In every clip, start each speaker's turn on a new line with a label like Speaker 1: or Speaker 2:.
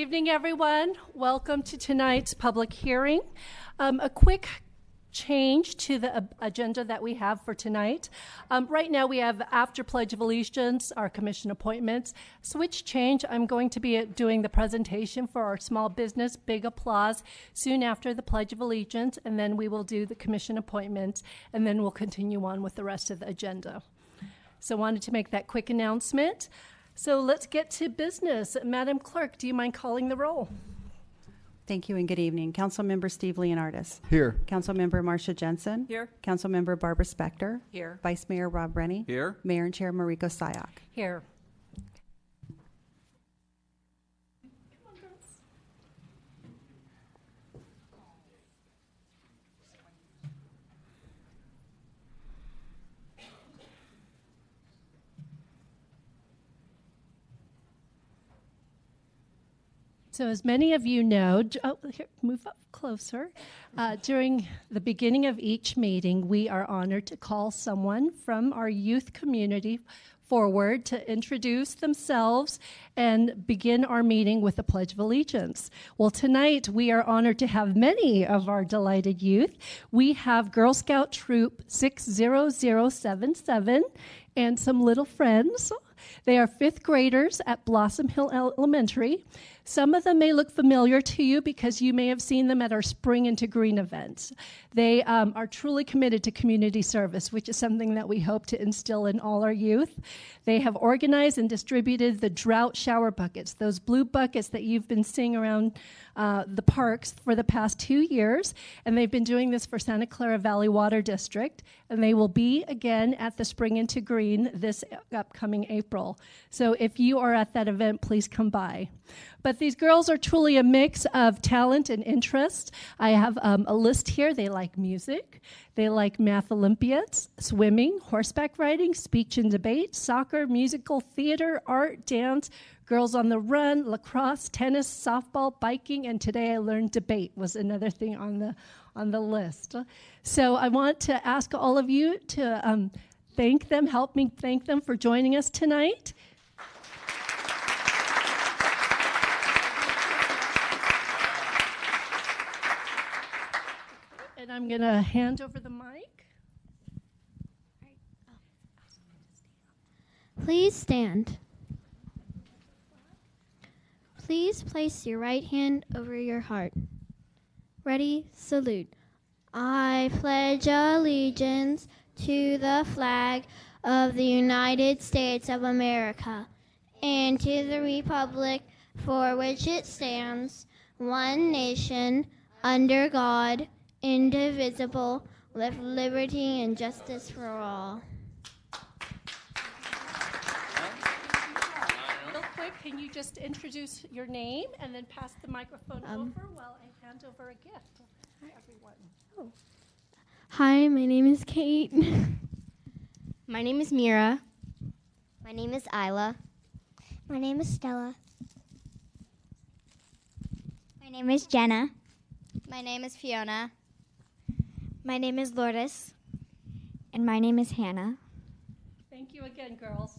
Speaker 1: evening, everyone. Welcome to tonight's public hearing. A quick change to the agenda that we have for tonight. Right now we have after Pledge of Allegiance, our commission appointments. Switch change, I'm going to be doing the presentation for our small business, Big Applause, soon after the Pledge of Allegiance, and then we will do the commission appointments, and then we'll continue on with the rest of the agenda. So I wanted to make that quick announcement. So let's get to business. Madam Clerk, do you mind calling the roll?
Speaker 2: Thank you and good evening. Councilmember Steve Leonardis.
Speaker 3: Here.
Speaker 2: Councilmember Marcia Jensen.
Speaker 4: Here.
Speaker 2: Councilmember Barbara Spector.
Speaker 4: Here.
Speaker 2: Vice Mayor Rob Rennie.
Speaker 3: Here.
Speaker 2: Mayor and Chair Mariko Sayak.
Speaker 1: Here. So as many of you know, here, move up closer. During the beginning of each meeting, we are honored to call someone from our youth community forward to introduce themselves and begin our meeting with the Pledge of Allegiance. Well, tonight we are honored to have many of our delighted youth. We have Girl Scout Troop 60077 and some little friends. They are fifth graders at Blossom Hill Elementary. Some of them may look familiar to you because you may have seen them at our Spring into Green events. They are truly committed to community service, which is something that we hope to instill in all our youth. They have organized and distributed the drought shower buckets, those blue buckets that you've been seeing around the parks for the past 2 years, and they've been doing this for Santa Clara Valley Water District, and they will be again at the Spring into Green this upcoming April. So if you are at that event, please come by. But these girls are truly a mix of talent and interest. I have a list here. They like music. They like math Olympiads, swimming, horseback riding, speech and debate, soccer, musical theater, art, dance, girls on the run, lacrosse, tennis, softball, biking, and today I learned debate was another thing on the list. So I want to ask all of you to thank them, help me thank them for joining us tonight. And I'm going to hand over the mic.
Speaker 5: Please stand. Please place your right hand over your heart. Ready, salute. I pledge allegiance to the flag of the United States of America and to the republic for which it stands, one nation, under God, indivisible, with liberty and justice for all.
Speaker 1: Real quick, can you just introduce your name and then pass the microphone over while I hand over a gift to everyone?
Speaker 5: Oh. Hi, my name is Kate.
Speaker 6: My name is Mira.
Speaker 7: My name is Isla.
Speaker 8: My name is Stella.
Speaker 9: My name is Jenna.
Speaker 10: My name is Fiona.
Speaker 11: My name is Lourdes.
Speaker 12: And my name is Hannah.
Speaker 1: Thank you again, girls.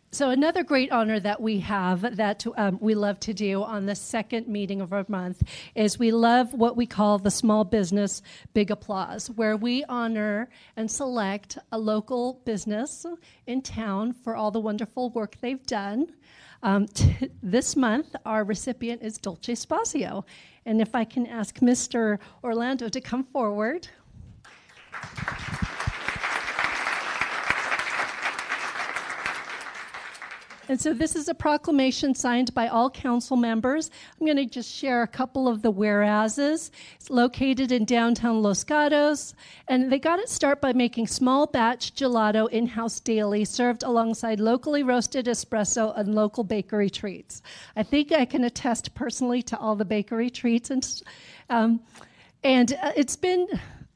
Speaker 1: So another great honor that we have that we love to do on the second meeting of our month is we love what we call the Small Business Big Applause, where we honor and select a local business in town for all the wonderful work they've done. This month, our recipient is Dolce Spazio. And if I can ask Mr. Orlando to come forward. And so this is a proclamation signed by all council members. I'm going to just share a couple of the whereases. It's located in downtown Los Gatos, and they got its start by making small batch gelato in-house daily, served alongside locally roasted espresso and local bakery treats. I think I can attest personally to all the bakery treats, and it's been,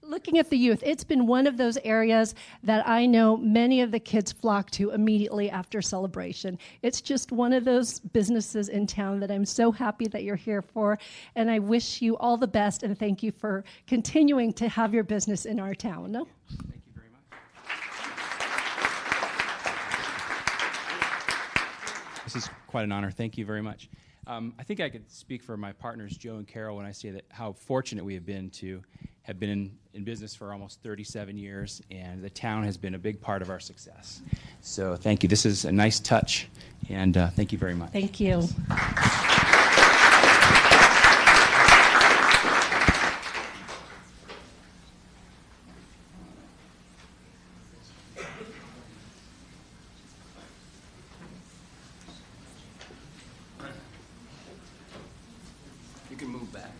Speaker 1: looking at the youth, it's been one of those areas that I know many of the kids flock to immediately after celebration. It's just one of those businesses in town that I'm so happy that you're here for, and I wish you all the best, and thank you for continuing to have your business in our town.
Speaker 3: Thank you very much. This is quite an honor. Thank you very much. I think I could speak for my partners, Joe and Carol, when I say that how fortunate we have been to have been in business for almost 37 years, and the town has been a big part of our success. So thank you. This is a nice touch, and thank you very much.
Speaker 1: Thank you.
Speaker 3: You can move back.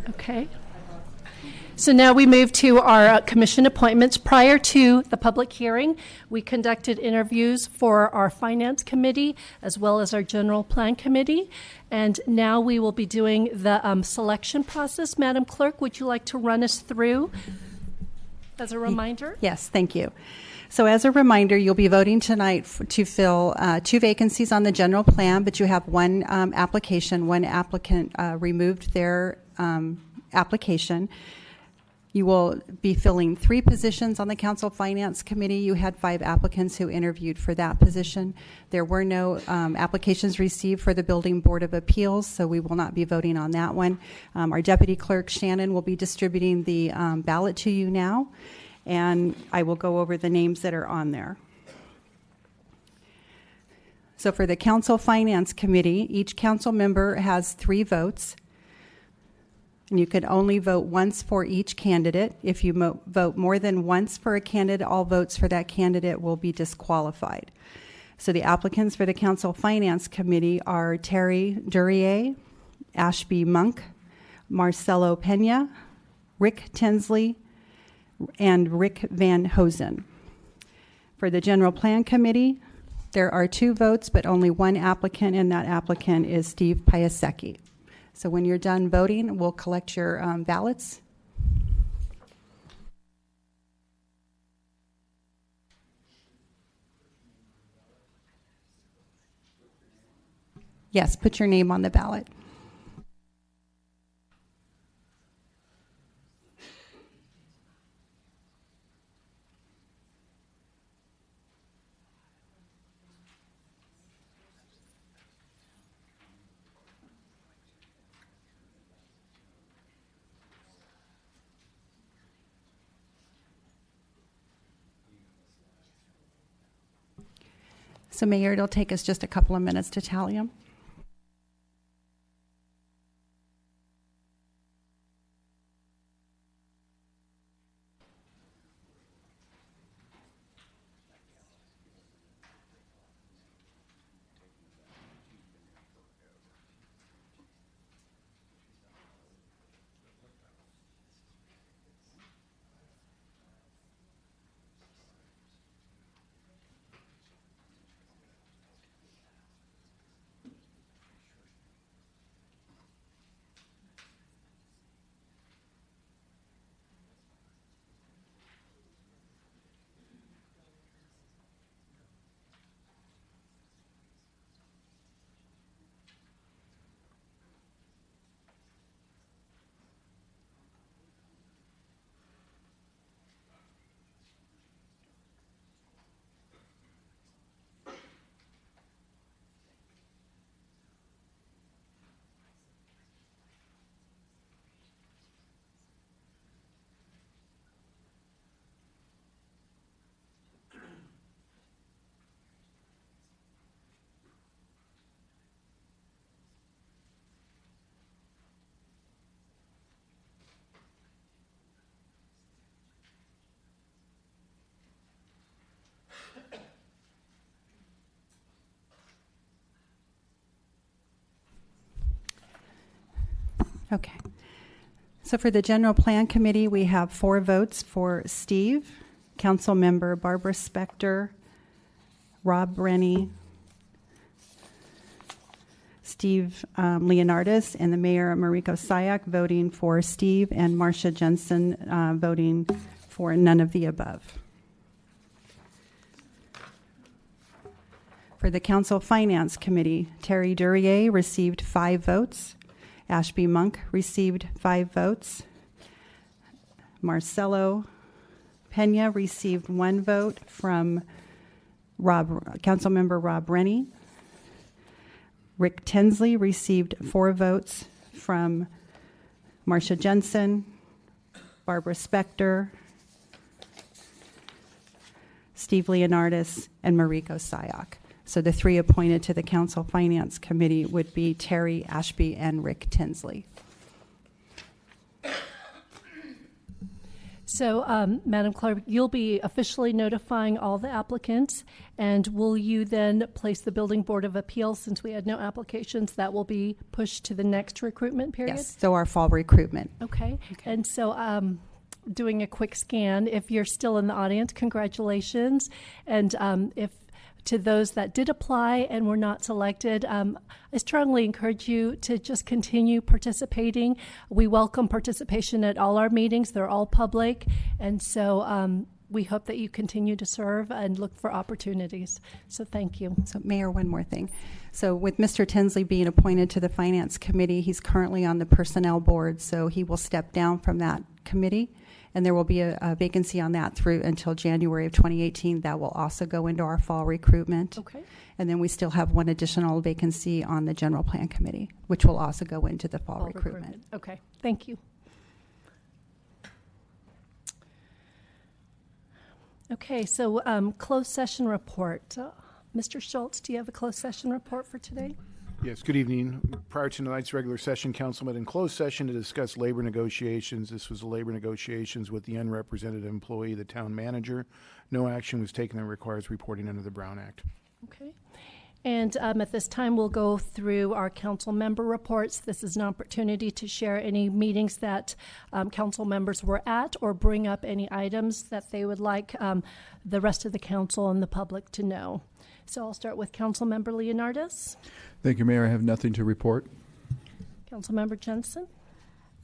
Speaker 1: Okay. So now we move to our commission appointments. Prior to the public hearing, we conducted interviews for our finance committee as well as our general plan committee. And now we will be doing the selection process. Madam Clerk, would you like to run us through as a reminder?
Speaker 2: Yes, thank you. So as a reminder, you'll be voting tonight to fill 2 vacancies on the general plan, but you have one application. One applicant removed their application. You will be filling 3 positions on the Council Finance Committee. You had 5 applicants who interviewed for that position. There were no applications received for the Building Board of Appeals, so we will not be voting on that one. Our Deputy Clerk, Shannon, will be distributing the ballot to you now, and I will go over the names that are on there. So for the Council Finance Committee, each council member has 3 votes. And you can only vote once for each candidate. If you vote more than once for a candidate, all votes for that candidate will be disqualified. So the applicants for the Council Finance Committee are Terry Durier, Ashby Monk, Marcelo Pena, Rick Tinsley, and Rick Van Hosen. For the General Plan Committee, there are 2 votes, but only 1 applicant, and that applicant is Steve Piasecki. So when you're done voting, we'll collect your ballots. Yes, put your name on the ballot. So Mayor, it'll take us just a couple of minutes to tally them. Okay. So for the General Plan Committee, we have 4 votes for Steve, Councilmember Barbara Spector, Rob Rennie, Steve Leonardis, and the Mayor Mariko Sayak voting for Steve, and Marcia Jensen voting for none of the above. For the Council Finance Committee, Terry Duryea received 5 votes. Ashby Monk received 5 votes. Marcelo Pena received 1 vote from Councilmember Rob Rennie. Rick Tinsley received 4 votes from Marcia Jensen, Barbara Spector, Steve Leonardis, and Mariko Sayak. So the 3 appointed to the Council Finance Committee would be Terry, Ashby, and Rick Tinsley.
Speaker 1: So, Madam Clerk, you'll be officially notifying all the applicants, and will you then place the Building Board of Appeals, since we had no applications, that will be pushed to the next recruitment period?
Speaker 2: Yes, so our fall recruitment.
Speaker 1: Okay. And so, doing a quick scan, if you're still in the audience, congratulations. And if to those that did apply and were not selected, I strongly encourage you to just continue participating. We welcome participation at all our meetings. They're all public. And so we hope that you continue to serve and look for opportunities. So thank you.
Speaker 2: So Mayor, one more thing. So with Mr. Tinsley being appointed to the Finance Committee, he's currently on the Personnel Board, so he will step down from that committee. And there will be a vacancy on that through until January of 2018. That will also go into our fall recruitment.
Speaker 1: Okay.
Speaker 2: And then we still have 1 additional vacancy on the General Plan Committee, which will also go into the fall recruitment.
Speaker 1: Okay, thank you. Okay, so closed session report. Mr. Schultz, do you have a closed session report for today?
Speaker 4: Yes, good evening. Prior to tonight's regular session, council met in closed session to discuss labor negotiations. This was labor negotiations with the unrepresented employee, the town manager. No action was taken that requires reporting under the Brown Act.
Speaker 1: Okay. And at this time, we'll go through our council member reports. This is an opportunity to share any meetings that council members were at, or bring up any items that they would like the rest of the council and the public to know. So I'll start with Councilmember Leonardis.
Speaker 13: Thank you, Mayor. I have nothing to report.
Speaker 1: Councilmember Jensen.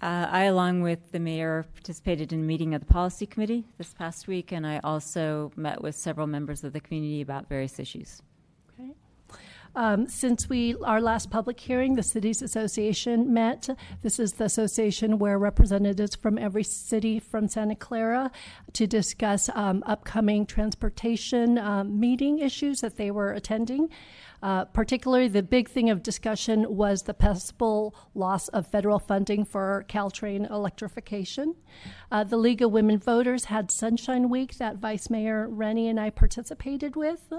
Speaker 14: I, along with the mayor, participated in a meeting of the policy committee this past week, and I also met with several members of the community about various issues.
Speaker 1: Okay. Since our last public hearing, the Cities Association met. This is the association where representatives from every city from Santa Clara to discuss upcoming transportation meeting issues that they were attending. Particularly, the big thing of discussion was the possible loss of federal funding for Caltrain electrification. The League of Women Voters had Sunshine Week that Vice Mayor Rennie and I participated with.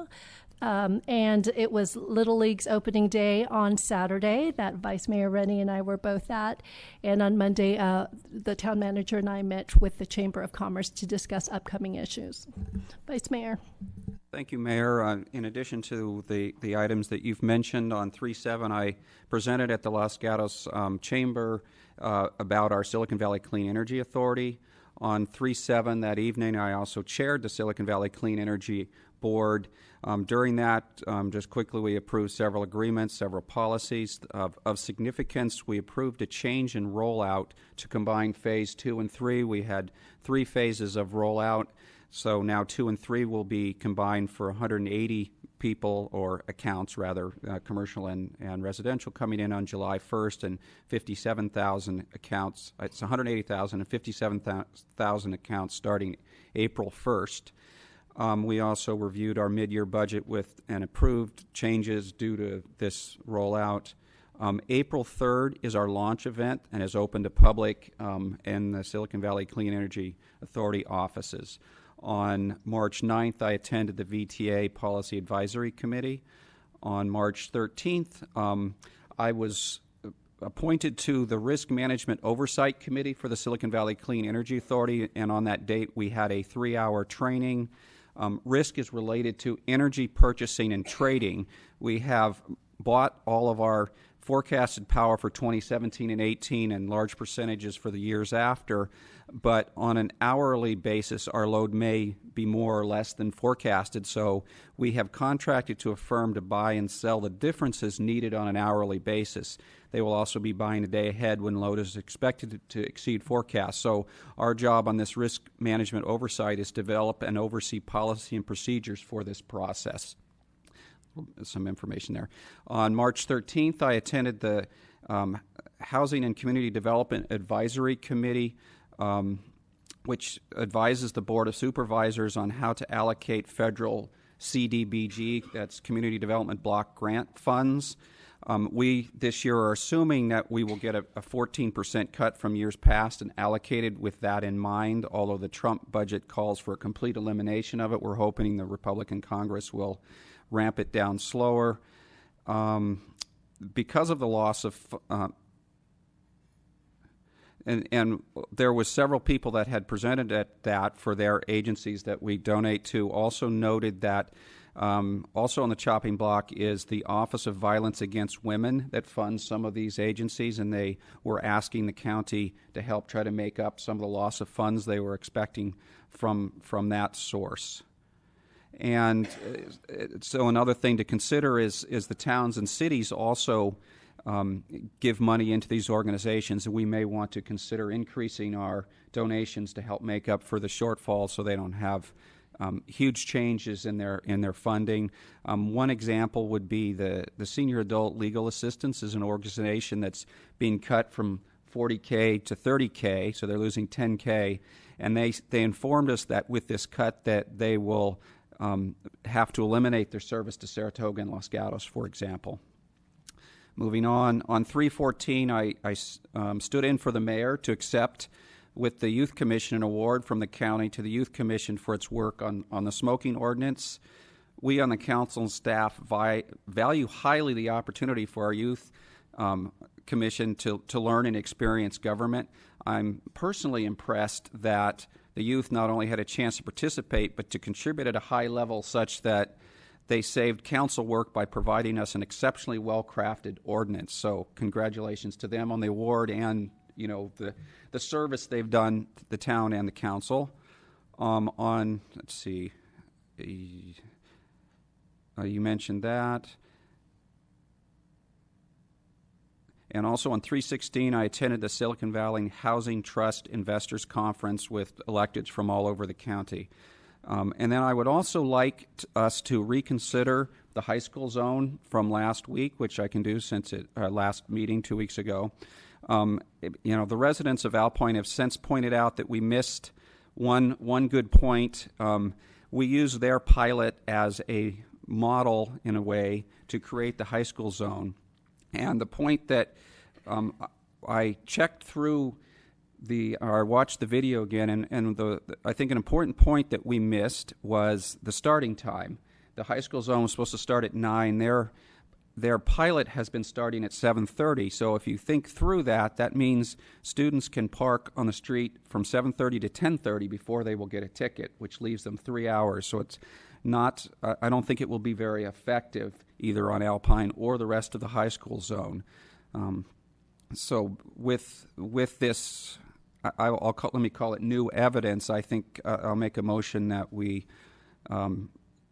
Speaker 1: And it was Little League's opening day on Saturday that Vice Mayor Rennie and I were both at. And on Monday, the town manager and I met with the Chamber of Commerce to discuss upcoming issues. Vice Mayor.
Speaker 15: Thank you, Mayor. In addition to the items that you've mentioned on 3-7, I presented at the Los Gatos Chamber about our Silicon Valley Clean Energy Authority. On 3-7 that evening, I also chaired the Silicon Valley Clean Energy Board. During that, just quickly, we approved several agreements, several policies of significance. We approved a change in rollout to combine Phase 2 and 3. We had 3 phases of rollout, so now 2 and 3 will be combined for 180 people, or accounts rather, commercial and residential, coming in on July 1st, and 57,000 accounts. It's 180,000 and 57,000 accounts starting April 1st. We also reviewed our mid-year budget with and approved changes due to this rollout. April 3rd is our launch event and is open to public in the Silicon Valley Clean Energy Authority offices. On March 9th, I attended the VTA Policy Advisory Committee. On March 13th, I was appointed to the Risk Management Oversight Committee for the Silicon Valley Clean Energy Authority, and on that date, we had a 3-hour training. Risk is related to energy purchasing and trading. We have bought all of our forecasted power for 2017 and 18 and large percentages for the years after, but on an hourly basis, our load may be more or less than forecasted. So we have contracted to a firm to buy and sell the differences needed on an hourly basis. They will also be buying a day ahead when load is expected to exceed forecast. So our job on this risk management oversight is to develop and oversee policy and procedures for this process. Some information there. On March 13th, I attended the Housing and Community Development Advisory Committee, which advises the Board of Supervisors on how to allocate federal CDBG, that's Community Development Block Grant funds. We this year are assuming that we will get a 14% cut from years past and allocated with that in mind. Although the Trump budget calls for a complete elimination of it, we're hoping the Republican Congress will ramp it down slower. Because of the loss of and there was several people that had presented at that for their agencies that we donate to, also noted that also on the chopping block is the Office of Violence Against Women that funds some of these agencies, and they were asking the county to help try to make up some of the loss of funds they were expecting from that source. And so another thing to consider is the towns and cities also give money into these organizations, and we may want to consider increasing our donations to help make up for the shortfall so they don't have huge changes in their funding. One example would be the Senior Adult Legal Assistance is an organization that's being cut from $40K to $30K, so they're losing $10K, and they informed us that with this cut that they will have to eliminate their service to Saratoga and Los Gatos, for example. Moving on 3/14, I stood in for the mayor to accept with the Youth Commission an award from the county to the Youth Commission for its work on the smoking ordinance. We on the council and staff value highly the opportunity for our youth commission to learn and experience government. I'm personally impressed that the youth not only had a chance to participate, but to contribute at a high level such that they saved council work by providing us an exceptionally well-crafted ordinance. So congratulations to them on the award and the service they've done to the town and the council. Let's see, you mentioned that. And also on 3/16, I attended the Silicon Valley Housing Trust Investors Conference with electeds from all over the county. And then I would also like us to reconsider the high school zone from last week, which I can do since last meeting 2 weeks ago. The residents of Alpine have since pointed out that we missed one good point. We used their pilot as a model, in a way, to create the high school zone. And the point that I checked through or watched the video again, and I think an important point that we missed was the starting time. The high school zone was supposed to start at 9. Their pilot has been starting at 7:30. So if you think through that, that means students can park on the street from 7:30 to 10:30 before they will get a ticket, which leaves them 3 hours. So it's not. I don't think it will be very effective either on Alpine or the rest of the high school zone. So with this, let me call it new evidence. I think I'll make a motion that we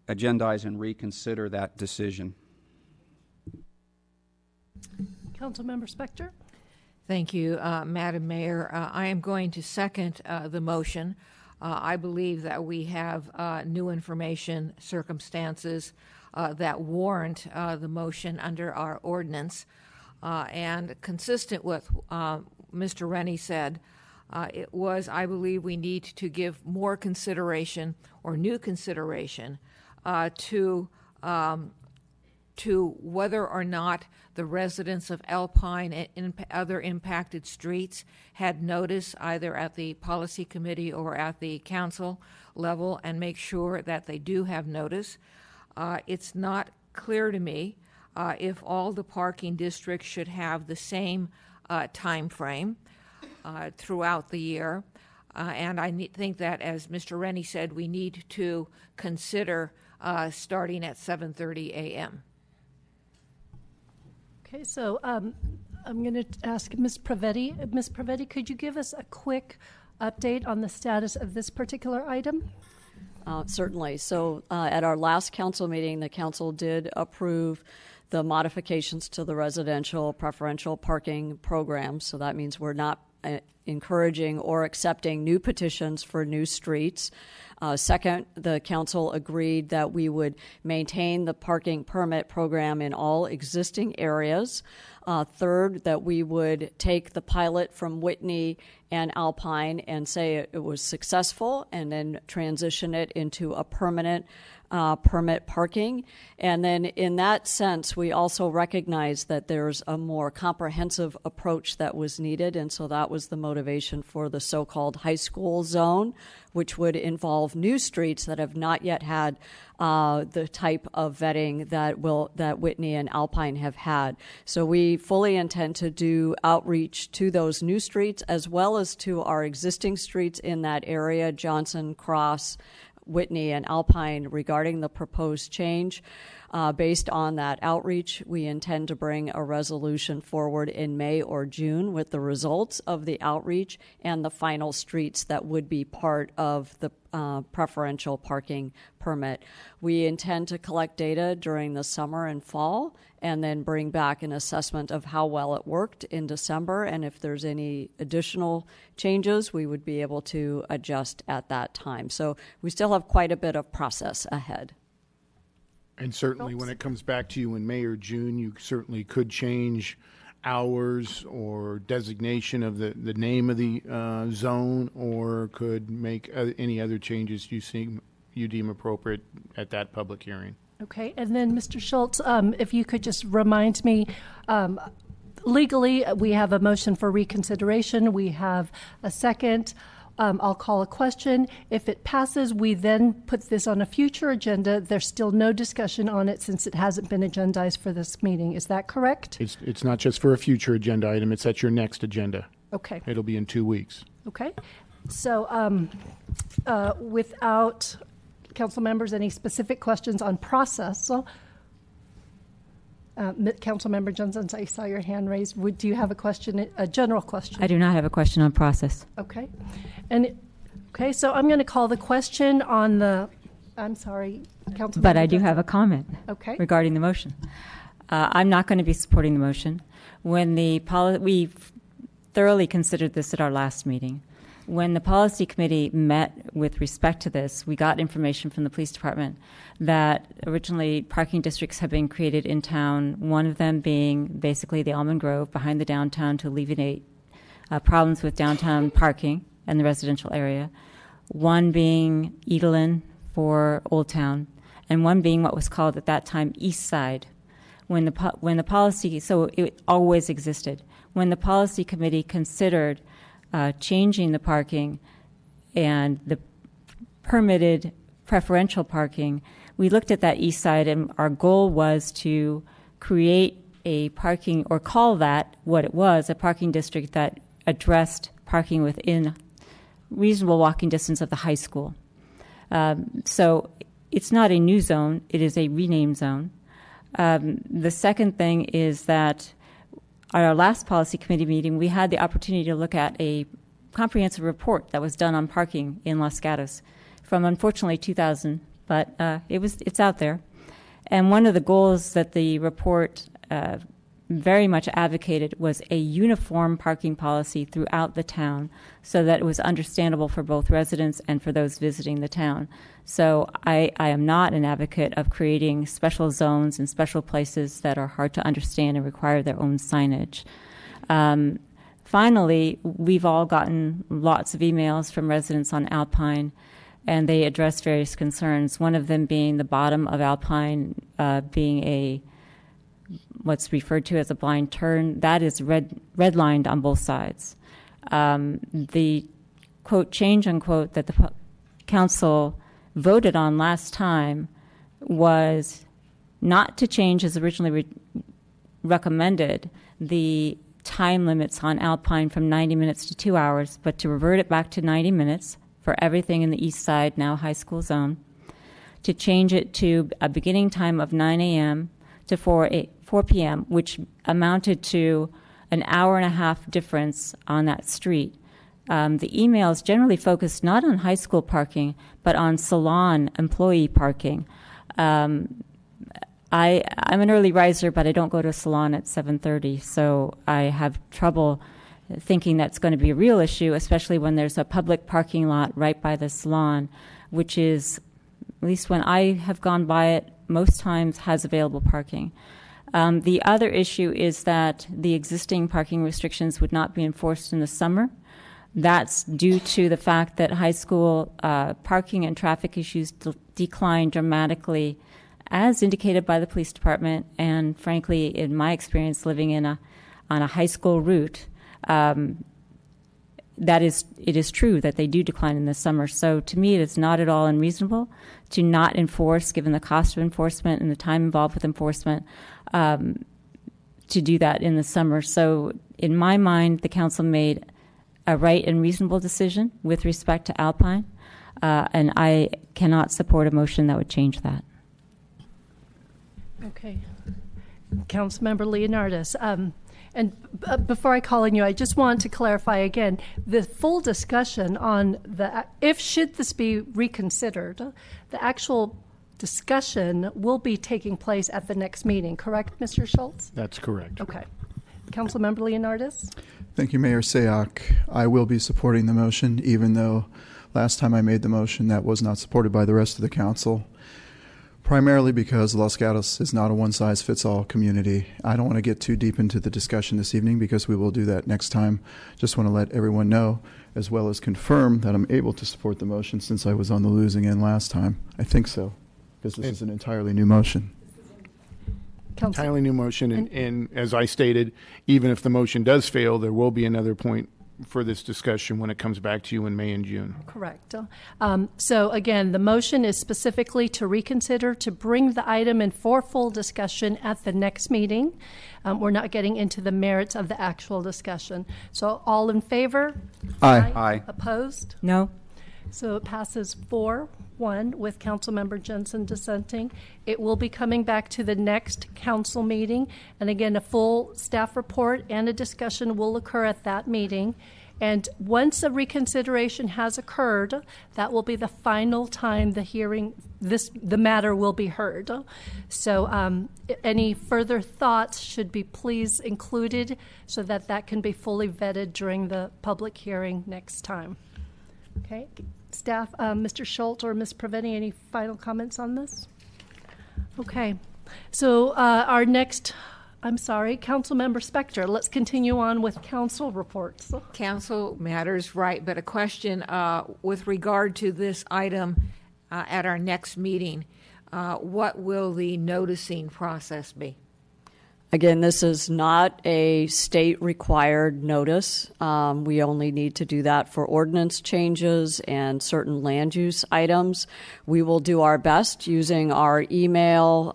Speaker 15: agendize and reconsider that decision.
Speaker 1: Councilmember Spector.
Speaker 16: Thank you, Madam Mayor. I am going to second the motion. I believe that we have new information, circumstances that warrant the motion under our ordinance. And consistent with Mr. Rennie said, I believe we need to give more consideration or new consideration to whether or not the residents of Alpine and other impacted streets had notice either at the policy committee or at the council level, and make sure that they do have notice. It's not clear to me if all the parking districts should have the same time frame throughout the year. And I think that, as Mr. Rennie said, we need to consider starting at 7:30 a.m.
Speaker 1: Okay, so I'm going to ask Ms. Pravetti. Ms. Pravetti, could you give us a quick update on the status of this particular item?
Speaker 17: Certainly. So at our last council meeting, the council did approve the modifications to the residential preferential parking program. So that means we're not encouraging or accepting new petitions for new streets. Second, the council agreed that we would maintain the parking permit program in all existing areas. Third, that we would take the pilot from Whitney and Alpine and say it was successful and then transition it into a permanent permit parking. And then in that sense, we also recognize that there's a more comprehensive approach that was needed. And so that was the motivation for the so-called high school zone, which would involve new streets that have not yet had the type of vetting that Whitney and Alpine have had. So we fully intend to do outreach to those new streets as well as to our existing streets in that area, Johnson, Cross, Whitney, and Alpine, regarding the proposed change. Based on that outreach, we intend to bring a resolution forward in May or June with the results of the outreach and the final streets that would be part of the preferential parking permit. We intend to collect data during the summer and fall and then bring back an assessment of how well it worked in December, and if there's any additional changes, we would be able to adjust at that time. So we still have quite a bit of process ahead.
Speaker 4: And certainly when it comes back to you in May or June, you certainly could change hours or designation of the name of the zone, or could make any other changes you deem appropriate at that public hearing.
Speaker 1: Okay, and then Mr. Schultz, if you could just remind me, legally we have a motion for reconsideration. We have a second. I'll call a question. If it passes, we then put this on a future agenda. There's still no discussion on it since it hasn't been agendized for this meeting. Is that correct?
Speaker 4: It's not just for a future agenda item. It's at your next agenda.
Speaker 1: Okay.
Speaker 4: It'll be in 2 weeks.
Speaker 1: Okay. So without council members, any specific questions on process? So, Councilmember Johnson, I saw your hand raised. Do you have a question, a general question?
Speaker 14: I do not have a question on process.
Speaker 1: Okay. Okay, so I'm going to call the question on the, I'm sorry, Councilmember
Speaker 14: But I do
Speaker 1: Johnson.
Speaker 14: have a comment regarding the motion. I'm not going to be supporting the motion. When we thoroughly considered this at our last meeting. When the policy committee met with respect to this, we got information from the police department that originally parking districts have been created in town, one of them being basically the Almond Grove behind the downtown to alleviate problems with downtown parking and the residential area, one being Edelin for Old Town, and one being what was called at that time East Side. When the policy, so it always existed. When the policy committee considered changing the parking and the permitted preferential parking, we looked at that east side, and our goal was to create a parking, or call that what it was, a parking district that addressed parking within reasonable walking distance of the high school. So it's not a new zone, it is a renamed zone. The second thing is that at our last policy committee meeting, we had the opportunity to look at a comprehensive report that was done on parking in Los Gatos from, unfortunately, 2000, but it's out there. And one of the goals that the report very much advocated was a uniform parking policy throughout the town so that it was understandable for both residents and for those visiting the town. So I am not an advocate of creating special zones and special places that are hard to understand and require their own signage. Finally, we've all gotten lots of emails from residents on Alpine, and they address various concerns, one of them being the bottom of Alpine being what's referred to as a blind turn. That is redlined on both sides. The, quote, change, unquote, that the council voted on last time was not to change, as originally recommended, the time limits on Alpine from 90 minutes to 2 hours, but to revert it back to 90 minutes for everything in the east side, now high school zone, to change it to a beginning time of 9 a.m., to 4 p.m., which amounted to an hour and a half difference on that street. The emails generally focused not on high school parking, but on salon employee parking. I'm an early riser, but I don't go to a salon at 7:30, so I have trouble thinking that's going to be a real issue, especially when there's a public parking lot right by the salon, which is, at least when I have gone by it, most times has available parking. The other issue is that the existing parking restrictions would not be enforced in the summer. That's due to the fact that high school parking and traffic issues decline dramatically, as indicated by the police department, and frankly, in my experience living on a high school route, it is true that they do decline in the summer. So to me, it is not at all unreasonable to not enforce, given the cost of enforcement and the time involved with enforcement, to do that in the summer. So in my mind, the council made a right and reasonable decision with respect to Alpine, and I cannot support a motion that would change that.
Speaker 1: Okay. Councilmember Leonardis. And before I call on you, I just want to clarify again, the full discussion on should this be reconsidered, the actual discussion will be taking place at the next meeting, correct, Mr. Schultz?
Speaker 4: That's correct.
Speaker 1: Okay. Councilmember Leonardis?
Speaker 13: Thank you, Mayor Sayoc. I will be supporting the motion, even though last time I made the motion that was not supported by the rest of the council, primarily because Los Gatos is not a one-size-fits-all community. I don't want to get too deep into the discussion this evening because we will do that next time. Just want to let everyone know, as well as confirm that I'm able to support the motion since I was on the losing end last time. I think so, because this is an entirely new motion.
Speaker 4: Entirely new motion, and as I stated, even if the motion does fail, there will be another point for this discussion when it comes back to you in May and June.
Speaker 1: Correct. So again, the motion is specifically to reconsider, to bring the item in for full discussion at the next meeting. We're not getting into the merits of the actual discussion. So all in favor?
Speaker 13: Aye.
Speaker 15: Aye.
Speaker 1: Opposed?
Speaker 14: No.
Speaker 1: So it passes 4-1 with Councilmember Jensen dissenting. It will be coming back to the next council meeting. And again, a full staff report and a discussion will occur at that meeting. And once a reconsideration has occurred, that will be the final time the matter will be heard. So any further thoughts should be please included so that can be fully vetted during the public hearing next time. Okay. Staff, Mr. Schultz or Ms. Preveni, any final comments on this? Okay. So our next, Councilmember Spector. Let's continue on with council reports.
Speaker 16: Council matters, right, but a question with regard to this item at our next meeting. What will the noticing process be?
Speaker 17: Again, this is not a state-required notice. We only need to do that for ordinance changes and certain land use items. We will do our best using our email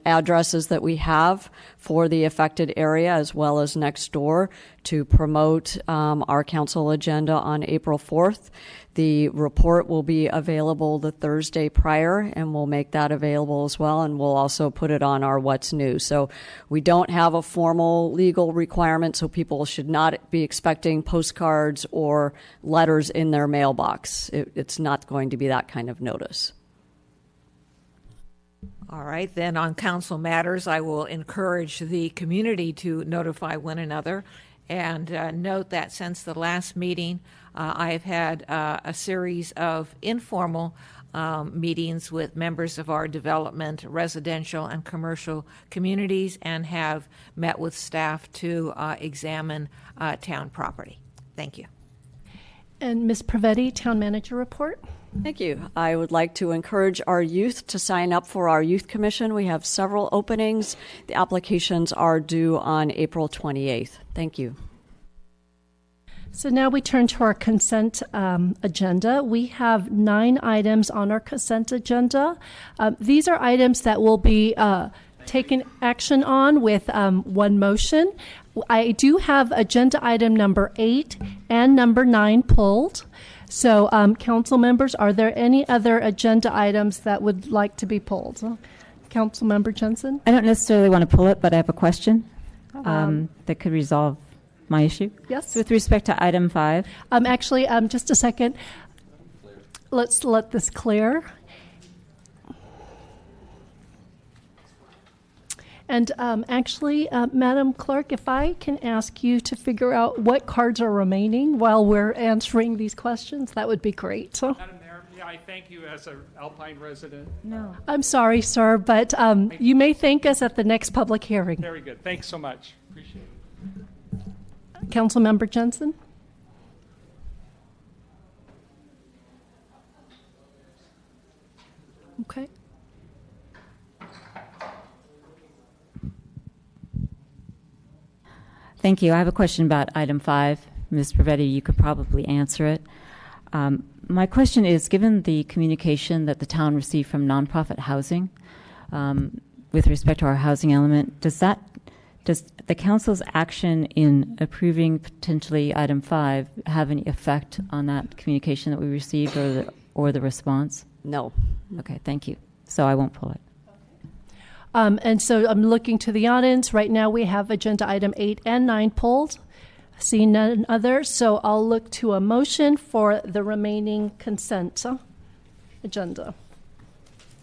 Speaker 17: addresses that we have for the affected area as well as next door to promote our council agenda on April 4th. The report will be available the Thursday prior, and we'll make that available as well, and we'll also put it on our What's New. So we don't have a formal legal requirement, so people should not be expecting postcards or letters in their mailbox. It's not going to be that kind of notice.
Speaker 16: All right, then on council matters, I will encourage the community to notify one another and note that since the last meeting, I have had a series of informal meetings with members of our development, residential and commercial communities, and have met with staff to examine town property. Thank you.
Speaker 1: And Ms. Prevedi, Town Manager Report.
Speaker 17: Thank you. I would like to encourage our youth to sign up for our Youth Commission. We have several openings. The applications are due on April 28th. Thank you.
Speaker 1: So now we turn to our consent agenda. We have 9 items on our consent agenda. These are items that will be taken action on with one motion. I do have agenda item number 8 and number 9 pulled. So council members, are there any other agenda items that would like to be pulled? Councilmember Jensen?
Speaker 14: I don't necessarily want to pull it, but I have a question that could resolve my issue.
Speaker 1: Yes.
Speaker 14: With respect to item 5.
Speaker 1: Actually, just a second. Let's let this clear. And actually, Madam Clerk, if I can ask you to figure out what cards are remaining while we're answering these questions, that would be great. So,
Speaker 18: Madam Mayor, may I thank you as an Alpine resident?
Speaker 14: No.
Speaker 1: I'm sorry, sir, but you may thank us at the next public hearing.
Speaker 18: Very good. Thanks so much. Appreciate it.
Speaker 1: Councilmember Jensen? Okay.
Speaker 14: Thank you. I have a question about item 5. Ms. Pravetti, you could probably answer it. My question is, given the communication that the town received from nonprofit housing with respect to our housing element, does the council's action in approving potentially item 5 have any effect on that communication that we received or the response?
Speaker 17: No.
Speaker 14: Okay, thank you. So I won't pull it.
Speaker 1: And so I'm looking to the audience. Right now we have agenda item 8 and 9 pulled. See none others. So I'll look to a motion for the remaining consent agenda.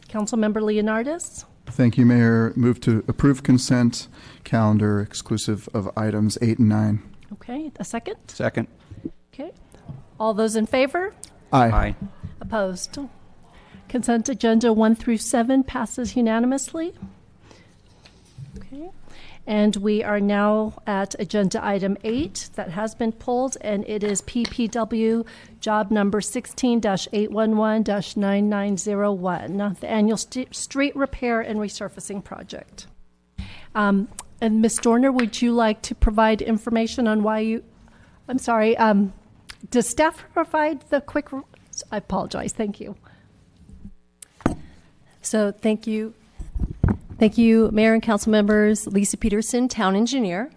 Speaker 1: Councilmember Leonardis?
Speaker 13: Thank you, Mayor. Move to approve consent calendar exclusive of items 8 and 9.
Speaker 1: Okay, a second?
Speaker 15: Second.
Speaker 1: Okay. All those in favor?
Speaker 13: Aye.
Speaker 1: Opposed? Consent agenda 1 through 7 passes unanimously. Okay. And we are now at agenda item 8 that has been pulled, and it is PPW job number 16-811-9901, the annual street repair and resurfacing project. And Ms. Dorner, would you like to provide information on why you, I'm sorry, does staff provide the quick, I apologize, thank you.
Speaker 19: So thank you. Thank you, Mayor and council members. Lisa Peterson, Town Engineer.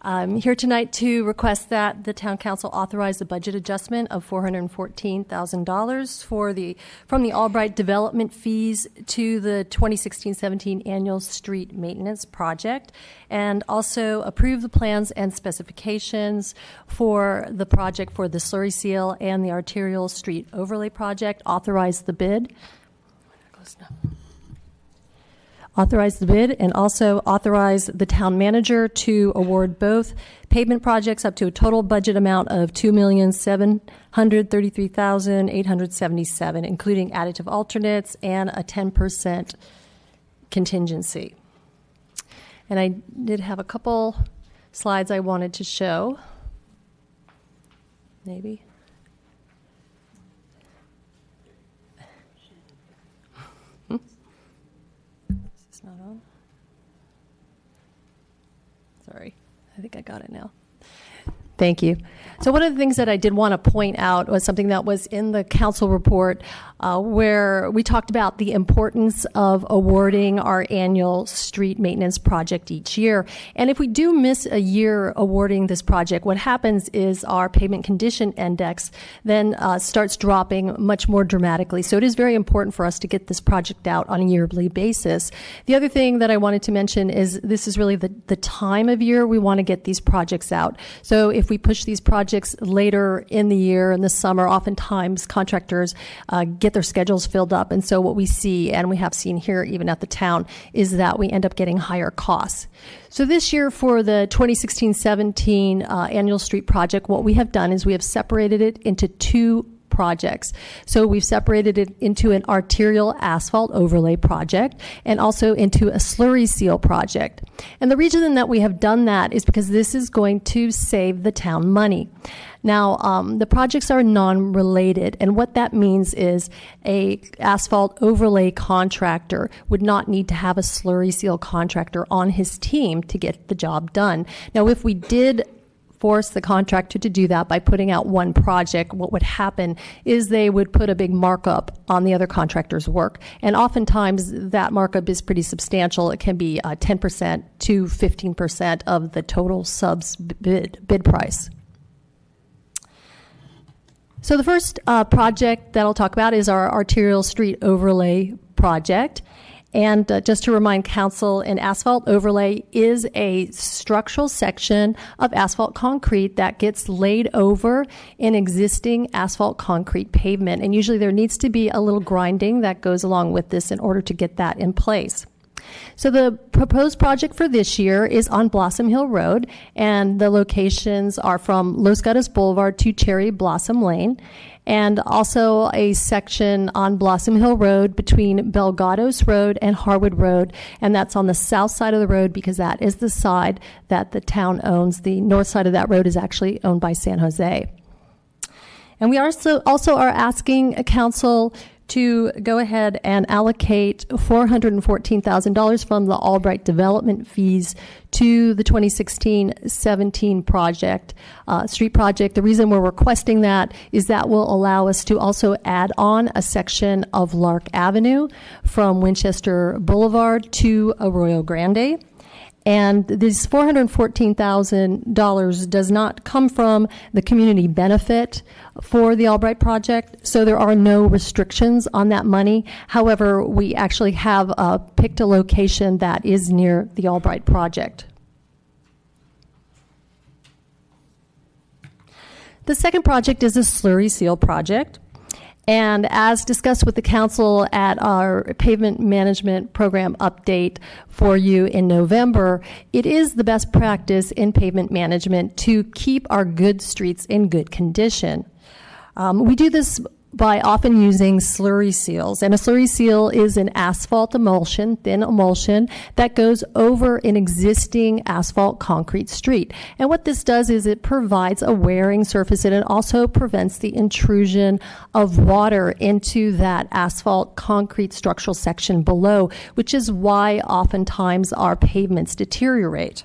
Speaker 19: I'm here tonight to request that the Town Council authorize the budget adjustment of $414,000 from the Albright development fees to the 2016-17 annual street maintenance project, and also approve the plans and specifications for the project for the slurry seal and the arterial street overlay project. Authorize the bid. Authorize the bid, and also authorize the town manager to award both pavement projects up to a total budget amount of $2,733,877, including additive alternates and a 10% contingency. And I did have a couple slides I wanted to show. Maybe. Not on. Sorry, I think I got it now. Thank you. So one of the things that I did want to point out was something that was in the council report where we talked about the importance of awarding our annual street maintenance project each year. And if we do miss a year awarding this project, what happens is our pavement condition index then starts dropping much more dramatically. So it is very important for us to get this project out on a yearly basis. The other thing that I wanted to mention is this is really the time of year we want to get these projects out. So if we push these projects later in the year, in the summer, oftentimes contractors get their schedules filled up. And so what we see, and we have seen here even at the town, is that we end up getting higher costs. So this year for the 2016-17 annual street project, what we have done is we have separated it into 2 projects. So we've separated it into an arterial asphalt overlay project and also into a slurry seal project. And the reason that we have done that is because this is going to save the town money. Now, the projects are non-related, and what that means is a asphalt overlay contractor would not need to have a slurry seal contractor on his team to get the job done. Now, if we did force the contractor to do that by putting out one project, what would happen is they would put a big markup on the other contractor's work. And oftentimes that markup is pretty substantial. It can be 10% to 15% of the total subs bid price. So the first project that I'll talk about is our arterial street overlay project. And just to remind council, an asphalt overlay is a structural section of asphalt concrete that gets laid over an existing asphalt concrete pavement. And usually there needs to be a little grinding that goes along with this in order to get that in place. So the proposed project for this year is on Blossom Hill Road, and the locations are from Los Gatos Boulevard to Cherry Blossom Lane, and also a section on Blossom Hill Road between Belgados Road and Harwood Road, and that's on the south side of the road because that is the side that the town owns. The north side of that road is actually owned by San Jose. And we also are asking council to go ahead and allocate $414,000 from the Albright development fees to the 2016-17 project, street project. The reason we're requesting that is that will allow us to also add on a section of Lark Avenue from Winchester Boulevard to Arroyo Grande. And this $414,000 does not come from the community benefit for the Albright project, so there are no restrictions on that money. However, we actually have picked a location that is near the Albright project. The second project is a slurry seal project. And as discussed with the council at our pavement management program update for you in November, it is the best practice in pavement management to keep our good streets in good condition. We do this by often using slurry seals. And a slurry seal is an asphalt emulsion, thin emulsion, that goes over an existing asphalt concrete street. And what this does is it provides a wearing surface, and it also prevents the intrusion of water into that asphalt concrete structural section below, which is why oftentimes our pavements deteriorate.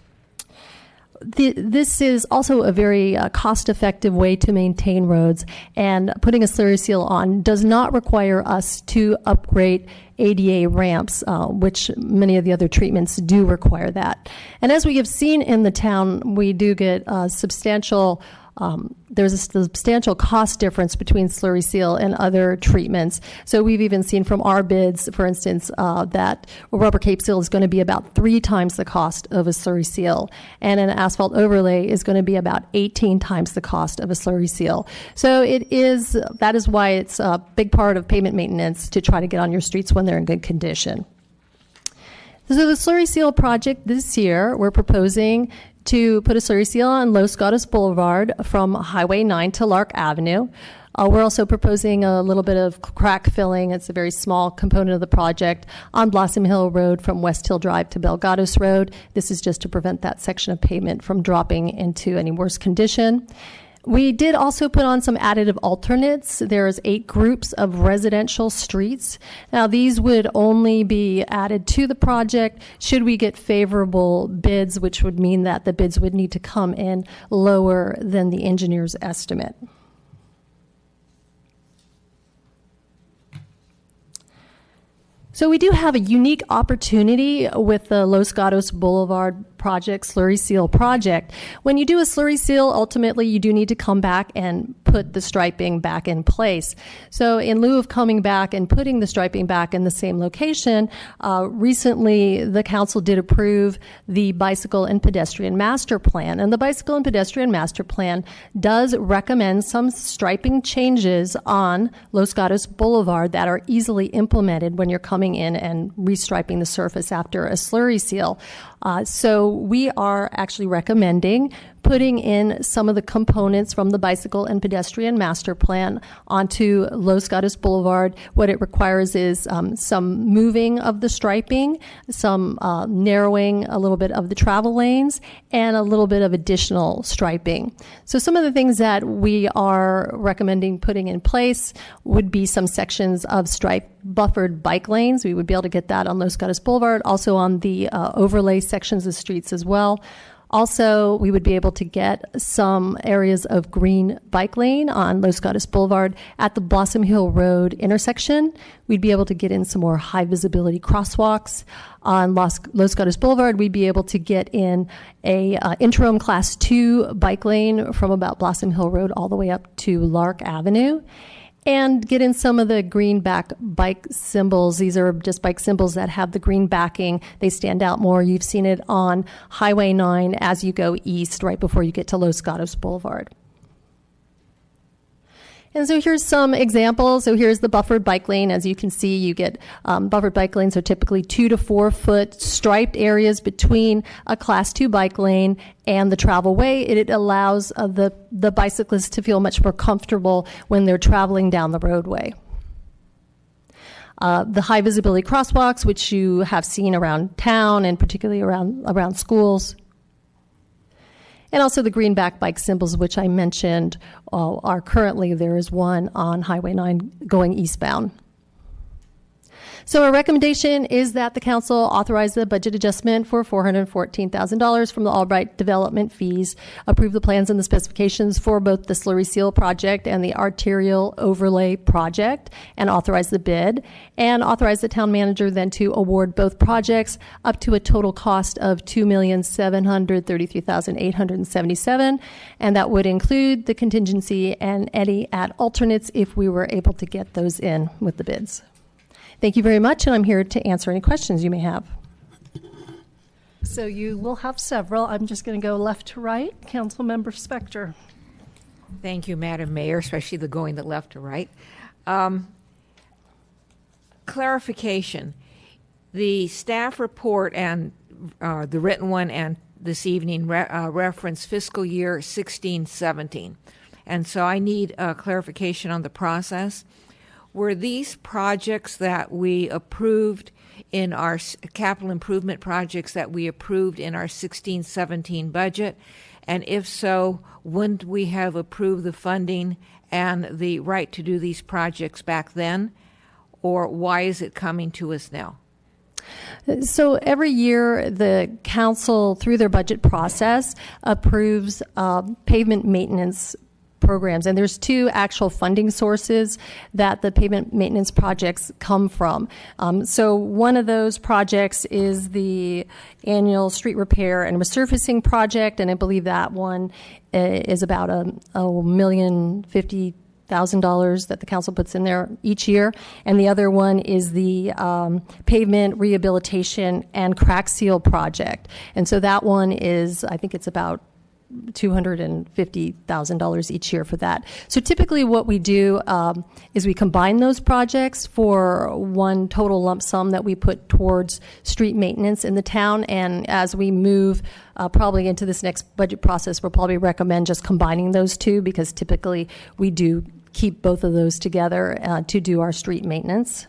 Speaker 19: This is also a very cost-effective way to maintain roads, and putting a slurry seal on does not require us to upgrade ADA ramps, which many of the other treatments do require that. And as we have seen in the town, we do get substantial there's a substantial cost difference between slurry seal and other treatments. So we've even seen from our bids, for instance, that a rubber cape seal is going to be about 3 times the cost of a slurry seal, and an asphalt overlay is going to be about 18 times the cost of a slurry seal. So that is why it's a big part of pavement maintenance to try to get on your streets when they're in good condition. So the slurry seal project this year, we're proposing to put a slurry seal on Los Gatos Boulevard from Highway 9 to Lark Avenue. We're also proposing a little bit of crack filling. It's a very small component of the project on Blossom Hill Road from West Hill Drive to Belgados Road. This is just to prevent that section of pavement from dropping into any worse condition. We did also put on some additive alternates. There's 8 groups of residential streets. Now, these would only be added to the project should we get favorable bids, which would mean that the bids would need to come in lower than the engineer's estimate. So we do have a unique opportunity with the Los Gatos Boulevard project, slurry seal project. When you do a slurry seal, ultimately you do need to come back and put the striping back in place. So in lieu of coming back and putting the striping back in the same location, recently the council did approve the Bicycle and Pedestrian Master Plan. And the Bicycle and Pedestrian Master Plan does recommend some striping changes on Los Gatos Boulevard that are easily implemented when you're coming in and restriping the surface after a slurry seal. So we are actually recommending putting in some of the components from the Bicycle and Pedestrian Master Plan onto Los Gatos Boulevard. What it requires is some moving of the striping, some narrowing a little bit of the travel lanes, and a little bit of additional striping. So some of the things that we are recommending putting in place would be some sections of stripe buffered bike lanes. We would be able to get that on Los Gatos Boulevard, also on the overlay sections of streets as well. Also, we would be able to get some areas of green bike lane on Los Gatos Boulevard at the Blossom Hill Road intersection. We'd be able to get in some more high visibility crosswalks. On Los Gatos Boulevard, we'd be able to get in a interim class 2 bike lane from about Blossom Hill Road all the way up to Lark Avenue. and get in some of the green back bike symbols. These are just bike symbols that have the green backing. They stand out more. You've seen it on Highway 9 as you go east right before you get to Los Gatos Boulevard. And so here's some examples. So here's the buffered bike lane. As you can see, you get buffered bike lanes are typically 2 to 4 foot striped areas between a Class 2 bike lane and the travel way. It allows the bicyclists to feel much more comfortable when they're traveling down the roadway. The high visibility crosswalks, which you have seen around town and particularly around schools. And also the greenback bike symbols, which I mentioned, are currently, there is one on Highway 9 going eastbound. So our recommendation is that the council authorize the budget adjustment for $414,000 from the Albright development fees, approve the plans and the specifications for both the slurry seal project and the arterial overlay project, and authorize the bid, and authorize the town manager then to award both projects up to a total cost of $2,733,877, and that would include the contingency and any at alternates if we were able to get those in with the bids. Thank you very much, and I'm here to answer any questions you may have. So you will have several. I'm just going to go left to right. Councilmember Spector.
Speaker 16: Thank you, Madam Mayor, especially the going the left to right. Clarification. The staff report and the written one and this evening reference fiscal year 16-17. And so I need clarification on the process. Were these projects that we approved in our capital improvement projects that we approved in our 16-17 budget? And if so, wouldn't we have approved the funding and the right to do these projects back then? Or why is it coming to us now?
Speaker 19: So every year, the council, through their budget process, approves pavement maintenance programs, and there's two actual funding sources that the pavement maintenance projects come from. So one of those projects is the annual street repair and resurfacing project, and I believe that one is about $1,050,000 that the council puts in there each year, and the other one is the pavement rehabilitation and crack seal project, and so that one is, I think it's about $250,000 each year for that. So typically what we do is we combine those projects for one total lump sum that we put towards street maintenance in the town. And as we move probably into this next budget process, we'll probably recommend just combining those two, because typically we do keep both of those together to do our street maintenance.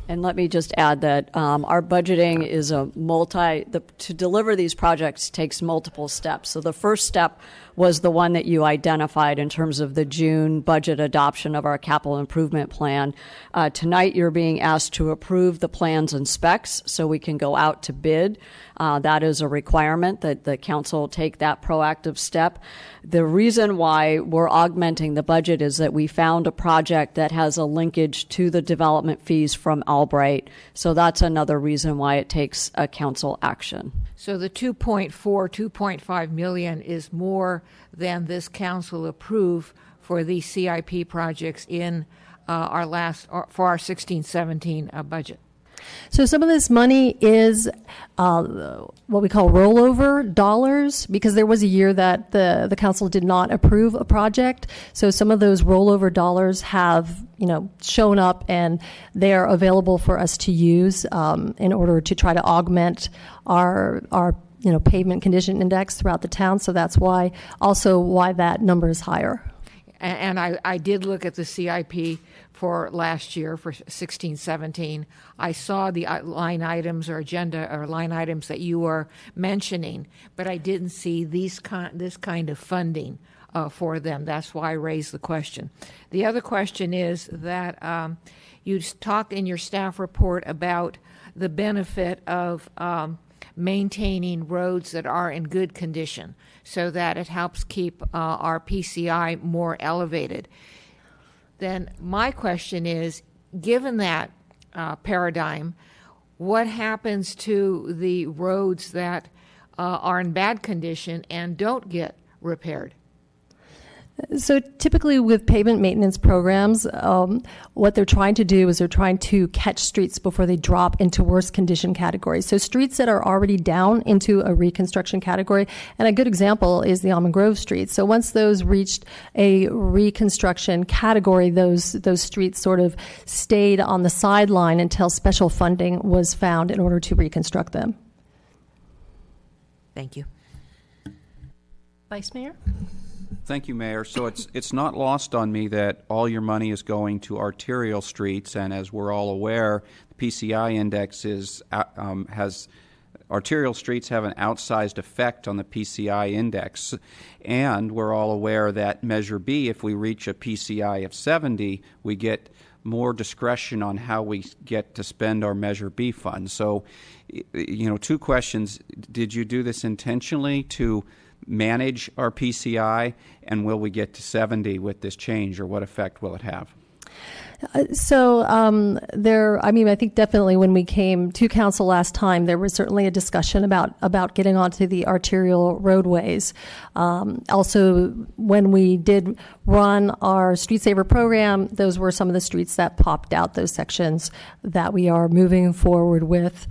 Speaker 17: And let me just add that our budgeting is to deliver these projects takes multiple steps. So the first step was the one that you identified in terms of the June budget adoption of our capital improvement plan. Tonight you're being asked to approve the plans and specs so we can go out to bid. That is a requirement that the council take that proactive step. The reason why we're augmenting the budget is that we found a project that has a linkage to the development fees from Albright. So that's another reason why it takes a council action.
Speaker 16: So the 2.5 million is more than this council approved for these CIP projects in for our 16-17 budget.
Speaker 19: So some of this money is what we call rollover dollars, because there was a year that the council did not approve a project. So some of those rollover dollars have shown up, and they are available for us to use in order to try to augment our pavement condition index throughout the town. So that's why that number is higher.
Speaker 16: And I did look at the CIP for last year, for 16-17. I saw the line items or agenda or line items that you were mentioning, but I didn't see this kind of funding for them. That's why I raised the question. The other question is that you talked in your staff report about the benefit of maintaining roads that are in good condition, so that it helps keep our PCI more elevated. Then my question is, given that paradigm, what happens to the roads that are in bad condition and don't get repaired?
Speaker 19: So typically with pavement maintenance programs, what they're trying to do is they're trying to catch streets before they drop into worse condition categories. So streets that are already down into a reconstruction category, and a good example is the Almond Grove streets. So once those reached a reconstruction category, those streets sort of stayed on the sideline until special funding was found in order to reconstruct them.
Speaker 16: Thank you.
Speaker 1: Vice Mayor?
Speaker 15: Thank you, Mayor. So it's not lost on me that all your money is going to arterial streets, and as we're all aware, the PCI index has arterial streets have an outsized effect on the PCI index, and we're all aware that Measure B, if we reach a PCI of 70, we get more discretion on how we get to spend our Measure B funds. So, two questions. Did you do this intentionally to manage our PCI, and will we get to 70 with this change, or what effect will it have?
Speaker 19: I think definitely when we came to council last time, there was certainly a discussion about getting onto the arterial roadways. Also, when we did run our Street Saver program, those were some of the streets that popped out, those sections that we are moving forward with.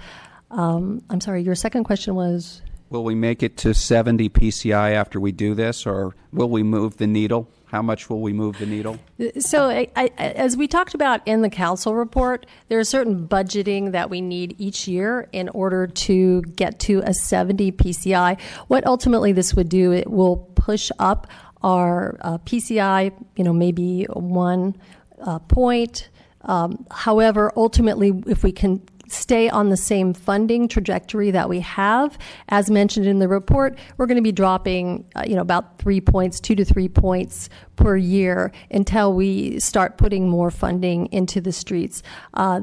Speaker 19: I'm sorry, your second question was?
Speaker 15: Will we make it to 70 PCI after we do this, or will we move the needle? How much will we move the needle?
Speaker 19: So as we talked about in the council report, there's certain budgeting that we need each year in order to get to a 70 PCI. What ultimately this would do, it will push up our PCI, maybe 1 point. However, ultimately, if we can stay on the same funding trajectory that we have, as mentioned in the report, we're going to be dropping, about 3 points, 2 to 3 points per year until we start putting more funding into the streets.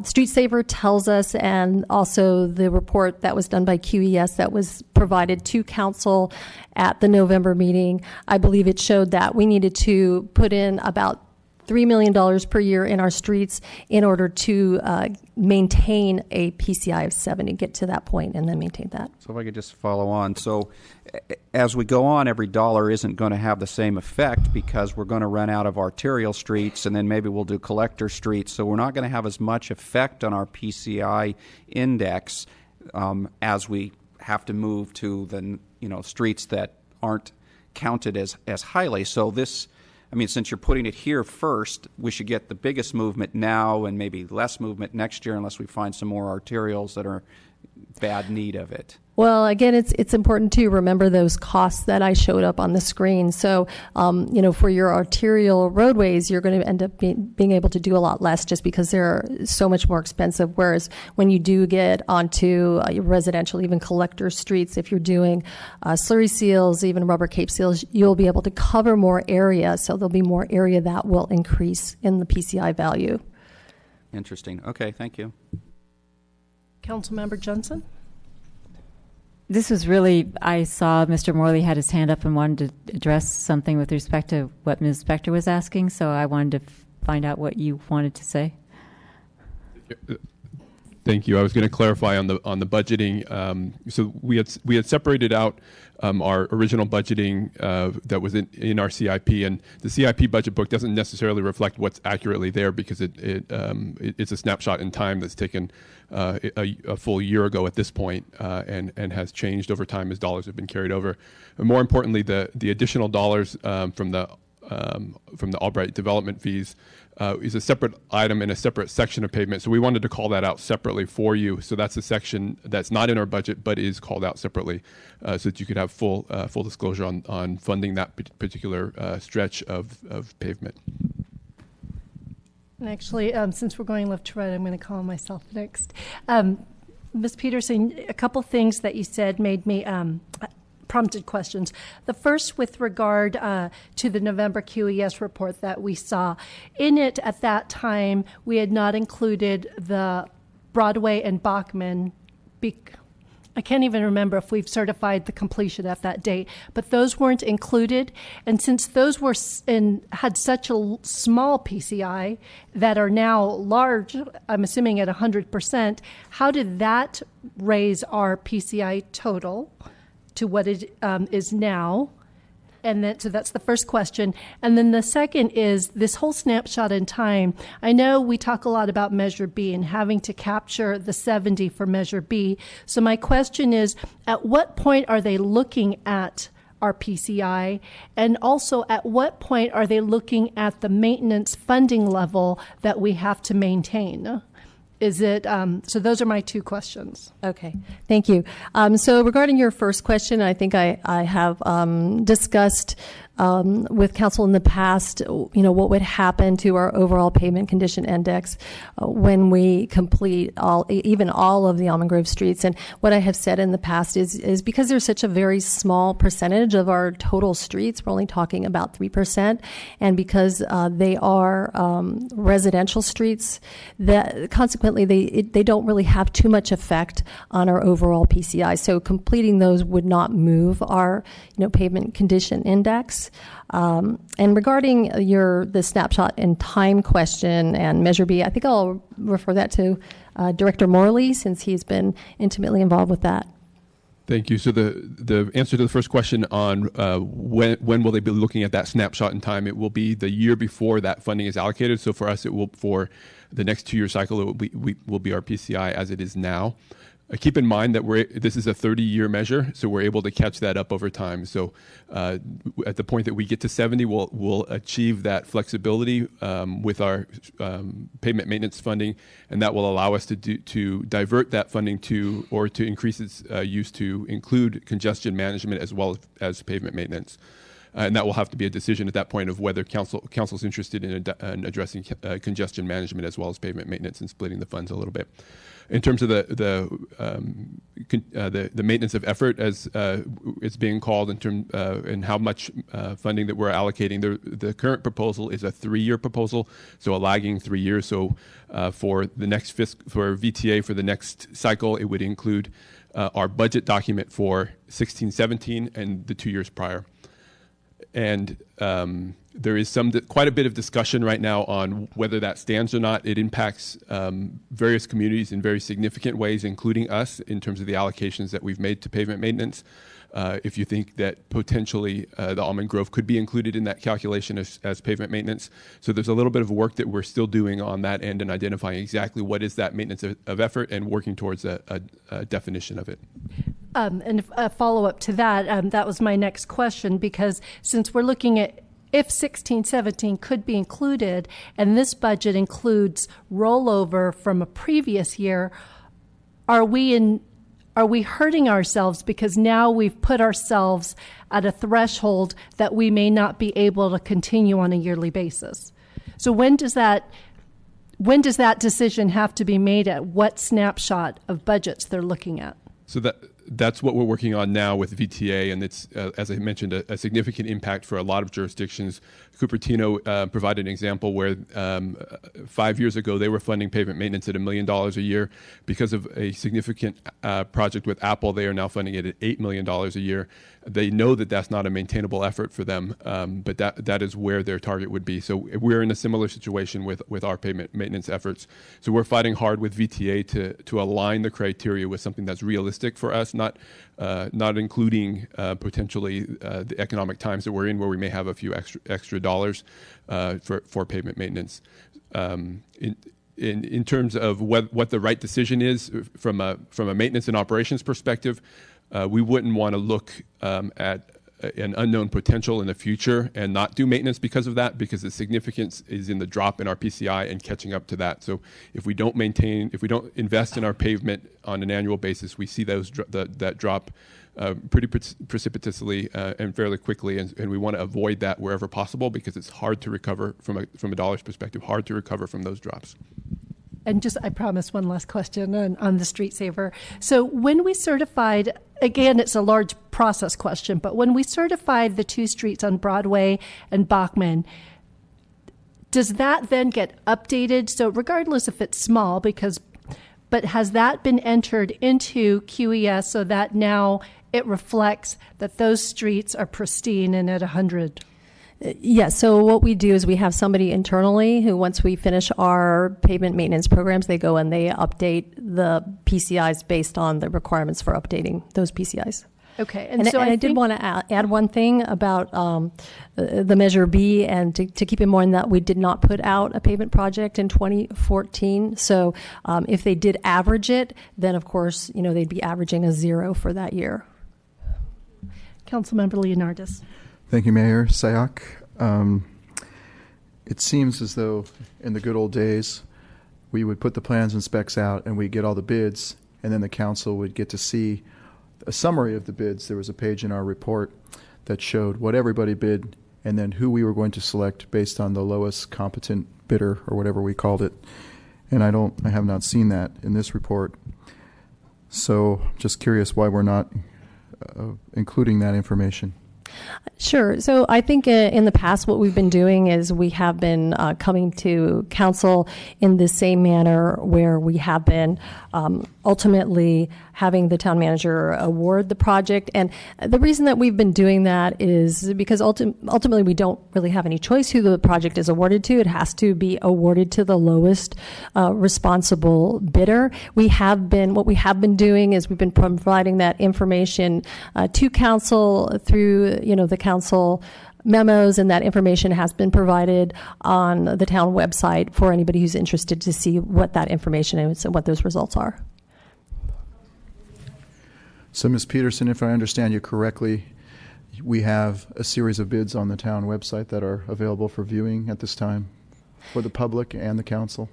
Speaker 19: Street Saver tells us, and also the report that was done by QES that was provided to council at the November meeting, I believe it showed that we needed to put in about $3 million per year in our streets in order to maintain a PCI of 70, get to that point and then maintain that.
Speaker 15: So if I could just follow on. So as we go on, every dollar isn't going to have the same effect because we're going to run out of arterial streets, and then maybe we'll do collector streets. So we're not going to have as much effect on our PCI index as we have to move to the streets that aren't counted as highly. So this, since you're putting it here first, we should get the biggest movement now and maybe less movement next year unless we find some more arterials that are bad need of it.
Speaker 19: Well, again, it's important to remember those costs that I showed up on the screen. So, for your arterial roadways, you're going to end up being able to do a lot less just because they're so much more expensive. Whereas when you do get onto residential, even collector streets, if you're doing slurry seals, even rubber cape seals, you'll be able to cover more area. So there'll be more area that will increase in the PCI value.
Speaker 15: Interesting. Okay, thank you.
Speaker 1: Councilmember Johnson?
Speaker 14: This was really, I saw Mr. Morley had his hand up and wanted to address something with respect to what Ms. Spector was asking, so I wanted to find out what you wanted to say.
Speaker 20: Thank you. I was going to clarify on the budgeting. So we had separated out our original budgeting that was in our CIP, and the CIP budget book doesn't necessarily reflect what's accurately there because it's a snapshot in time that's taken a full year ago at this point, and has changed over time as dollars have been carried over. And more importantly, the additional dollars from the Albright development fees is a separate item in a separate section of pavement. So we wanted to call that out separately for you. So that's a section that's not in our budget but is called out separately, so that you could have full disclosure on funding that particular stretch of pavement.
Speaker 1: And actually, since we're going left to right, I'm going to call myself next. Ms. Peterson, a couple things that you said made me prompted questions. The first with regard to the November QES report that we saw. In it at that time, we had not included the Broadway and Bachman. I can't even remember if we've certified the completion at that date, but those weren't included. And since those were had such a small PCI that are now large, I'm assuming at 100%, how did that raise our PCI total to what it is now? And then, so that's the first question. And then the second is this whole snapshot in time. I know we talk a lot about Measure B and having to capture the 70 for Measure B. So my question is, at what point are they looking at our PCI? And also, at what point are they looking at the maintenance funding level that we have to maintain? Is it, so those are my two questions.
Speaker 19: Okay, thank you. So regarding your first question, I think I have discussed with council in the past, what would happen to our overall pavement condition index when we complete even all of the Almond Grove streets. And what I have said in the past is because there's such a very small percentage of our total streets, we're only talking about 3%, and because they are residential streets, that consequently they don't really have too much effect on our overall PCI. So completing those would not move our pavement condition index. And regarding the snapshot in time question and Measure B, I think I'll refer that to Director Morley, since he's been intimately involved with that.
Speaker 20: Thank you. So the answer to the first question on when will they be looking at that snapshot in time, it will be the year before that funding is allocated. So for us, it will, for the next 2-year cycle, it will be our PCI as it is now. Keep in mind that this is a 30-year measure, so we're able to catch that up over time. So at the point that we get to 70, we'll achieve that flexibility with our pavement maintenance funding, and that will allow us to divert that funding to increase its use to include congestion management as well as pavement maintenance. And that will have to be a decision at that point of whether council's interested in addressing congestion management as well as pavement maintenance and splitting the funds a little bit. In terms of the maintenance of effort, as it's being called, and how much funding that we're allocating, the current proposal is a 3-year proposal, so a lagging 3 years. So for the next for VTA for the next cycle, it would include our budget document for 16-17 and the 2 years prior. And there is quite a bit of discussion right now on whether that stands or not. It impacts various communities in very significant ways, including us, in terms of the allocations that we've made to pavement maintenance. If you think that potentially the Almond Grove could be included in that calculation as pavement maintenance. So there's a little bit of work that we're still doing on that end and identifying exactly what is that maintenance of effort and working towards a definition of it.
Speaker 1: And a follow-up to that, that was my next question, because since we're looking at if 16-17 could be included, and this budget includes rollover from a previous year, are we hurting ourselves because now we've put ourselves at a threshold that we may not be able to continue on a yearly basis? So when does that decision have to be made at what snapshot of budgets they're looking at?
Speaker 20: So that's what we're working on now with VTA, and it's, as I mentioned, a significant impact for a lot of jurisdictions. Cupertino provided an example where 5 years ago they were funding pavement maintenance at $1 million a year. Because of a significant project with Apple, they are now funding it at $8 million a year. They know that that's not a maintainable effort for them, but that is where their target would be. So we're in a similar situation with our pavement maintenance efforts. So we're fighting hard with VTA to align the criteria with something that's realistic for us, not including potentially the economic times that we're in, where we may have a few extra dollars for pavement maintenance. In terms of what the right decision is from a maintenance and operations perspective, we wouldn't want to look at an unknown potential in the future and not do maintenance because of that, because the significance is in the drop in our PCI and catching up to that. So if we don't invest in our pavement on an annual basis, we see that drop pretty precipitously and fairly quickly, and we want to avoid that wherever possible, because it's hard to recover from a dollars perspective, hard to recover from those drops.
Speaker 1: And just, I promise, one last question on the Street Saver. So when we certified, again, it's a large process question, but when we certified the 2 streets on Broadway and Bachman, does that then get updated? So regardless if it's small, but has that been entered into QES so that now it reflects that those streets are pristine and at 100?
Speaker 19: Yes. So what we do is we have somebody internally who, once we finish our pavement maintenance programs, they go and they update the PCIs based on the requirements for updating those PCIs. Okay,
Speaker 1: And
Speaker 19: so I did want to add one thing about the Measure B, and to keep in mind that we did not put out a pavement project in 2014. So if they did average it, then of course, they'd be averaging a 0 for that year. Councilmember Leonardis.
Speaker 13: Thank you, Mayor Sayak. It seems as though in the good old days, we would put the plans and specs out and we'd get all the bids, and then the council would get to see a summary of the bids. There was a page in our report that showed what everybody bid and then who we were going to select based on the lowest competent bidder, or whatever we called it. And I have not seen that in this report. So just curious why we're not including that information.
Speaker 19: Sure. So I think in the past, what we've been doing is we have been coming to council in the same manner where we have been ultimately having the town manager award the project. And the reason that we've been doing that is because ultimately we don't really have any choice who the project is awarded to. It has to be awarded to the lowest responsible bidder. What we have been doing is we've been providing that information to council through the council memos, and that information has been provided on the town website for anybody who's interested to see what that information is and what those results are.
Speaker 13: So, Ms. Peterson, if I understand you correctly, we have a series of bids on the town website that are available for viewing at this time for the public and the council?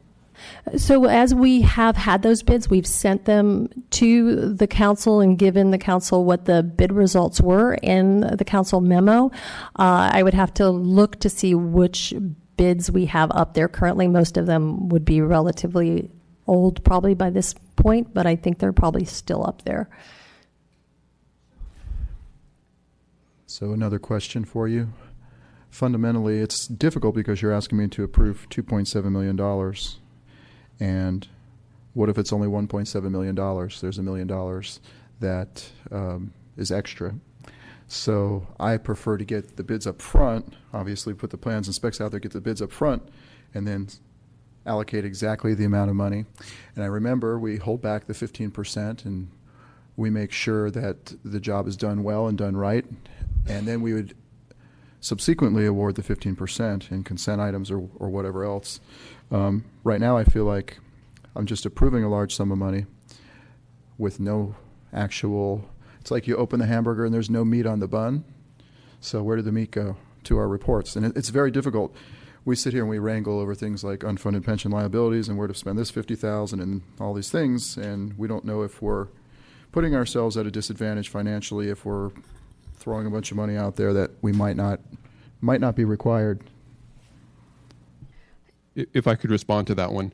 Speaker 19: So as we have had those bids, we've sent them to the council and given the council what the bid results were in the council memo. I would have to look to see which bids we have up there currently. Most of them would be relatively old probably by this point, but I think they're probably still up there.
Speaker 13: So another question for you. Fundamentally, it's difficult because you're asking me to approve $2.7 million. And what if it's only $1.7 million? There's $1 million that is extra. So I prefer to get the bids up front, obviously put the plans and specs out there, get the bids up front, and then allocate exactly the amount of money. And I remember we hold back the 15% and we make sure that the job is done well and done right. And then we would subsequently award the 15% in consent items or whatever else. Right now I feel like I'm just approving a large sum of money with no actual, it's like you open the hamburger and there's no meat on the bun. So where did the meat go? To our reports. And it's very difficult. We sit here and we wrangle over things like unfunded pension liabilities and where to spend this $50,000 and all these things, and we don't know if we're putting ourselves at a disadvantage financially if we're throwing a bunch of money out there that we might not be required.
Speaker 20: If I could respond to that one.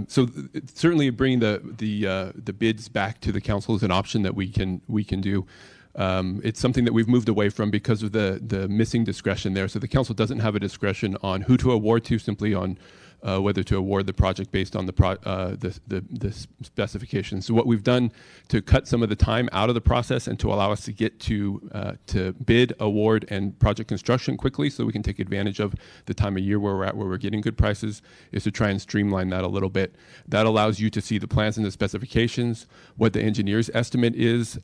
Speaker 20: Certainly bringing the bids back to the council is an option that we can do. It's something that we've moved away from because of the missing discretion there. So the council doesn't have a discretion on who to award to, simply on whether to award the project based on the specifications. So what we've done to cut some of the time out of the process and to allow us to get to bid, award, and project construction quickly, so we can take advantage of the time of year where we're at, where we're getting good prices, is to try and streamline that a little bit. That allows you to see the plans and the specifications, what the engineer's estimate is,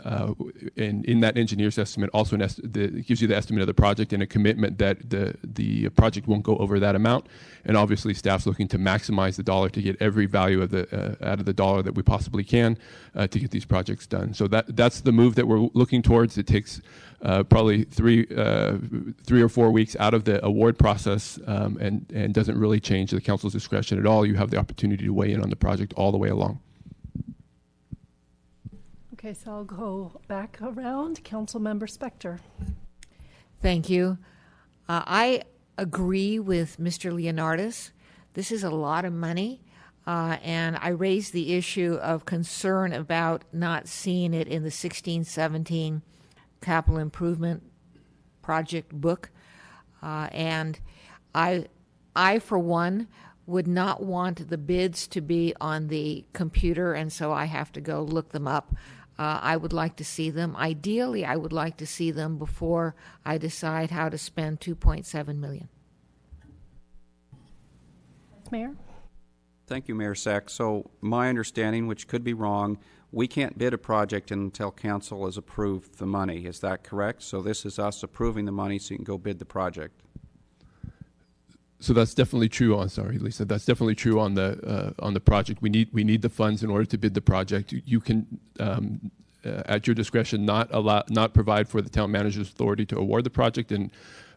Speaker 20: and in that engineer's estimate also it gives you the estimate of the project and a commitment that the project won't go over that amount. And obviously staff's looking to maximize the dollar to get every value of out of the dollar that we possibly can to get these projects done. So that's the move that we're looking towards. It takes probably three or 4 weeks out of the award process and doesn't really change the council's discretion at all. You have the opportunity to weigh in on the project all the way along.
Speaker 1: Okay, so I'll go back around. Councilmember Spector.
Speaker 16: Thank you. I agree with Mr. Leonardis. This is a lot of money, and I raised the issue of concern about not seeing it in the 16-17 capital improvement project book, and I for one would not want the bids to be on the computer, and so I have to go look them up. I would like to see them. Ideally, I would like to see them before I decide how to spend $2.7 million.
Speaker 1: Mayor?
Speaker 15: Thank you, Mayor Sack. So my understanding, which could be wrong, we can't bid a project until council has approved the money. Is that correct? So this is us approving the money so you can go bid the project.
Speaker 20: So that's definitely true. On sorry, Lisa. That's definitely true on the project. We need the funds in order to bid the project. You can, at your discretion, not provide for the town manager's authority to award the project, and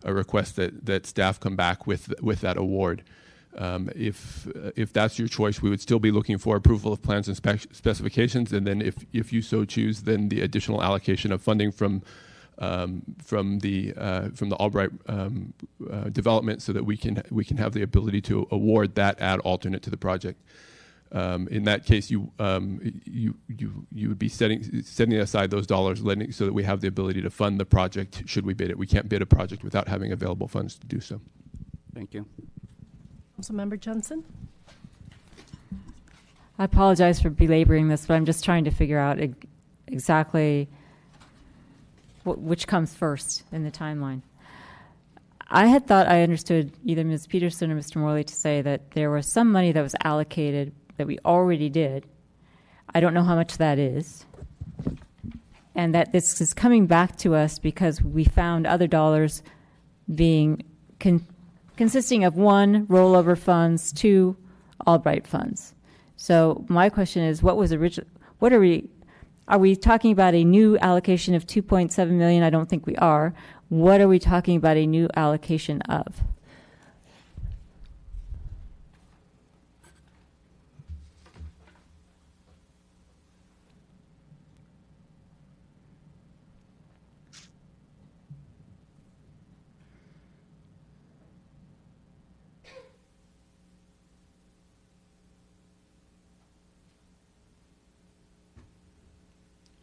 Speaker 20: request that staff come back with that award. If that's your choice, we would still be looking for approval of plans and specifications, and then if you so choose, then the additional allocation of funding from the Albright development, so that we can have the ability to award that ad alternate to the project. In that case, you would be setting aside those dollars, so that we have the ability to fund the project should we bid it. We can't bid a project without having available funds to do so.
Speaker 15: Thank you.
Speaker 1: Councilmember Johnson.
Speaker 14: I apologize for belaboring this, but I'm just trying to figure out exactly which comes first in the timeline. I had thought I understood either Ms. Peterson or Mr. Morley to say that there was some money that was allocated that we already did. I don't know how much that is. And that this is coming back to us because we found other dollars being consisting of 1, rollover funds, 2, Albright funds. So my question is, what was original? What are we talking about a new allocation of $2.7 million? I don't think we are. What are we talking about a new allocation of?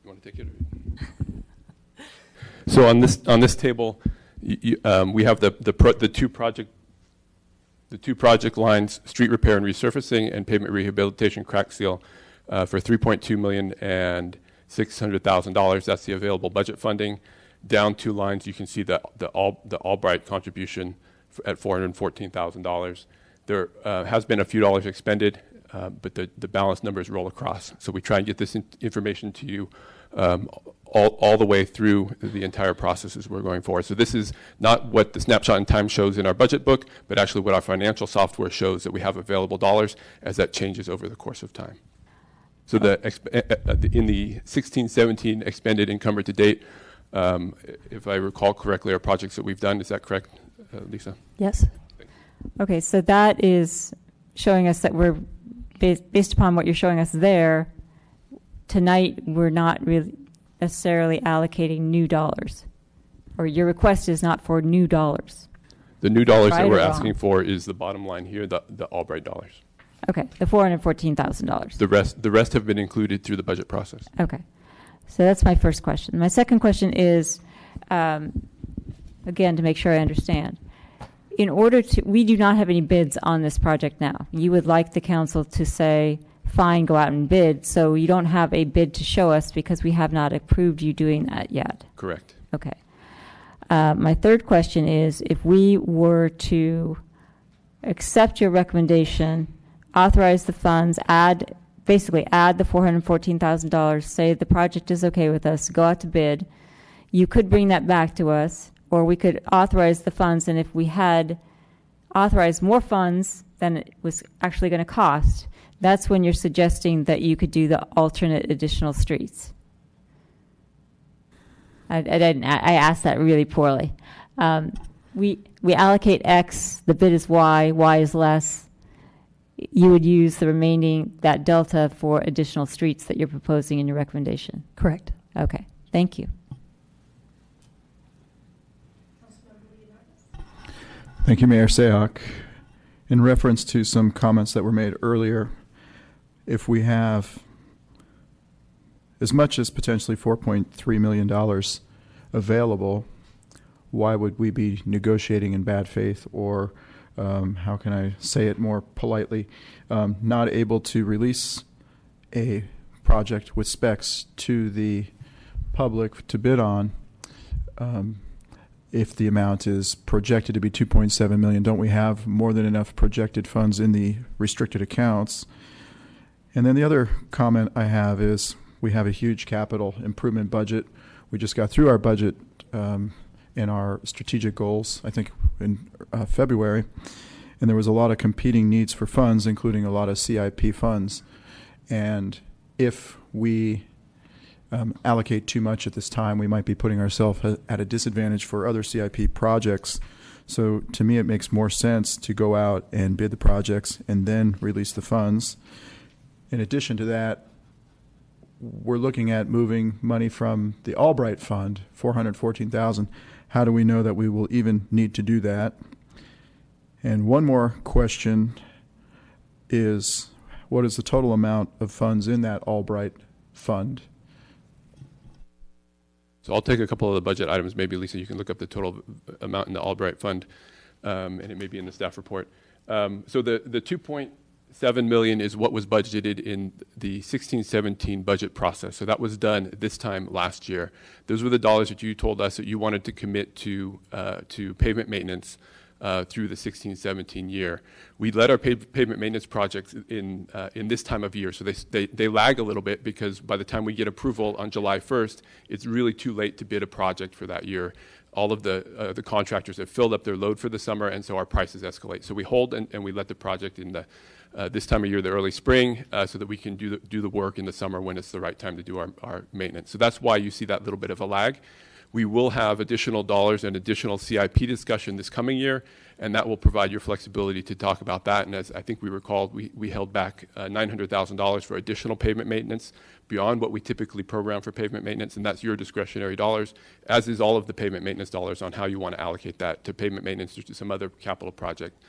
Speaker 20: You want to take it? So on this table, we have the two project lines: street repair and resurfacing, and pavement rehabilitation crack seal, for $3.2 million and $600,000. That's the available budget funding. Down 2 lines, you can see the Albright contribution at $414,000. There has been a few dollars expended, but the balance numbers roll across. So we try and get this information to you all the way through the entire process as we're going forward. So this is not what the snapshot in time shows in our budget book, but actually what our financial software shows that we have available dollars as that changes over the course of time. So in the 16-17 expended encumbered to date, if I recall correctly, are projects that we've done. Is that correct, Lisa?
Speaker 1: Yes.
Speaker 14: Okay, so that is showing us that we're, based upon what you're showing us there, tonight we're not really necessarily allocating new dollars, or your request is not for new dollars.
Speaker 20: The new dollars that we're asking for is the bottom line here, the Albright dollars.
Speaker 14: Okay, the $414,000.
Speaker 20: The rest have been included through the budget process.
Speaker 14: Okay, so that's my first question. My second question is, again, to make sure I understand. In order to, we do not have any bids on this project now. You would like the council to say, fine, go out and bid, so you don't have a bid to show us because we have not approved you doing that yet.
Speaker 20: Correct.
Speaker 14: Okay. My third question is, if we were to accept your recommendation, authorize the funds, basically add the $414,000, say the project is okay with us, go out to bid, you could bring that back to us, or we could authorize the funds, and if we had authorized more funds than it was actually going to cost, that's when you're suggesting that you could do the alternate additional streets. I asked that really poorly. We allocate X, the bid is Y is less. You would use the remaining, that delta, for additional streets that you're proposing in your recommendation.
Speaker 1: Correct.
Speaker 14: Okay, thank you.
Speaker 13: Thank you, Mayor Sayoc. In reference to some comments that were made earlier, if we have as much as potentially $4.3 million available, why would we be negotiating in bad faith, or how can I say it more politely, not able to release a project with specs to the public to bid on if the amount is projected to be 2.7 million, don't we have more than enough projected funds in the restricted accounts? And then the other comment I have is we have a huge capital improvement budget. We just got through our budget in our strategic goals, I think in February, and there was a lot of competing needs for funds, including a lot of CIP funds. And if we allocate too much at this time, we might be putting ourselves at a disadvantage for other CIP projects. So to me, it makes more sense to go out and bid the projects and then release the funds. In addition to that, we're looking at moving money from the Albright Fund, $414,000. How do we know that we will even need to do that? And one more question is, what is the total amount of funds in that Albright Fund?
Speaker 20: So I'll take a couple of the budget items. Maybe, Lisa, you can look up the total amount in the Albright Fund, and it may be in the staff report. So the 2.7 million is what was budgeted in the 16-17 budget process. So that was done this time last year. Those were the dollars that you told us that you wanted to commit to pavement maintenance through the 16-17 year. We let our pavement maintenance projects in this time of year, so they lag a little bit because by the time we get approval on July 1st, it's really too late to bid a project for that year. All of the contractors have filled up their load for the summer, and so our prices escalate. So we hold and we let the project in the this time of year, the early spring, so that we can do the work in the summer when it's the right time to do our maintenance. So that's why you see that little bit of a lag. We will have additional dollars and additional CIP discussion this coming year, and that will provide your flexibility to talk about that. And as I think we recalled, we held back $900,000 for additional pavement maintenance beyond what we typically program for pavement maintenance, and that's your discretionary dollars, as is all of the pavement maintenance dollars on how you want to allocate that to pavement maintenance or to some other capital project.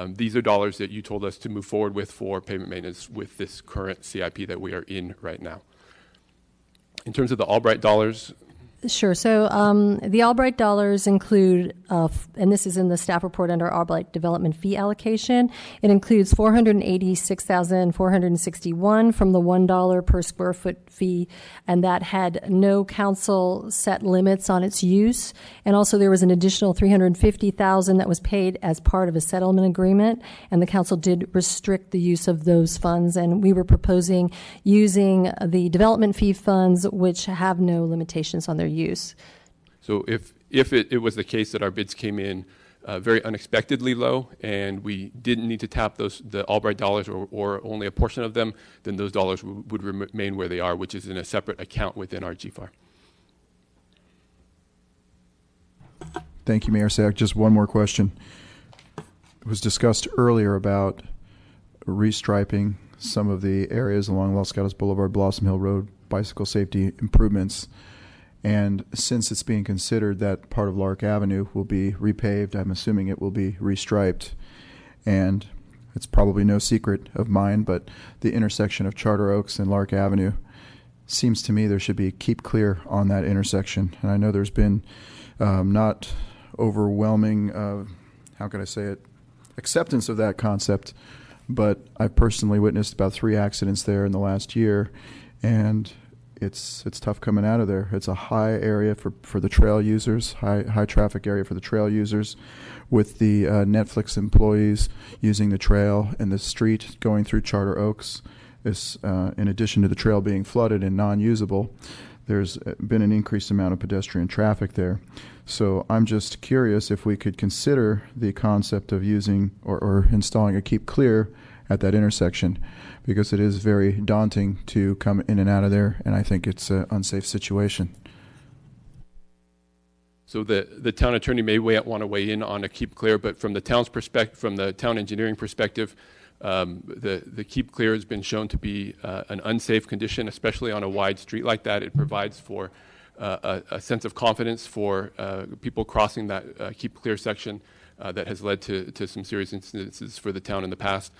Speaker 20: These are dollars that you told us to move forward with for pavement maintenance with this current CIP that we are in right now. In terms of the Albright dollars,
Speaker 19: Sure. So the Albright dollars include, and this is in the staff report under Albright development fee allocation, it includes $486,461 from the $1 per square foot fee, and that had no council set limits on its use. And also there was an additional $350,000 that was paid as part of a settlement agreement, and the council did restrict the use of those funds, and we were proposing using the development fee funds, which have no limitations on their use.
Speaker 20: So if it was the case that our bids came in very unexpectedly low and we didn't need to tap the Albright dollars or only a portion of them, then those dollars would remain where they are, which is in a separate account within our GFAR.
Speaker 13: Thank you, Mayor Sack. Just one more question. It was discussed earlier about restriping some of the areas along Los Gatos Boulevard, Blossom Hill Road, bicycle safety improvements. And since it's being considered that part of Lark Avenue will be repaved, I'm assuming it will be restriped. And it's probably no secret of mine, but the intersection of Charter Oaks and Lark Avenue seems to me there should be keep clear on that intersection. And I know there's been not overwhelming, how can I say it, acceptance of that concept, but I've personally witnessed about 3 accidents there in the last year, and it's tough coming out of there. It's a high area for the trail users, high traffic area for the trail users, with the Netflix employees using the trail, and the street going through Charter Oaks is, in addition to the trail being flooded and non-usable, there's been an increased amount of pedestrian traffic there. So I'm just curious if we could consider the concept of using or installing a keep clear at that intersection, because it is very daunting to come in and out of there, and I think it's an unsafe situation.
Speaker 20: So the town attorney may want to weigh in on a keep clear, but from the town's perspective, from the town engineering perspective, the keep clear has been shown to be an unsafe condition, especially on a wide street like that. It provides for a sense of confidence for people crossing that keep clear section that has led to some serious incidences for the town in the past.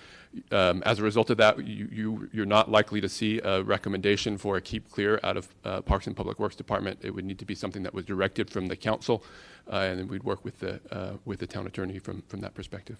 Speaker 20: As a result of that, you're not likely to see a recommendation for a keep clear out of Parks and Public Works Department. It would need to be something that was directed from the council, and then we'd work with the town attorney from that perspective.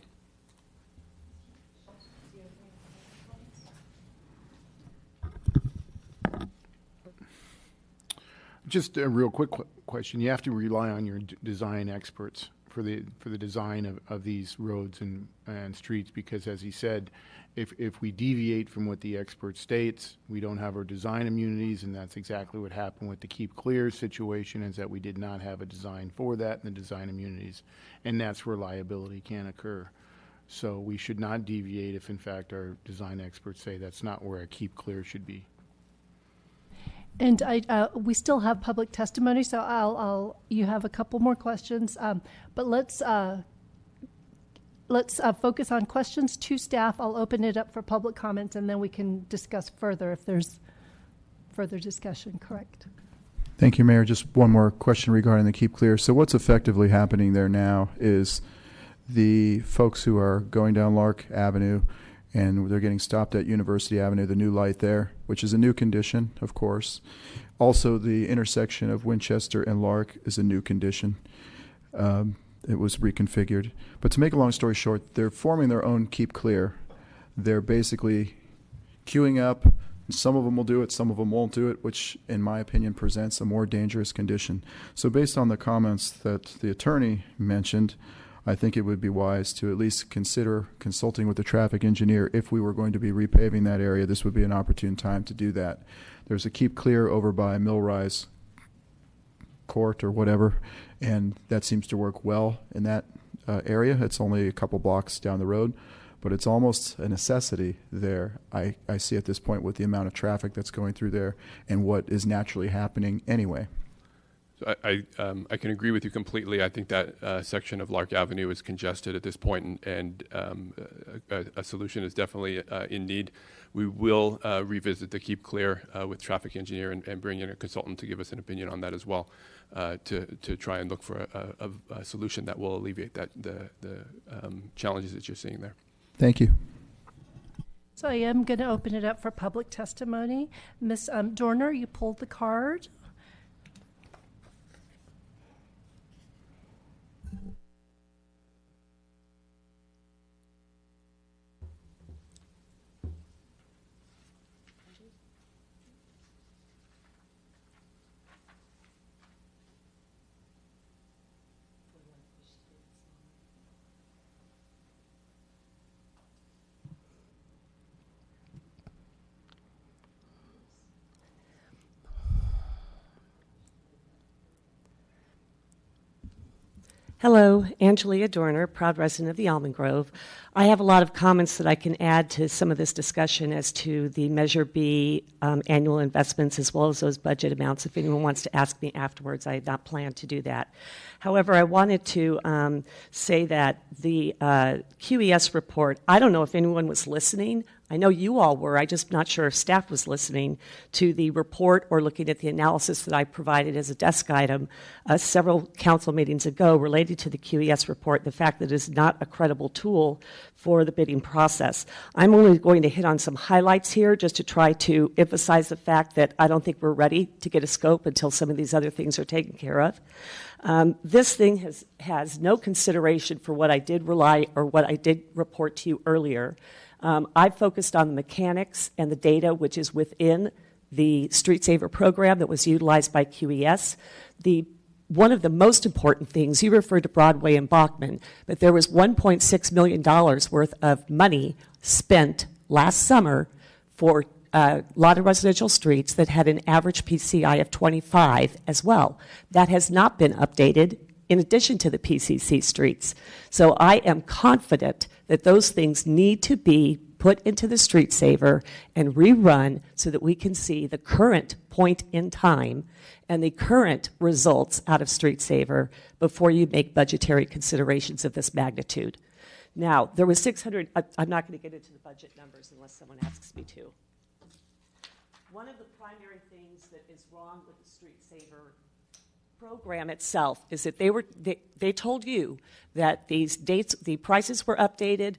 Speaker 4: Just a real quick question. You have to rely on your design experts for the design of these roads and streets, because as he said, if we deviate from what the expert states, we don't have our design immunities, and that's exactly what happened with the Keep Clear situation, is that we did not have a design for that and the design immunities, and that's where liability can occur. So we should not deviate if in fact our design experts say that's not where a Keep Clear should be.
Speaker 1: And we still have public testimony, so you have a couple more questions, but let's focus on questions to staff. I'll open it up for public comments, and then we can discuss further if there's further discussion. Correct.
Speaker 13: Thank you, Mayor. Just one more question regarding the Keep Clear. So what's effectively happening there now is the folks who are going down Lark Avenue and they're getting stopped at University Avenue, the new light there, which is a new condition, of course. Also, the intersection of Winchester and Lark is a new condition. It was reconfigured. But to make a long story short, they're forming their own Keep Clear. They're basically queuing up. Some of them will do it, some of them won't do it, which, in my opinion, presents a more dangerous condition. So based on the comments that the attorney mentioned, I think it would be wise to at least consider consulting with the traffic engineer. If we were going to be repaving that area, this would be an opportune time to do that. There's a Keep Clear over by Millrise Court or whatever, and that seems to work well in that area. It's only a couple blocks down the road, but it's almost a necessity there, I see at this point, with the amount of traffic that's going through there and what is naturally happening anyway.
Speaker 20: I can agree with you completely. I think that section of Lark Avenue is congested at this point, and a solution is definitely in need. We will revisit the Keep Clear with traffic engineer and bring in a consultant to give us an opinion on that as well, to try and look for a solution that will alleviate the challenges that you're seeing there.
Speaker 13: Thank you.
Speaker 1: So I am going to open it up for public testimony. Ms. Dorner, you pulled the card.
Speaker 21: Hello, Angelia Dorner, proud resident of the Almond Grove. I have a lot of comments that I can add to some of this discussion as to the Measure B annual investments, as well as those budget amounts. If anyone wants to ask me afterwards, I had not planned to do that. However, I wanted to say that the QES report, I don't know if anyone was listening. I know you all were. I'm just not sure if staff was listening to the report or looking at the analysis that I provided as a desk item several council meetings ago related to the QES report, the fact that it is not a credible tool for the bidding process. I'm only going to hit on some highlights here just to try to emphasize the fact that I don't think we're ready to get a scope until some of these other things are taken care of. This thing has no consideration for what I did report to you earlier. I focused on the mechanics and the data which is within the Street Saver program that was utilized by QES. One of the most important things, you referred to Broadway and Bachman, but there was $1.6 million worth of money spent last summer for a lot of residential streets that had an average PCI of 25 as well. That has not been updated in addition to the PCC streets. So I am confident that those things need to be put into the Street Saver and rerun so that we can see the current point in time and the current results out of Street Saver before you make budgetary considerations of this magnitude. Now, there was 600, I'm not going to get into the budget numbers unless someone asks me to. One of the primary things that is wrong with the Street Saver program itself is that they told you that these dates, the prices were updated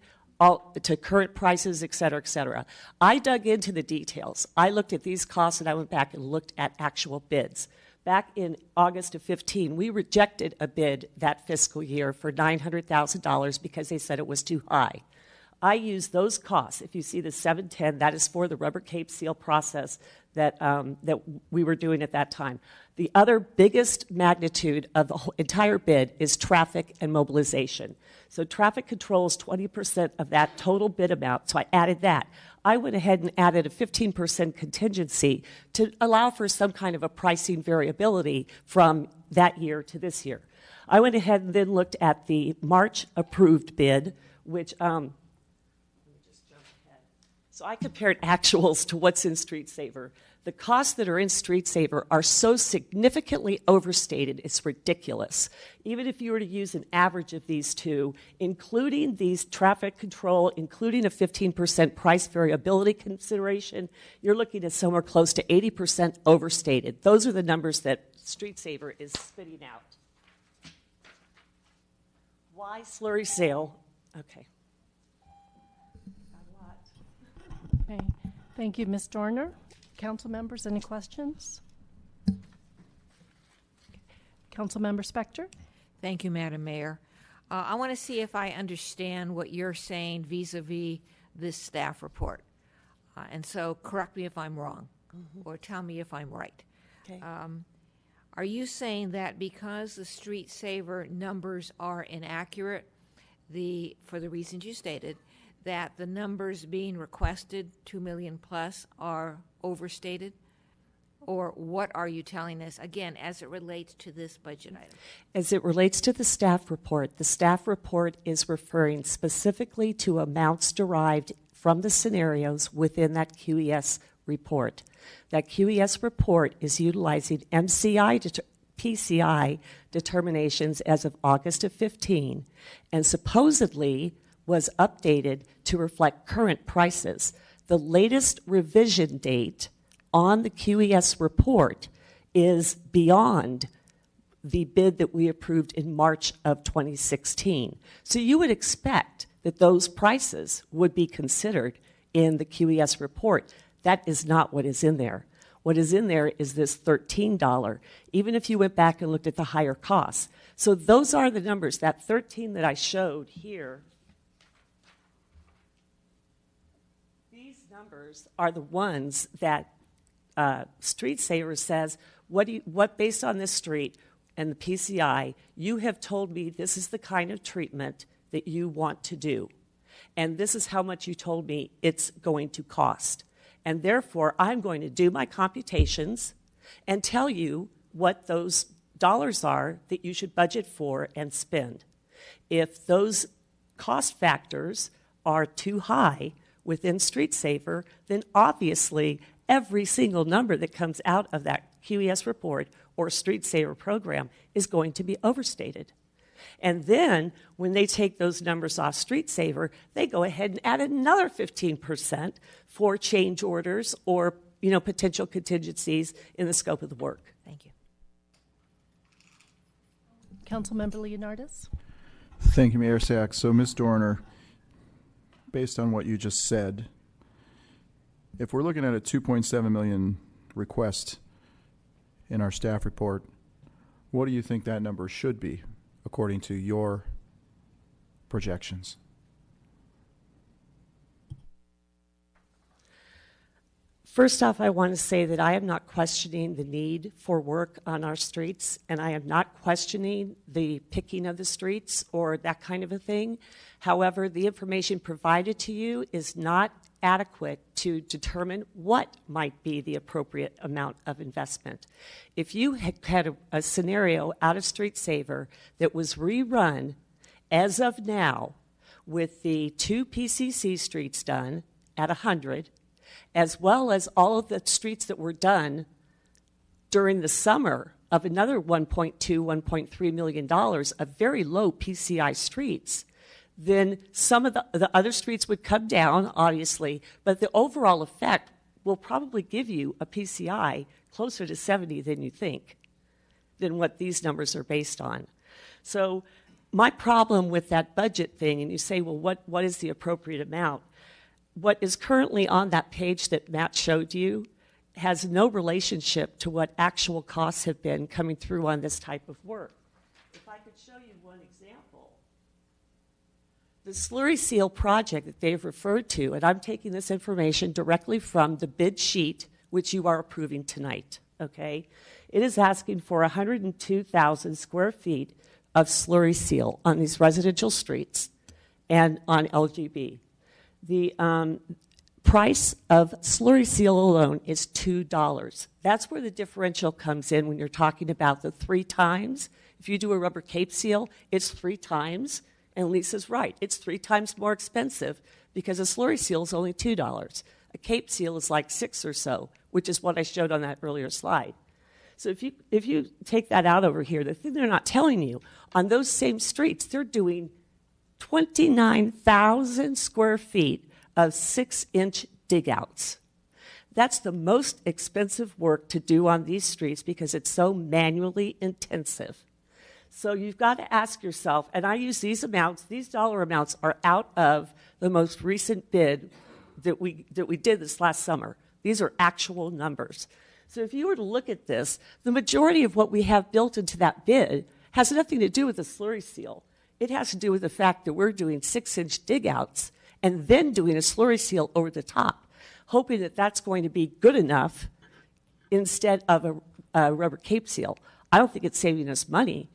Speaker 21: to current prices, et cetera, et cetera. I dug into the details. I looked at these costs and I went back and looked at actual bids. Back in August of 15, we rejected a bid that fiscal year for $900,000 because they said it was too high. I used those costs. If you see the 710, that is for the rubber cape seal process. that we were doing at that time. The other biggest magnitude of the whole entire bid is traffic and mobilization. So traffic control is 20% of that total bid amount, so I added that. I went ahead and added a 15% contingency to allow for some kind of a pricing variability from that year to this year. I went ahead and then looked at the March approved bid, which so I compared actuals to what's in Street Saver. The costs that are in Street Saver are so significantly overstated, it's ridiculous. Even if you were to use an average of these two, including these traffic control, including a 15% price variability consideration, you're looking at somewhere close to 80% overstated. Those are the numbers that Street Saver is spitting out. Why slurry sale? Okay.
Speaker 1: Okay. Thank you, Ms. Dorner. Council members, any questions? Council Member Spector.
Speaker 16: Thank you, Madam Mayor. I want to see if I understand what you're saying vis-a-vis this staff report. And so correct me if I'm wrong, or tell me if I'm right.
Speaker 21: Okay.
Speaker 16: Are you saying that because the Street Saver numbers are inaccurate, for the reasons you stated, that the numbers being requested, 2 million plus, are overstated? Or what are you telling us, again, as it relates to this budget item?
Speaker 21: As it relates to the staff report is referring specifically to amounts derived from the scenarios within that QES report. That QES report is utilizing PCI determinations as of August of 15, and supposedly was updated to reflect current prices. The latest revision date on the QES report is beyond the bid that we approved in March of 2016. So you would expect that those prices would be considered in the QES report. That is not what is in there. What is in there is this $13, even if you went back and looked at the higher costs. So those are the numbers. That 13 that I showed here, these numbers are the ones that Street Saver says, what based on this street and the PCI, you have told me this is the kind of treatment that you want to do. And this is how much you told me it's going to cost. And therefore, I'm going to do my computations and tell you what those dollars are that you should budget for and spend. If those cost factors are too high within Street Saver, then obviously every single number that comes out of that QES report or Street Saver program is going to be overstated. And then when they take those numbers off Street Saver, they go ahead and add another 15% for change orders or potential contingencies in the scope of the work.
Speaker 16: Thank you.
Speaker 1: Councilmember Leonardis.
Speaker 13: Thank you, Mayor Sack. So, Ms. Dorner, based on what you just said, if we're looking at a 2.7 million request in our staff report, what do you think that number should be according to your projections?
Speaker 21: First off, I want to say that I am not questioning the need for work on our streets, and I am not questioning the picking of the streets or that kind of a thing. However, the information provided to you is not adequate to determine what might be the appropriate amount of investment. If you had a scenario out of Street Saver that was rerun as of now with the 2 PCC streets done at 100, as well as all of the streets that were done during the summer of another $1.2, $1.3 million of very low PCI streets, then some of the other streets would come down, obviously, but the overall effect will probably give you a PCI closer to 70 than you think, than what these numbers are based on. So my problem with that budget thing, and you say, well, what is the appropriate amount? What is currently on that page that Matt showed you has no relationship to what actual costs have been coming through on this type of work. If I could show you one example. The slurry seal project that they've referred to, and I'm taking this information directly from the bid sheet which you are approving tonight, okay? It is asking for 102,000 square feet of slurry seal on these residential streets and on LGB. The price of slurry seal alone is $2. That's where the differential comes in when you're talking about the 3 times. If you do a rubber cape seal, it's 3 times, and Lisa's right. It's 3 times more expensive because a slurry seal is only $2. A cape seal is like $6 or so, which is what I showed on that earlier slide. So if you take that out over here, the thing they're not telling you, on those same streets, they're doing 29,000 square feet of 6-inch digouts. That's the most expensive work to do on these streets because it's so manually intensive. So you've got to ask yourself, and I use these dollar amounts are out of the most recent bid that we did this last summer. These are actual numbers. So if you were to look at this, the majority of what we have built into that bid has nothing to do with the slurry seal. It has to do with the fact that we're doing 6-inch digouts and then doing a slurry seal over the top, hoping that that's going to be good enough instead of a rubber cape seal. I don't think it's saving us money,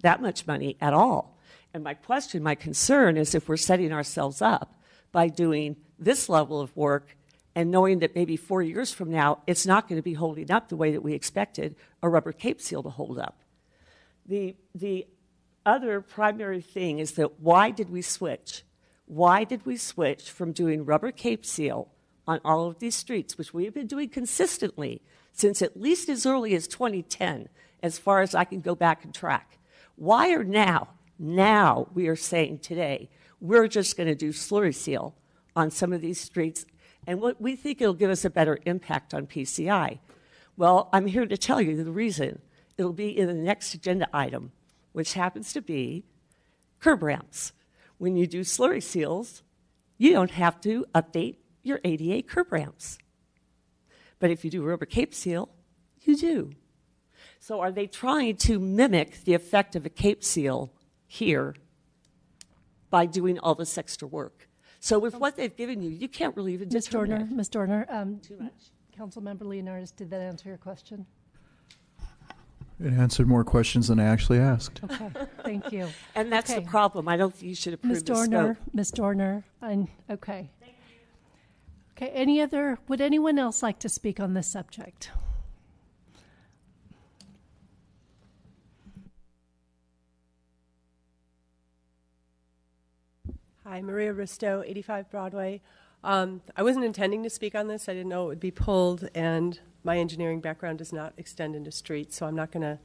Speaker 21: that much money at all. And my concern is if we're setting ourselves up by doing this level of work and knowing that maybe 4 years from now, it's not going to be holding up the way that we expected a rubber cape seal to hold up. The other primary thing is that why did we switch? Why did we switch from doing rubber cape seal on all of these streets, which we have been doing consistently since at least as early as 2010, as far as I can go back and track? Why are now we are saying today, we're just going to do slurry seal on some of these streets, and what we think it'll give us a better impact on PCI? Well, I'm here to tell you the reason. It'll be in the next agenda item, which happens to be curb ramps. When you do slurry seals, you don't have to update your ADA curb ramps. But if you do rubber cape seal, you do. So are they trying to mimic the effect of a cape seal here by doing all this extra work? So with what they've given you, you can't really even determine it.
Speaker 1: Ms. Dorner,
Speaker 21: Too much.
Speaker 1: Councilmember Leonardis, did that answer your question?
Speaker 13: It answered more questions than I actually asked.
Speaker 1: Okay, thank you.
Speaker 21: And that's the problem. I don't think you should approve the scope.
Speaker 1: Ms. Dorner, okay. Okay, would anyone else like to speak on this subject?
Speaker 5: Hi, Maria Risto, 85 Broadway. I wasn't intending to speak on this. I didn't know it would be pulled, and my engineering background does not extend into streets, so I'm not going to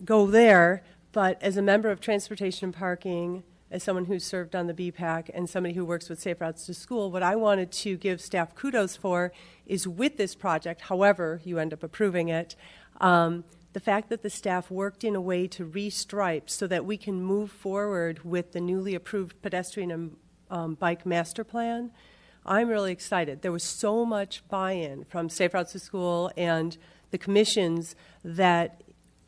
Speaker 5: go there. But as a member of Transportation and Parking, as someone who's served on the BPAC, and somebody who works with Safe Routes to School, what I wanted to give staff kudos for is with this project, however you end up approving it, the fact that the staff worked in a way to restripe so that we can move forward with the newly approved pedestrian and bike master plan. I'm really excited. There was so much buy-in from Safe Routes to School and the commissions that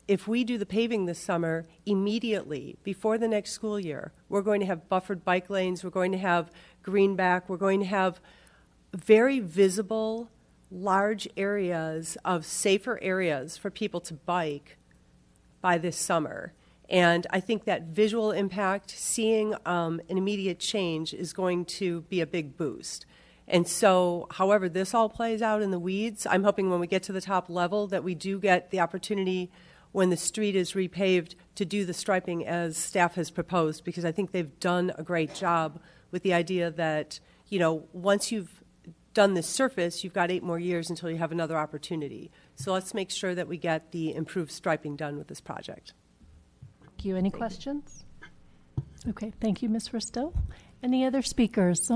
Speaker 5: if we do the paving this summer, immediately, before the next school year, we're going to have buffered bike lanes, we're going to have greenback, we're going to have very visible, large areas of safer areas for people to bike by this summer. And I think that visual impact, seeing an immediate change, is going to be a big boost. And so, however this all plays out in the weeds, I'm hoping when we get to the top level that we do get the opportunity when the street is repaved to do the striping as staff has proposed, because I think they've done a great job with the idea that, you know, once you've done this surface, you've got 8 more years until you have another opportunity. So let's make sure that we get the improved striping done with this project.
Speaker 1: Thank you. Any questions? Okay, thank you, Ms. Risto. Any other speakers?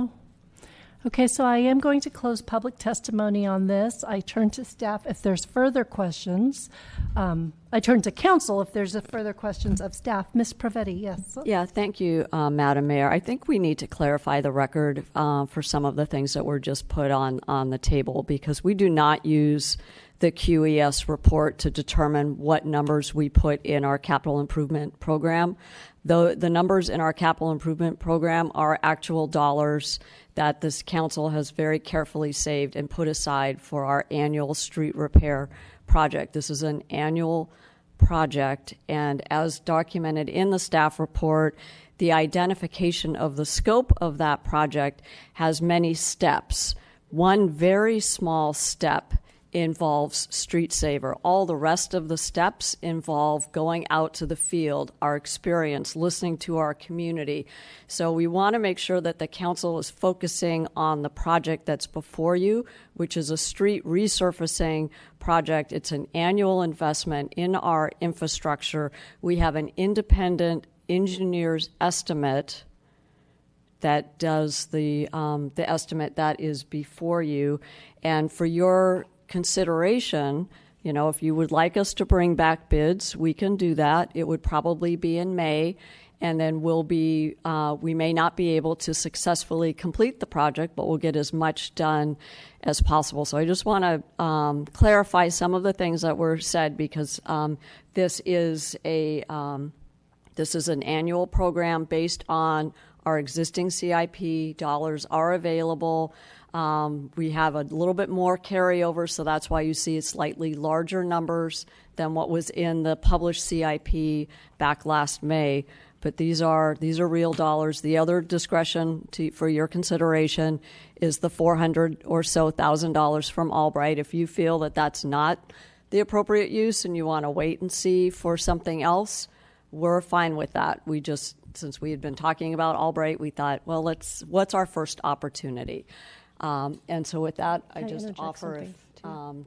Speaker 1: Okay, so I am going to close public testimony on this. I turn to staff if there's further questions. I turn to council if there's further questions of staff. Ms. Pravetti, yes.
Speaker 17: Yeah, thank you, Madam Mayor. I think we need to clarify the record for some of the things that were just put on the table, because we do not use the QES report to determine what numbers we put in our capital improvement program. The numbers in our capital improvement program are actual dollars that this council has very carefully saved and put aside for our annual street repair project. This is an annual project, and as documented in the staff report, the identification of the scope of that project has many steps. One very small step involves Street Saver. All the rest of the steps involve going out to the field, our experience, listening to our community. So we want to make sure that the council is focusing on the project that's before you, which is a street resurfacing project. It's an annual investment in our infrastructure. We have an independent engineer's estimate that does the estimate that is before you. And for your consideration, you know, if you would like us to bring back bids, we can do that. It would probably be in May, and then we may not be able to successfully complete the project, but we'll get as much done as possible. So I just want to clarify some of the things that were said, because this is an annual program based on our existing CIP. Dollars are available. We have a little bit more carryover, so that's why you see slightly larger numbers than what was in the published CIP back last May. But these are real dollars. The other discretion for your consideration is the $400,000 or so from Albright. If you feel that that's not the appropriate use and you want to wait and see for something else, we're fine with that. Since we had been talking about Albright, we thought, well, what's our first opportunity? And so with that, I just offer if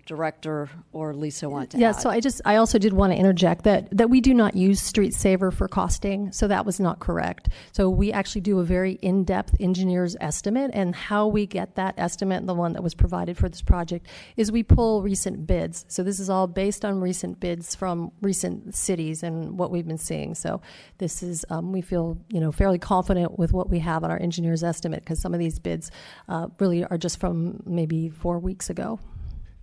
Speaker 17: Director or Lisa want to add.
Speaker 19: So I also did want to interject that we do not use Street Saver for costing, so that was not correct. So we actually do a very in-depth engineer's estimate, and how we get that estimate, the one that was provided for this project, is we pull recent bids. So this is all based on recent bids from recent cities and what we've been seeing. So this is, we feel, fairly confident with what we have on our engineer's estimate, because some of these bids really are just from maybe 4 weeks ago.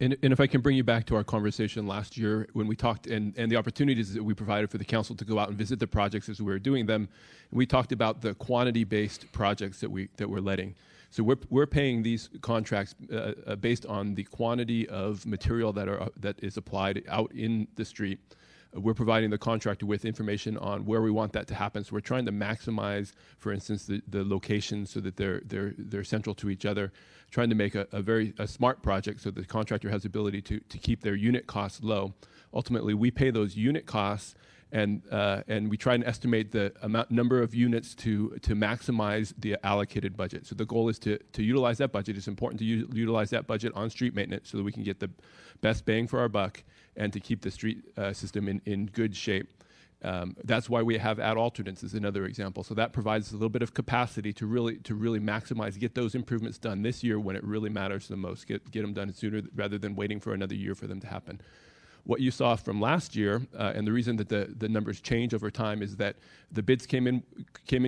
Speaker 20: And if I can bring you back to our conversation last year when we talked and the opportunities that we provided for the council to go out and visit the projects as we were doing them, and we talked about the quantity-based projects that we're letting. So we're paying these contracts based on the quantity of material that is applied out in the street. We're providing the contractor with information on where we want that to happen. So we're trying to maximize, for instance, the locations so that they're central to each other. Trying to make a very smart project so the contractor has the ability to keep their unit costs low. Ultimately, we pay those unit costs, and we try and estimate the number of units to maximize the allocated budget. So the goal is to utilize that budget. It's important to utilize that budget on street maintenance so that we can get the best bang for our buck and to keep the street system in good shape. That's why we have ad alternates as another example. So that provides a little bit of capacity to really maximize, get those improvements done this year when it really matters the most. Get them done sooner rather than waiting for another year for them to happen. What you saw from last year, and the reason that the numbers change over time, is that the bids came in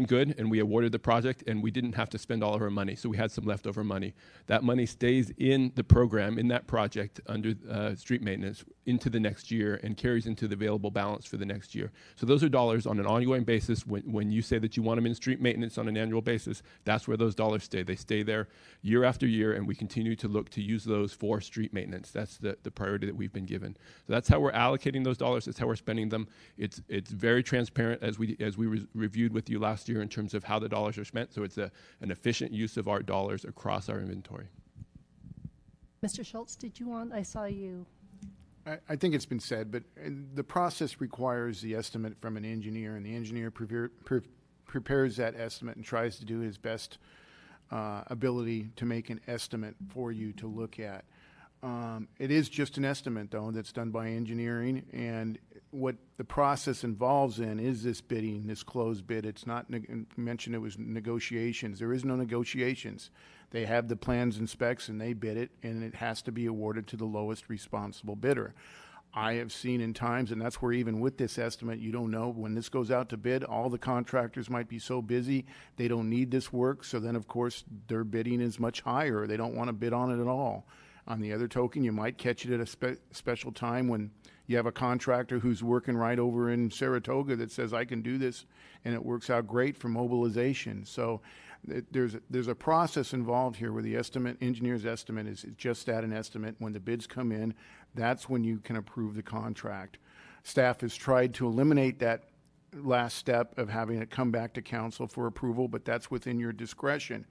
Speaker 20: good, and we awarded the project, and we didn't have to spend all of our money, so we had some leftover money. That money stays in the program, in that project, under street maintenance, into the next year, and carries into the available balance for the next year. So those are dollars on an ongoing basis. When you say that you want them in street maintenance on an annual basis, that's where those dollars stay. They stay there year after year, and we continue to look to use those for street maintenance. That's the priority that we've been given. So that's how we're allocating those dollars. That's how we're spending them. It's very transparent, as we reviewed with you last year, in terms of how the dollars are spent. So it's an efficient use of our dollars across our inventory.
Speaker 1: Mr. Schultz, I saw you.
Speaker 4: I think it's been said, but the process requires the estimate from an engineer, and the engineer prepares that estimate and tries to do his best ability to make an estimate for you to look at. It is just an estimate, though, that's done by engineering, and what the process involves in is this bidding, this closed bid. It's not mentioned it was negotiations. There is no negotiations. They have the plans and specs, and they bid it, and it has to be awarded to the lowest responsible bidder. I have seen in times, and that's where even with this estimate, you don't know when this goes out to bid, all the contractors might be so busy, they don't need this work, so then, of course, their bidding is much higher. They don't want to bid on it at all. On the other token, you might catch it at a special time when you have a contractor who's working right over in Saratoga that says, I can do this, and it works out great for mobilization. So there's a process involved here where the engineer's estimate is just at an estimate. When the bids come in, that's when you can approve the contract. Staff has tried to eliminate that last step of having it come back to council for approval, but that's within your discretion.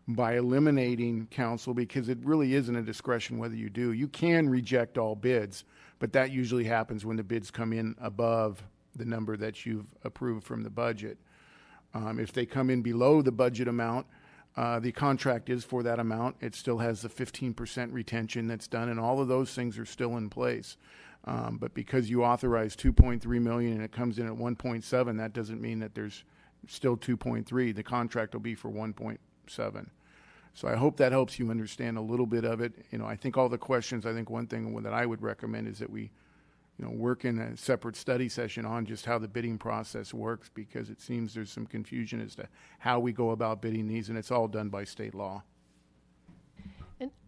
Speaker 4: By eliminating council, because it really isn't a discretion whether you do. You can reject all bids, but that usually happens when the bids come in above the number that you've approved from the budget. If they come in below the budget amount, the contract is for that amount. It still has the 15% retention that's done, and all of those things are still in place. But because you authorize 2.3 million and it comes in at 1.7, that doesn't mean that there's still 2.3. The contract will be for 1.7. So I hope that helps you understand a little bit of it. I think all the questions, I think one thing that I would recommend is that we, work in a separate study session on just how the bidding process works, because it seems there's some confusion as to how we go about bidding these, and it's all done by state law.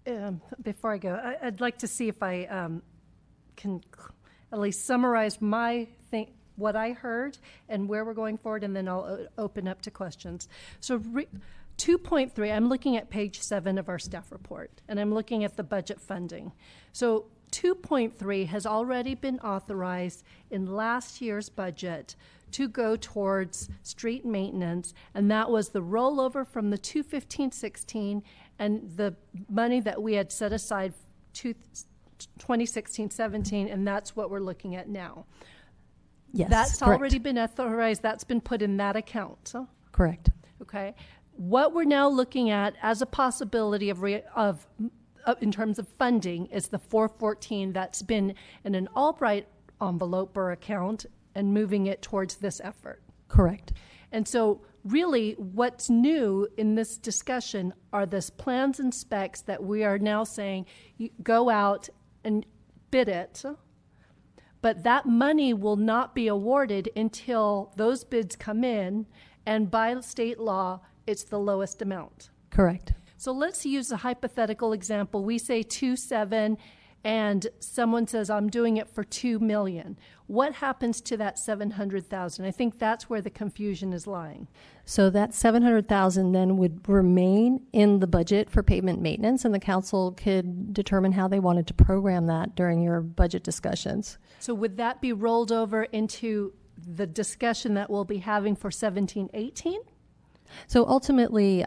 Speaker 1: And before I go, I'd like to see if I can at least summarize what I heard and where we're going forward, and then I'll open up to questions. So 2.3, I'm looking at page 7 of our staff report, and I'm looking at the budget funding. So 2.3 has already been authorized in last year's budget to go towards street maintenance, and that was the rollover from the 2015-16 and the money that we had set aside to 2016-17, and that's what we're looking at now.
Speaker 19: Yes,
Speaker 1: that's
Speaker 19: correct.
Speaker 1: already been authorized. That's been put in that account. So?
Speaker 19: Correct.
Speaker 1: Okay. What we're now looking at as a possibility of in terms of funding is the 414 that's been in an Albright envelope or account and moving it towards this effort.
Speaker 19: Correct.
Speaker 1: And so really what's new in this discussion are this plans and specs that we are now saying you go out and bid it, but that money will not be awarded until those bids come in, and by state law, it's the lowest amount.
Speaker 19: Correct.
Speaker 1: So let's use a hypothetical example. We say 2.7 and someone says, I'm doing it for $2 million. What happens to that $700,000? I think that's where the confusion is lying.
Speaker 19: So that $700,000 then would remain in the budget for pavement maintenance, and the council could determine how they wanted to program that during your budget discussions.
Speaker 1: So would that be rolled over into the discussion that we'll be having for 17-18?
Speaker 19: So ultimately,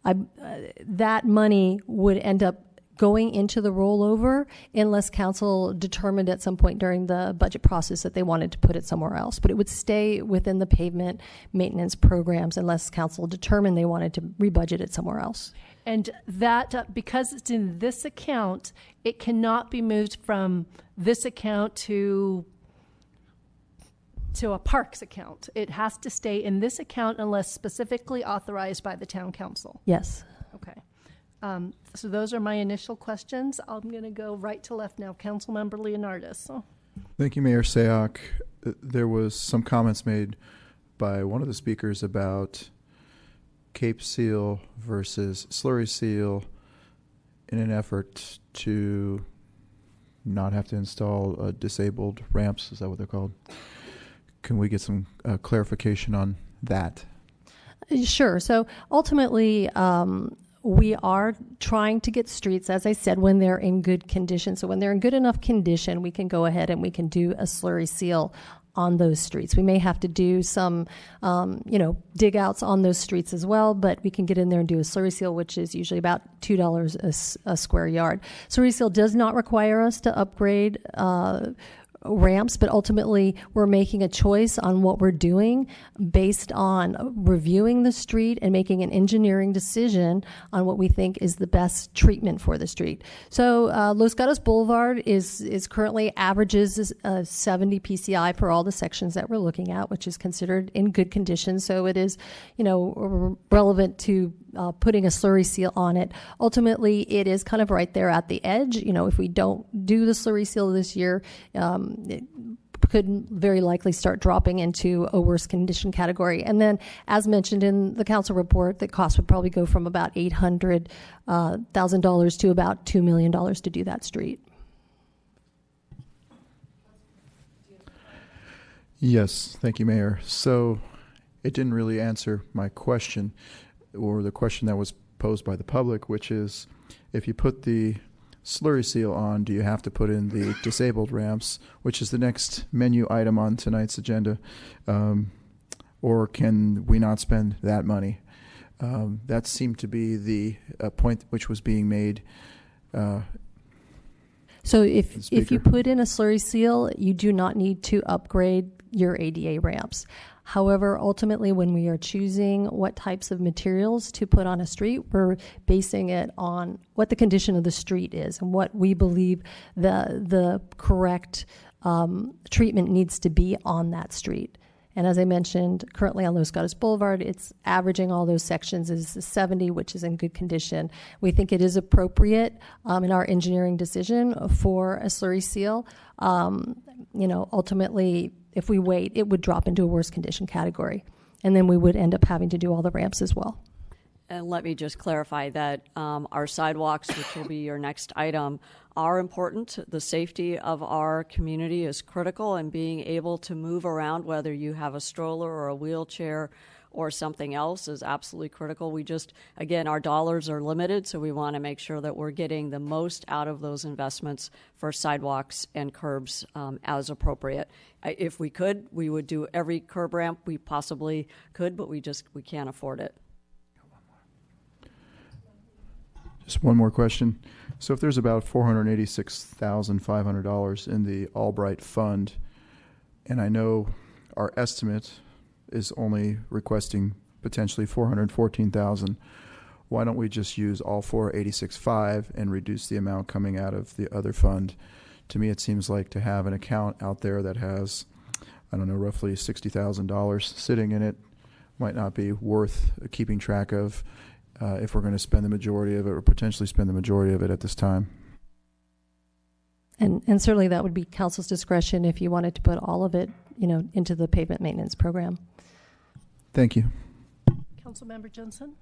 Speaker 19: that money would end up going into the rollover unless council determined at some point during the budget process that they wanted to put it somewhere else. But it would stay within the pavement maintenance programs unless council determined they wanted to rebudget it somewhere else.
Speaker 1: And that, because it's in this account, it cannot be moved from this account to a parks account. It has to stay in this account unless specifically authorized by the town council.
Speaker 19: Yes.
Speaker 1: Okay. So those are my initial questions. I'm going to go right to left now. Councilmember Leonardis.
Speaker 13: Thank you, Mayor Sayoc. There was some comments made by one of the speakers about Cape Seal versus Slurry Seal in an effort to not have to install disabled ramps. Is that what they're called? Can we get some clarification on that?
Speaker 19: Sure. So ultimately, we are trying to get streets, as I said, when they're in good condition. So when they're in good enough condition, we can go ahead and we can do a slurry seal on those streets. We may have to do some, dig outs on those streets as well, but we can get in there and do a slurry seal, which is usually about $2 a square yard. Slurry seal does not require us to upgrade ramps, but ultimately we're making a choice on what we're doing based on reviewing the street and making an engineering decision on what we think is the best treatment for the street. So Los Gatos Boulevard is currently averages 70 PCI per all the sections that we're looking at, which is considered in good condition. So it is, relevant to putting a slurry seal on it. Ultimately, it is kind of right there at the edge. If we don't do the slurry seal this year, could very likely start dropping into a worse condition category. And then, as mentioned in the council report, the cost would probably go from about $800,000 to about $2 million to do that street.
Speaker 13: Yes, thank you, Mayor. So it didn't really answer my question, or the question that was posed by the public, which is, if you put the slurry seal on, do you have to put in the disabled ramps, which is the next menu item on tonight's agenda, or can we not spend that money? That seemed to be the point which was being made.
Speaker 19: So if you put in a slurry seal, you do not need to upgrade your ADA ramps. However, ultimately, when we are choosing what types of materials to put on a street, we're basing it on what the condition of the street is and what we believe the correct treatment needs to be on that street. And as I mentioned, currently on Los Gatos Boulevard, it's averaging all those sections is 70, which is in good condition. We think it is appropriate in our engineering decision for a slurry seal. Ultimately, if we wait, it would drop into a worse condition category. And then we would end up having to do all the ramps as well.
Speaker 17: And let me just clarify that our sidewalks, which will be your next item, are important. The safety of our community is critical, and being able to move around, whether you have a stroller or a wheelchair or something else, is absolutely critical. We just, again, our dollars are limited, so we want to make sure that we're getting the most out of those investments for sidewalks and curbs as appropriate. If we could, we would do every curb ramp we possibly could, but we can't afford it.
Speaker 13: Just one more question. So if there's about $486,500 in the Albright Fund, and I know our estimate is only requesting potentially $414,000, why don't we just use all $486,500 and reduce the amount coming out of the other fund? To me, it seems like to have an account out there that has, I don't know, roughly $60,000 sitting in it might not be worth keeping track of if we're going to spend the majority of it, or potentially spend the majority of it at this time.
Speaker 19: And certainly that would be council's discretion if you wanted to put all of it, into the pavement maintenance program.
Speaker 13: Thank you.
Speaker 1: Councilmember Jensen?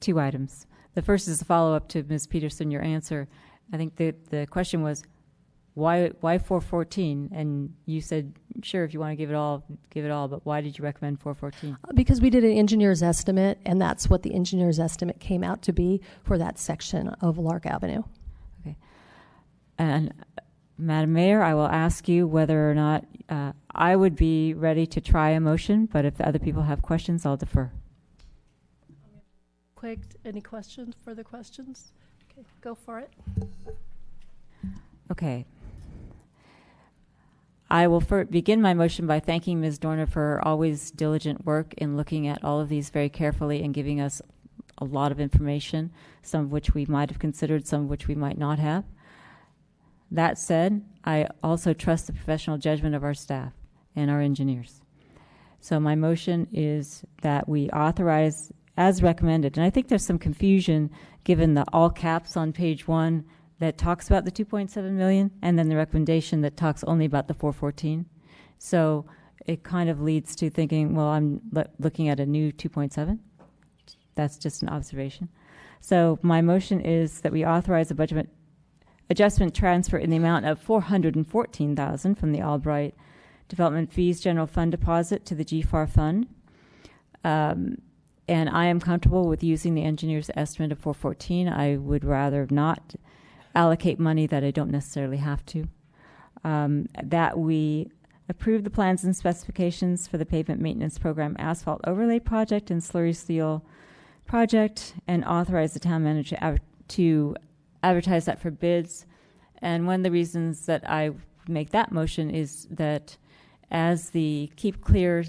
Speaker 14: 2 items. The first is a follow-up to Ms. Peterson, your answer. I think the question was, why 414? And you said, sure, if you want to give it all, but why did you recommend 414?
Speaker 19: Because we did an engineer's estimate, and that's what the engineer's estimate came out to be for that section of Lark Avenue.
Speaker 14: Okay. And Madam Mayor, I will ask you whether or not I would be ready to try a motion, but if the other people have questions, I'll defer.
Speaker 1: Quigg, any questions, further questions? Okay, go for it.
Speaker 14: Okay. I will begin my motion by thanking Ms. Dorner for her always diligent work in looking at all of these very carefully and giving us a lot of information, some of which we might have considered, some of which we might not have. That said, I also trust the professional judgment of our staff and our engineers. So my motion is that we authorize as recommended, and I think there's some confusion given the all caps on page 1 that talks about the 2.7 million, and then the recommendation that talks only about the 414. So it kind of leads to thinking, well, I'm looking at a new 2.7. That's just an observation. So my motion is that we authorize a budget adjustment transfer in the amount of $414,000 from the Albright Development Fees General Fund deposit to the GFAR Fund. And I am comfortable with using the engineer's estimate of 414. I would rather not allocate money that I don't necessarily have to. That we approve the plans and specifications for the pavement maintenance program asphalt overlay project and slurry seal project, and authorize the town manager to advertise that for bids. And one of the reasons that I make that motion is that as the Keep Clear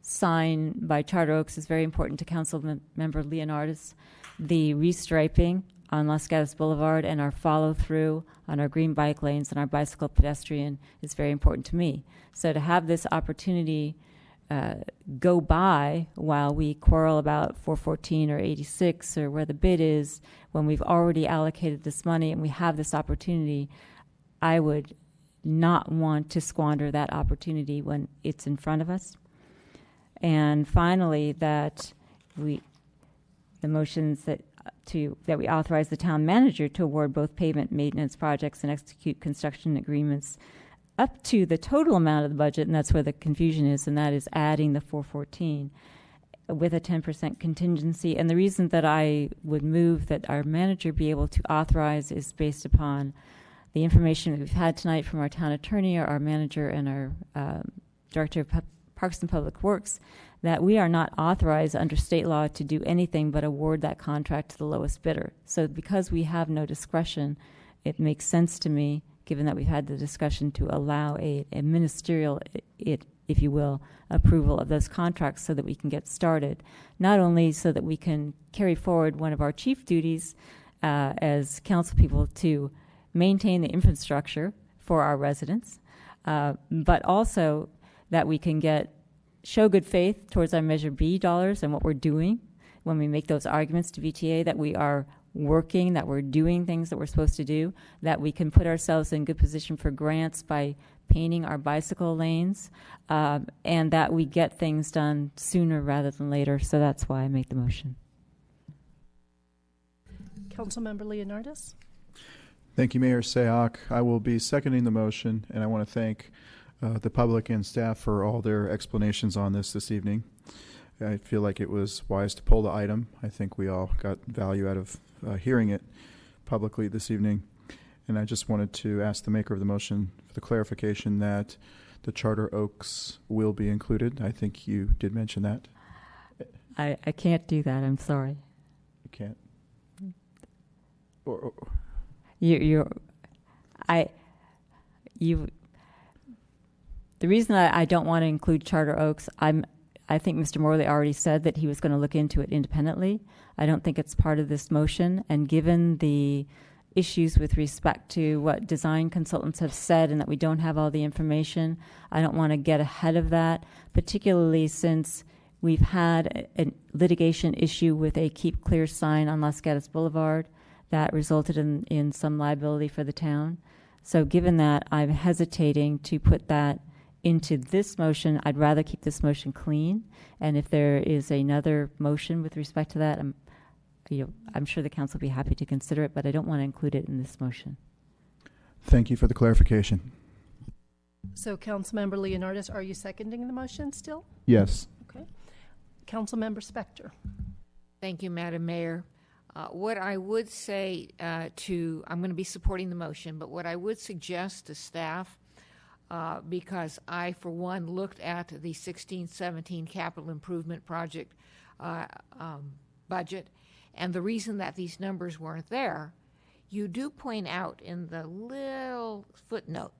Speaker 14: sign by Charter Oaks is very important to Council Member Leonardis, the restriping on Los Gatos Boulevard and our follow-through on our green bike lanes and our bicycle pedestrian is very important to me. So to have this opportunity go by while we quarrel about 414 or 86 or where the bid is, when we've already allocated this money and we have this opportunity, I would not want to squander that opportunity when it's in front of us. And finally, that the motions that we authorize the town manager to award both pavement maintenance projects and execute construction agreements up to the total amount of the budget, and that's where the confusion is, and that is adding the 414 with a 10% contingency. And the reason that I would move that our manager be able to authorize is based upon the information that we've had tonight from our town attorney, our manager, and our director of Parks and Public Works, that we are not authorized under state law to do anything but award that contract to the lowest bidder. So because we have no discretion, it makes sense to me, given that we've had the discussion, to allow a ministerial, if you will, approval of those contracts so that we can get started. Not only so that we can carry forward one of our chief duties as council people to maintain the infrastructure for our residents, but also that we can show good faith towards our Measure B dollars and what we're doing when we make those arguments to VTA, that we are working, that we're doing things that we're supposed to do, that we can put ourselves in good position for grants by painting our bicycle lanes, and that we get things done sooner rather than later. So that's why I make the motion.
Speaker 1: Councilmember Leonardis.
Speaker 13: Thank you, Mayor Sayoc. I will be seconding the motion, and I want to thank the public and staff for all their explanations on this evening. I feel like it was wise to pull the item. I think we all got value out of hearing it publicly this evening. And I just wanted to ask the maker of the motion for the clarification that the Charter Oaks will be included. I think you did mention that.
Speaker 14: I can't do that. I'm sorry.
Speaker 13: You can't.
Speaker 14: The reason I don't want to include Charter Oaks, I think Mr. Morley already said that he was going to look into it independently. I don't think it's part of this motion, and given the issues with respect to what design consultants have said and that we don't have all the information, I don't want to get ahead of that, particularly since we've had a litigation issue with a Keep Clear sign on Los Gatos Boulevard that resulted in some liability for the town. So given that, I'm hesitating to put that into this motion. I'd rather keep this motion clean, and if there is another motion with respect to that, I'm sure the council will be happy to consider it, but I don't want to include it in this motion.
Speaker 13: Thank you for the clarification.
Speaker 1: So, Councilmember Leonardis, are you seconding the motion still?
Speaker 13: Yes.
Speaker 1: Okay. Councilmember Spector.
Speaker 16: Thank you, Madam Mayor. What I would say I'm going to be supporting the motion, but what I would suggest to staff, because I, for one, looked at the 16-17 capital improvement project budget, and the reason that these numbers weren't there, you do point out in the little footnote,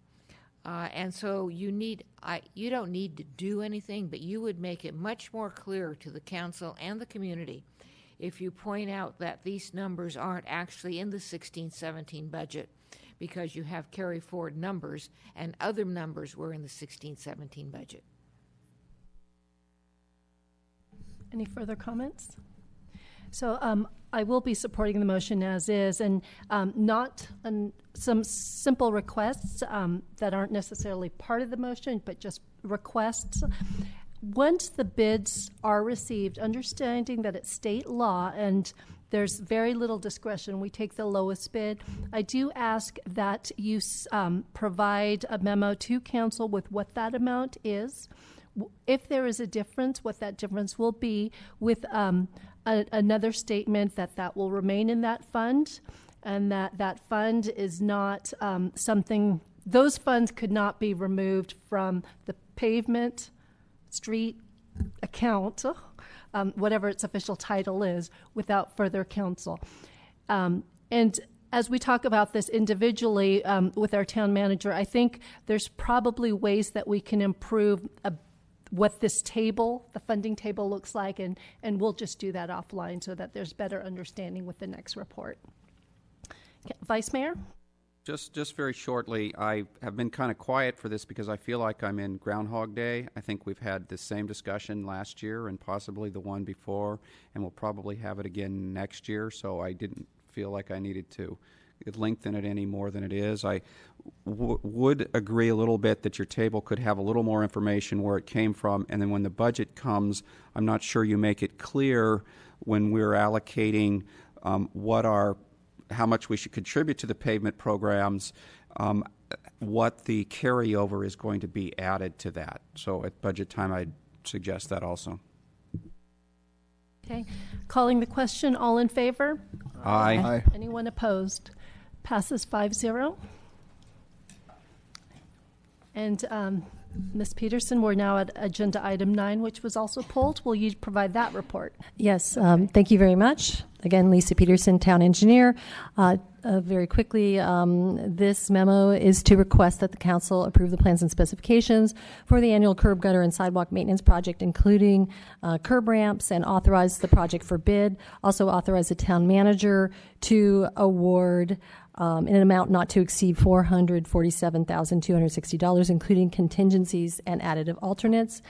Speaker 16: and so you don't need to do anything, but you would make it much more clear to the council and the community if you point out that these numbers aren't actually in the 16-17 budget, because you have carry forward numbers and other numbers were in the 16-17 budget.
Speaker 1: Any further comments? So I will be supporting the motion as is, and some simple requests that aren't necessarily part of the motion, but just requests. Once the bids are received, understanding that it's state law and there's very little discretion, we take the lowest bid. I do ask that you provide a memo to council with what that amount is. If there is a difference, what that difference will be, with another statement that will remain in that fund, and that fund is not something, those funds could not be removed from the pavement street account, whatever its official title is, without further counsel. And as we talk about this individually with our town manager, I think there's probably ways that we can improve what this table, the funding table, looks like, and we'll just do that offline so that there's better understanding with the next report. Vice Mayor?
Speaker 15: Just very shortly, I have been kind of quiet for this because I feel like I'm in Groundhog Day. I think we've had the same discussion last year and possibly the one before, and we'll probably have it again next year, so I didn't feel like I needed to lengthen it any more than it is. I would agree a little bit that your table could have a little more information where it came from, and then when the budget comes, I'm not sure you make it clear when we're allocating how much we should contribute to the pavement programs, what the carryover is going to be added to that. So at budget time, I'd suggest that also.
Speaker 1: Okay. Calling the question, all in favor?
Speaker 15: Aye.
Speaker 13: Aye.
Speaker 1: Anyone opposed? Passes 5-0. And Ms. Peterson, we're now at agenda item 9, which was also pulled. Will you provide that report?
Speaker 19: Yes, thank you very much. Again, Lisa Peterson, Town Engineer. Very quickly, this memo is to request that the council approve the plans and specifications for the annual curb, gutter, and sidewalk maintenance project, including curb ramps, and authorize the project for bid. Also authorize the town manager to award in an amount not to exceed $447,260, including contingencies and additive alternates.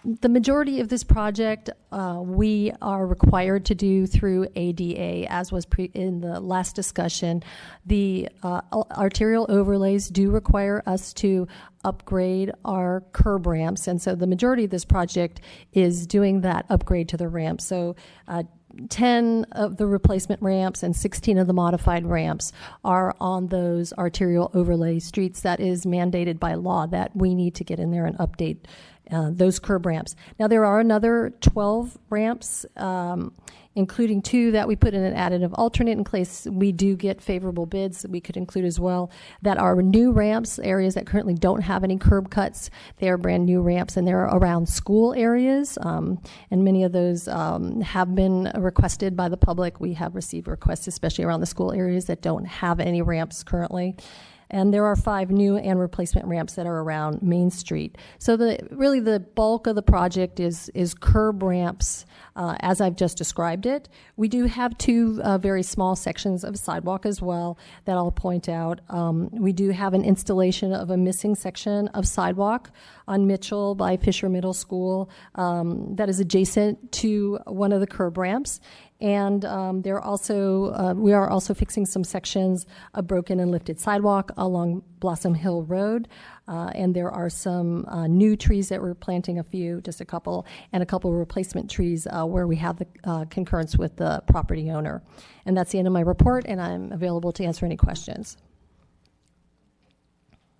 Speaker 19: The majority of this project we are required to do through ADA, as was in the last discussion. The arterial overlays do require us to upgrade our curb ramps, and so the majority of this project is doing that upgrade to the ramp. So 10 of the replacement ramps and 16 of the modified ramps are on those arterial overlay streets. That is mandated by law that we need to get in there and update those curb ramps. Now, there are another 12 ramps, including 2 that we put in an additive alternate in case we do get favorable bids that we could include as well, that are new ramps, areas that currently don't have any curb cuts. They are brand new ramps, and they're around school areas, and many of those have been requested by the public. We have received requests, especially around the school areas that don't have any ramps currently. And there are 5 new and replacement ramps that are around Main Street. So really the bulk of the project is curb ramps, as I've just described it. We do have 2 very small sections of sidewalk as well that I'll point out. We do have an installation of a missing section of sidewalk on Mitchell by Fisher Middle School that is adjacent to one of the curb ramps. And we are also fixing some sections of broken and lifted sidewalk along Blossom Hill Road. And there are some new trees that we're planting, just a couple, and a couple of replacement trees where we have the concurrence with the property owner. And that's the end of my report, and I'm available to answer any questions.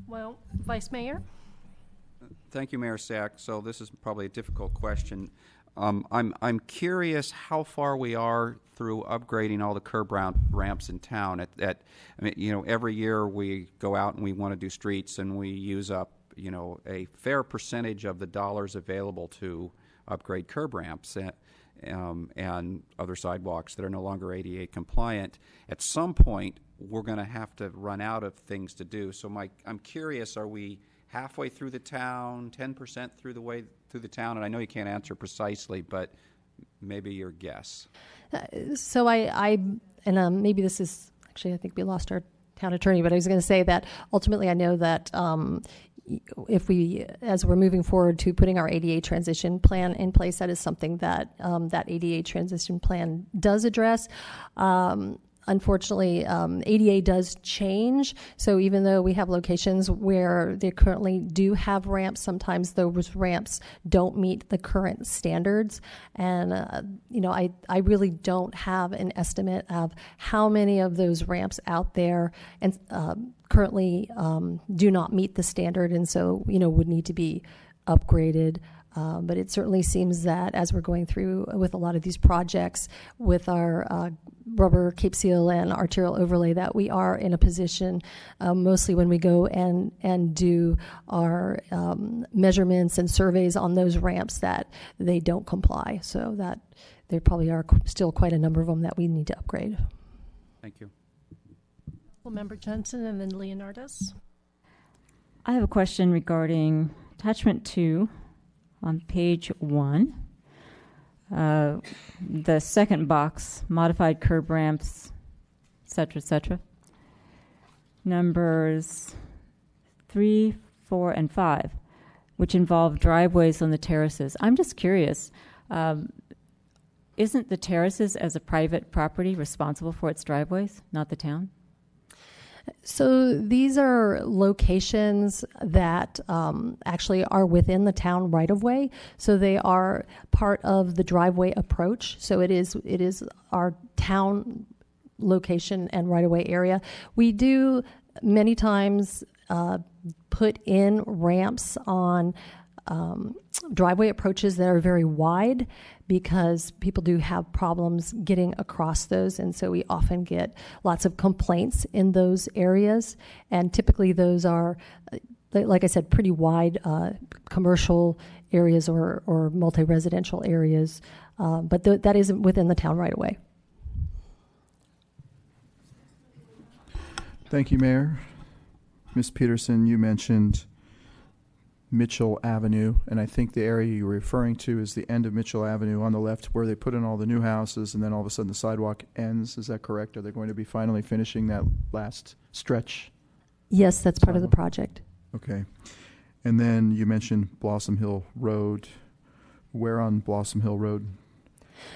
Speaker 1: Well, Vice Mayor?
Speaker 15: Thank you, Mayor Sack. So this is probably a difficult question. I'm curious how far we are through upgrading all the curb ramps in town. Every year we go out and we want to do streets, and we use up, a fair percentage of the dollars available to upgrade curb ramps and other sidewalks that are no longer ADA compliant. At some point, we're going to have to run out of things to do. So I'm curious, are we halfway through the town, 10% through the town? And I know you can't answer precisely, but maybe your guess.
Speaker 19: So maybe this is, actually I think we lost our town attorney, but I was going to say that ultimately I know that as we're moving forward to putting our ADA transition plan in place, that is something that that ADA transition plan does address. Unfortunately, ADA does change. So even though we have locations where they currently do have ramps, sometimes those ramps don't meet the current standards. And, I really don't have an estimate of how many of those ramps out there and currently do not meet the standard, and so, would need to be upgraded. But it certainly seems that as we're going through with a lot of these projects with our rubber Cape Seal and arterial overlay, that we are in a position, mostly when we go and do our measurements and surveys on those ramps, that they don't comply. So that there probably are still quite a number of them that we need to upgrade.
Speaker 15: Thank you.
Speaker 1: Well, Member Jensen and then Leonardis.
Speaker 14: I have a question regarding attachment 2. On page 1, the second box, modified curb ramps, et cetera, numbers 3, 4, and 5, which involve driveways on the terraces. I'm just curious, isn't the terraces as a private property responsible for its driveways, not the town?
Speaker 19: So these are locations that actually are within the town right of way. So they are part of the driveway approach. So it is our town location and right of way area. We do many times put in ramps on driveway approaches that are very wide because people do have problems getting across those, and so we often get lots of complaints in those areas, and typically those are, like I said, pretty wide commercial areas or multi-residential areas, but that isn't within the town right away.
Speaker 13: Thank you, Mayor. Ms. Peterson, you mentioned Mitchell Avenue, and I think the area you were referring to is the end of Mitchell Avenue on the left where they put in all the new houses and then all of a sudden the sidewalk ends. Is that correct? Are they going to be finally finishing that last stretch?
Speaker 19: Yes, that's part of the project.
Speaker 13: Okay. And then you mentioned Blossom Hill Road. Where on Blossom Hill Road?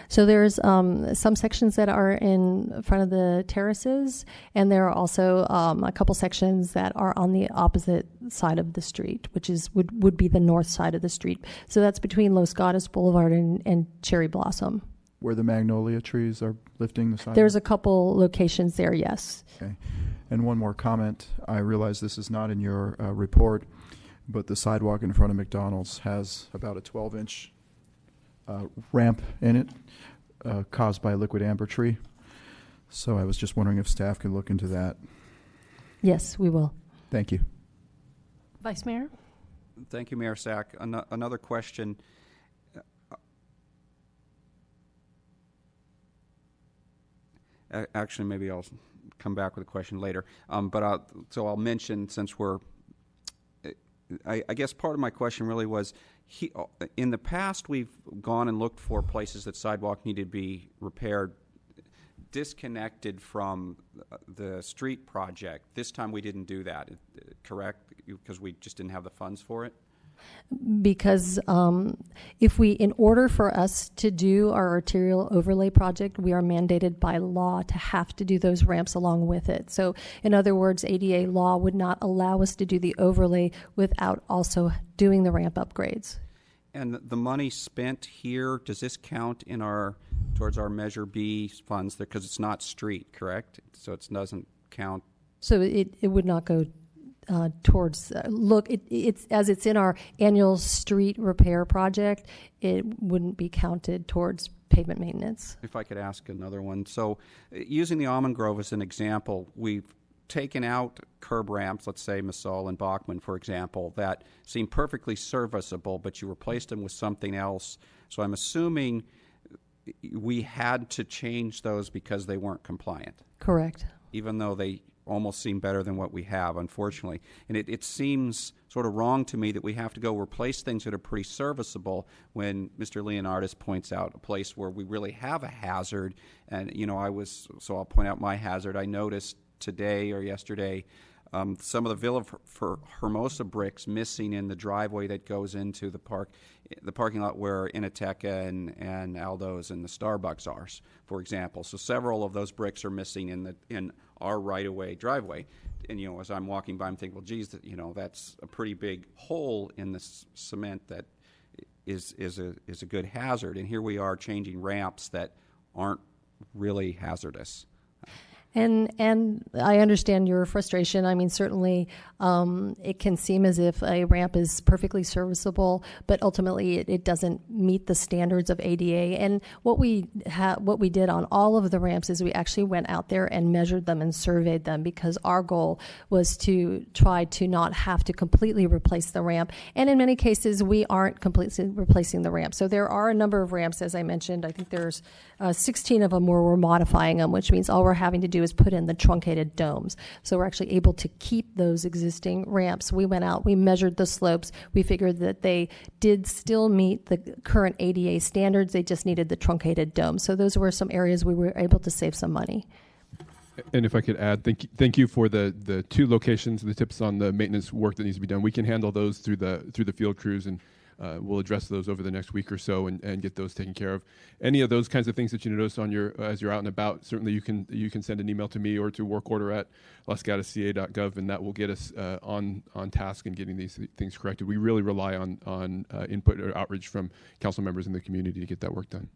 Speaker 19: So there's some sections that are in front of the terraces, and there are also a couple sections that are on the opposite side of the street, which would be the north side of the street. So that's between Los Gatos Boulevard and Cherry Blossom.
Speaker 13: Where the magnolia trees are lifting the sidewalk?
Speaker 19: There's a couple locations there, yes.
Speaker 13: Okay. And one more comment. I realize this is not in your report, but the sidewalk in front of McDonald's has about a 12-inch ramp in it caused by a liquid amber tree. So I was just wondering if staff could look into that.
Speaker 19: Yes, we will.
Speaker 13: Thank you.
Speaker 1: Vice Mayor?
Speaker 15: Thank you, Mayor Sack. Another question. Actually, maybe I'll come back with a question later. So I'll mention, since we're, I guess part of my question really was, in the past we've gone and looked for places that sidewalk needed to be repaired disconnected from the street project. This time we didn't do that, correct? Because we just didn't have the funds for it?
Speaker 19: Because in order for us to do our arterial overlay project, we are mandated by law to have to do those ramps along with it. So in other words, ADA law would not allow us to do the overlay without also doing the ramp upgrades.
Speaker 15: And the money spent here, does this count in towards our Measure B funds? Because it's not street, correct? So it doesn't count.
Speaker 19: So it would not go towards it's as it's in our annual street repair project, it wouldn't be counted towards pavement maintenance.
Speaker 15: If I could ask another one. So using the Almond Grove as an example, we've taken out curb ramps, let's say Massol and Bachman, for example, that seem perfectly serviceable, but you replaced them with something else. So I'm assuming we had to change those because they weren't compliant.
Speaker 19: Correct.
Speaker 15: Even though they almost seem better than what we have, unfortunately. And it seems sort of wrong to me that we have to go replace things that are pretty serviceable when Mr. Leonardis points out a place where we really have a hazard. And, so I'll point out my hazard. I noticed today or yesterday some of the Villa Hermosa bricks missing in the driveway that goes into the parking lot where Inateca and Aldo's and the Starbucks are, for example. So several of those bricks are missing in our right-of-way driveway. And, as I'm walking by, I'm thinking, well, geez, that's a pretty big hole in the cement that is a good hazard. And here we are changing ramps that aren't really hazardous.
Speaker 19: And I understand your frustration. I mean, certainly it can seem as if a ramp is perfectly serviceable, but ultimately it doesn't meet the standards of ADA. And what we did on all of the ramps is we actually went out there and measured them and surveyed them, because our goal was to try to not have to completely replace the ramp. And in many cases, we aren't completely replacing the ramp. So there are a number of ramps, as I mentioned. I think there's 16 of them where we're modifying them, which means all we're having to do is put in the truncated domes. So we're actually able to keep those existing ramps. We went out, we measured the slopes. We figured that they did still meet the current ADA standards. They just needed the truncated dome. So those were some areas we were able to save some money.
Speaker 20: And if I could add, thank you for the two locations, the tips on the maintenance work that needs to be done. We can handle those through the field crews, and we'll address those over the next week or so and get those taken care of. Any of those kinds of things that you notice on your as you're out and about, certainly you can send an email to me or to workorder@lasgatasca.gov, and that will get us on task in getting these things corrected. We really rely on input or outreach from council members in the community to get that work done.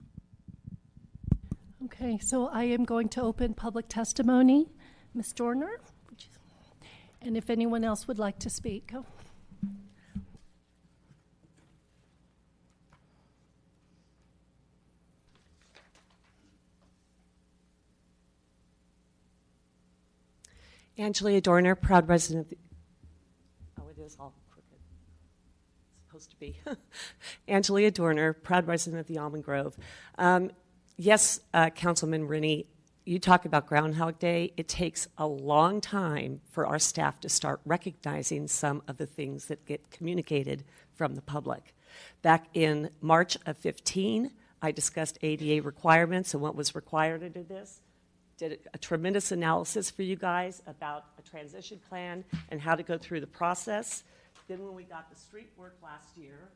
Speaker 1: Okay, so I am going to open public testimony. Ms. Dorner, and if anyone else would like to speak. Go.
Speaker 21: Angelia Dorner, proud resident of the, it is all crooked. It's supposed to be. Angelia Dorner, proud resident of the Almond Grove. Yes, Councilman Rennie, you talk about Groundhog Day. It takes a long time for our staff to start recognizing some of the things that get communicated from the public. Back in March of 15, I discussed ADA requirements and what was required to do this. Did a tremendous analysis for you guys about a transition plan and how to go through the process. Then when we got the street work last year,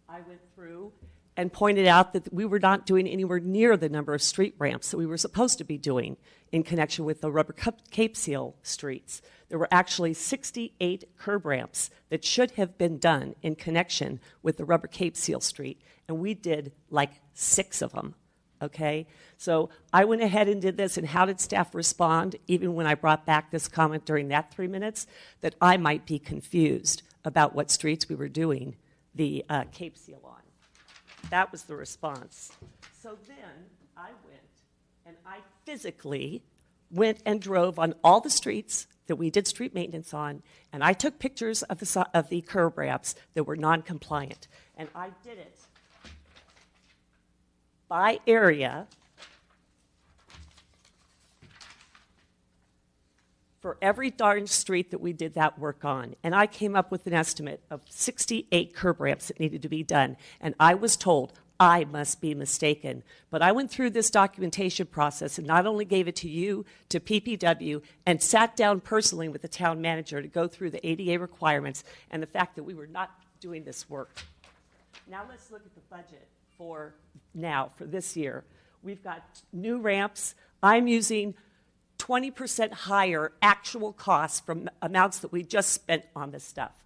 Speaker 21: I went through and pointed out that we were not doing anywhere near the number of street ramps that we were supposed to be doing in connection with the rubber Cape Seal streets. There were actually 68 curb ramps that should have been done in connection with the rubber Cape Seal street, and we did like 6 of them. Okay, so I went ahead and did this, and how did staff respond, even when I brought back this comment during that 3 minutes, that I might be confused about what streets we were doing the Cape Seal on? That was the response. So then I went, and I physically went and drove on all the streets that we did street maintenance on, and I took pictures of the curb ramps that were non-compliant, and I did it by area for every darn street that we did that work on. And I came up with an estimate of 68 curb ramps that needed to be done. And I was told I must be mistaken. But I went through this documentation process and not only gave it to you, to PPW, and sat down personally with the town manager to go through the ADA requirements and the fact that we were not doing this work. Now let's look at the budget for this year. We've got new ramps. I'm using 20% higher actual costs from amounts that we just spent on this stuff.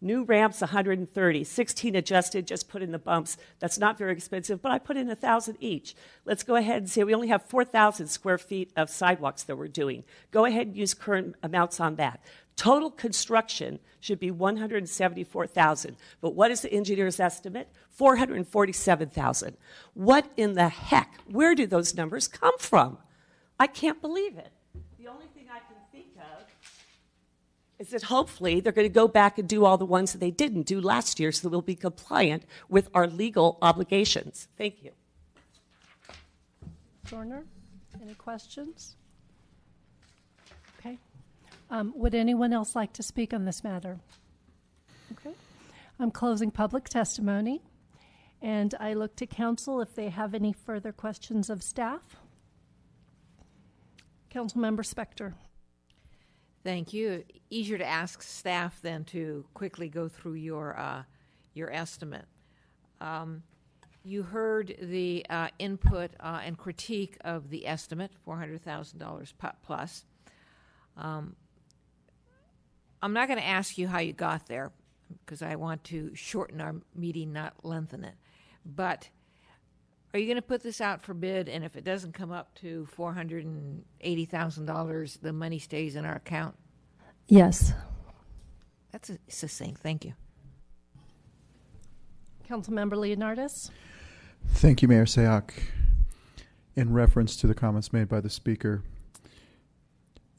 Speaker 21: New ramps, 130, 16 adjusted, just put in the bumps. That's not very expensive, but I put in 1,000 each. Let's go ahead and say we only have 4,000 square feet of sidewalks that we're doing. Go ahead and use current amounts on that. Total construction should be $174,000. But what is the engineer's estimate? $447,000. What in the heck? Where do those numbers come from? I can't believe it. The only thing I can think of is that hopefully they're going to go back and do all the ones that they didn't do last year so that we'll be compliant with our legal obligations. Thank you.
Speaker 1: Dorner, any questions? Okay. Would anyone else like to speak on this matter? Okay. I'm closing public testimony, and I look to council if they have any further questions of staff. Councilmember Spector.
Speaker 16: Thank you. Easier to ask staff than to quickly go through your estimate. You heard the input and critique of the estimate, $400,000 plus. I'm not going to ask you how you got there because I want to shorten our meeting, not lengthen it. But are you going to put this out for bid, and if it doesn't come up to $480,000, the money stays in our account?
Speaker 19: Yes.
Speaker 16: That's succinct. Thank you.
Speaker 1: Councilmember Leonardis.
Speaker 13: Thank you, Mayor Sayoc. In reference to the comments made by the speaker,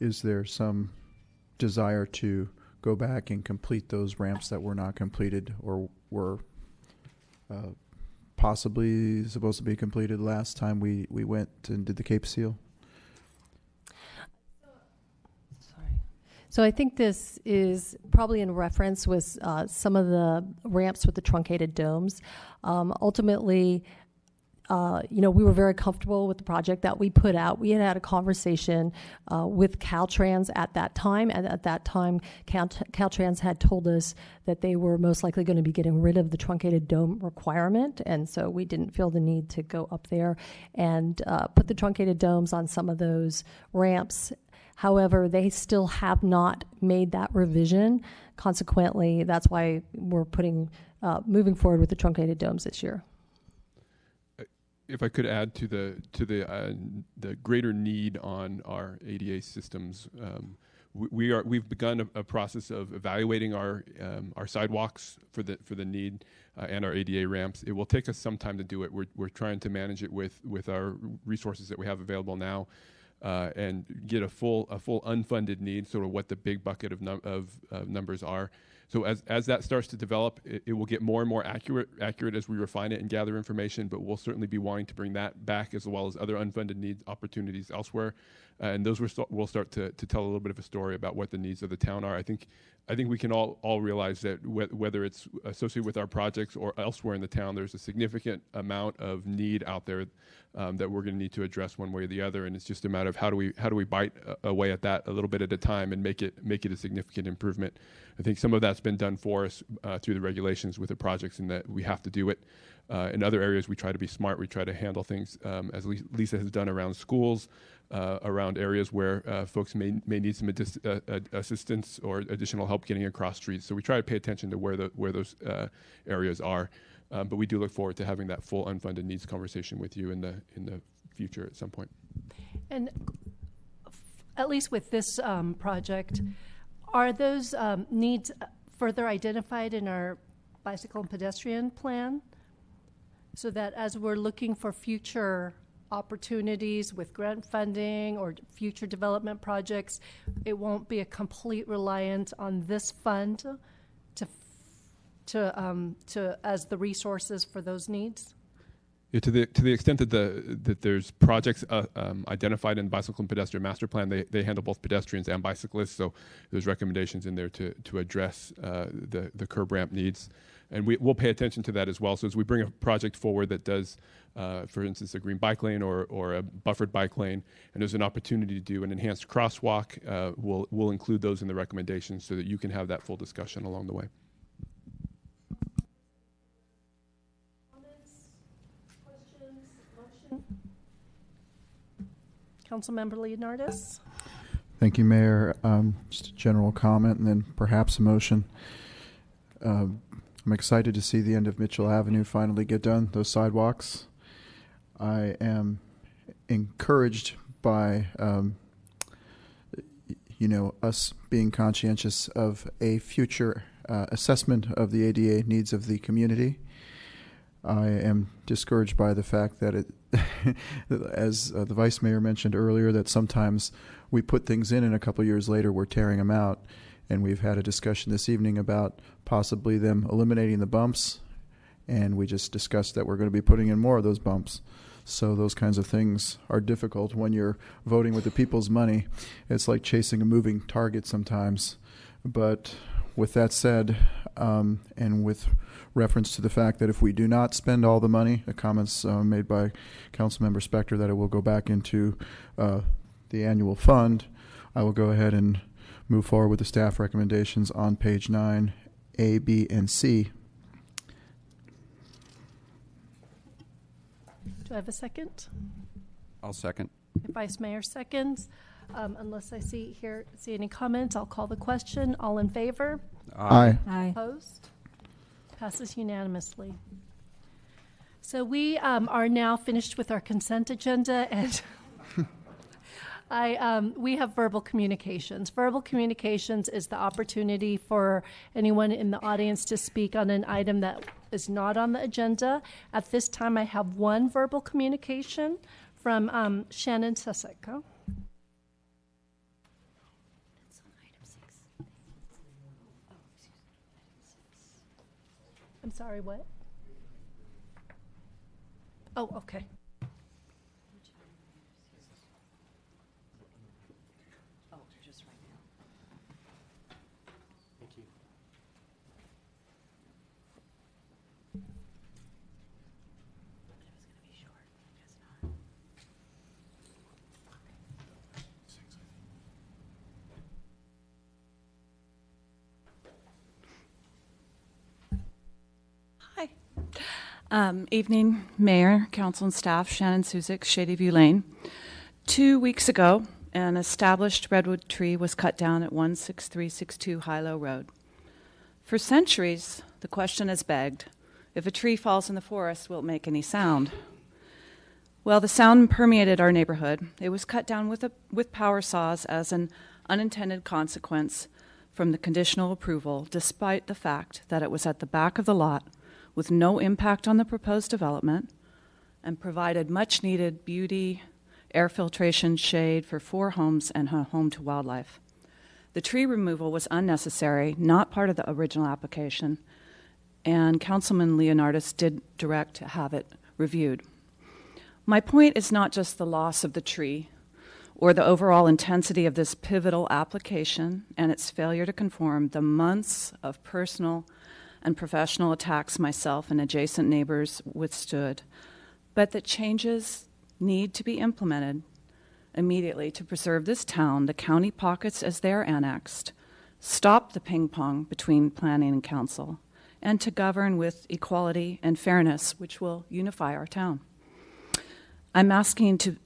Speaker 13: is there some desire to go back and complete those ramps that were not completed or were possibly supposed to be completed last time we went and did the Cape Seal?
Speaker 19: So I think this is probably in reference with some of the ramps with the truncated domes. Ultimately, we were very comfortable with the project that we put out. We had a conversation with Caltrans at that time, and at that time, Caltrans had told us that they were most likely going to be getting rid of the truncated dome requirement, and so we didn't feel the need to go up there and put the truncated domes on some of those ramps. However, they still have not made that revision. Consequently, that's why we're moving forward with the truncated domes this year.
Speaker 20: If I could add to the greater need on our ADA systems, we've begun a process of evaluating our sidewalks for the need and our ADA ramps. It will take us some time to do it. We're trying to manage it with our resources that we have available now. And get a full unfunded need, sort of what the big bucket of numbers are. So as that starts to develop, it will get more and more accurate as we refine it and gather information. But we'll certainly be wanting to bring that back, as well as other unfunded needs opportunities elsewhere. And those will start to tell a little bit of a story about what the needs of the town are. I think we can all realize that whether it's associated with our projects or elsewhere in the town, there's a significant amount of need out there that we're going to need to address one way or the other. And it's just a matter of how do we bite away at that a little bit at a time and make it a significant improvement. I think some of that's been done for us through the regulations with the projects, and that we have to do it. In other areas, we try to be smart. We try to handle things as Lisa has done around schools, around areas where folks may need some assistance or additional help getting across streets. So we try to pay attention to where those areas are. But we do look forward to having that full unfunded needs conversation with you in the future at some point.
Speaker 1: And at least with this project, are those needs further identified in our bicycle and pedestrian plan, so that as we're looking for future opportunities with grant funding or future development projects, it won't be a complete reliance on this fund to as the resources for those needs?
Speaker 20: Yeah, to the extent that there's projects identified in the Bicycle and Pedestrian Master Plan, they handle both pedestrians and bicyclists. So there's recommendations in there to address the curb ramp needs, and we'll pay attention to that as well. So as we bring a project forward that does, for instance, a green bike lane or a buffered bike lane, and there's an opportunity to do an enhanced crosswalk, we'll include those in the recommendations so that you can have that full discussion along the way.
Speaker 1: Councilmember Leonardis.
Speaker 13: Thank you, Mayor. Just a general comment and then perhaps a motion. I'm excited to see the end of Mitchell Avenue finally get done, those sidewalks. I am encouraged by, us being conscientious of a future assessment of the ADA needs of the community. I am discouraged by the fact that as the Vice Mayor mentioned earlier, that sometimes we put things in and a couple years later we're tearing them out. And we've had a discussion this evening about possibly them eliminating the bumps, and we just discussed that we're going to be putting in more of those bumps. So those kinds of things are difficult when you're voting with the people's money. It's like chasing a moving target sometimes. But with that said, and with reference to the fact that if we do not spend all the money, the comments made by Councilmember Spector that it will go back into the annual fund, I will go ahead and move forward with the staff recommendations on page 9, A, B, and C.
Speaker 1: Do I have a second?
Speaker 15: I'll second.
Speaker 1: Vice Mayor seconds. Unless I see any comments, I'll call the question. All in favor?
Speaker 13: Aye.
Speaker 1: Aye. Opposed? Passes unanimously. So we are now finished with our consent agenda, and we have verbal communications. Verbal communications is the opportunity for anyone in the audience to speak on an item that is not on the agenda. At this time, I have one verbal communication from Shannon Susek. I'm sorry, what? Oh, okay.
Speaker 6: Oh, just right now. Thank you. It was going to be short.
Speaker 7: Evening, Mayor, Council, and staff. Shannon Suzik, Shady View Lane. 2 weeks ago, an established redwood tree was cut down at 16362 Hilo Road. For centuries, the question has begged, if a tree falls in the forest, will it make any sound? Well, the sound permeated our neighborhood. It was cut down with power saws as an unintended consequence from the conditional approval, despite the fact that it was at the back of the lot with no impact on the proposed development and provided much-needed beauty, air filtration, shade for 4 homes and a home to wildlife. The tree removal was unnecessary, not part of the original application, and Councilman Leonardis did direct to have it reviewed. My point is not just the loss of the tree or the overall intensity of this pivotal application and its failure to conform, the months of personal and professional attacks myself and adjacent neighbors withstood, but that changes need to be implemented immediately to preserve this town, the county pockets as they are annexed, stop the ping pong between planning and council, and to govern with equality and fairness, which will unify our town. I'm asking to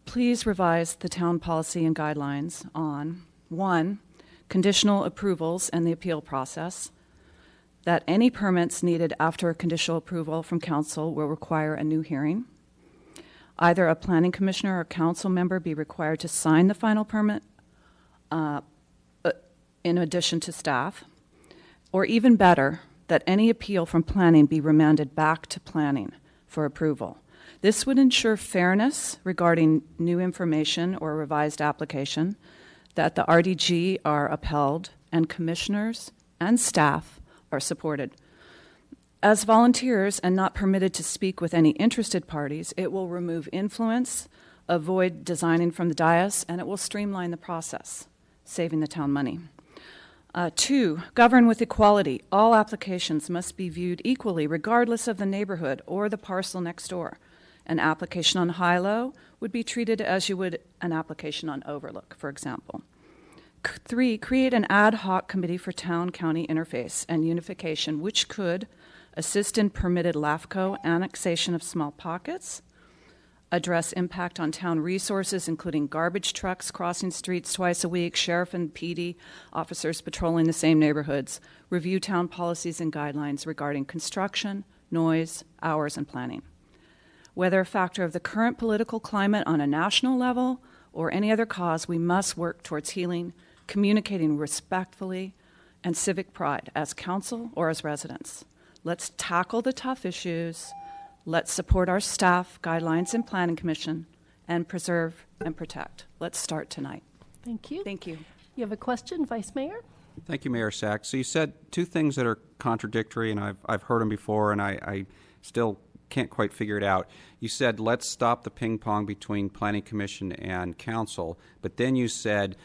Speaker 7: please revise the town policy and guidelines on 1, conditional approvals and the appeal process, that any permits needed after a conditional approval from council will require a new hearing. Either a planning commissioner or council member be required to sign the final permit in addition to staff, or even better, that any appeal from planning be remanded back to planning for approval. This would ensure fairness regarding new information or revised application, that the RDG are upheld, and commissioners and staff are supported. As volunteers and not permitted to speak with any interested parties, it will remove influence, avoid designing from the dais, and it will streamline the process, saving the town money. 2, govern with equality. All applications must be viewed equally, regardless of the neighborhood or the parcel next door. An application on Hilo would be treated as you would an application on Overlook, for example. 3, create an ad hoc committee for town-county interface and unification, which could assist in permitted LAFCO annexation of small pockets, address impact on town resources, including garbage trucks crossing streets twice a week, sheriff and PD officers patrolling the same neighborhoods, review town policies and guidelines regarding construction, noise, hours, and planning. Whether a factor of the current political climate on a national level or any other cause, we must work towards healing, communicating respectfully, and civic pride as council or as residents. Let's tackle the tough issues. Let's support our staff, guidelines, and planning commission, and preserve and protect. Let's start tonight.
Speaker 1: Thank you.
Speaker 7: Thank you.
Speaker 1: You have a question, Vice Mayor?
Speaker 15: Thank you, Mayor Sachs. So you said 2 things that are contradictory, and I've heard them before, and I still can't quite figure it out. You said, let's stop the ping pong between Planning Commission and Council, but then you said,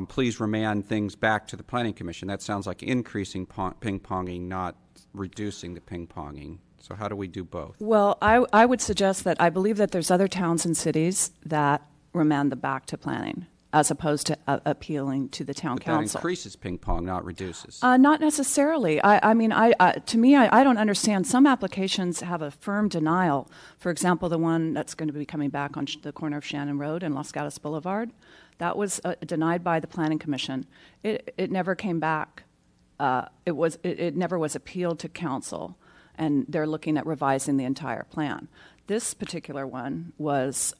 Speaker 15: please remand things back to the Planning Commission. That sounds like increasing ping-ponging, not reducing the ping-ponging. So how do we do both?
Speaker 7: Well, I would suggest that I believe that there's other towns and cities that remand them back to planning as opposed to appealing to the town council.
Speaker 15: That increases ping-pong, not reduces.
Speaker 7: Not necessarily. I mean, to me, I don't understand. Some applications have a firm denial. For example, the one that's going to be coming back on the corner of Shannon Road and Los Gatos Boulevard, that was denied by the Planning Commission. It never came back. It never was appealed to council, and they're looking at revising the entire plan. This particular one was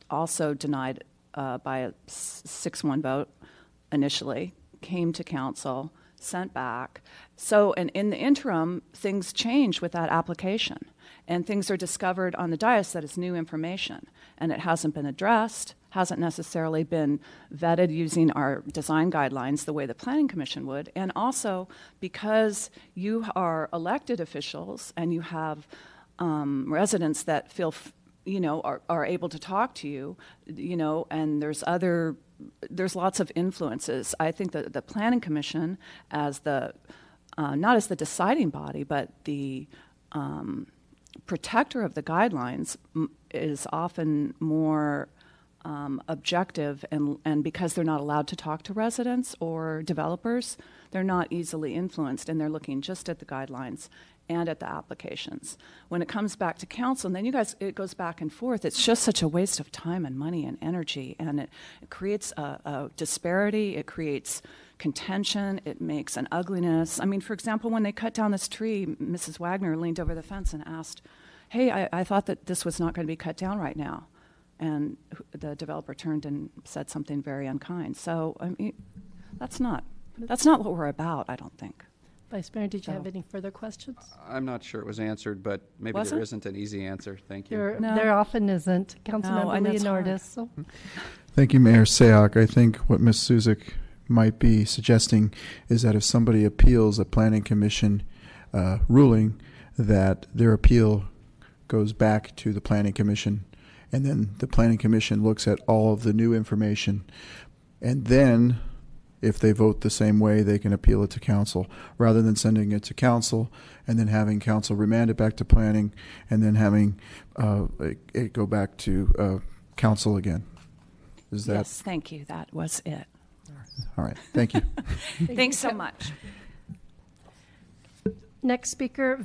Speaker 7: also denied by a 6-1 vote initially, came to council, sent back. So, and in the interim, things change with that application, and things are discovered on the dais that is new information, and it hasn't been addressed, hasn't necessarily been vetted using our design guidelines the way the Planning Commission would, and also because you are elected officials and you have residents that feel are able to talk to you, and there's lots of influences. I think that the Planning Commission, as the not as the deciding body, but the protector of the guidelines, is often more objective, and because they're not allowed to talk to residents or developers, they're not easily influenced, and they're looking just at the guidelines and at the applications. When it comes back to council, and then it goes back and forth, it's just such a waste of time and money and energy, and it creates a disparity, it creates contention, it makes an ugliness. I mean, for example, when they cut down this tree, Mrs. Wagner leaned over the fence and asked, hey, I thought that this was not going to be cut down right now. And the developer turned and said something very unkind. So, I mean, that's not what we're about, I don't think.
Speaker 1: Vice Mayor, did you have any further questions?
Speaker 15: I'm not sure it was answered, but maybe
Speaker 7: Was
Speaker 15: there
Speaker 7: it?
Speaker 15: isn't an easy answer. Thank you.
Speaker 1: There often isn't. Councilmember
Speaker 7: I know it's hard.
Speaker 1: Leonardis. So.
Speaker 13: Thank you, Mayor Sayak. I think what Ms. Suzik might be suggesting is that if somebody appeals a planning commission ruling, that their appeal goes back to the planning commission, and then the planning commission looks at all of the new information, and then if they vote the same way, they can appeal it to council, rather than sending it to council and then having council remand it back to planning and then having it go back to council again. Is that?
Speaker 7: Yes, thank you. That was it.
Speaker 13: All right. Thank you.
Speaker 7: Thanks so much.
Speaker 1: Next speaker,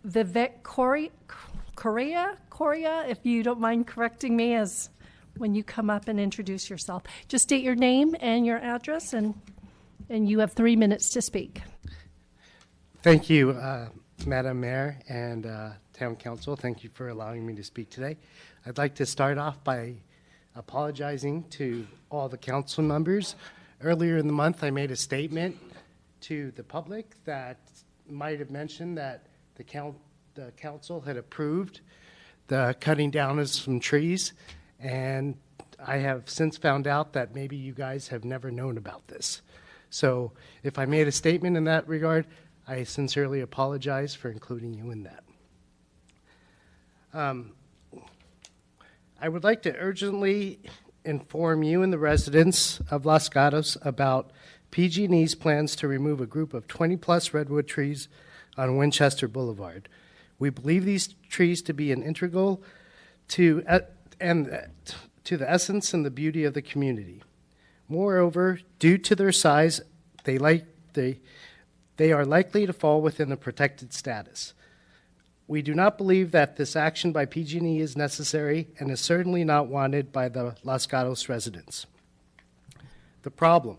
Speaker 1: Vivek Correa, if you don't mind correcting me as when you come up and introduce yourself. Just state your name and your address, and you have 3 minutes to speak.
Speaker 8: Thank you, Madam Mayor and Town Council. Thank you for allowing me to speak today. I'd like to start off by apologizing to all the council members. Earlier in the month, I made a statement to the public that might have mentioned that the council had approved the cutting down of some trees, and I have since found out that maybe you guys have never known about this. So if I made a statement in that regard, I sincerely apologize for including you in that. I would like to urgently inform you and the residents of Los Gatos about PG&E's plans to remove a group of 20-plus redwood trees on Winchester Boulevard. We believe these trees to be an integral to the essence and the beauty of the community. Moreover, due to their size, they are likely to fall within the protected status. We do not believe that this action by PG&E is necessary and is certainly not wanted by the Los Gatos residents. The problem: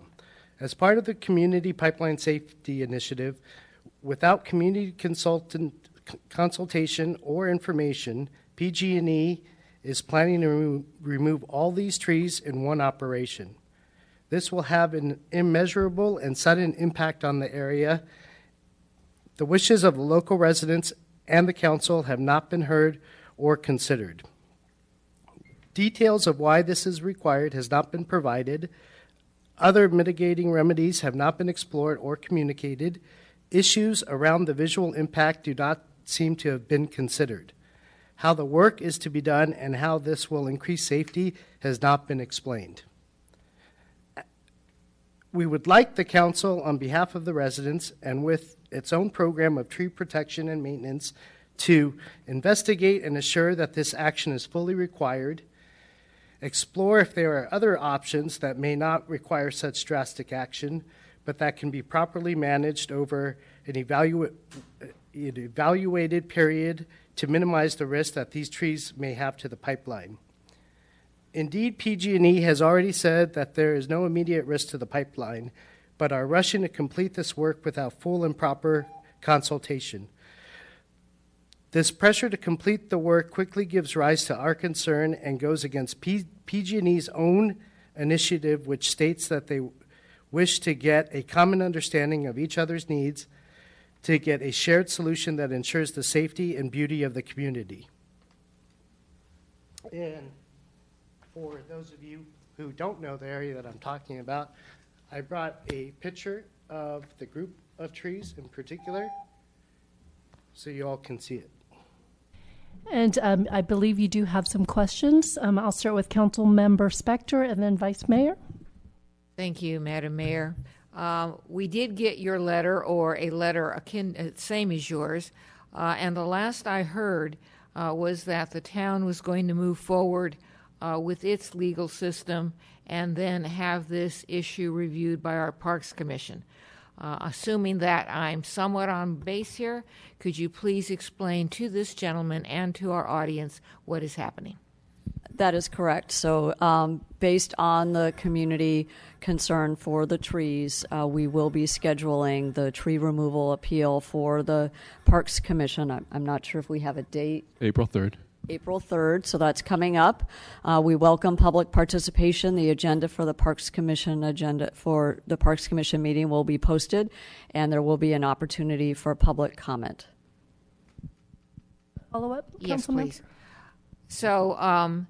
Speaker 8: as part of the Community Pipeline Safety Initiative, without community consultation or information, PG&E is planning to remove all these trees in one operation. This will have an immeasurable and sudden impact on the area. The wishes of the local residents and the council have not been heard or considered. Details of why this is required has not been provided. Other mitigating remedies have not been explored or communicated. Issues around the visual impact do not seem to have been considered. How the work is to be done and how this will increase safety has not been explained. We would like the council, on behalf of the residents and with its own program of tree protection and maintenance, to investigate and assure that this action is fully required, explore if there are other options that may not require such drastic action, but that can be properly managed over an evaluated period to minimize the risk that these trees may have to the pipeline. Indeed, PG&E has already said that there is no immediate risk to the pipeline, but are rushing to complete this work without full and proper consultation. This pressure to complete the work quickly gives rise to our concern and goes against PG&E's own initiative, which states that they wish to get a common understanding of each other's needs to get a shared solution that ensures the safety and beauty of the community. And for those of you who don't know the area that I'm talking about, I brought a picture of the group of trees in particular so you all can see it.
Speaker 1: And I believe you do have some questions. I'll start with Council Member Spector and then Vice Mayor.
Speaker 16: Thank you, Madam Mayor. We did get your letter, or a letter akin, same as yours, and the last I heard was that the town was going to move forward with its legal system and then have this issue reviewed by our Parks Commission. Assuming that I'm somewhat on base here, could you please explain to this gentleman and to our audience what is happening?
Speaker 17: That is correct. So based on the community concern for the trees, we will be scheduling the tree removal appeal for the Parks Commission. I'm not sure if we have a date.
Speaker 20: April 3rd.
Speaker 17: April 3rd, so that's coming up. We welcome public participation. The agenda for the Parks Commission meeting will be posted, and there will be an opportunity for public comment.
Speaker 1: Follow up,
Speaker 16: Yes,
Speaker 1: Councilmember?
Speaker 16: please. So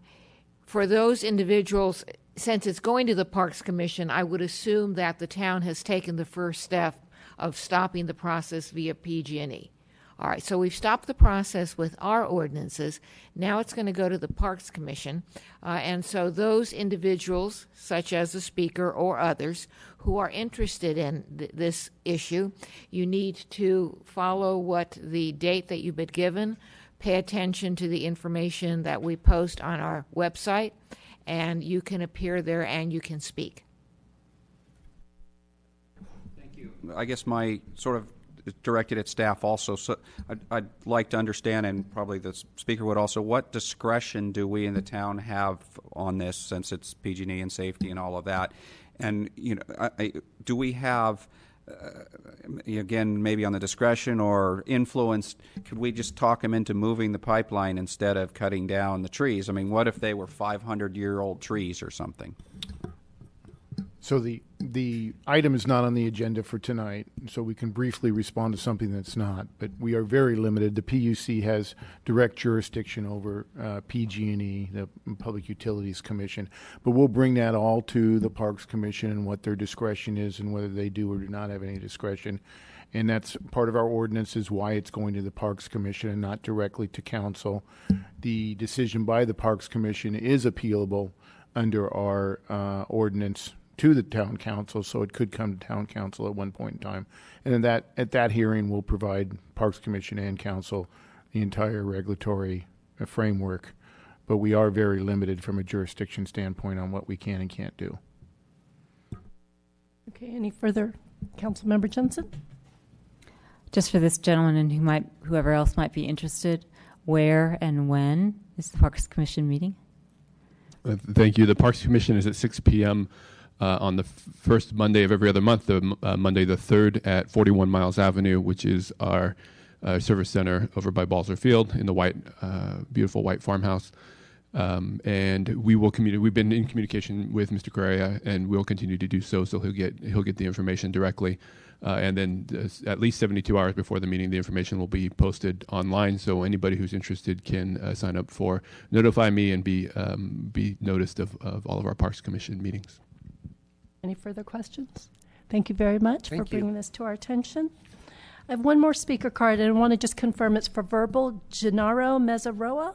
Speaker 16: for those individuals, since it's going to the Parks Commission, I would assume that the town has taken the first step of stopping the process via PG&E. All right, so we've stopped the process with our ordinances. Now it's going to go to the Parks Commission. And so those individuals, such as the speaker or others, who are interested in this issue, you need to follow what the date that you've been given, pay attention to the information that we post on our website, and you can appear there and you can speak.
Speaker 15: Thank you. I guess my sort of directed at staff also. So I'd like to understand, and probably the speaker would also, what discretion do we in the town have on this, since it's PG&E and safety and all of that? And do we have, again, maybe on the discretion or influence, could we just talk them into moving the pipeline instead of cutting down the trees? I mean, what if they were 500-year-old trees or something?
Speaker 4: So the item is not on the agenda for tonight, so we can briefly respond to something that's not. But we are very limited. The PUC has direct jurisdiction over PG&E, the Public Utilities Commission. But we'll bring that all to the Parks Commission and what their discretion is and whether they do or do not have any discretion. And that's part of our ordinance, is why it's going to the Parks Commission and not directly to council. The decision by the Parks Commission is appealable under our ordinance to the town council, so it could come to town council at one point in time. And then at that hearing, we'll provide Parks Commission and council the entire regulatory framework. But we are very limited from a jurisdiction standpoint on what we can and can't do.
Speaker 1: Okay, any further? Councilmember Jensen?
Speaker 14: Just for this gentleman and whoever else might be interested, where and when is the Parks Commission meeting?
Speaker 20: Thank you. The Parks Commission is at 6 p.m. On the first Monday of every other month, Monday the 3rd at 41 Miles Avenue, which is our service center over by Balzer Field in the beautiful white farmhouse. And we will we've been in communication with Mr. Correa, and we'll continue to do so. So he'll get the information directly, and then at least 72 hours before the meeting, the information will be posted online. So anybody who's interested can sign up for Notify Me and be noticed of all of our Parks Commission meetings.
Speaker 1: Any further questions? Thank you very much for
Speaker 8: Thank you.
Speaker 1: bringing this to our attention. I have one more speaker card, and I want to just confirm it's for verbal. Gennaro Mezzaroa.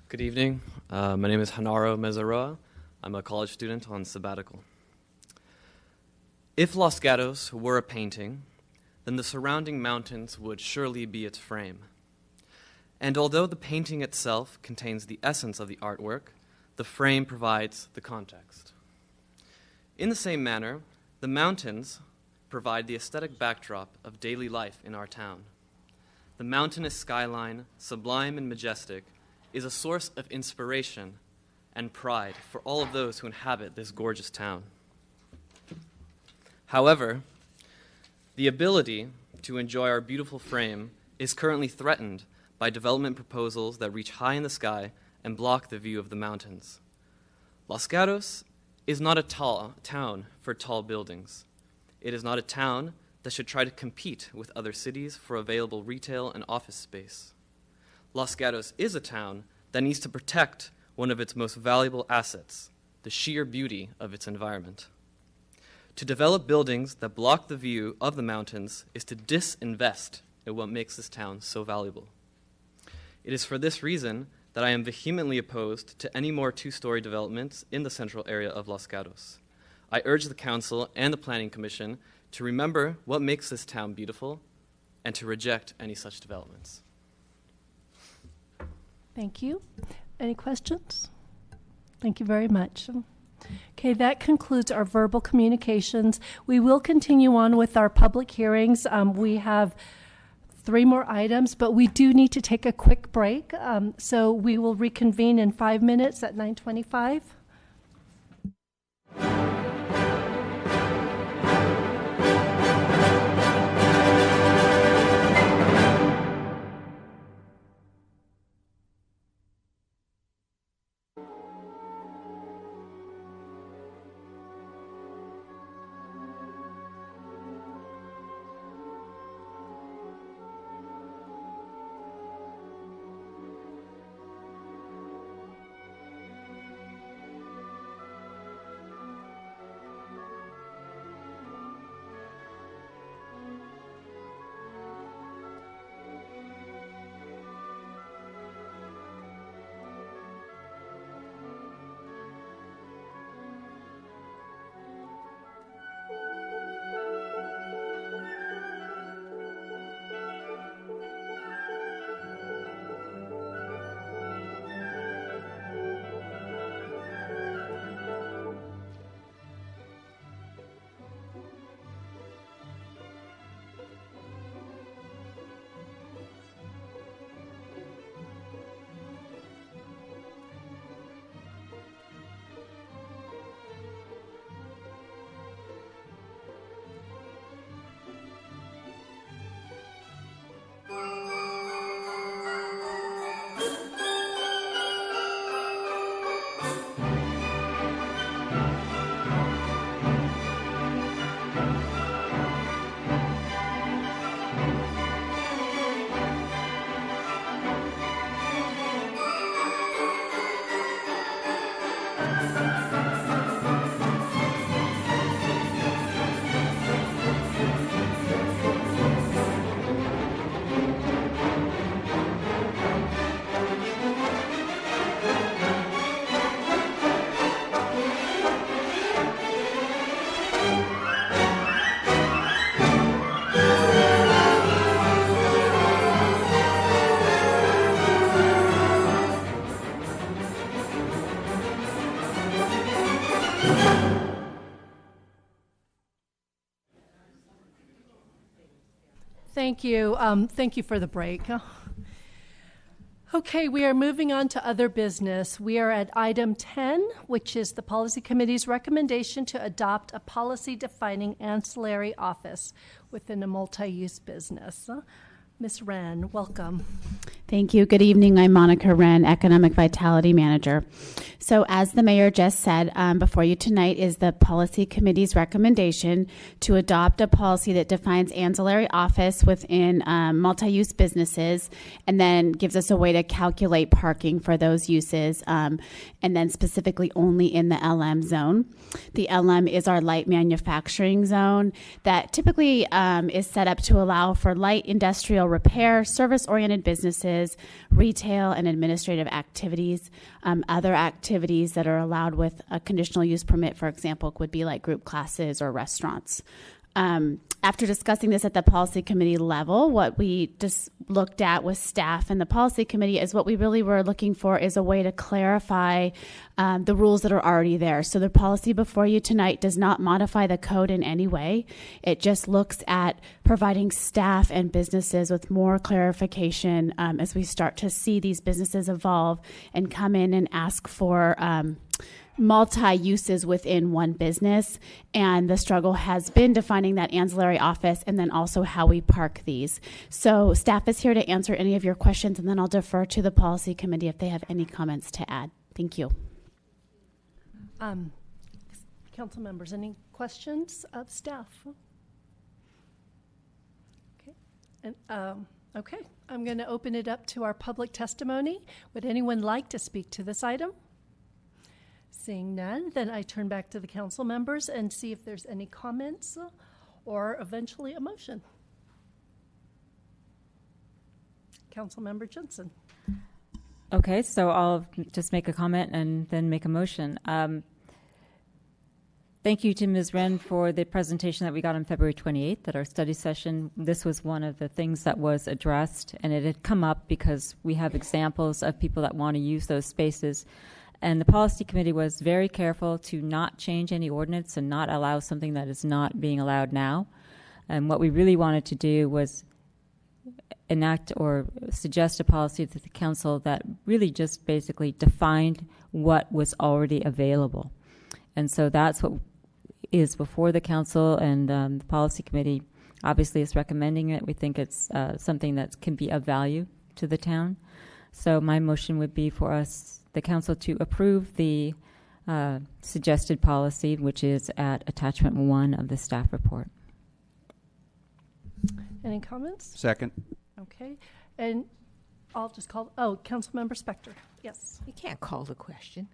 Speaker 9: Good evening. My name is Hanaro Mezzaroa. I'm a college student on sabbatical. If Los Gatos were a painting, then the surrounding mountains would surely be its frame. And although the painting itself contains the essence of the artwork, the frame provides the context. In the same manner, the mountains provide the aesthetic backdrop of daily life in our town. The mountainous skyline, sublime and majestic, is a source of inspiration and pride for all of those who inhabit this gorgeous town. However, the ability to enjoy our beautiful frame is currently threatened by development proposals that reach high in the sky and block the view of the mountains. Los Gatos is not a town for tall buildings. It is not a town that should try to compete with other cities for available retail and office space. Los Gatos is a town that needs to protect one of its most valuable assets, the sheer beauty of its environment. To develop buildings that block the view of the mountains is to disinvest in what makes this town so valuable. It is for this reason that I am vehemently opposed to any more two-story developments in the central area of Los Gatos. I urge the Council and the Planning Commission to remember what makes this town beautiful and to reject any such developments.
Speaker 1: Thank you. Any questions? Thank you very much. Okay, that concludes our verbal communications. We will continue on with our public hearings. We have 3 more items, but we do need to take a quick break. So we will reconvene in 5 minutes at 9:25. Thank you. Thank you for the break. Okay, we are moving on to other business. We are at item 10, which is the Policy Committee's recommendation to adopt a policy defining ancillary office within a multi-use business. Ms. Wren, welcome.
Speaker 10: Thank you. Good evening. I'm Monica Wren, Economic Vitality Manager. So as the mayor just said, before you tonight is the Policy Committee's recommendation to adopt a policy that defines ancillary office within multi-use businesses and then gives us a way to calculate parking for those uses and then specifically only in the LM zone. The LM is our light manufacturing zone that typically is set up to allow for light industrial repair, service-oriented businesses, retail and administrative activities. Other activities that are allowed with a conditional use permit, for example, would be like group classes or restaurants. After discussing this at the policy committee level, what we just looked at with staff and the policy committee is what we really were looking for is a way to clarify the rules that are already there. So the policy before you tonight does not modify the code in any way. It just looks at providing staff and businesses with more clarification as we start to see these businesses evolve and come in and ask for multi-uses within one business, and the struggle has been defining that ancillary office and then also how we park these. So staff is here to answer any of your questions, and then I'll defer to the policy committee if they have any comments to add. Thank you.
Speaker 1: Council members, any questions of staff? Okay. And okay, I'm going to open it up to our public testimony. Would anyone like to speak to this item? Seeing none, then I turn back to the council members and see if there's any comments or eventually a motion. Councilmember Jensen.
Speaker 14: Okay, so I'll just make a comment and then make a motion. Thank you to Ms. Wren for the presentation that we got on February 28th at our study session. This was one of the things that was addressed, and it had come up because we have examples of people that want to use those spaces. And the policy committee was very careful to not change any ordinance and not allow something that is not being allowed now. And what we really wanted to do was enact or suggest a policy to the council that really just basically defined what was already available. And so that's what is before the council, and the policy committee obviously is recommending it. We think it's something that can be of value to the town. So my motion would be for us, the council, to approve the suggested policy, which is at attachment 1 of the staff report.
Speaker 1: Any comments?
Speaker 15: Second.
Speaker 1: Okay. And I'll just call, Councilmember Spector. Yes.
Speaker 16: You can't call the question.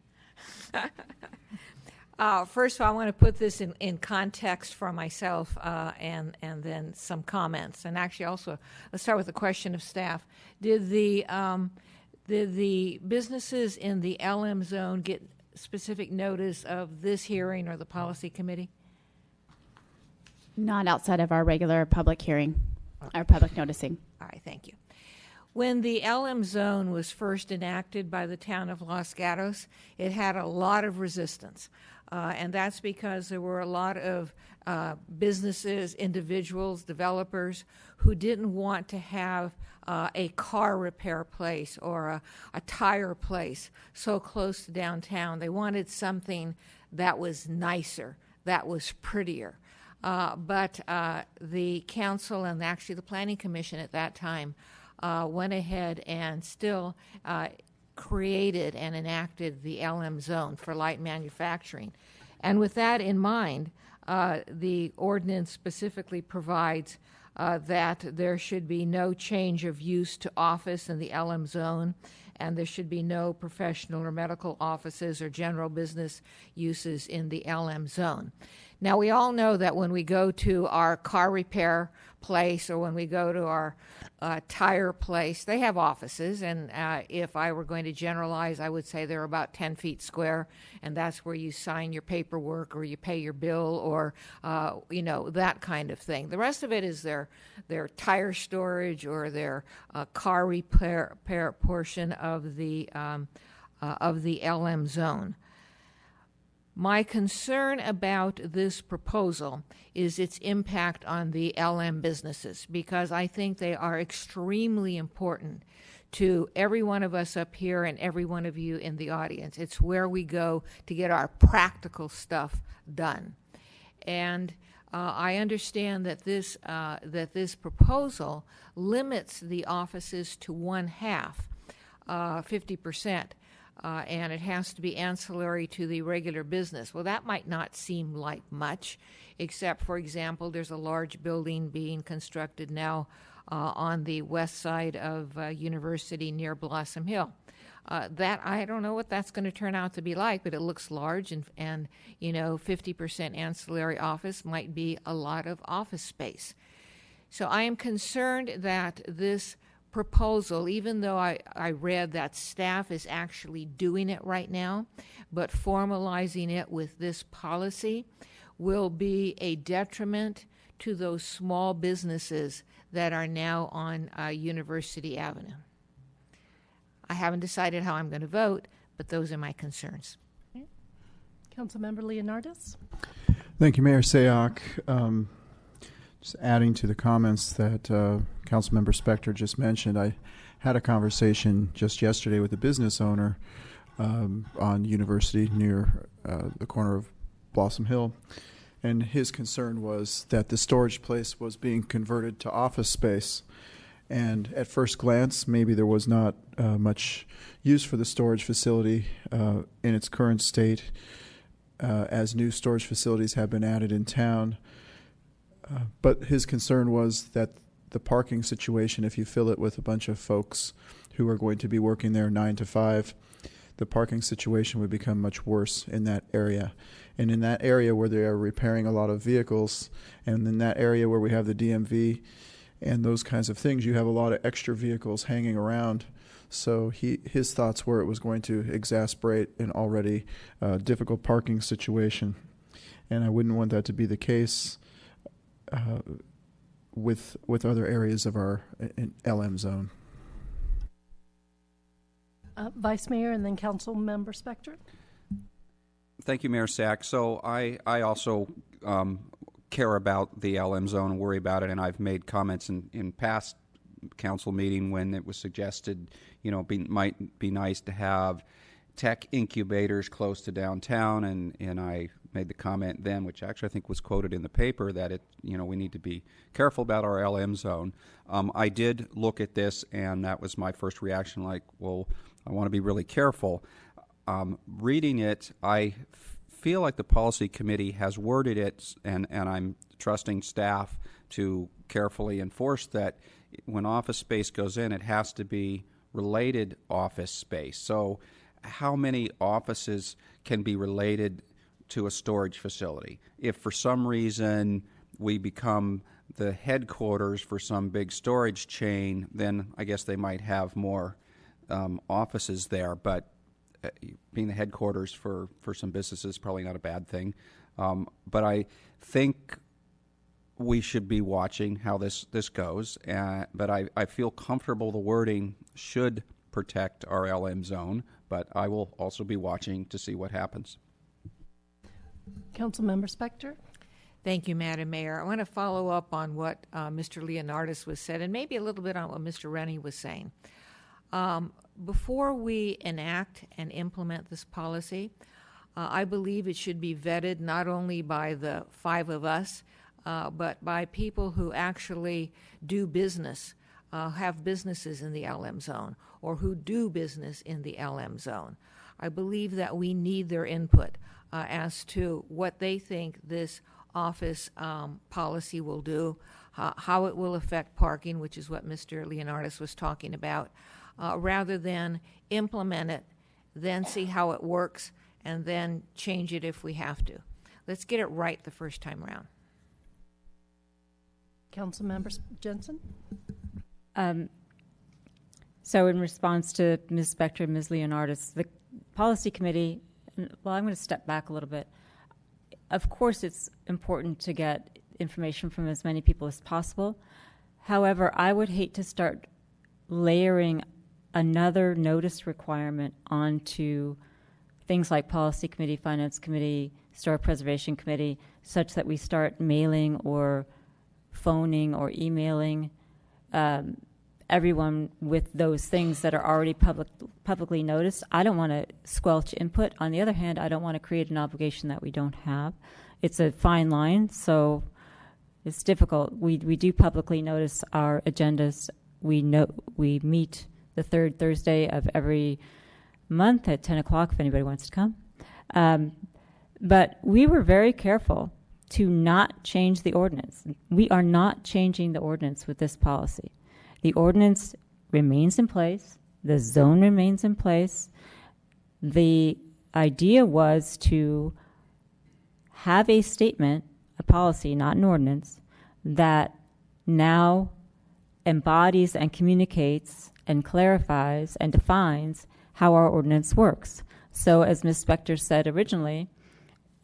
Speaker 16: First of all, I want to put this in context for myself and then some comments. And actually also, let's start with the question of staff. Did the businesses in the LM zone get specific notice of this hearing or the policy committee?
Speaker 10: Not outside of our regular public hearing, our public noticing.
Speaker 16: All right, thank you. When the LM zone was first enacted by the town of Los Gatos, it had a lot of resistance. And that's because there were a lot of businesses, individuals, developers who didn't want to have a car repair place or a tire place so close to downtown. They wanted something that was nicer, that was prettier. But the council and actually the planning commission at that time went ahead and still created and enacted the LM zone for light manufacturing. And with that in mind, the ordinance specifically provides that there should be no change of use to office in the LM zone, and there should be no professional or medical offices or general business uses in the LM zone. Now, we all know that when we go to our car repair place or when we go to our tire place, they have offices, and if I were going to generalize, I would say they're about 10 feet square, and that's where you sign your paperwork or you pay your bill or, that kind of thing. The rest of it is their tire storage or their car repair portion of the LM zone. My concern about this proposal is its impact on the LM businesses, because I think they are extremely important to every one of us up here and every one of you in the audience. It's where we go to get our practical stuff done. And I understand that this proposal limits the offices to 1/2, 50%. And it has to be ancillary to the regular business. Well, that might not seem like much, except, for example, there's a large building being constructed now on the west side of University near Blossom Hill. That I don't know what that's going to turn out to be like, but it looks large, and 50% ancillary office might be a lot of office space. So I am concerned that this proposal, even though I read that staff is actually doing it right now, but formalizing it with this policy will be a detriment to those small businesses that are now on University Avenue. I haven't decided how I'm going to vote, but those are my concerns.
Speaker 1: Okay. Councilmember Leonardis.
Speaker 13: Thank you, Mayor Sayoc. Just adding to the comments that Councilmember Spector just mentioned, I had a conversation just yesterday with a business owner on University near the corner of Blossom Hill, and his concern was that the storage place was being converted to office space. And at first glance, maybe there was not much use for the storage facility in its current state, as new storage facilities have been added in town. But his concern was that the parking situation, if you fill it with a bunch of folks who are going to be working there 9 to 5, the parking situation would become much worse in that area. And in that area where they are repairing a lot of vehicles, and in that area where we have the DMV and those kinds of things, you have a lot of extra vehicles hanging around. So his thoughts were it was going to exacerbate an already difficult parking situation. And I wouldn't want that to be the case with other areas of our LM zone.
Speaker 1: Vice Mayor and then Council Member Spector.
Speaker 15: Thank you, Mayor Sack. So I also care about the LM zone and worry about it, and I've made comments in past council meeting when it was suggested, might be nice to have tech incubators close to downtown, and I made the comment then, which actually I think was quoted in the paper, that we need to be careful about our LM zone. I did look at this, and that was my first reaction, like, well, I want to be really careful. Reading it, I feel like the policy committee has worded it, and I'm trusting staff to carefully enforce that when office space goes in, it has to be related office space. So how many offices can be related to a storage facility? If for some reason we become the headquarters for some big storage chain, then I guess they might have more offices there, but being the headquarters for some businesses is probably not a bad thing. But I think we should be watching how this goes, but I feel comfortable the wording should protect our LM zone, but I will also be watching to see what happens.
Speaker 1: Council Member Spector.
Speaker 16: Thank you, Madam Mayor. I want to follow up on what Mr. Leonardis was said, and maybe a little bit on what Mr. Rennie was saying. Before we enact and implement this policy, I believe it should be vetted not only by the 5 of us, but by people who actually do business, have businesses in the LM zone, or who do business in the LM zone. I believe that we need their input as to what they think this office policy will do, how it will affect parking, which is what Mr. Leonardis was talking about, rather than implement it, then see how it works, and then change it if we have to. Let's get it right the first time around.
Speaker 1: Council Member Jensen.
Speaker 14: So in response to Ms. Spector and Ms. Leonardis, the policy committee, well, I'm going to step back a little bit. Of course, it's important to get information from as many people as possible. However, I would hate to start layering another notice requirement onto things like policy committee, finance committee, historic preservation committee, such that we start mailing or phoning or emailing everyone with those things that are already publicly noticed. I don't want to squelch input. On the other hand, I don't want to create an obligation that we don't have. It's a fine line, so it's difficult. We do publicly notice our agendas. We meet the third Thursday of every month at 10 o'clock if anybody wants to come. But we were very careful to not change the ordinance. We are not changing the ordinance with this policy. The ordinance remains in place. The zone remains in place. The idea was to have a statement, a policy, not an ordinance, that now embodies and communicates and clarifies and defines how our ordinance works. So as Ms. Spector said originally,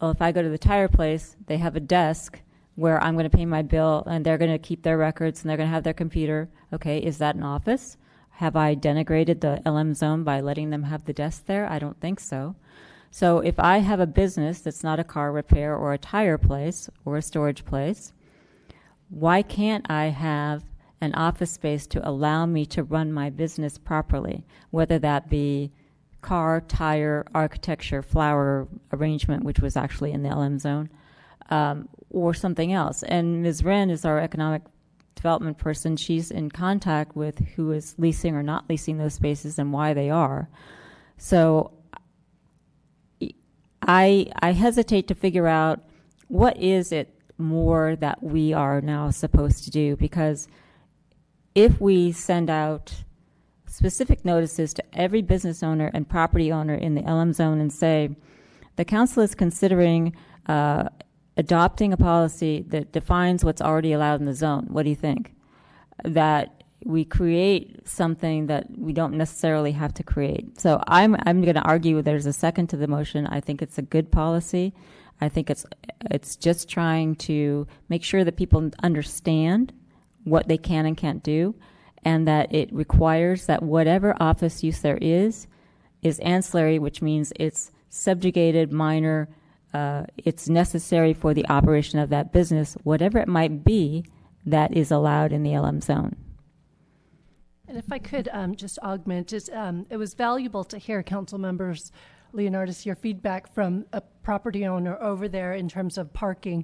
Speaker 14: well, if I go to the tire place, they have a desk where I'm going to pay my bill and they're going to keep their records and they're going to have their computer. Okay, is that an office? Have I denigrated the LM zone by letting them have the desk there? I don't think so. So if I have a business that's not a car repair or a tire place or a storage place, why can't I have an office space to allow me to run my business properly, whether that be car, tire, architecture, flower arrangement, which was actually in the LM zone, or something else. And Ms. Wren is our economic development person. She's in contact with who is leasing or not leasing those spaces and why they are. So I hesitate to figure out what is it more that we are now supposed to do, because if we send out specific notices to every business owner and property owner in the LM zone and say, the council is considering adopting a policy that defines what's already allowed in the zone. What do you think? That we create something that we don't necessarily have to create. So I'm going to argue there's a second to the motion. I think it's a good policy. I think it's just trying to make sure that people understand what they can and can't do, and that it requires that whatever office use there is ancillary, which means it's subjugated, minor, it's necessary for the operation of that business, whatever it might be, that is allowed in the LM zone.
Speaker 1: And if I could just augment, it was valuable to hear, council members, Leonardis, your feedback from a property owner over there in terms of parking.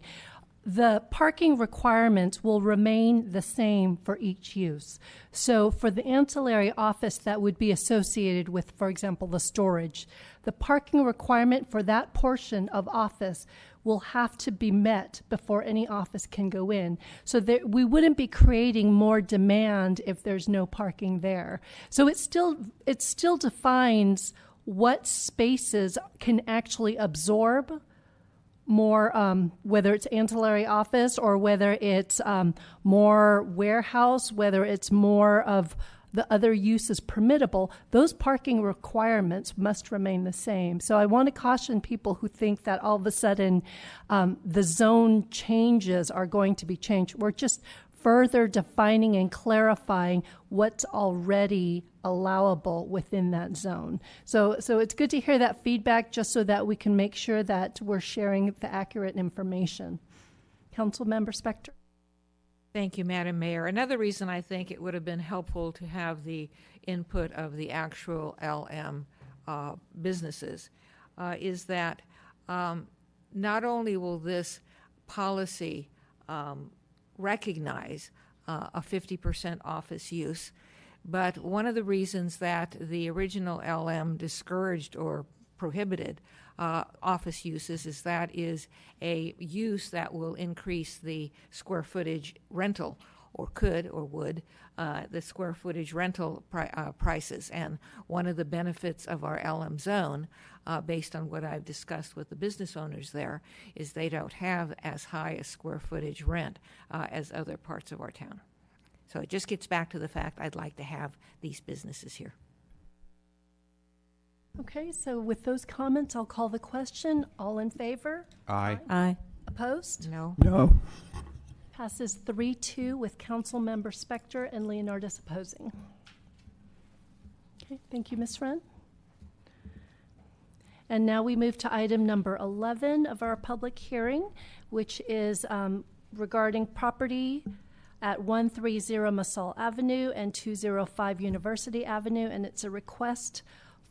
Speaker 1: The parking requirements will remain the same for each use. So for the ancillary office that would be associated with, for example, the storage, the parking requirement for that portion of office will have to be met before any office can go in. So that we wouldn't be creating more demand if there's no parking there. So it still defines what spaces can actually absorb more, whether it's ancillary office or whether it's more warehouse, whether it's more of the other uses permittable, those parking requirements must remain the same. So I want to caution people who think that all of a sudden the zone changes are going to be changed. We're just further defining and clarifying what's already allowable within that zone. So it's good to hear that feedback just so that we can make sure that we're sharing the accurate information. Councilmember Spector.
Speaker 16: Thank you, Madam Mayor. Another reason I think it would have been helpful to have the input of the actual LM businesses is that not only will this policy recognize a 50% office use, but one of the reasons that the original LM discouraged or prohibited office uses is that is a use that will increase the square footage rental, or could or would, the square footage rental prices. And one of the benefits of our LM zone, based on what I've discussed with the business owners there, is they don't have as high a square footage rent as other parts of our town. So it just gets back to the fact I'd like to have these businesses here.
Speaker 1: Okay, so with those comments, I'll call the question. All in favor?
Speaker 15: Aye.
Speaker 14: Aye.
Speaker 1: Opposed?
Speaker 16: No.
Speaker 13: No.
Speaker 1: Passes 3-2 with Councilmember Spector and Leonardis opposing. Okay, thank you, Ms. Wren. And now we move to item number 11 of our public hearing, which is regarding property at 130 Massaul Avenue and 205 University Avenue, and it's a request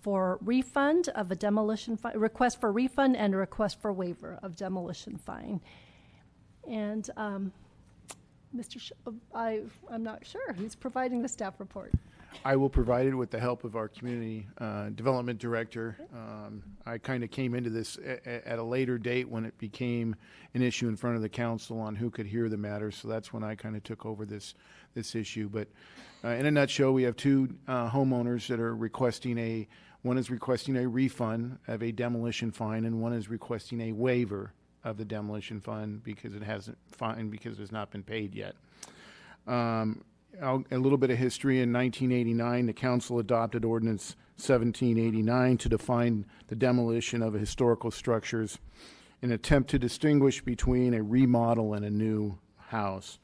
Speaker 1: for refund of a demolition fine, request for refund and a request for waiver of demolition fine. And I'm not sure who's providing the staff report.
Speaker 4: I will provide it with the help of our community development director. I kind of came into this at a later date when it became an issue in front of the council on who could hear the matter. So that's when I kind of took over this issue. But in a nutshell, we have two homeowners that are requesting one is requesting a refund of a demolition fine, and one is requesting a waiver of the demolition fine because it hasn't not been paid yet. A little bit of history. In 1989, the council adopted Ordinance 1789 to define the demolition of historical structures in an attempt to distinguish between a remodel and a new house.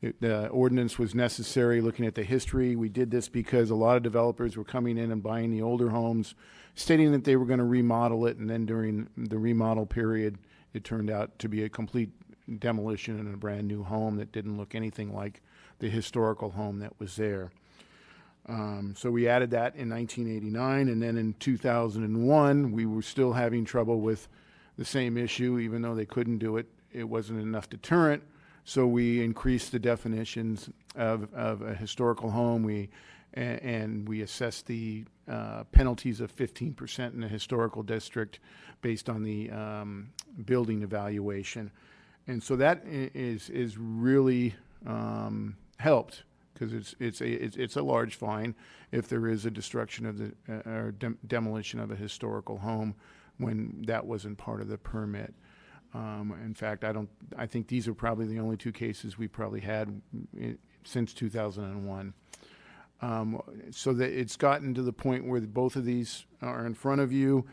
Speaker 4: The ordinance was necessary looking at the history. We did this because a lot of developers were coming in and buying the older homes, stating that they were going to remodel it, and then during the remodel period, it turned out to be a complete demolition and a brand new home that didn't look anything like the historical home that was there. So we added that in 1989, and then in 2001, we were still having trouble with the same issue. Even though they couldn't do it, it wasn't enough deterrent. So we increased the definitions of a historical home. And we assessed the penalties of 15% in the historical district based on the building evaluation. And so that is really helped, because it's a large fine if there is a destruction of the or demolition of a historical home when that wasn't part of the permit. In fact, I think these are probably the only two cases we probably had since 2001. So that it's gotten to the point where both of these are in front of you.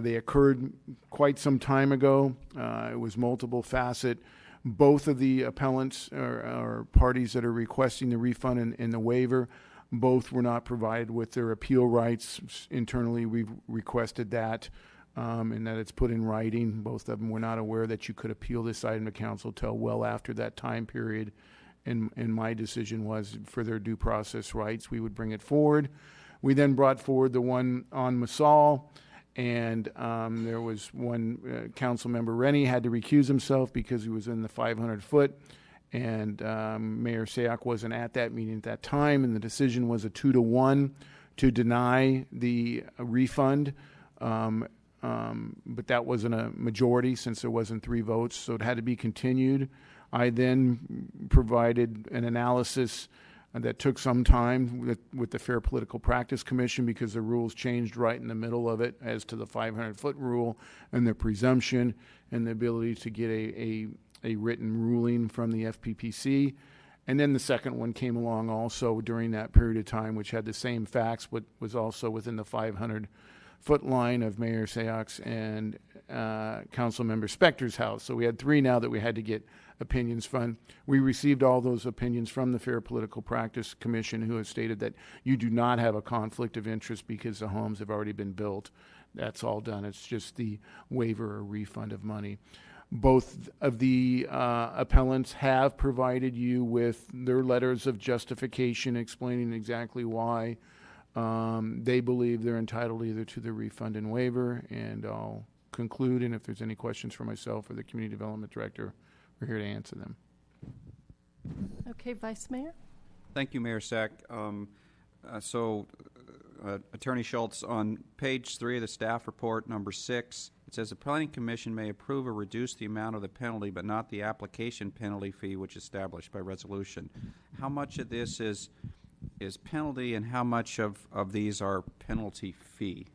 Speaker 4: They occurred quite some time ago. It was multiple facet. Both of the appellants or parties that are requesting the refund and the waiver, both were not provided with their appeal rights. Internally, we've requested that, and that it's put in writing. Both of them were not aware that you could appeal this item to council till well after that time period. And my decision was, for their due process rights, we would bring it forward. We then brought forward the one on Masal, and there was one council member, Rennie, had to recuse himself because he was in the 500-foot, and Mayor Sayoc wasn't at that meeting at that time, and the decision was a 2-1 to deny the refund. But that wasn't a majority since there wasn't 3 votes, so it had to be continued. I then provided an analysis that took some time with the Fair Political Practice Commission because the rules changed right in the middle of it as to the 500-foot rule and the presumption and the ability to get a written ruling from the FPPC. And then the second one came along also during that period of time, which had the same facts, but was also within the 500-foot line of Mayor Sayoc's and Councilmember Spector's house. So we had 3 now that we had to get opinions from. We received all those opinions from the Fair Political Practice Commission, who has stated that you do not have a conflict of interest because the homes have already been built. That's all done. It's just the waiver or refund of money. Both of the appellants have provided you with their letters of justification explaining exactly why they believe they're entitled either to the refund and waiver. And I'll conclude, and if there's any questions for myself or the Community Development Director, we're here to answer them.
Speaker 1: Okay, Vice Mayor.
Speaker 15: Thank you, Mayor Sack. Attorney Schultz, on page 3 of the staff report, number 6, it says the Planning Commission may approve or reduce the amount of the penalty, but not the application penalty fee which is established by resolution. How much of this is penalty, and how much of these are penalty fee?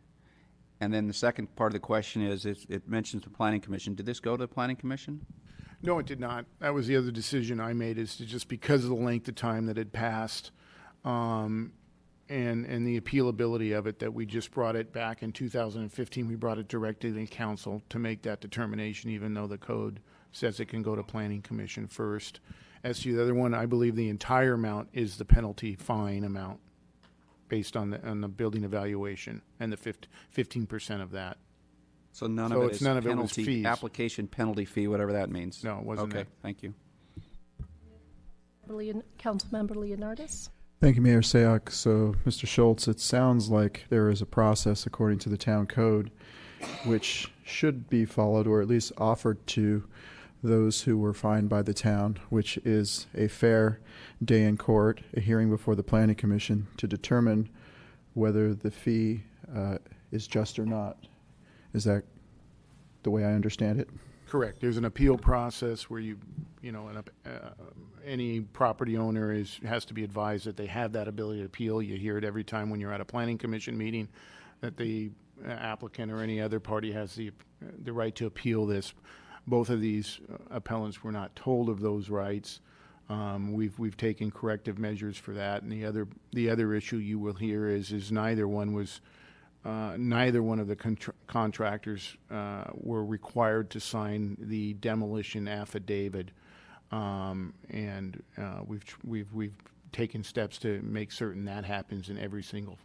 Speaker 15: And then the second part of the question is, it mentions the Planning Commission. Did this go to the Planning Commission?
Speaker 4: No, it did not. That was the other decision I made, is to just because of the length of time that had passed and the appealability of it, that we just brought it back in 2015. We brought it directly to the council to make that determination, even though the code says it can go to Planning Commission first. As to the other one, I believe the entire amount is the penalty fine amount based on the building evaluation and the 15% of that.
Speaker 15: So none of it is penalty, application penalty fee, whatever that means.
Speaker 4: No, it wasn't.
Speaker 15: Okay, thank you.
Speaker 1: Councilmember Leonardis.
Speaker 13: Thank you, Mayor Sayoc. So, Mr. Schultz, it sounds like there is a process according to the town code which should be followed, or at least offered to those who were fined by the town, which is a fair day in court, a hearing before the Planning Commission to determine whether the fee is just or not. Is that the way I understand it?
Speaker 4: Correct. There's an appeal process where any property owner has to be advised that they have that ability to appeal. You hear it every time when you're at a Planning Commission meeting, that the applicant or any other party has the right to appeal this. Both of these appellants were not told of those rights. We've taken corrective measures for that. And the other issue you will hear is neither one of the contractors were required to sign the demolition affidavit, and we've taken steps to make certain that happens in every single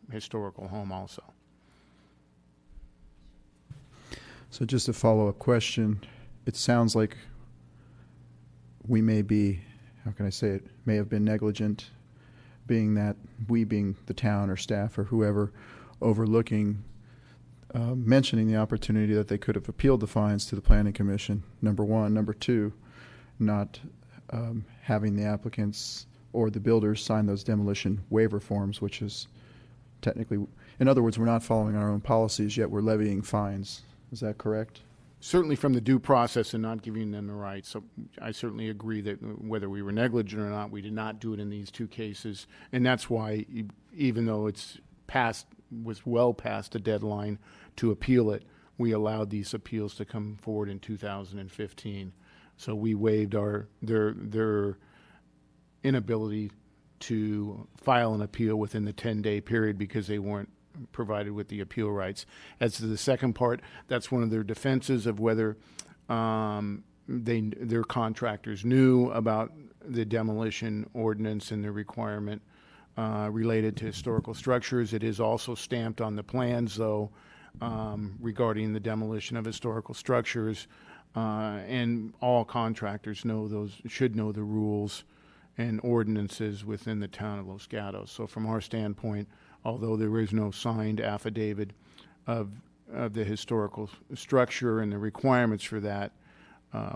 Speaker 4: historical home also.
Speaker 13: So just a follow-up question. It sounds like we may be, how can I say it, may have been negligent, being that we, being the town or staff or whoever, overlooking, mentioning the opportunity that they could have appealed the fines to the Planning Commission, number one. Number two, not having the applicants or the builders sign those demolition waiver forms, which is technically, in other words, we're not following our own policies, yet we're levying fines. Is that correct?
Speaker 4: Certainly from the due process and not giving them the rights. So I certainly agree that whether we were negligent or not, we did not do it in these 2 cases. And that's why, even though was well past the deadline to appeal it, we allowed these appeals to come forward in 2015. So we waived their inability to file an appeal within the 10-day period because they weren't provided with the appeal rights. As to the second part, that's one of their defenses of whether their contractors knew about the demolition ordinance and the requirement related to historical structures. It is also stamped on the plans, though, regarding the demolition of historical structures, and all contractors should know the rules and ordinances within the town of Los Gatos. So from our standpoint, although there is no signed affidavit of the historical structure and the requirements for that,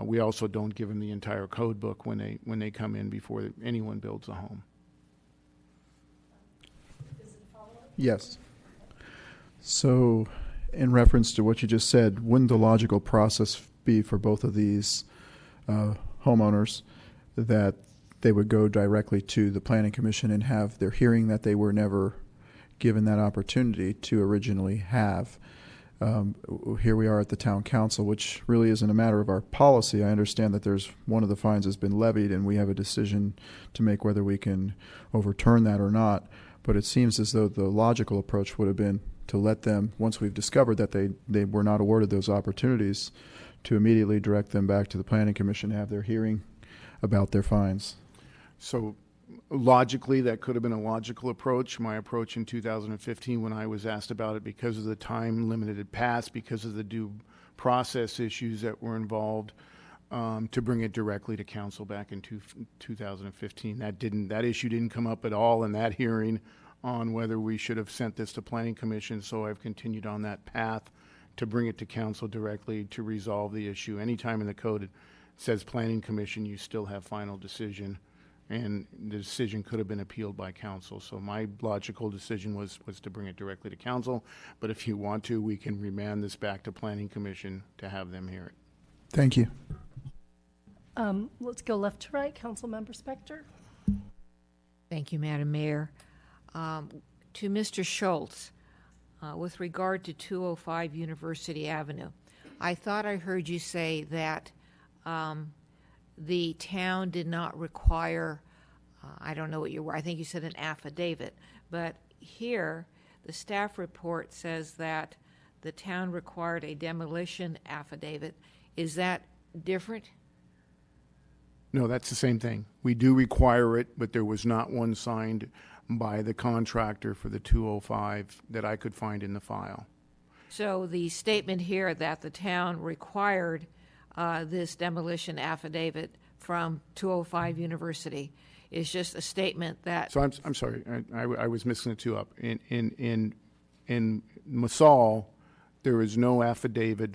Speaker 4: we also don't give them the entire code book when they come in before anyone builds a home.
Speaker 13: Yes. So, in reference to what you just said, wouldn't the logical process be for both of these homeowners that they would go directly to the Planning Commission and have their hearing that they were never given that opportunity to originally have? Here we are at the Town Council, which really isn't a matter of our policy. I understand that there's one of the fines has been levied, and we have a decision to make whether we can overturn that or not. But it seems as though the logical approach would have been to let them, once we've discovered that they were not awarded those opportunities, to immediately direct them back to the Planning Commission to have their hearing about their fines.
Speaker 4: So logically, that could have been a logical approach. My approach in 2015 when I was asked about it, because of the time limit it had passed, because of the due process issues that were involved, to bring it directly to council back in 2015. That issue didn't come up at all in that hearing on whether we should have sent this to Planning Commission, so I've continued on that path to bring it to council directly to resolve the issue. Anytime in the code it says Planning Commission, you still have final decision, and the decision could have been appealed by council. So my logical decision was to bring it directly to council, but if you want to, we can remand this back to Planning Commission to have them hear it.
Speaker 13: Thank you.
Speaker 1: Let's go left to right. Councilmember Spector.
Speaker 16: Thank you, Madam Mayor. To Mr. Schultz, with regard to 205 University Avenue, I thought I heard you say that the town did not require, I don't know what you were, I think you said an affidavit, but here the staff report says that the town required a demolition affidavit. Is that different?
Speaker 4: No, that's the same thing. We do require it, but there was not one signed by the contractor for the 205 that I could find in the file.
Speaker 16: So the statement here that the town required this demolition affidavit from 205 University is just a statement that...
Speaker 4: So I'm sorry, I was mixing the two up. In Masal, there is no affidavit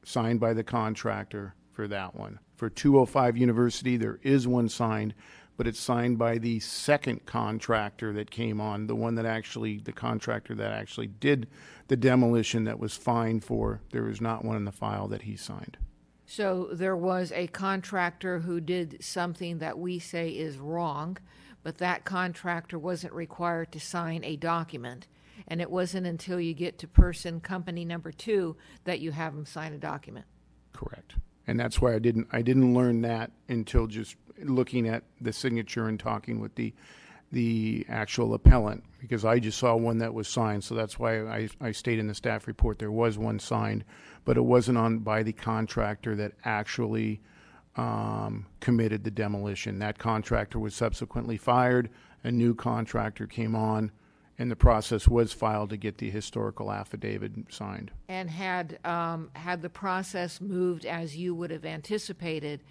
Speaker 4: signed by the contractor for that one. For 205 University, there is one signed, but it's signed by the second contractor that came on, the contractor that actually did the demolition that was fined for. There is not one in the file that he signed.
Speaker 16: So there was a contractor who did something that we say is wrong, but that contractor wasn't required to sign a document. And it wasn't until you get to company number 2 that you have them sign a document.
Speaker 4: Correct. And that's why I didn't learn that until just looking at the signature and talking with the actual appellant, because I just saw one that was signed. So that's why I stated in the staff report there was one signed, but it wasn't by the contractor that actually committed the demolition. That contractor was subsequently fired. A new contractor came on, and the process was filed to get the historical affidavit signed.
Speaker 16: And had the process moved as you would have anticipated,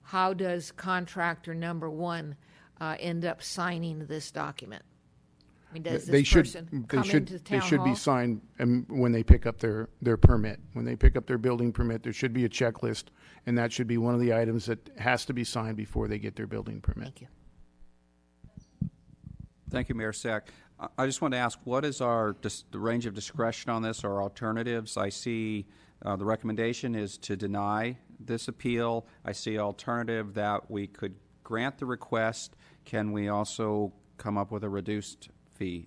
Speaker 16: how does contractor number 1 end up signing this document? I mean, does this person come into town hall?
Speaker 4: They should be signed when they pick up their permit. When they pick up their building permit, there should be a checklist, and that should be one of the items that has to be signed before they get their building permit.
Speaker 16: Thank you.
Speaker 15: Thank you, Mayor Sack. I just want to ask, what is the range of discretion on this, or alternatives? I see the recommendation is to deny this appeal. I see alternative that we could grant the request. Can we also come up with a reduced fee,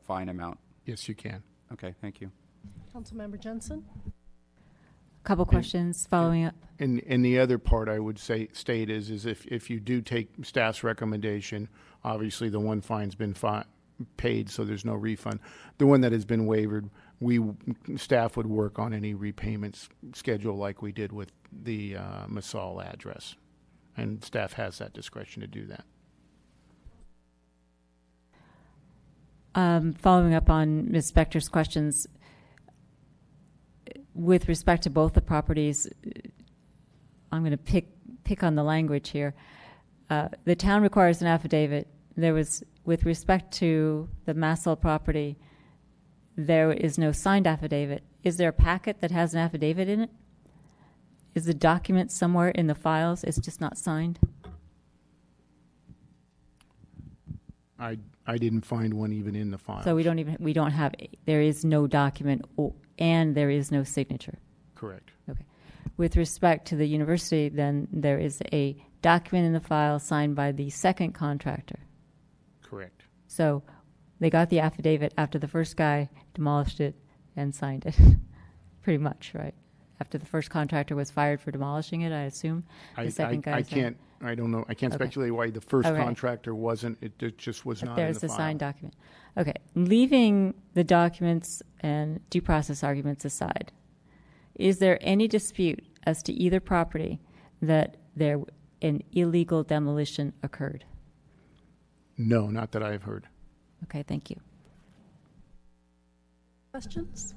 Speaker 15: fine amount?
Speaker 4: Yes, you can.
Speaker 15: Okay, thank you.
Speaker 1: Councilmember Jensen.
Speaker 14: couple questions following up.
Speaker 4: And the other part I would state is if you do take staff's recommendation, obviously the one fine's been paid, so there's no refund. The one that has been waived, staff would work on any repayments schedule like we did with the Masal address, and staff has that discretion to do that.
Speaker 14: Following up on Ms. Spector's questions, with respect to both the properties, I'm going to pick on the language here. The town requires an affidavit. There was, with respect to the Masal property, there is no signed affidavit. Is there a packet that has an affidavit in it? Is the document somewhere in the files? It's just not signed?
Speaker 4: I didn't find one even in the file.
Speaker 14: So we don't have, there is no document and there is no signature.
Speaker 4: Correct.
Speaker 14: Okay. With respect to the university, then there is a document in the file signed by the second contractor.
Speaker 4: Correct.
Speaker 14: So they got the affidavit after the first guy demolished it and signed it. Pretty much, right? After the first contractor was fired for demolishing it, I assume. The second guy
Speaker 4: I don't know. I can't speculate why the first contractor wasn't. It just was not in the file.
Speaker 14: There's the signed document. Okay. Leaving the documents and due process arguments aside, is there any dispute as to either property that an illegal demolition occurred?
Speaker 4: No, not that I've heard.
Speaker 14: Okay, thank you.
Speaker 1: Questions?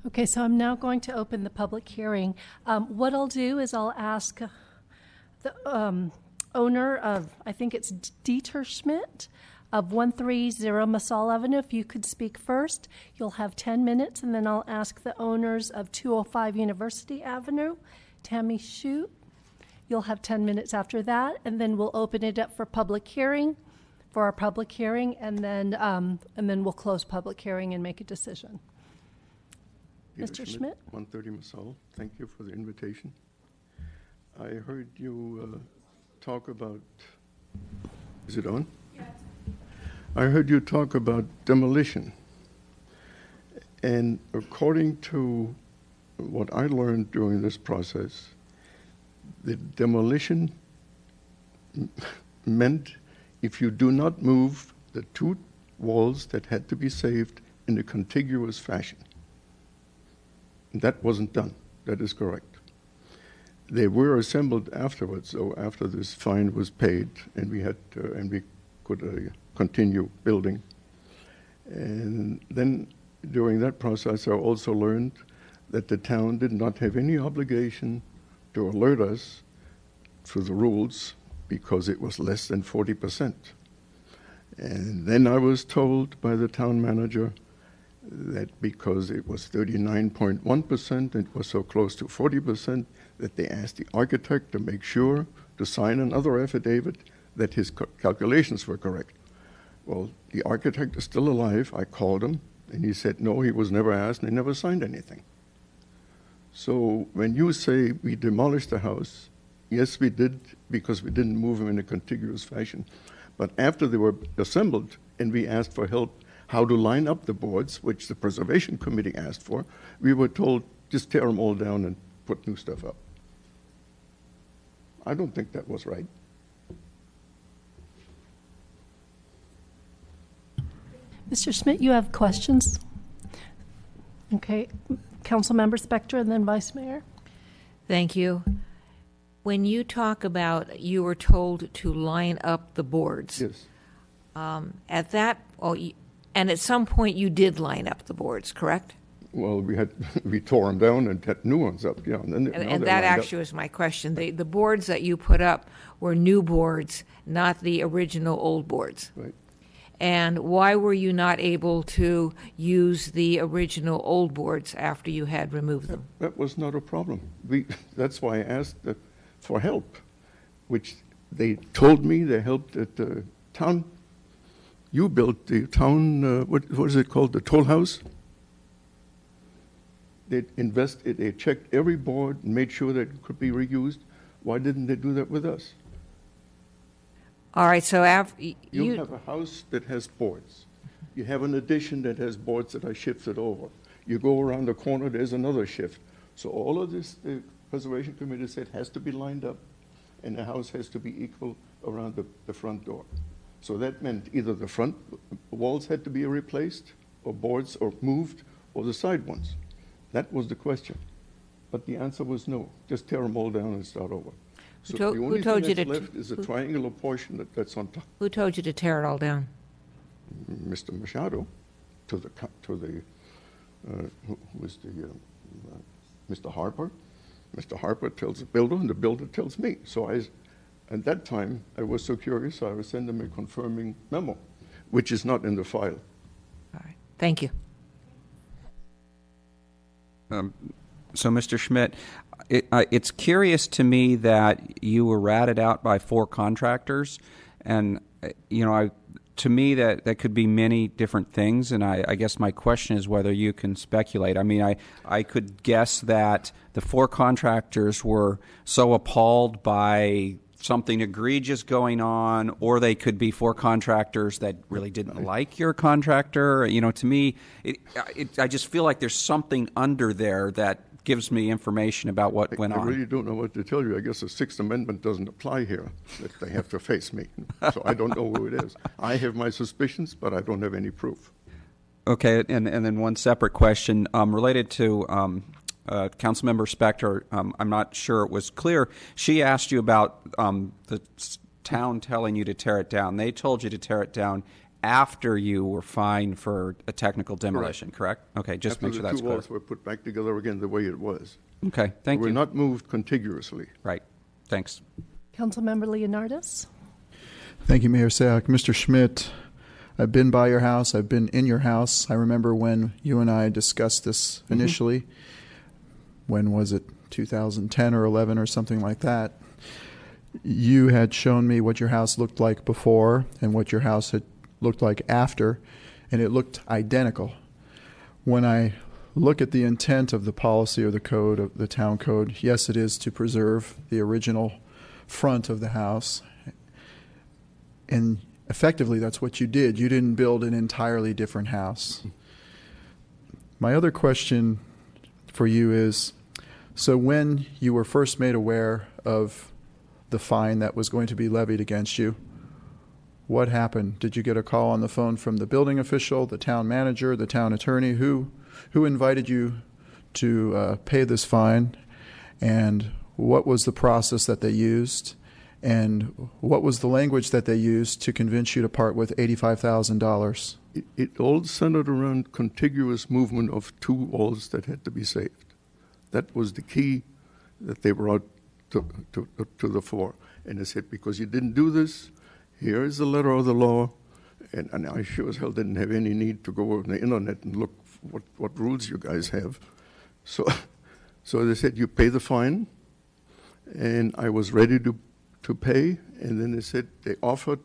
Speaker 1: Okay, so I'm now going to open the public hearing. What I'll do is I'll ask the owner of, I think it's Dieter Schmidt of 130 Masal Avenue, if you could speak first. You'll have 10 minutes, and then I'll ask the owners of 205 University Avenue, Tammy Shute. You'll have 10 minutes after that, and then we'll open it up for our public hearing, and then we'll close public hearing and make a decision. Mr. Schmidt?
Speaker 11: 130 Masal, thank you for the invitation. I heard you talk about, is it on? Yes. I heard you talk about demolition. And according to what I learned during this process, the demolition meant if you do not move the two walls that had to be saved in a contiguous fashion. That wasn't done. That is correct. They were assembled afterwards, so after this fine was paid, and we could continue building. And then during that process, I also learned that the town did not have any obligation to alert us through the rules because it was less than 40%. And then I was told by the town manager that because it was 39.1%, it was so close to 40%, that they asked the architect to make sure to sign another affidavit that his calculations were correct. Well, the architect is still alive. I called him, and he said, no, he was never asked, and he never signed anything. So when you say we demolished the house, yes, we did, because we didn't move them in a contiguous fashion. But after they were assembled, and we asked for help how to line up the boards, which the Preservation Committee asked for, we were told, just tear them all down and put new stuff up. I don't think that was right.
Speaker 1: Mr. Schmidt, you have questions? Okay. Councilmember Spector and then Vice Mayor.
Speaker 16: Thank you. When you talk about you were told to line up the boards,
Speaker 11: yes.
Speaker 16: And at some point you did line up the boards, correct?
Speaker 11: Well, we tore them down and had new ones up, yeah. And
Speaker 16: that actually was my question. The boards that you put up were new boards, not the original old boards.
Speaker 11: Right.
Speaker 16: And why were you not able to use the original old boards after you had removed them?
Speaker 11: That was not a problem. That's why I asked for help, which they told me they helped at the town. You built the town, what is it called, the toll house? They checked every board and made sure that it could be reused. Why didn't they do that with us?
Speaker 16: All right, so
Speaker 11: you have a house that has boards. You have an addition that has boards that are shifted over. You go around the corner, there's another shift. So all of this, the Preservation Committee said has to be lined up, and the house has to be equal around the front door. So that meant either the front walls had to be replaced, or boards or moved, or the side ones. that was the question. But the answer was no. Just tear them all down and start over. So the only thing that's left is a triangular portion that's on top.
Speaker 16: Who told you to tear it all down?
Speaker 11: Mr. Machado, who was the Mr. Harper. Mr. Harper tells the builder, and the builder tells me. So at that time, I was so curious, I was sending him a confirming memo, which is not in the file.
Speaker 16: All right. Thank you.
Speaker 15: So, Mr. Schmidt, it's curious to me that you were ratted out by 4 contractors, and to me that could be many different things. And I guess my question is whether you can speculate. I mean, I could guess that the 4 contractors were so appalled by something egregious going on, or they could be 4 contractors that really didn't like your contractor. To me, I just feel like there's something under there that gives me information about what went on.
Speaker 11: I really don't know what to tell you. I guess the Sixth Amendment doesn't apply here, that they have to face me. So I don't know who it is. I have my suspicions, but I don't have any proof.
Speaker 15: Okay, and then one separate question related to Councilmember Spector. I'm not sure it was clear. She asked you about the town telling you to tear it down. They told you to tear it down after you were fined for a technical demolition, correct? Okay, just make sure that's clear.
Speaker 11: After the 2 walls were put back together again the way it was.
Speaker 15: Okay, thank you.
Speaker 11: They were not moved contiguously.
Speaker 15: Right, thanks.
Speaker 1: Councilmember Leonardis.
Speaker 13: Thank you, Mayor Sayak. Mr. Schmidt, I've been by your house. I've been in your house. I remember when you and I discussed this initially. When was it? 2010 or 11 or something like that. You had shown me what your house looked like before and what your house had looked like after, and it looked identical. When I look at the intent of the policy or the code, of the town code, yes, it is to preserve the original front of the house. And effectively, that's what you did. You didn't build an entirely different house. My other question for you is, so when you were first made aware of the fine that was going to be levied against you, what happened? Did you get a call on the phone from the building official, the town manager, the town attorney? Who invited you to pay this fine? And what was the process that they used? And what was the language that they used to convince you to part with $85,000?
Speaker 11: It all centered around contiguous movement of 2 walls that had to be saved. That was the key that they brought to the fore. And they said, because you didn't do this, here is the letter of the law. And I sure as hell didn't have any need to go on the internet and look what rules you guys have. So they said, you pay the fine. And I was ready to pay. And then they said, they offered,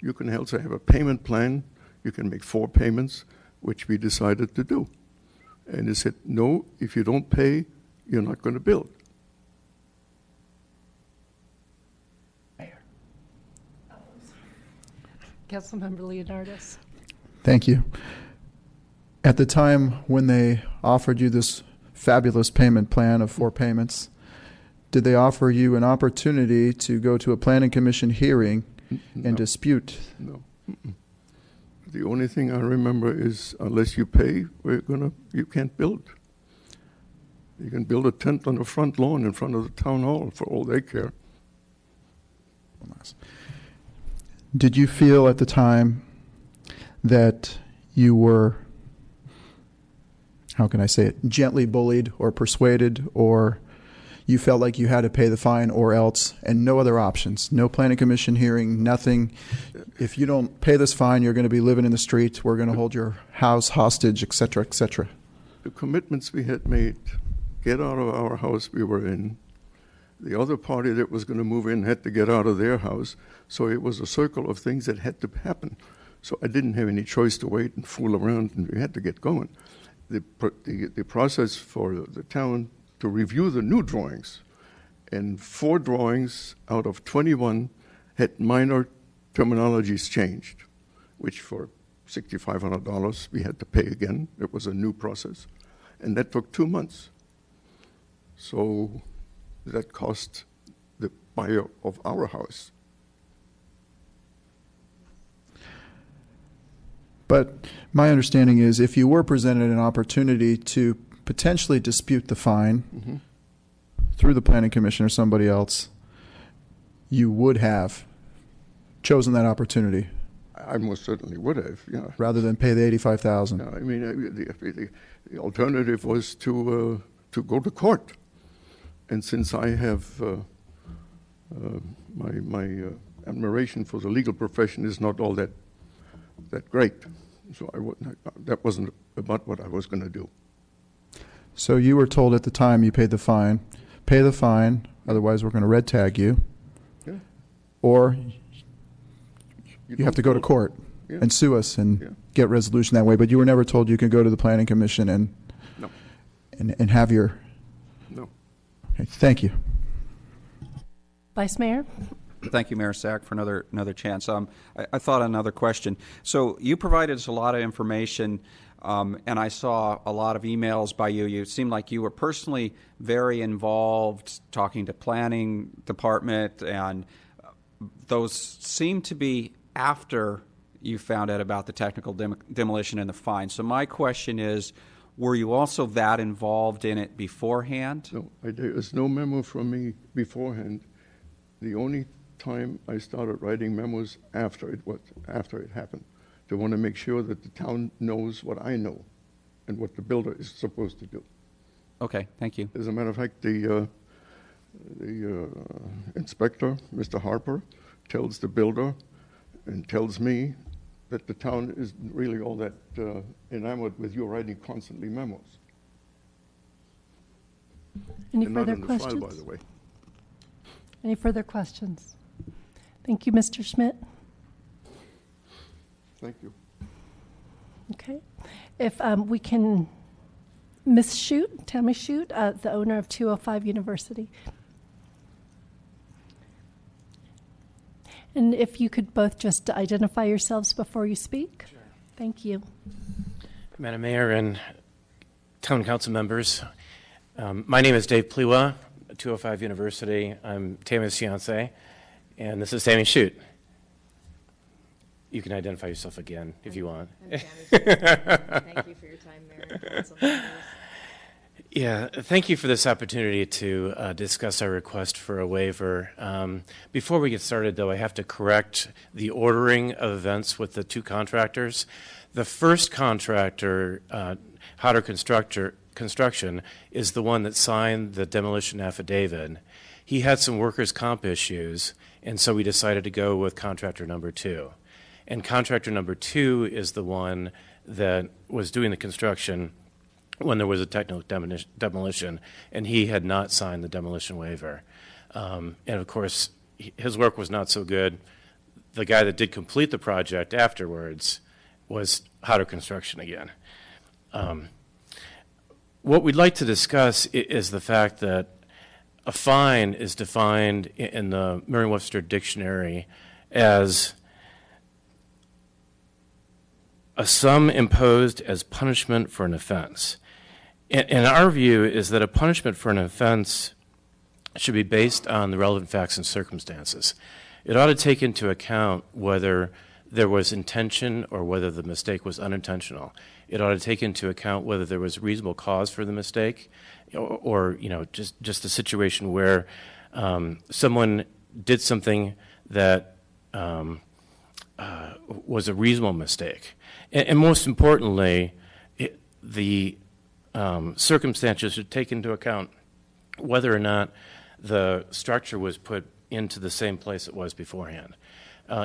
Speaker 11: you can also have a payment plan. You can make 4 payments, which we decided to do. And they said, no, if you don't pay, you're not going to build.
Speaker 1: Councilmember Leonardis.
Speaker 13: Thank you. At the time when they offered you this fabulous payment plan of 4 payments, did they offer you an opportunity to go to a planning commission hearing and dispute?
Speaker 11: No. The only thing I remember is, unless you pay, you can't build. You can build a tent on the front lawn in front of the town hall for all they care.
Speaker 13: Did you feel at the time that you were, how can I say it, gently bullied or persuaded, or you felt like you had to pay the fine or else, and no other options? No planning commission hearing, nothing. If you don't pay this fine, you're going to be living in the street. We're going to hold your house hostage, et cetera, et cetera.
Speaker 11: The commitments we had made, get out of our house we were in. The other party that was going to move in had to get out of their house. So it was a circle of things that had to happen. So I didn't have any choice to wait and fool around, and we had to get going. The process for the town to review the new drawings, and 4 drawings out of 21 had minor terminologies changed, which for $6,500 we had to pay again. It was a new process. And that took 2 months. So that cost the buyer of our house.
Speaker 13: But my understanding is if you were presented an opportunity to potentially dispute the fine through the planning commission or somebody else, you would have chosen that opportunity.
Speaker 11: I most certainly would have, yeah.
Speaker 13: Rather than pay the $85,000.
Speaker 11: I mean, the alternative was to go to court. And since I have my admiration for the legal profession is not all that great, so that wasn't about what I was going to do.
Speaker 13: So you were told at the time you paid the fine, pay the fine, otherwise we're going to red tag you.
Speaker 11: Yeah.
Speaker 13: Or you have to go to court and sue us and get resolution that way. But you were never told you could go to the planning commission and and have your.
Speaker 11: No.
Speaker 13: Okay, thank you.
Speaker 1: Vice Mayor?
Speaker 15: Thank you, Mayor Sack, for another chance. I thought another question. So you provided us a lot of information, and I saw a lot of emails by you. You seemed like you were personally very involved, talking to planning department, and those seem to be after you found out about the technical demolition and the fine. So my question is, were you also that involved in it beforehand?
Speaker 11: No, there's no memo from me beforehand. The only time I started writing memos after it happened. They want to make sure that the town knows what I know and what the builder is supposed to do.
Speaker 15: Okay, thank you.
Speaker 11: As a matter of fact, the inspector, Mr. Harper, tells the builder and tells me that the town isn't really all that enamored with you writing constantly memos.
Speaker 1: Any
Speaker 11: They're
Speaker 1: further
Speaker 11: not in
Speaker 1: questions?
Speaker 11: the file, by the way.
Speaker 1: Any further questions? Thank you, Mr. Schmidt.
Speaker 11: Thank you.
Speaker 1: Okay. If we can, Ms. Shute, Tammy Shute, the owner of 205 University. And if you could both just identify yourselves before you speak. Sure. Thank you.
Speaker 12: Madam Mayor and town council members, my name is Dave Pliwa, 205 University. I'm Tammy's fiance, and this is Tammy Shute. You can identify yourself again if you want.
Speaker 6: Thank you for your time, Mayor and council members.
Speaker 12: Yeah, thank you for this opportunity to discuss our request for a waiver. Before we get started, though, I have to correct the ordering of events with the two contractors. The first contractor, Hodder Construction, is the one that signed the demolition affidavit. He had some workers' comp issues, and so we decided to go with contractor number 2. And contractor number 2 is the one that was doing the construction when there was a technical demolition, and he had not signed the demolition waiver. And of course, his work was not so good. The guy that did complete the project afterwards was Hodder Construction again. What we'd like to discuss is the fact that a fine is defined in the Merriam-Webster Dictionary as a sum imposed as punishment for an offense. And our view is that a punishment for an offense should be based on the relevant facts and circumstances. It ought to take into account whether there was intention or whether the mistake was unintentional. It ought to take into account whether there was reasonable cause for the mistake, or just a situation where someone did something that was a reasonable mistake. And most importantly, the circumstances should take into account whether or not the structure was put into the same place it was beforehand.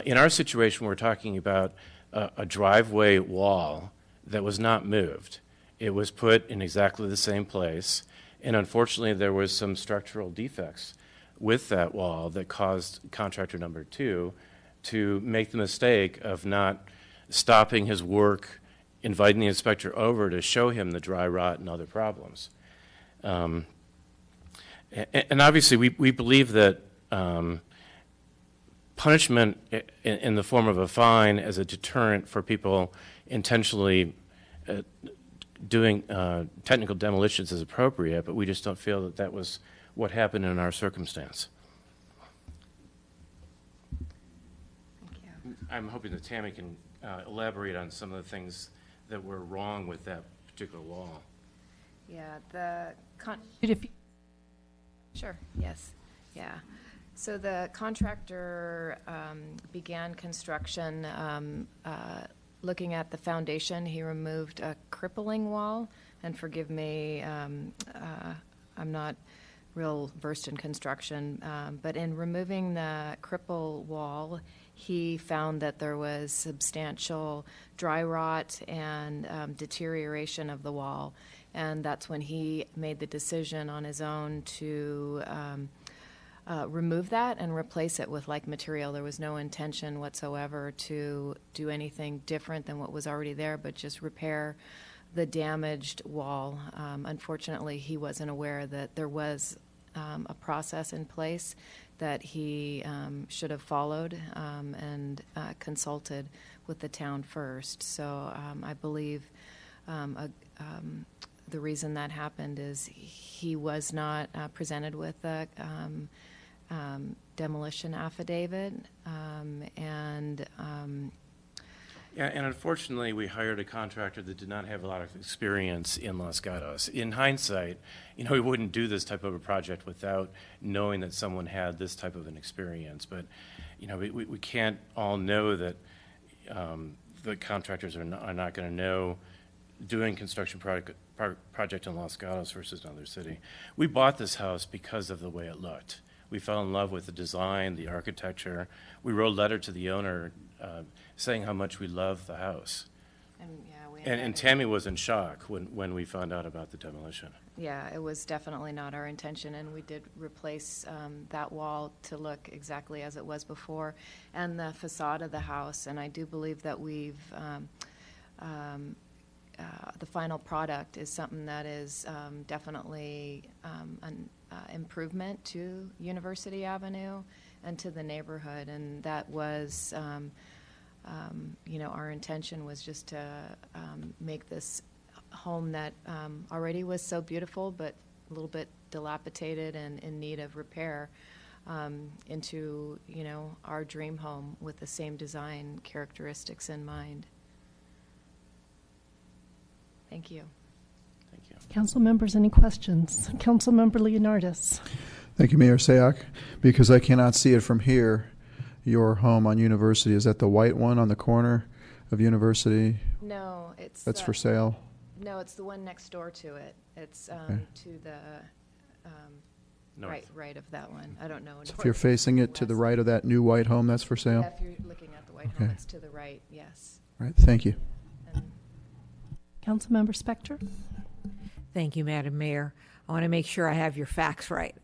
Speaker 12: In our situation, we're talking about a driveway wall that was not moved. It was put in exactly the same place, and unfortunately there was some structural defects with that wall that caused contractor number 2 to make the mistake of not stopping his work, inviting the inspector over to show him the dry rot and other problems. And obviously we believe that punishment in the form of a fine as a deterrent for people intentionally doing technical demolitions is appropriate, but we just don't feel that that was what happened in our circumstance. I'm hoping that Tammy can elaborate on some of the things that were wrong with that particular wall.
Speaker 6: Yeah, Sure, yes, yeah. So the contractor began construction. Looking at the foundation, he removed a crippling wall, and forgive me, I'm not real versed in construction, but in removing the cripple wall, he found that there was substantial dry rot and deterioration of the wall. And that's when he made the decision on his own to remove that and replace it with like material. There was no intention whatsoever to do anything different than what was already there, but just repair the damaged wall. Unfortunately, he wasn't aware that there was a process in place that he should have followed and consulted with the town first. So I believe the reason that happened is he was not presented with a demolition affidavit,
Speaker 12: Yeah, and unfortunately, we hired a contractor that did not have a lot of experience in Los Gatos. In hindsight, we wouldn't do this type of a project without knowing that someone had this type of an experience. But, we can't all know that the contractors are not going to know doing construction project in Los Gatos versus another city. We bought this house because of the way it looked. We fell in love with the design, the architecture. We wrote a letter to the owner saying how much we loved the house. And Tammy was in shock when we found out about the demolition.
Speaker 6: Yeah, it was definitely not our intention, and we did replace that wall to look exactly as it was before, and the facade of the house. And I do believe that we've the final product is something that is definitely an improvement to University Avenue and to the neighborhood, and that was our intention was just to make this home that already was so beautiful but a little bit dilapidated and in need of repair into our dream home with the same design characteristics in mind. Thank you.
Speaker 12: Thank you.
Speaker 1: Council members, any questions? Council member Leonardis.
Speaker 13: Thank you, Mayor Sayak. Because I cannot see it from here, your home on University, is that the white one on the corner of University?
Speaker 6: No, it's...
Speaker 13: That's for sale?
Speaker 6: No, it's the one next door to it. It's
Speaker 13: Okay.
Speaker 6: to the right of that one. I don't know.
Speaker 13: So if you're facing it to the right of that new white home, that's for sale?
Speaker 6: Yeah, if you're looking at the white home, it's to the right, yes.
Speaker 13: All right, thank you.
Speaker 1: Councilmember Spector.
Speaker 16: Thank you, Madam Mayor. I want to make sure I have your facts right.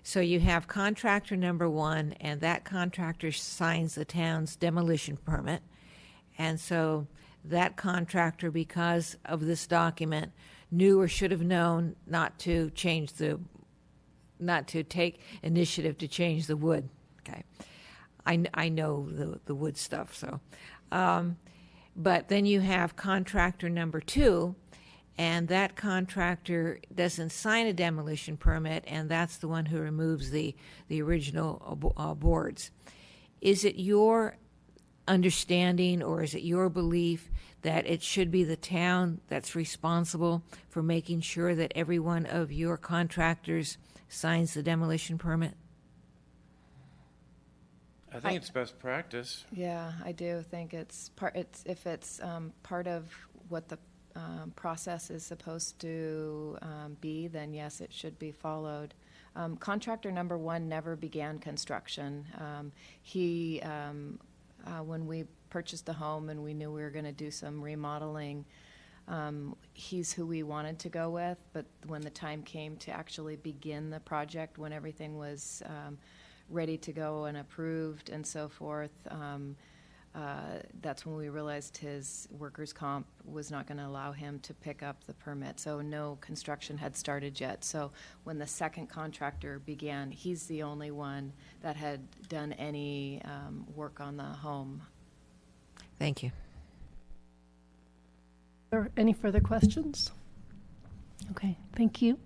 Speaker 16: So you have contractor number one, and that contractor signs the town's demolition permit. And so that contractor, because of this document, knew or should have known not to take initiative to change the wood. Okay. I know the wood stuff, so. But then you have contractor number two, and that contractor doesn't sign a demolition permit, and that's the one who removes the original boards. Is it your understanding, or is it your belief that it should be the town that's responsible for making sure that every one of your contractors signs the demolition permit?
Speaker 12: I think it's best practice.
Speaker 6: Yeah, I do think it's part of what the process is supposed to be, then yes, it should be followed. Contractor number one never began construction. When we purchased the home and we knew we were going to do some remodeling, he's who we wanted to go with, but when the time came to actually begin the project, when everything was ready to go and approved and so forth, that's when we realized his workers' comp was not going to allow him to pick up the permit. So no construction had started yet. So when the second contractor began, he's the only one that had done any work on the home.
Speaker 16: Thank you.
Speaker 1: there any further questions? Okay, thank you.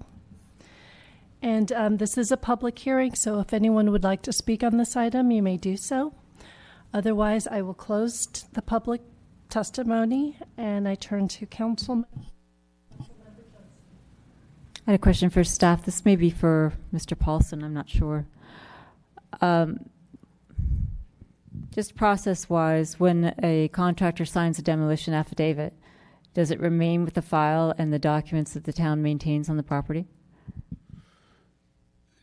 Speaker 1: And this is a public hearing, so if anyone would like to speak on this item, you may do so. Otherwise, I will close the public testimony, and I turn to council.
Speaker 14: I had a question for staff. This may be for Mr. Paulson, I'm not sure. Just process-wise, when a contractor signs a demolition affidavit, does it remain with the file and the documents that the town maintains on the property?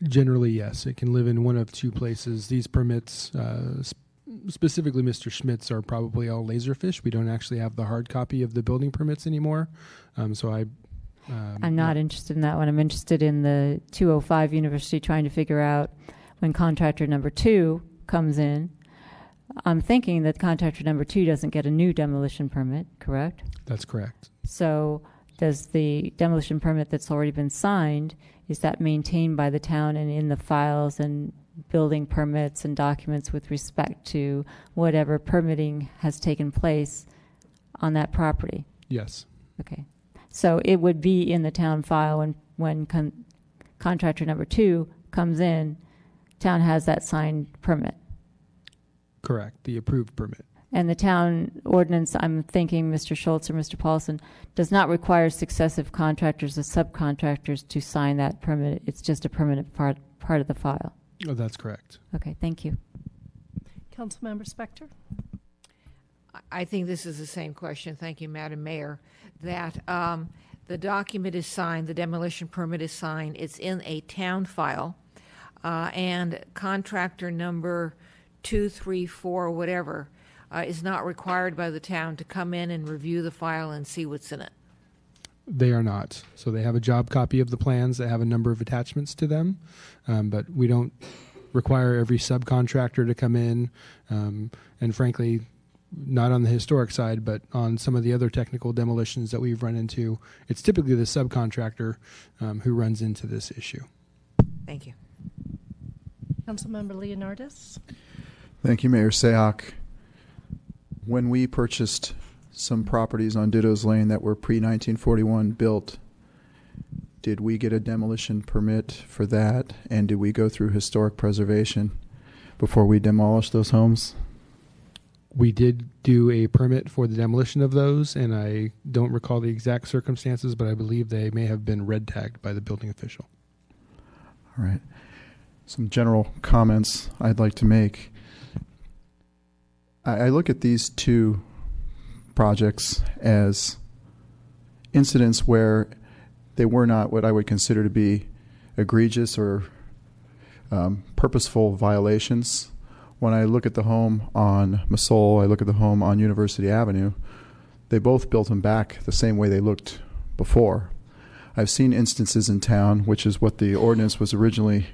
Speaker 3: Generally, yes. It can live in one of two places. These permits, specifically Mr. Schmidt's, are probably all Laserfish. We don't actually have the hard copy of the building permits anymore. I'm not interested in that one. I'm interested in the 205 University, trying to figure out when contractor number 2 comes in. I'm thinking that contractor number 2 doesn't get a new demolition permit, correct? That's correct.
Speaker 14: So does the demolition permit that's already been signed, is that maintained by the town and in the files and building permits and documents with respect to whatever permitting has taken place on that property?
Speaker 3: Yes.
Speaker 14: Okay. So it would be in the town file when contractor number 2 comes in, town has that signed permit.
Speaker 3: Correct. The approved permit.
Speaker 14: And the town ordinance, I'm thinking, Mr. Schultz or Mr. Paulson, does not require successive contractors or subcontractors to sign that permit. It's just a permanent part of the file.
Speaker 3: Oh, that's correct.
Speaker 14: Okay, thank you.
Speaker 1: Councilmember Spector?
Speaker 16: I think this is the same question. Thank you, Madam Mayor. That the document is signed, the demolition permit is signed, it's in a town file, and contractor number 2, 3, 4, whatever, is not required by the town to come in and review the file and see what's in it.
Speaker 3: They are not. So they have a job copy of the plans that have a number of attachments to them, but we don't require every subcontractor to come in, and frankly, not on the historic side, but on some of the other technical demolitions that we've run into, it's typically the subcontractor who runs into this issue.
Speaker 16: Thank you.
Speaker 1: Councilmember Leonardis?
Speaker 13: Thank you, Mayor Sayoc. When we purchased some properties on Ditto's Lane that were pre-1941 built, did we get a demolition permit for that? And did we go through historic preservation before we demolished those homes?
Speaker 3: We did do a permit for the demolition of those, and I don't recall the exact circumstances, but I believe they may have been red tagged by the building official.
Speaker 13: All right. Some general comments I'd like to make. I look at these two projects as incidents where they were not what I would consider to be egregious or purposeful violations. When I look at the home on Masol, I look at the home on University Avenue, they both built them back the same way they looked before. I've seen instances in town, which is what the ordinance was originally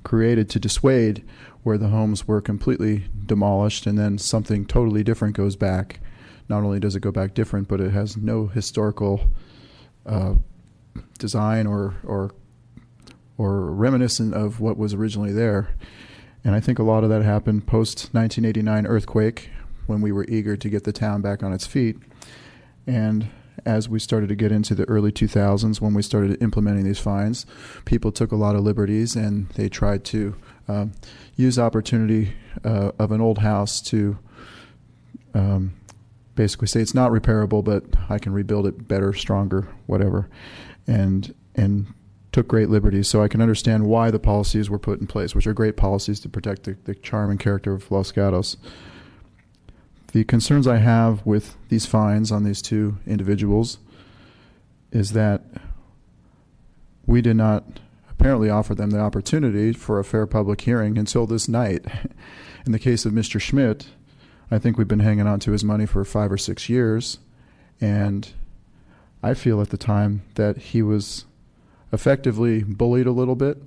Speaker 13: created to dissuade, where the homes were completely demolished and then something totally different goes back. Not only does it go back different, but it has no historical design or reminiscent of what was originally there. And I think a lot of that happened post-1989 earthquake, when we were eager to get the town back on its feet. And as we started to get into the early 2000s, when we started implementing these fines, people took a lot of liberties, and they tried to use opportunity of an old house to basically say it's not repairable, but I can rebuild it better, stronger, whatever, and took great liberties. So I can understand why the policies were put in place, which are great policies to protect the charm and character of Los Gatos. The concerns I have with these fines on these two individuals is that we did not apparently offer them the opportunity for a fair public hearing until this night. In the case of Mr. Schmidt, I think we've been hanging on to his money for 5 or 6 years, and I feel at the time that he was effectively bullied a little bit.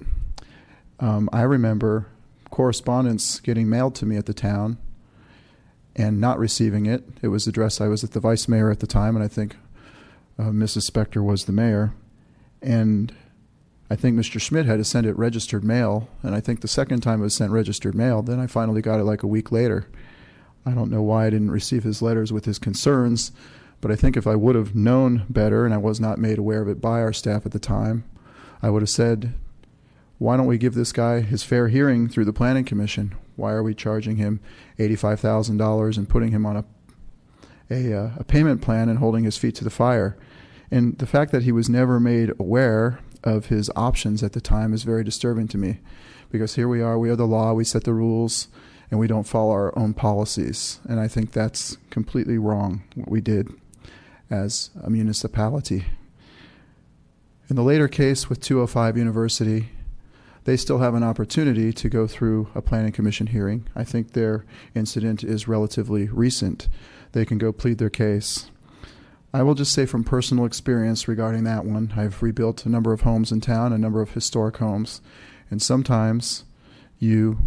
Speaker 13: I remember correspondence getting mailed to me at the town and not receiving it. It was addressed, I was at the vice mayor at the time, and I think Mrs. Spector was the mayor. And I think Mr. Schmidt had to send it registered mail, and I think the second time it was sent registered mail, then I finally got it like a week later. I don't know why I didn't receive his letters with his concerns, But I think if I would have known better and I was not made aware of it by our staff at the time, I would have said, why don't we give this guy his fair hearing through the Planning Commission? Why are we charging him $85,000 and putting him on a payment plan and holding his feet to the fire? And the fact that he was never made aware of his options at the time is very disturbing to me, because here we are the law, we set the rules, and we don't follow our own policies. And I think that's completely wrong, what we did as a municipality. In the later case with 205 University, they still have an opportunity to go through a Planning Commission hearing. I think their incident is relatively recent. They can go plead their case. I will just say from personal experience regarding that one, I've rebuilt a number of homes in town, a number of historic homes, and sometimes you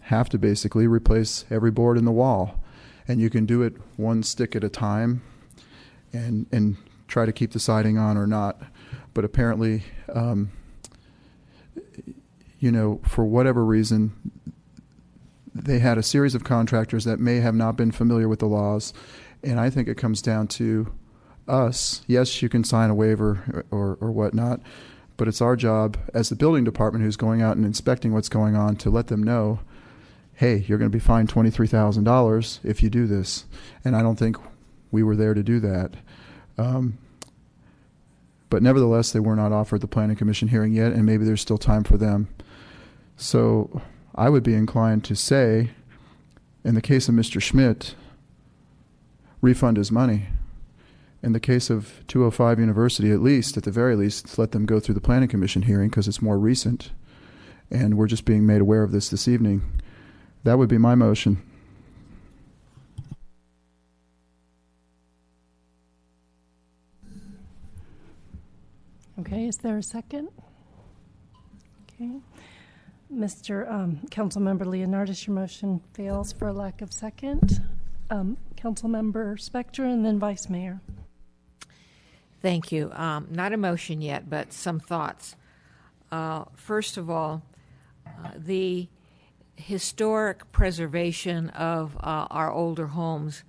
Speaker 13: have to basically replace every board in the wall, and you can do it one stick at a time and try to keep the siding on or not. But apparently, for whatever reason, they had a series of contractors that may have not been familiar with the laws, and I think it comes down to us. Yes, you can sign a waiver or whatnot, but it's our job as the building department who's going out and inspecting what's going on to let them know, hey, you're going to be fined $23,000 if you do this. And I don't think we were there to do that. But nevertheless, they were not offered the Planning Commission hearing yet, and maybe there's still time for them. So I would be inclined to say, in the case of Mr. Schmidt, refund his money. In the case of 205 University, at the very least, let them go through the Planning Commission hearing because it's more recent. And we're just being made aware of this evening. That would be my motion.
Speaker 1: Okay, is there a second? Okay. Mr. Councilmember Leonardis, your motion fails for a lack of second. Councilmember Spector and then Vice Mayor.
Speaker 16: Thank you. Not a motion yet, but some thoughts. First of all, the historic preservation of our older homes,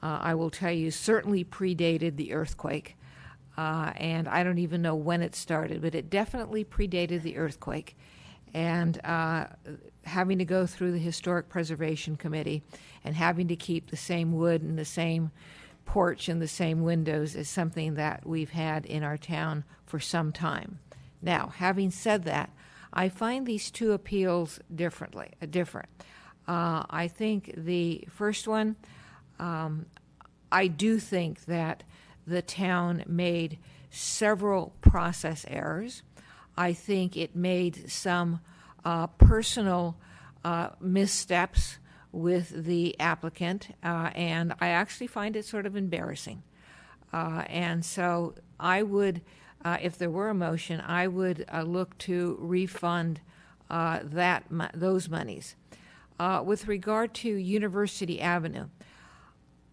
Speaker 16: I will tell you, certainly predated the earthquake. And I don't even know when it started, but it definitely predated the earthquake. And having to go through the Historic Preservation Committee and having to keep the same wood and the same porch and the same windows is something that we've had in our town for some time. Now, having said that, I find these two appeals different. I think the first one, I do think that the town made several process errors. I think it made some personal missteps with the applicant, and I actually find it sort of embarrassing. And so I would, if there were a motion, I would look to refund those monies. With regard to University Avenue,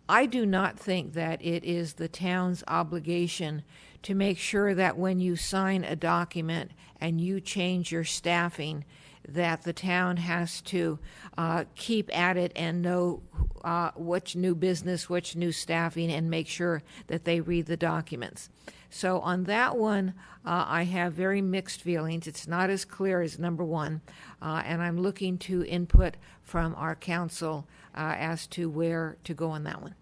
Speaker 16: I do not think that it is the town's obligation to make sure that when you sign a document and you change your staffing, that the town has to keep at it and know which new business, which new staffing, and make sure that they read the documents. So on that one, I have very mixed feelings. It's not as clear as number one, and I'm looking to input from our council as to where to go on that one.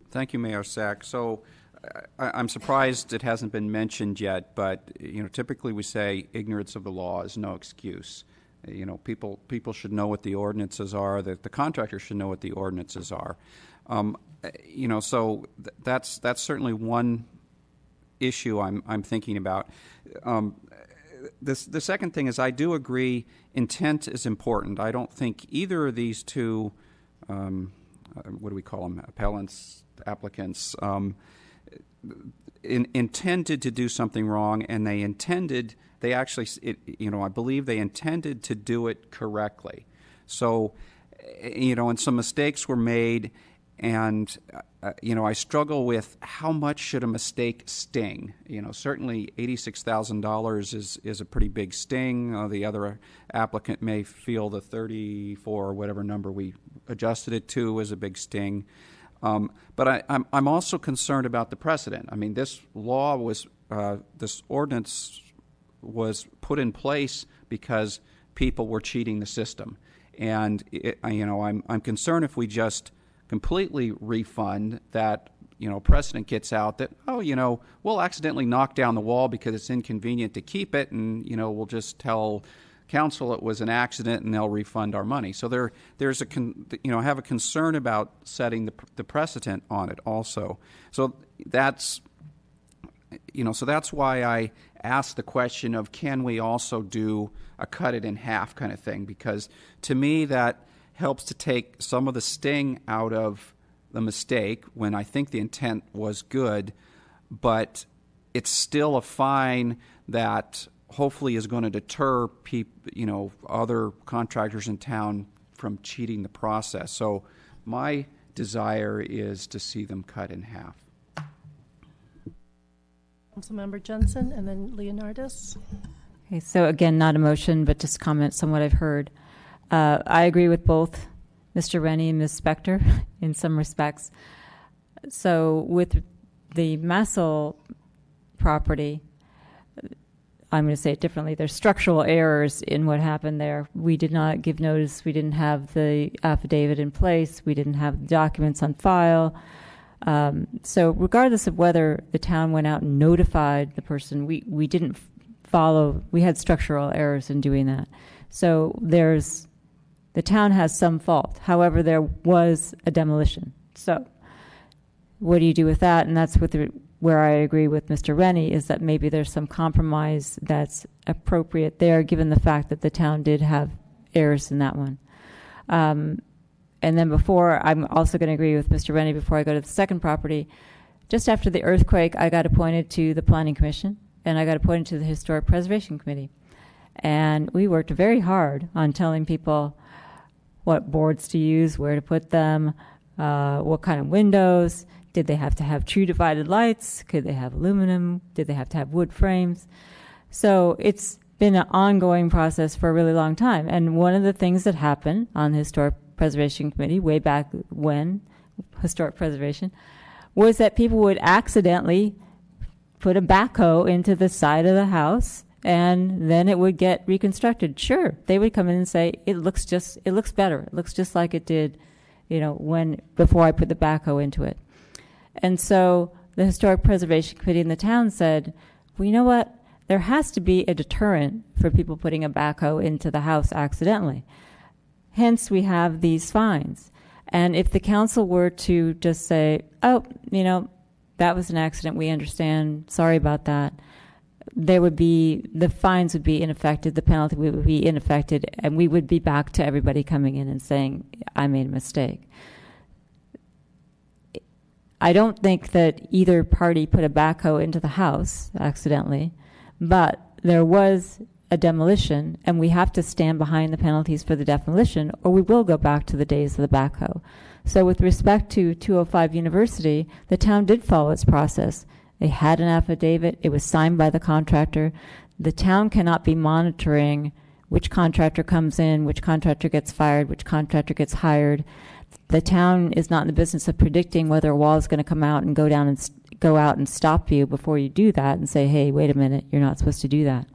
Speaker 15: Thank you, Mayor Sack. So I'm surprised it hasn't been mentioned yet, but typically we say ignorance of the law is no excuse. People should know what the ordinances are. That the contractor should know what the ordinances are. So that's certainly one issue I'm thinking about. The second thing is I do agree intent is important. I don't think either of these two, what do we call them, applicants, intended to do something wrong, and I believe they intended to do it correctly. So, and some mistakes were made, and I struggle with how much should a mistake sting. Certainly $86,000 is a pretty big sting. The other applicant may feel the 34 or whatever number we adjusted it to was a big sting. But I'm also concerned about the precedent. I mean, this law was, this ordinance was put in place because people were cheating the system. And, I'm concerned if we just completely refund that, precedent gets out that, we'll accidentally knock down the wall because it's inconvenient to keep it, and, we'll just tell council it was an accident and they'll refund our money. So there's I have a concern about setting the precedent on it also. So that's why I asked the question of, can we also do a cut it in half kind of thing? Because to me that helps to take some of the sting out of the mistake when I think the intent was good, but it's still a fine that hopefully is going to deter other contractors in town from cheating the process. So my desire is to see them cut in half.
Speaker 1: Councilmember Jensen and then Leonardis.
Speaker 14: Okay, so again, not a motion, but just comments on what I've heard. I agree with both Mr. Rennie and Ms. Spector in some respects. So with the Massel property, I'm going to say it differently. There's structural errors in what happened there. We did not give notice. We didn't have the affidavit in place. We didn't have the documents on file. So regardless of whether the town went out and notified the person, we didn't follow. We had structural errors in doing that. So the town has some fault. However, there was a demolition. So what do you do with that? And that's where I agree with Mr. Rennie, is that maybe there's some compromise that's appropriate there, given the fact that the town did have errors in that one. And then I'm also going to agree with Mr. Rennie before I go to the second property. Just after the earthquake, I got appointed to the Planning Commission, and I got appointed to the Historic Preservation Committee. And we worked very hard on telling people what boards to use, where to put them, what kind of windows. Did they have to have true divided lights? Could they have aluminum? Did they have to have wood frames? So it's been an ongoing process for a really long time. And one of the things that happened on the Historic Preservation Committee way back when, historic preservation, was that people would accidentally put a backhoe into the side of the house and then it would get reconstructed. Sure, they would come in and say, it looks better. It looks just like it did, before I put the backhoe into it. And so the Historic Preservation Committee in the town said, well, you know what? There has to be a deterrent for people putting a backhoe into the house accidentally. Hence, we have these fines. And if the council were to just say, oh, that was an accident, we understand, sorry about that, the fines would be ineffective, the penalty would be ineffective, and we would be back to everybody coming in and saying, I made a mistake. I don't think that either party put a backhoe into the house accidentally, but there was a demolition, and we have to stand behind the penalties for the demolition, or we will go back to the days of the backhoe. So with respect to 205 University, the town did follow its process. They had an affidavit. It was signed by the contractor. The town cannot be monitoring which contractor comes in, which contractor gets fired, which contractor gets hired. The town is not in the business of predicting whether a wall is going to come out and go out and stop you before you do that and say, hey, wait a minute, you're not supposed to do that.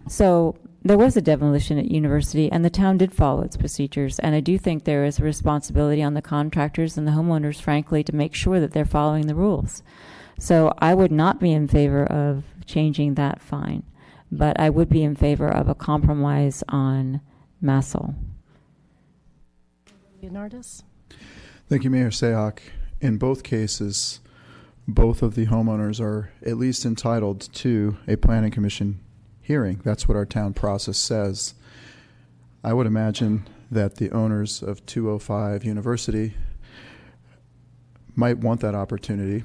Speaker 14: So there was a demolition at University, and the town did follow its procedures. And I do think there is a responsibility on the contractors and the homeowners, frankly, to make sure that they're following the rules. So I would not be in favor of changing that fine, but I would be in favor of a compromise on Massel.
Speaker 1: Leonardis?
Speaker 13: Thank you, Mayor Sayoc. In both cases, both of the homeowners are at least entitled to a planning commission hearing. That's what our town process says. I would imagine that the owners of 205 University might want that opportunity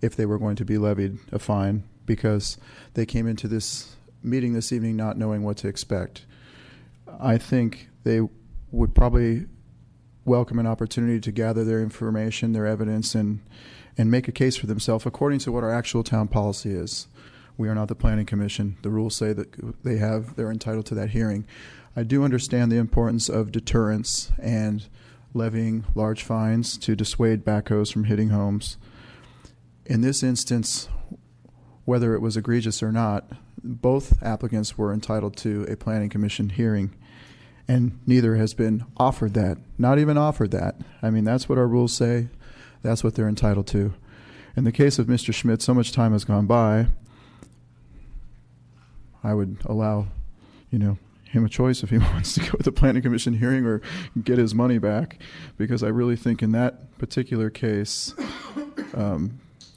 Speaker 13: if they were going to be levied a fine, because they came into this meeting this evening not knowing what to expect. I think they would probably welcome an opportunity to gather their information, their evidence, and make a case for themselves according to what our actual town policy is. We are not the planning commission. The rules say that they're entitled to that hearing. I do understand the importance of deterrence, and levying large fines to dissuade backhoes from hitting homes. In this instance, whether it was egregious or not, both applicants were entitled to a planning commission hearing, and neither has been offered that, not even offered that. I mean, that's what our rules say. That's what they're entitled to. In the case of Mr. Schmidt, so much time has gone by, I would allow, him a choice if he wants to go with the planning commission hearing or get his money back, because I really think in that particular case,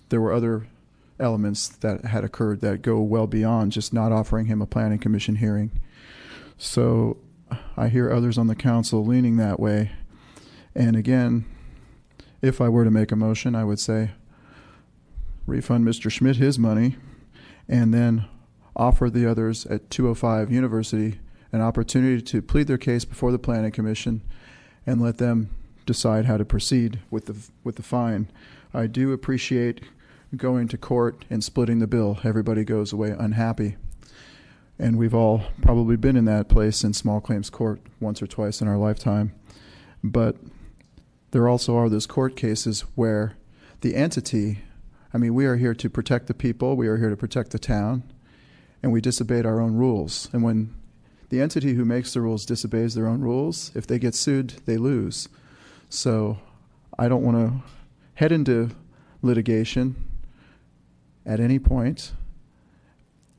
Speaker 13: there were other elements that had occurred that go well beyond just not offering him a planning commission hearing. So I hear others on the council leaning that way. And again, if I were to make a motion, I would say refund Mr. Schmidt his money and then offer the others at 205 University an opportunity to plead their case before the planning commission and let them decide how to proceed with the fine. I do appreciate going to court and splitting the bill. Everybody goes away unhappy. And we've all probably been in that place in small claims court once or twice in our lifetime. But there also are those court cases where the entity, we are here to protect the people, we are here to protect the town, and we disobeyed our own rules. And when the entity who makes the rules disobeys their own rules, if they get sued, they lose. So I don't want to head into litigation at any point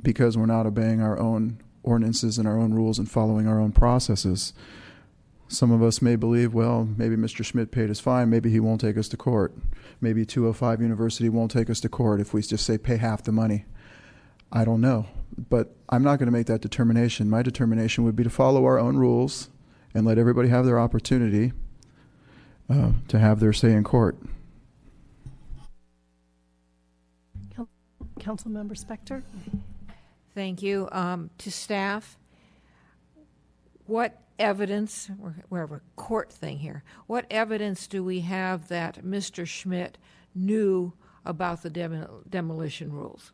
Speaker 13: because we're not obeying our own ordinances and our own rules and following our own processes. Some of us may believe, well, maybe Mr. Schmidt paid his fine, maybe he won't take us to court. Maybe 205 University won't take us to court if we just say pay half the money. I don't know, but I'm not going to make that determination. My determination would be to follow our own rules and let everybody have their opportunity to have their say in court.
Speaker 1: Councilmember Spector.
Speaker 16: Thank you. To staff, what evidence, we're a court thing here, what evidence do we have that Mr. Schmidt knew about the demolition rules?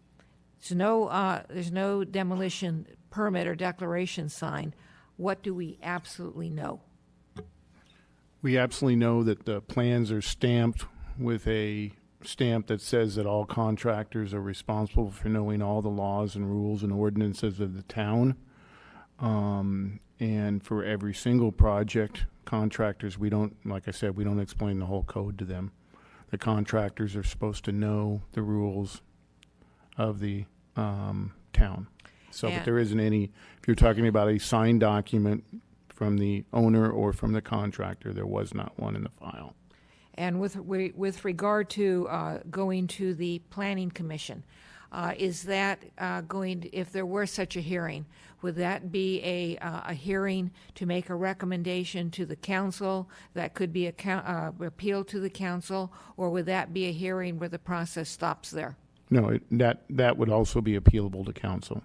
Speaker 16: There's no demolition permit or declaration sign. What do we absolutely know?
Speaker 4: We absolutely know that the plans are stamped with a stamp that says that all contractors are responsible for knowing all the laws and rules and ordinances of the town. And for every single project, contractors, we don't explain the whole code to them. The contractors are supposed to know the rules of the town. So but there isn't any, if you're talking about a signed document from the owner or from the contractor, there was not one in the file.
Speaker 16: And with regard to going to the Planning Commission, is that going to, if there were such a hearing, would that be a hearing to make a recommendation to the council that could be appealed to the council, or would that be a hearing where the process stops there?
Speaker 4: No, that would also be appealable to council.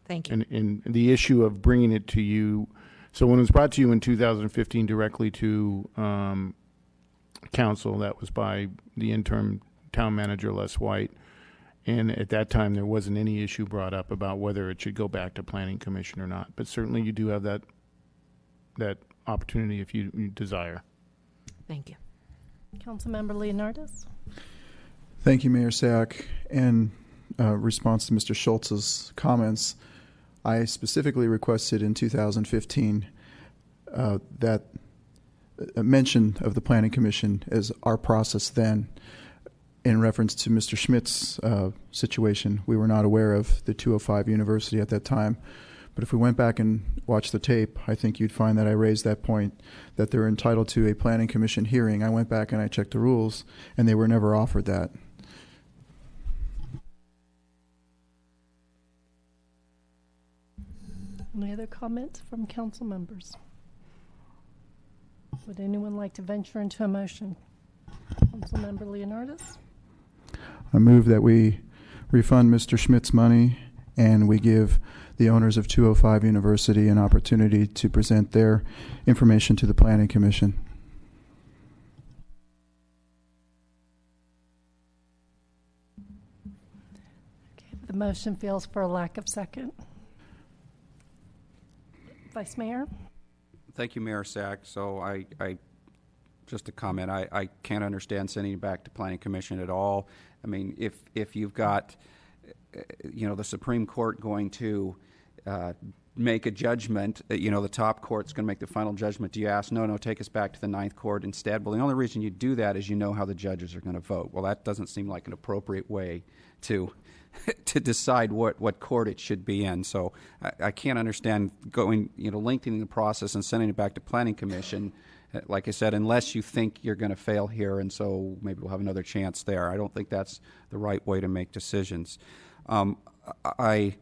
Speaker 16: Thank you.
Speaker 4: And the issue of bringing it to you, so when it was brought to you in 2015 directly to council, that was by the interim town manager, Les White. And at that time, there wasn't any issue brought up about whether it should go back to planning commission or not. But certainly you do have that opportunity if you desire.
Speaker 16: Thank you.
Speaker 1: Councilmember Leonardis.
Speaker 13: Thank you, Mayor Sack. In response to Mr. Schultz's comments, I specifically requested in 2015 that a mention of the Planning Commission as our process then. In reference to Mr. Schmidt's situation, we were not aware of the 205 University at that time. But if we went back and watched the tape, I think you'd find that I raised that point, that they're entitled to a Planning Commission hearing. I went back and I checked the rules, and they were never offered that.
Speaker 1: Any other comments from council members? Would anyone like to venture into a motion? Councilmember Leonardis.
Speaker 13: I move that we refund Mr. Schmidt's money and we give the owners of 205 University an opportunity to present their information to the Planning Commission.
Speaker 1: Okay, the motion fails for a lack of second. Vice Mayor.
Speaker 15: Thank you, Mayor Sack. So I just a comment. I can't understand sending it back to Planning Commission at all. I mean, if you've got, the Supreme Court going to make a judgment, the top court's going to make the final judgment. Do you ask, no, take us back to the Ninth Court instead? Well, the only reason you do that is you know how the judges are going to vote. Well, that doesn't seem like an appropriate way to decide what court it should be in. So I can't understand going, lengthening the process and sending it back to Planning Commission. Like I said, unless you think you're going to fail here, and so maybe we'll have another chance there. I don't think that's the right way to make decisions. I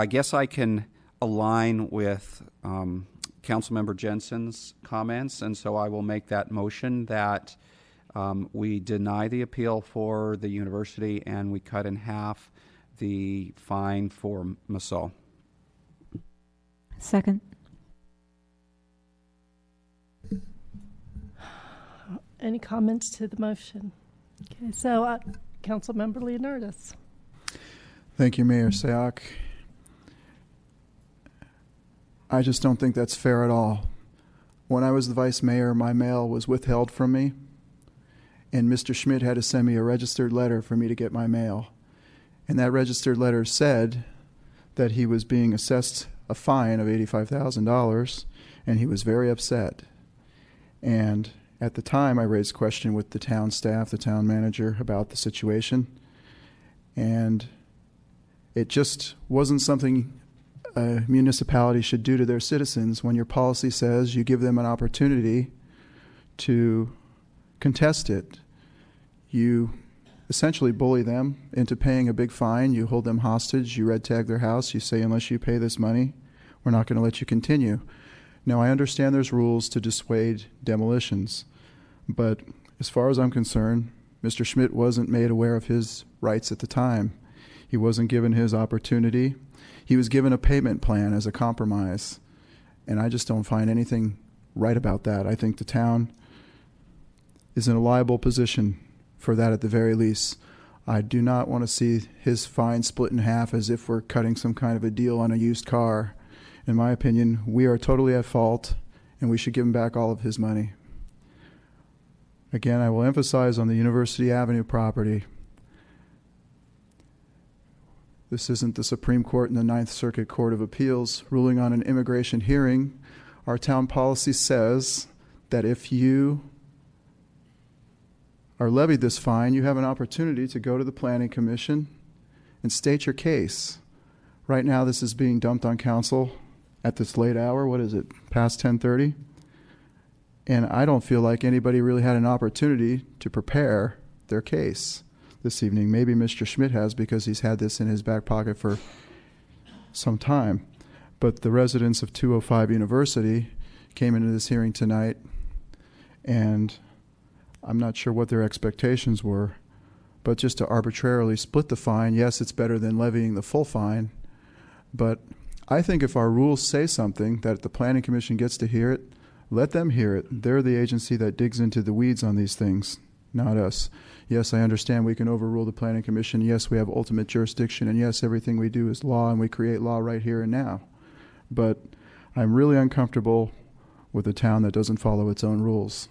Speaker 15: guess I can align with Councilmember Jensen's comments, and so I will make that motion that we deny the appeal for the university and we cut in half the fine for Masol.
Speaker 14: Second.
Speaker 1: Any comments to the motion? Okay, so Councilmember Leonardis.
Speaker 13: Thank you, Mayor Sayoc. I just don't think that's fair at all. When I was the vice mayor, my mail was withheld from me, and Mr. Schmidt had to send me a registered letter for me to get my mail. And that registered letter said that he was being assessed a fine of $85,000, and he was very upset. And at the time, I raised question with the town staff, the town manager, about the situation, and it just wasn't something a municipality should do to their citizens. When your policy says you give them an opportunity to contest it, you essentially bully them into paying a big fine, you hold them hostage, you red tag their house, you say unless you pay this money, we're not going to let you continue. Now, I understand there's rules to dissuade demolitions, but as far as I'm concerned, Mr. Schmidt wasn't made aware of his rights at the time. He wasn't given his opportunity. He was given a payment plan as a compromise, and I just don't find anything right about that. I think the town is in a liable position for that at the very least. I do not want to see his fine split in half as if we're cutting some kind of a deal on a used car. In my opinion, we are totally at fault, and we should give him back all of his money. Again, I will emphasize on the University Avenue property. This isn't the Supreme Court and the Ninth Circuit Court of Appeals ruling on an immigration hearing. Our town policy says that if you are levied this fine, you have an opportunity to go to the Planning Commission and state your case. Right now, this is being dumped on council at this late hour. What is it, past 10:30? And I don't feel like anybody really had an opportunity to prepare their case this evening. Maybe Mr. Schmidt has, because he's had this in his back pocket for some time. But the residents of 205 University came into this hearing tonight, and I'm not sure what their expectations were, but just to arbitrarily split the fine, yes, it's better than levying the full fine, but I think if our rules say something that the Planning Commission gets to hear it, let them hear it. They're the agency that digs into the weeds on these things, not us. Yes, I understand we can overrule the Planning Commission. Yes, we have ultimate jurisdiction. And yes, everything we do is law, and we create law right here and now. But I'm really uncomfortable with a town that doesn't follow its own rules.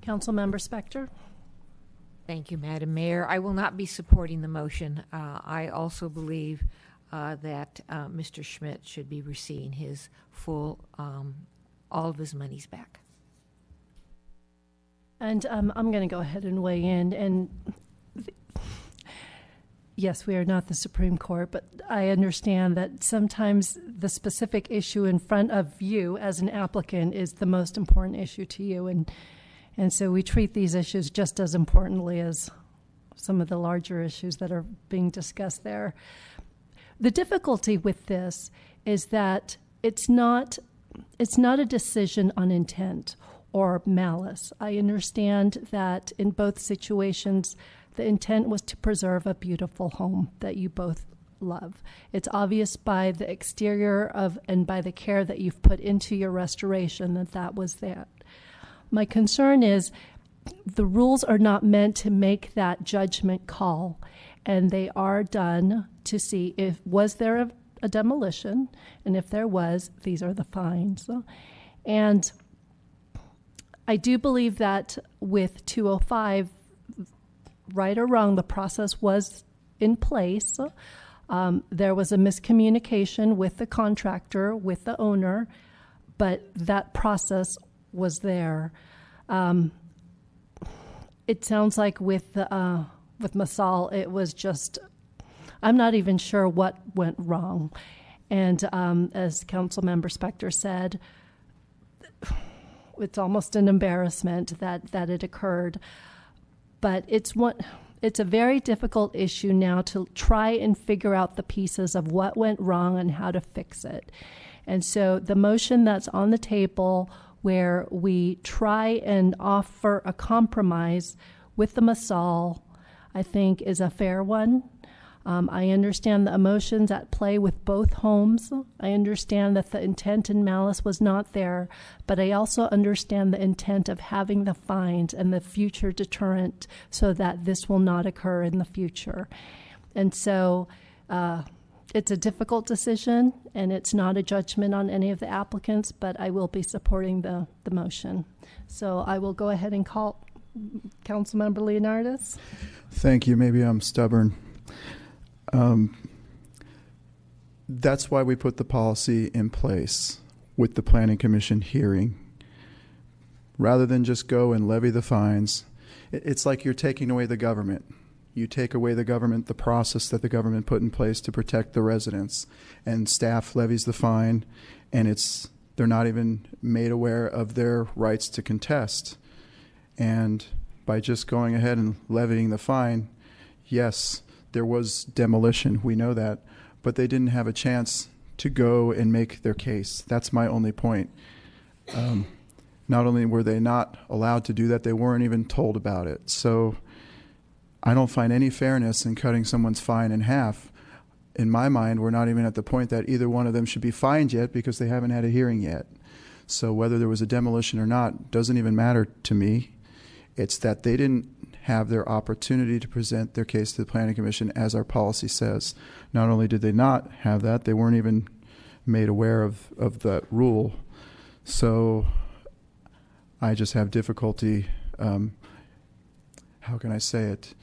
Speaker 1: Councilmember Spector.
Speaker 16: Thank you, Madam Mayor. I will not be supporting the motion. I also believe that Mr. Schmidt should be receiving his full, all of his monies back.
Speaker 1: And I'm going to go ahead and weigh in. And yes, we are not the Supreme Court, but I understand that sometimes the specific issue in front of you as an applicant is the most important issue to you. And so we treat these issues just as importantly as some of the larger issues that are being discussed there. The difficulty with this is that it's not a decision on intent or malice. I understand that in both situations, the intent was to preserve a beautiful home that you both love. It's obvious by the exterior of and by the care that you've put into your restoration that was that. My concern is the rules are not meant to make that judgment call, and they are done to see if was there a demolition, and if there was, these are the fines. And I do believe that with 205, right or wrong, the process was in place. There was a miscommunication with the contractor, with the owner, but that process was there. It sounds like with Masal, it was just, I'm not even sure what went wrong. And as Councilmember Spector said, it's almost an embarrassment that it occurred. But it's a very difficult issue now to try and figure out the pieces of what went wrong and how to fix it. And so the motion that's on the table, where we try and offer a compromise with the Masal, I think is a fair one. I understand the emotions at play with both homes. I understand that the intent and malice was not there, but I also understand the intent of having the fines and the future deterrent so that this will not occur in the future. And so it's a difficult decision, and it's not a judgment on any of the applicants, but I will be supporting the motion. So I will go ahead and call Councilmember Leonardis.
Speaker 13: Thank you. Maybe I'm stubborn. That's why we put the policy in place with the Planning Commission hearing. Rather than just go and levy the fines, it's like you're taking away the government. You take away the government, the process that the government put in place to protect the residents, and staff levies the fine, and they're not even made aware of their rights to contest. And by just going ahead and levying the fine, yes, there was demolition, we know that, but they didn't have a chance to go and make their case. That's my only point. Not only were they not allowed to do that, they weren't even told about it. So I don't find any fairness in cutting someone's fine in half. In my mind, we're not even at the point that either one of them should be fined yet because they haven't had a hearing yet. So whether there was a demolition or not doesn't even matter to me. It's that they didn't have their opportunity to present their case to the Planning Commission as our policy says. Not only did they not have that, they weren't even made aware of that rule. So I just have difficulty, how can I say it,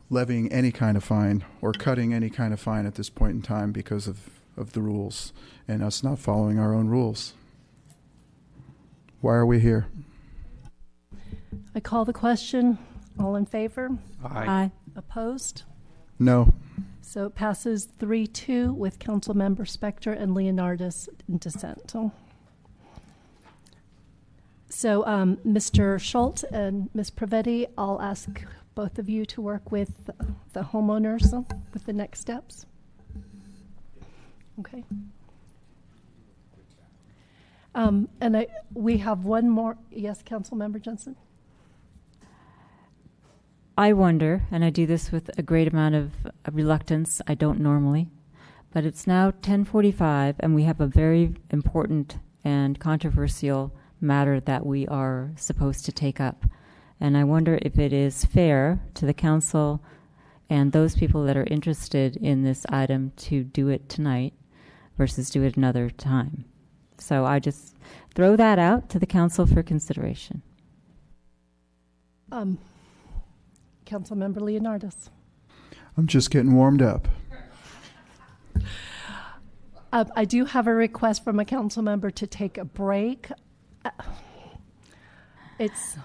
Speaker 13: levying any kind of fine or cutting any kind of fine at this point in time because of the rules and us not following our own rules. Why are we here?
Speaker 1: I call the question. All in favor?
Speaker 14: Aye.
Speaker 1: Opposed?
Speaker 13: No.
Speaker 1: So it passes 3-2 with Councilmember Spector and Leonardis in dissent. So Mr. Schultz and Ms. Pravetti, I'll ask both of you to work with the homeowners with the next steps. Okay. And we have one more. Yes, Councilmember Jensen?
Speaker 14: I wonder, and I do this with a great amount of reluctance, I don't normally, but it's now 10:45 and we have a very important and controversial matter that we are supposed to take up. And I wonder if it is fair to the council and those people that are interested in this item to do it tonight versus do it another time. So I just throw that out to the council for consideration.
Speaker 1: Councilmember Leonardis.
Speaker 13: I'm just getting warmed up.
Speaker 1: I do have a request from a council member to take a break. It's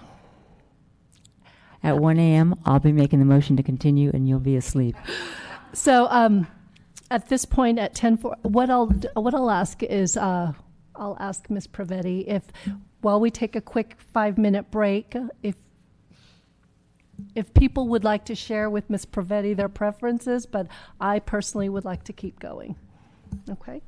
Speaker 14: at 1 a.m. I'll be making the motion to continue, and you'll be asleep.
Speaker 1: So at this point, at 10:04, what I'll ask is I'll ask Ms. Pravetti if, while we take a quick 5-minute break, if people would like to share with Ms. Pravetti their preferences, but I personally would like to keep going. Okay.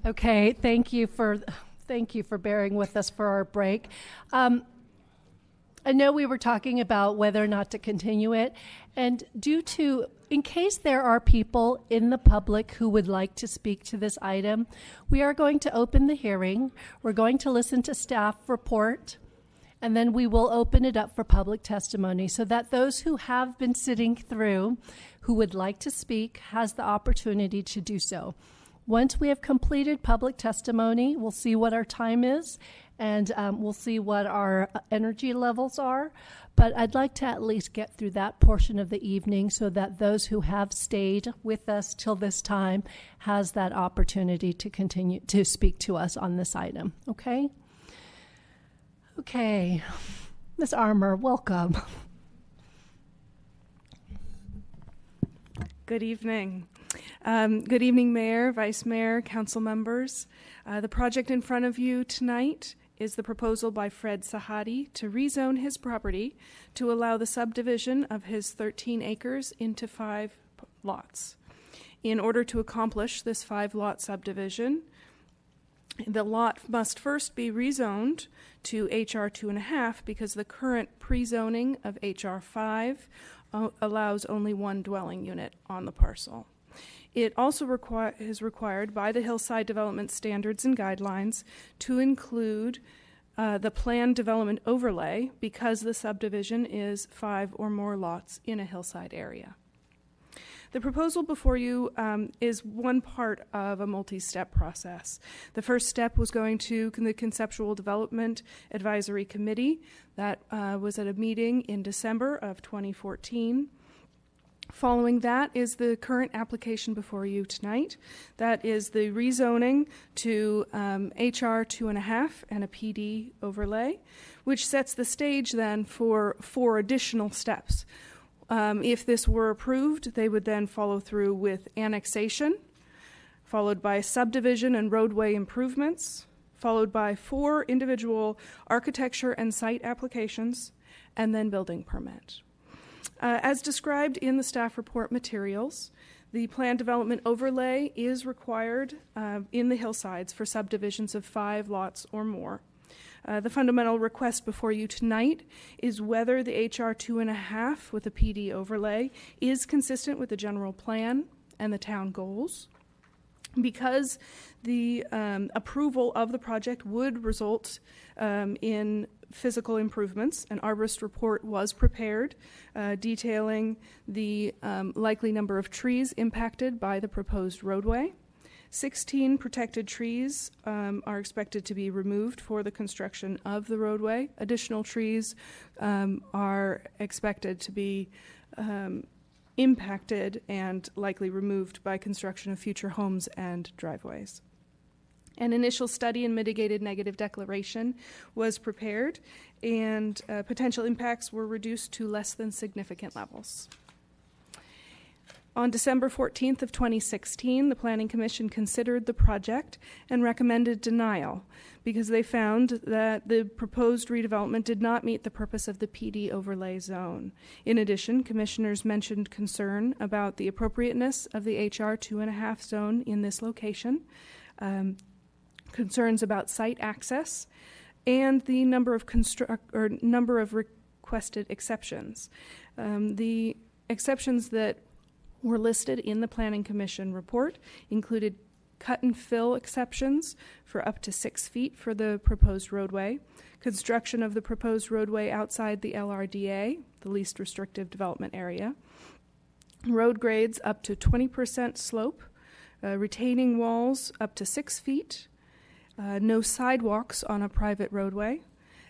Speaker 1: Okay, thank you for bearing with us for our break. I know we were talking about whether or not to continue it, and in case there are people in the public who would like to speak to this item, we are going to open the hearing. We're going to listen to staff report, and then we will open it up for public testimony so that those who have been sitting through who would like to speak has the opportunity to do so. Once we have completed public testimony, we'll see what our time is, and we'll see what our energy levels are. But I'd like to at least get through that portion of the evening so that those who have stayed with us till this time has that opportunity to continue to speak to us on this item. Okay? Okay. Ms. Armour, welcome.
Speaker 2: Good evening. Good evening, Mayor, Vice Mayor, Council members. The project in front of you tonight is the proposal by Fred Sahadi to rezone his property to allow the subdivision of his 13 acres into 5 lots. In order to accomplish this 5-lot subdivision, the lot must first be rezoned to HR 2.5 because the current pre-zoning of HR 5 allows only 1 dwelling unit on the parcel. It also is required by the Hillside Development Standards and Guidelines to include the planned development overlay because the subdivision is 5 or more lots in a hillside area. The proposal before you is one part of a multi-step process. The first step was going to the Conceptual Development Advisory Committee. That was at a meeting in December of 2014. Following that is the current application before you tonight. That is the rezoning to HR 2.5 and a PD overlay, which sets the stage then for 4 additional steps. If this were approved, they would then follow through with annexation, followed by subdivision and roadway improvements, followed by 4 individual architecture and site applications, and then building permit. As described in the staff report materials, the planned development overlay is required in the hillsides for subdivisions of 5 lots or more. The fundamental request before you tonight is whether the HR 2.5 with a PD overlay is consistent with the general plan and the town goals. Because the approval of the project would result in physical improvements, an arborist report was prepared detailing the likely number of trees impacted by the proposed roadway. 16 protected trees are expected to be removed for the construction of the roadway. Additional trees are expected to be impacted and likely removed by construction of future homes and driveways. An initial study and mitigated negative declaration was prepared, and potential impacts were reduced to less than significant levels. On December 14th of 2016, the Planning Commission considered the project and recommended denial because they found that the proposed redevelopment did not meet the purpose of the PD overlay zone. In addition, commissioners mentioned concern about the appropriateness of the HR 2.5 zone in this location, concerns about site access, and the number of requested exceptions. The exceptions that were listed in the Planning Commission report included cut and fill exceptions for up to 6 feet for the proposed roadway, construction of the proposed roadway outside the LRDA, the least restrictive development area, road grades up to 20% slope, retaining walls up to 6 feet, no sidewalks on a private roadway,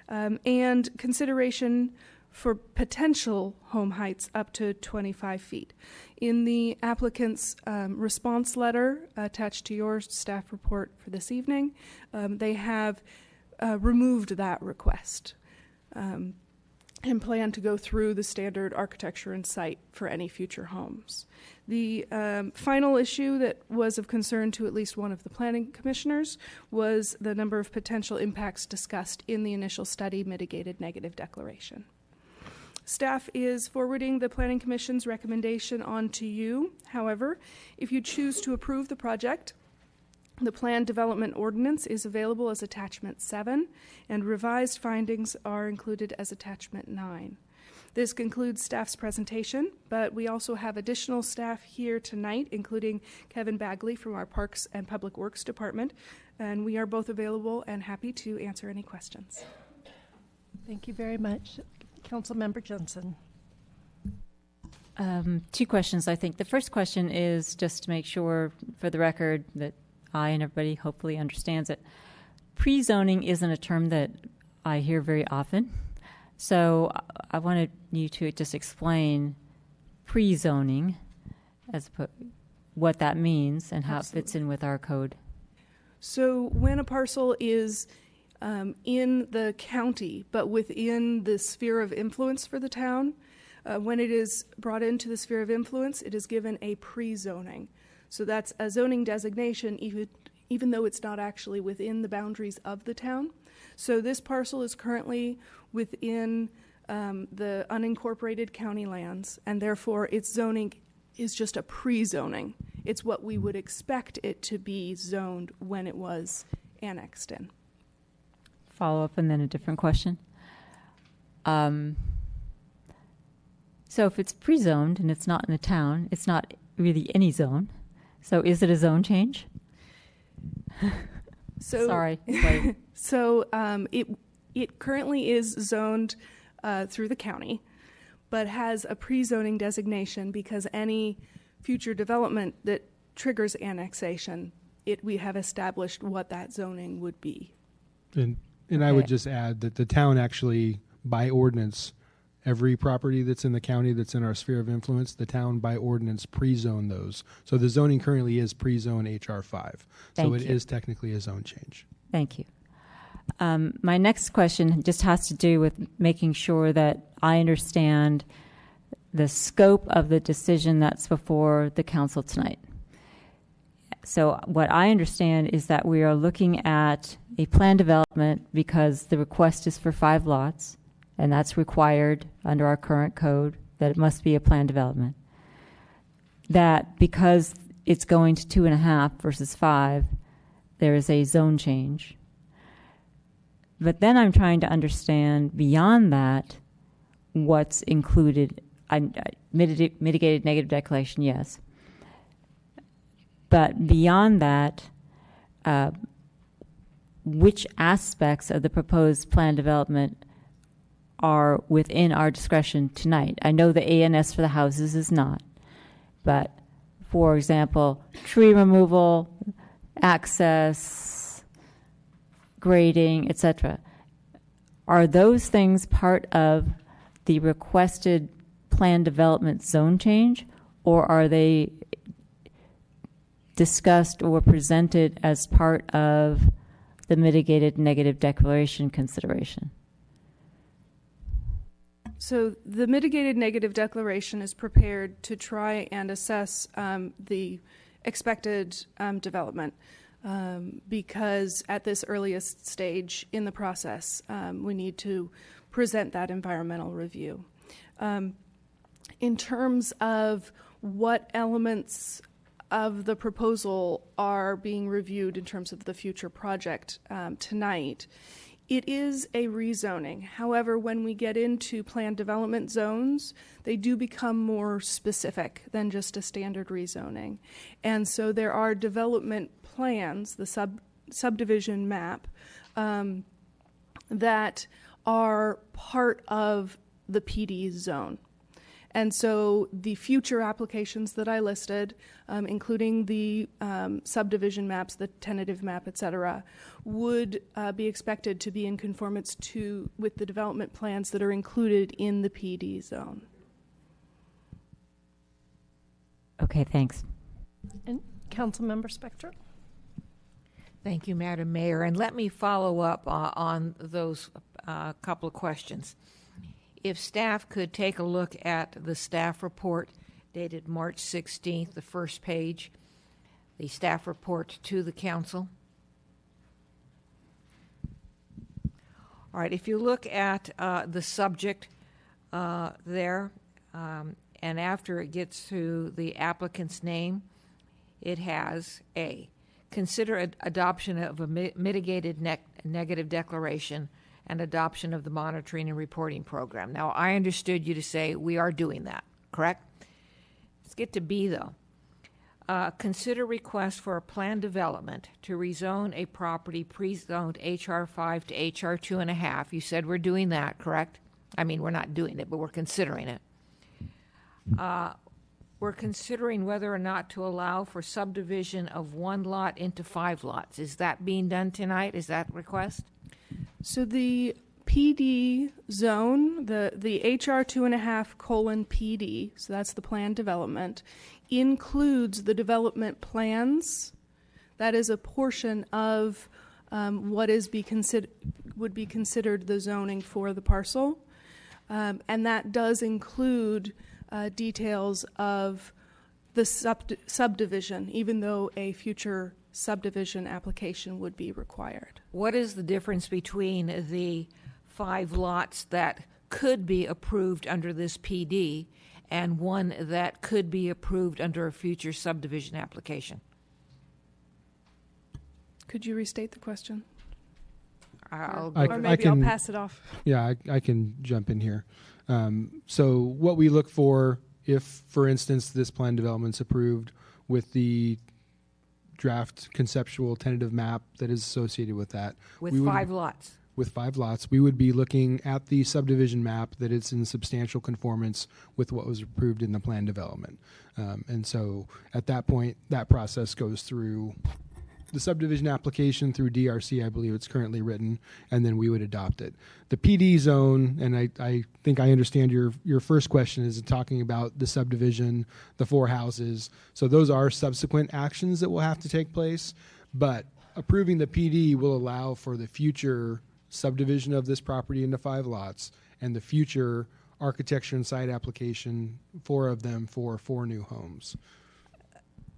Speaker 2: and consideration for potential home heights up to 25 feet. In the applicant's response letter attached to your staff report for this evening, they have removed that request and plan to go through the standard architecture and site for any future homes. The final issue that was of concern to at least one of the planning commissioners was the number of potential impacts discussed in the initial study mitigated negative declaration. Staff is forwarding the Planning Commission's recommendation on to you. However, if you choose to approve the project, The Plan Development Ordinance is available as Attachment 7, and revised findings are included as Attachment 9. This concludes staff's presentation, but we also have additional staff here tonight, including Kevin Bagley from our Parks and Public Works Department, and we are both available and happy to answer any questions.
Speaker 1: Thank you very much. Councilmember Johnson.
Speaker 14: 2 questions, I think. The first question is just to make sure, for the record, that I and everybody hopefully understands it. Pre-zoning isn't a term that I hear very often. So I wanted you to just explain pre-zoning, what that means and how
Speaker 2: Absolutely.
Speaker 14: it fits in with our code.
Speaker 2: So when a parcel is in the county, but within the sphere of influence for the town, when it is brought into the sphere of influence, it is given a pre-zoning. So that's a zoning designation, even though it's not actually within the boundaries of the town. So this parcel is currently within the unincorporated county lands, and therefore its zoning is just a pre-zoning. It's what we would expect it to be zoned when it was annexed in.
Speaker 14: Follow up and then a different question. So if it's pre-zoned and it's not in a town, it's not really any zone. So is it a zone change?
Speaker 2: So,
Speaker 14: Sorry.
Speaker 2: So it currently is zoned through the county, but has a pre-zoning designation because any future development that triggers annexation, we have established what that zoning would be.
Speaker 3: And I would just add that the town actually, by ordinance, every property that's in the county that's in our sphere of influence, the town by ordinance pre-zone those. So the zoning currently is pre-zone HR 5. So it is technically a zone change.
Speaker 14: Thank you. My next question just has to do with making sure that I understand the scope of the decision that's before the council tonight. So what I understand is that we are looking at a plan development because the request is for 5 lots, and that's required under our current code, that it must be a plan development. That because it's going to 2.5 versus 5, there is a zone change. But then I'm trying to understand beyond that what's included. Mitigated negative declaration, yes. But beyond that, which aspects of the proposed plan development are within our discretion tonight? I know the ANS for the houses is not, but for example, tree removal, access, grading, etc. Are those things part of the requested plan development zone change, or are they discussed or presented as part of the mitigated negative declaration consideration?
Speaker 2: So the mitigated negative declaration is prepared to try and assess the expected development because at this earliest stage in the process, we need to present that environmental review. In terms of what elements of the proposal are being reviewed in terms of the future project tonight, it is a rezoning. However, when we get into plan development zones, they do become more specific than just a standard rezoning. And so there are development plans, the subdivision map, that are part of the PD zone. And so the future applications that I listed, including the subdivision maps, the tentative map, et cetera, would be expected to be in conformance with the development plans that are included in the PD zone.
Speaker 14: Okay, thanks.
Speaker 1: And Councilmember Spector.
Speaker 16: Thank you, Madam Mayor. And let me follow up on those couple of questions. If staff could take a look at the staff report dated March 16th, the first page, the staff report to the council. All right, if you look at the subject there, and after it gets to the applicant's name, it has A, consider adoption of a mitigated negative declaration and adoption of the monitoring and reporting program. Now, I understood you to say we are doing that, correct? Let's get to B, though. Consider request for a plan development to rezone a property pre-zoned HR 5 to HR 2.5. You said we're doing that, correct? I mean, we're not doing it, but we're considering it. We're considering whether or not to allow for subdivision of one lot into 5 lots. Is that being done tonight? Is that request?
Speaker 2: So the PD zone, the HR 2.5 : PD, so that's the plan development, includes the development plans. That is a portion of what would be considered the zoning for the parcel. And that does include details of the subdivision, even though a future subdivision application would be required.
Speaker 16: What is the difference between the 5 lots that could be approved under this PD and one that could be approved under a future subdivision application?
Speaker 2: Could you restate the question?
Speaker 3: I'll
Speaker 2: pass it off.
Speaker 3: Yeah, I can jump in here. So what we look for, if, for instance, this plan development's approved with the draft conceptual tentative map that is associated with that.
Speaker 16: With 5 lots.
Speaker 3: With 5 lots, we would be looking at the subdivision map that it's in substantial conformance with what was approved in the plan development. And so at that point, that process goes through the subdivision application through DRC, I believe it's currently written, and then we would adopt it. The PD zone, and I think I understand your first question is talking about the subdivision, the 4 houses. So those are subsequent actions that will have to take place, but approving the PD will allow for the future subdivision of this property into 5 lots and the future architecture and site application, 4 of them for 4 new homes.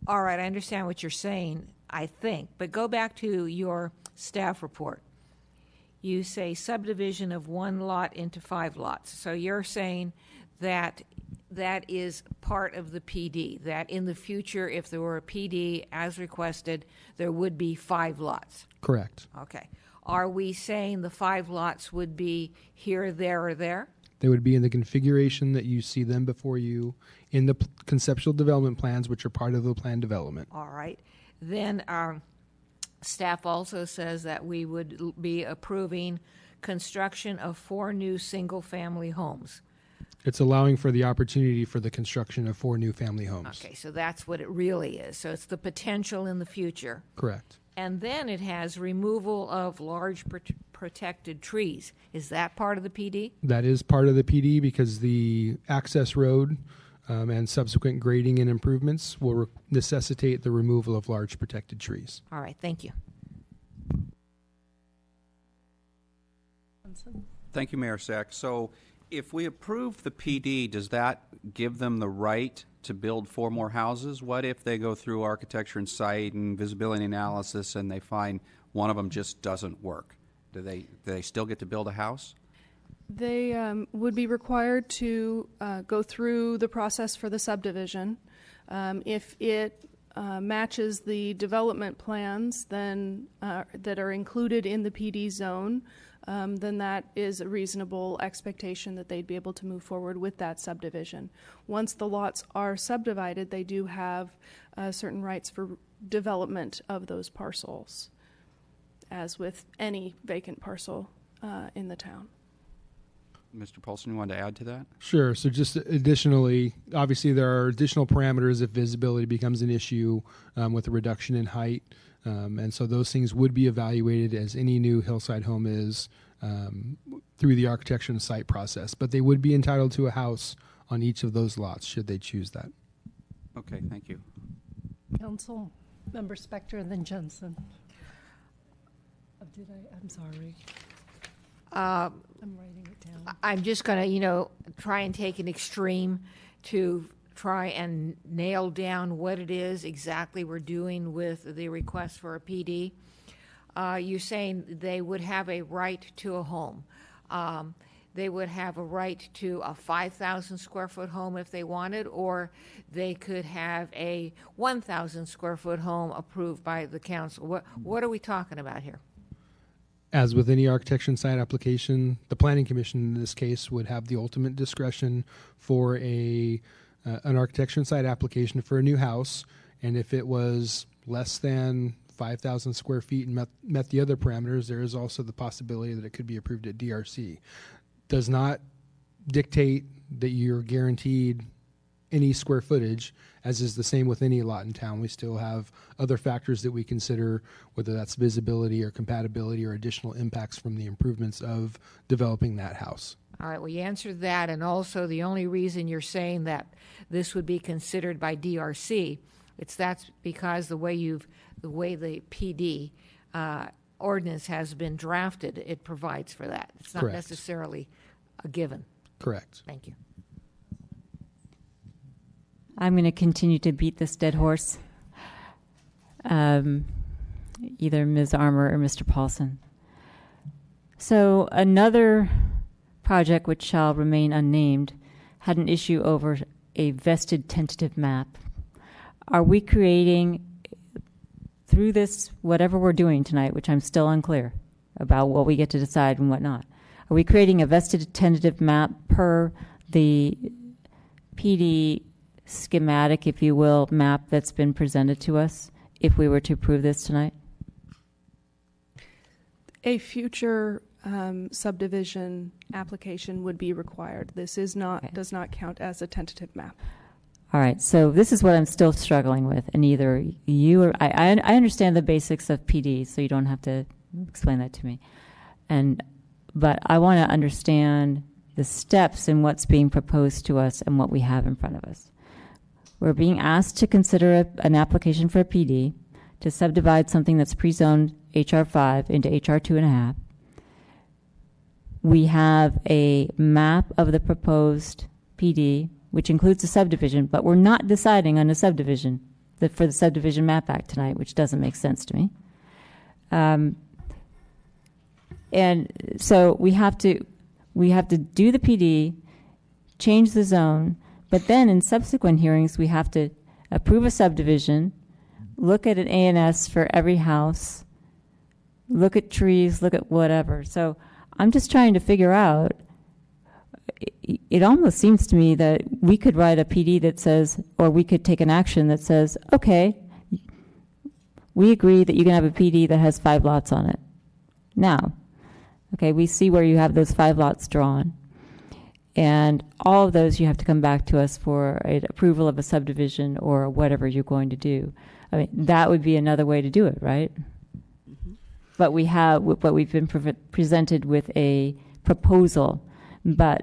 Speaker 16: All right, I understand what you're saying, I think, but go back to your staff report. You say subdivision of 1 lot into 5 lots. So you're saying that that is part of the PD, that in the future, if there were a PD as requested, there would be 5 lots.
Speaker 3: Correct.
Speaker 16: Okay. Are we saying the 5 lots would be here, there, or there?
Speaker 3: They would be in the configuration that you see them before you in the conceptual development plans, which are part of the plan development.
Speaker 16: All right. Then our staff also says that we would be approving construction of 4 new single-family homes.
Speaker 3: It's allowing for the opportunity for the construction of 4 new family homes.
Speaker 16: Okay, so that's what it really is. So it's the potential in the future.
Speaker 3: Correct.
Speaker 16: And then it has removal of large protected trees. Is that part of the PD?
Speaker 3: That is part of the PD because the access road and subsequent grading and improvements will necessitate the removal of large protected trees.
Speaker 16: All right, thank you.
Speaker 15: Thank you, Mayor Sack. So if we approve the PD, does that give them the right to build 4 more houses? What if they go through architecture and site and visibility analysis and they find one of them just doesn't work? Do they still get to build a house?
Speaker 2: They would be required to go through the process for the subdivision. If it matches the development plans then that are included in the PD zone, then that is a reasonable expectation that they'd be able to move forward with that subdivision. Once the lots are subdivided, they do have certain rights for development of those parcels, as with any vacant parcel in the town.
Speaker 15: Mr. Paulson, you wanted to add to that?
Speaker 3: Sure. So just additionally, obviously there are additional parameters if visibility becomes an issue with a reduction in height. And so those things would be evaluated as any new hillside home is through the architecture and site process. But they would be entitled to a house on each of those lots should they choose that.
Speaker 15: Okay, thank you.
Speaker 1: Council Member Spector and then Jensen. I'm sorry. I'm writing it down.
Speaker 16: I'm just going to, try and take an extreme to try and nail down what it is exactly we're doing with the request for a PD. You're saying they would have a right to a home. they would have a right to a 5,000 square foot home if they wanted, or they could have a 1,000 square foot home approved by the council. What are we talking about here?
Speaker 3: As with any architecture and site application, the planning commission in this case would have the ultimate discretion for an architecture and site application for a new house. And if it was less than 5,000 square feet and met the other parameters, there is also the possibility that it could be approved at DRC. Does not dictate that you're guaranteed any square footage, as is the same with any lot in town. We still have other factors that we consider, whether that's visibility or compatibility or additional impacts from the improvements of developing that house.
Speaker 16: All right, well, you answered that, and also the only reason you're saying that this would be considered by DRC, that's because the way the PD ordinance has been drafted, it provides for that. It's not
Speaker 3: Correct.
Speaker 16: necessarily a given.
Speaker 3: Correct.
Speaker 16: Thank you.
Speaker 14: I'm going to continue to beat this dead horse. Either Ms. Armour or Mr. Paulson. So another project, which shall remain unnamed, had an issue over a vested tentative map. Are we creating, through this, whatever we're doing tonight, which I'm still unclear about what we get to decide and what not, are we creating a vested tentative map per the PD schematic, if you will, map that's been presented to us if we were to approve this tonight?
Speaker 2: A future subdivision application would be required. This is not does not count as a tentative map.
Speaker 14: All right, so this is what I'm still struggling with, and either you or I understand the basics of PD, so you don't have to explain that to me. But I want to understand the steps in what's being proposed to us and what we have in front of us. We're being asked to consider an application for a PD to subdivide something that's pre-zoned HR 5 into HR 2.5. We have a map of the proposed PD, which includes a subdivision, but we're not deciding on a subdivision for the Subdivision Map Act tonight, which doesn't make sense to me. And so we have to do the PD, change the zone, but then in subsequent hearings we have to approve a subdivision, look at an ANS for every house, look at trees, look at whatever. So I'm just trying to figure out, it almost seems to me that we could write a PD that says, or we could take an action that says, okay, we agree that you can have a PD that has 5 lots on it. Now, okay, we see where you have those 5 lots drawn. And all of those you have to come back to us for an approval of a subdivision or whatever you're going to do. I mean, that would be another way to do it, right? Mm-hmm. But we've been presented with a proposal, but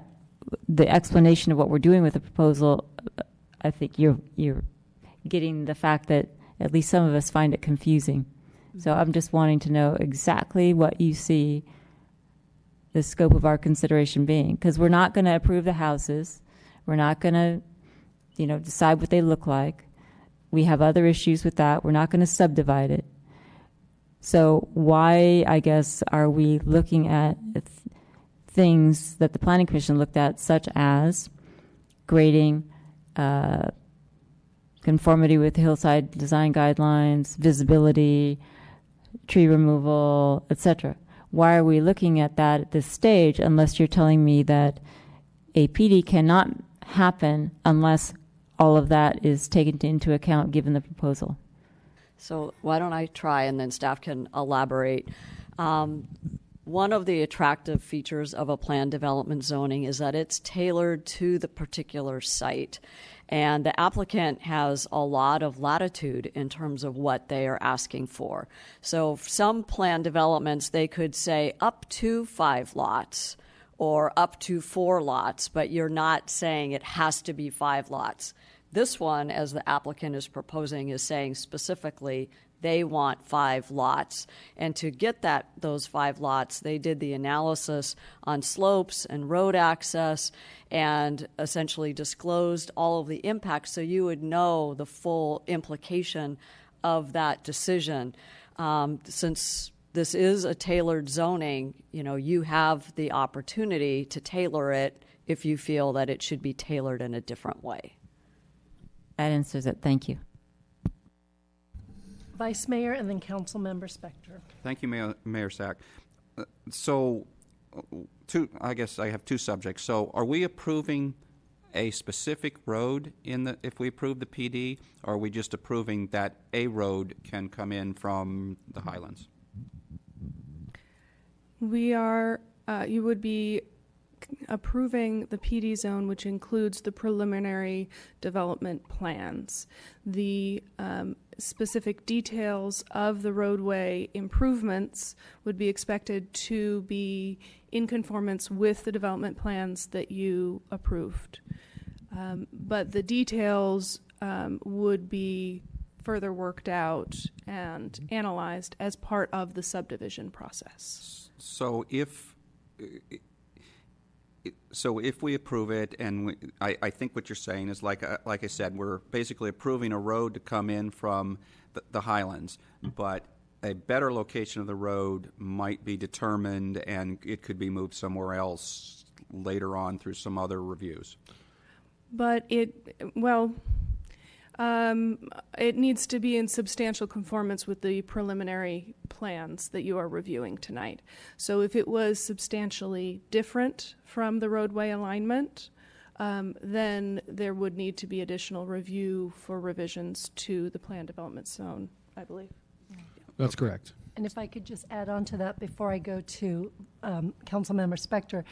Speaker 14: the explanation of what we're doing with the proposal, I think you're getting the fact that at least some of us find it confusing. Mm-hmm. So I'm just wanting to know exactly what you see the scope of our consideration being, because we're not going to approve the houses. We're not going to, decide what they look like. We have other issues with that. We're not going to subdivide it. So why, I guess, are we looking at things that the Planning Commission looked at, such as grading, conformity with hillside design guidelines, visibility, tree removal, etc.? Why are we looking at that at this stage unless you're telling me that a PD cannot happen unless all of that is taken into account given the proposal?
Speaker 17: So why don't I try and then staff can elaborate. One of the attractive features of a planned development zoning is that it's tailored to the particular site. And the applicant has a lot of latitude in terms of what they are asking for. So some planned developments, they could say up to 5 lots or up to 4 lots, but you're not saying it has to be 5 lots. This one, as the applicant is proposing, is saying specifically they want 5 lots. And to get those 5 lots, they did the analysis on slopes and road access and essentially disclosed all of the impacts so you would know the full implication of that decision. Since this is a tailored zoning, you have the opportunity to tailor it if you feel that it should be tailored in a different way.
Speaker 14: That answers it. Thank you.
Speaker 1: Vice Mayor and then Council Member Spector.
Speaker 15: Thank you, Mayor Sack. I guess I have two subjects. So are we approving a specific road if we approve the PD, or are we just approving that a road can come in from the Highlands?
Speaker 2: You would be approving the PD zone, which includes the preliminary development plans. The specific details of the roadway improvements would be expected to be in conformance with the development plans that you approved. But the details would be further worked out and analyzed as part of the subdivision process.
Speaker 15: So if we approve it, and I think what you're saying is, like I said, we're basically approving a road to come in from the Highlands, but a better location of the road might be determined, and it could be moved somewhere else later on through some other reviews.
Speaker 2: But it needs to be in substantial conformance with the preliminary plans that you are reviewing tonight. So if it was substantially different from the roadway alignment, then there would need to be additional review for revisions to the plan development zone, I believe.
Speaker 3: That's correct.
Speaker 1: And if I could just add on to that before I go to Councilmember Spector,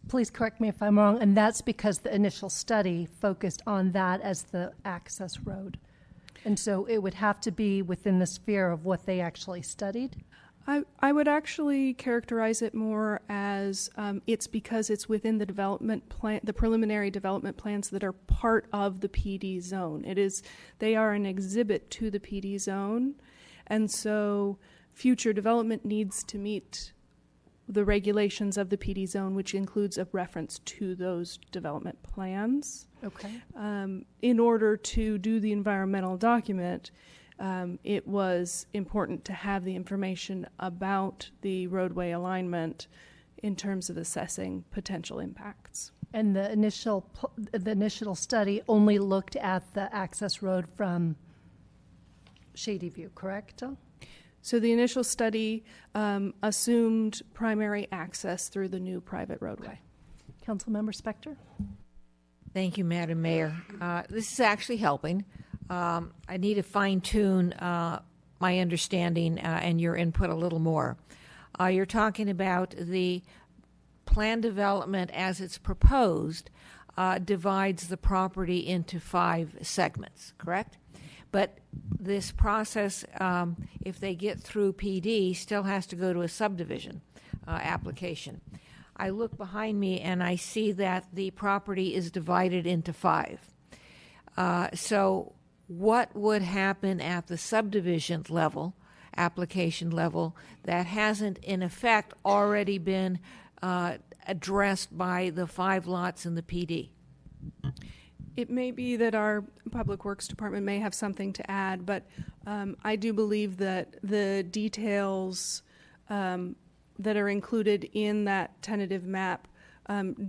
Speaker 1: please correct me if I'm wrong, and that's because the initial study focused on that as the access road. And so it would have to be within the sphere of what they actually studied?
Speaker 2: I would actually characterize it more as it's because it's within the development plan, the preliminary development plans that are part of the PD zone. They are an exhibit to the PD zone, and so future development needs to meet the regulations of the PD zone, which includes a reference to those development plans.
Speaker 1: Okay.
Speaker 2: In order to do the environmental document, it was important to have the information about the roadway alignment in terms of assessing potential impacts.
Speaker 1: And the initial study only looked at the access road from Shady View, correct?
Speaker 2: So the initial study assumed primary access through the new private roadway.
Speaker 1: Councilmember Spector?
Speaker 16: Thank you, Madam Mayor. This is actually helping. I need to fine-tune my understanding and your input a little more. You're talking about the plan development as it's proposed divides the property into 5 segments, correct? But this process, if they get through PD, still has to go to a subdivision application. I look behind me and I see that the property is divided into 5. So what would happen at the subdivision level, application level, that hasn't in effect already been addressed by the 5 lots in the PD?
Speaker 2: It may be that our Public Works Department may have something to add, but I do believe that the details that are included in that tentative map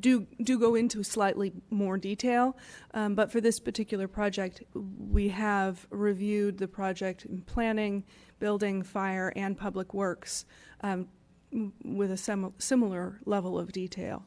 Speaker 2: do go into slightly more detail. But for this particular project, we have reviewed the project in planning, building, fire, and public works with a similar level of detail.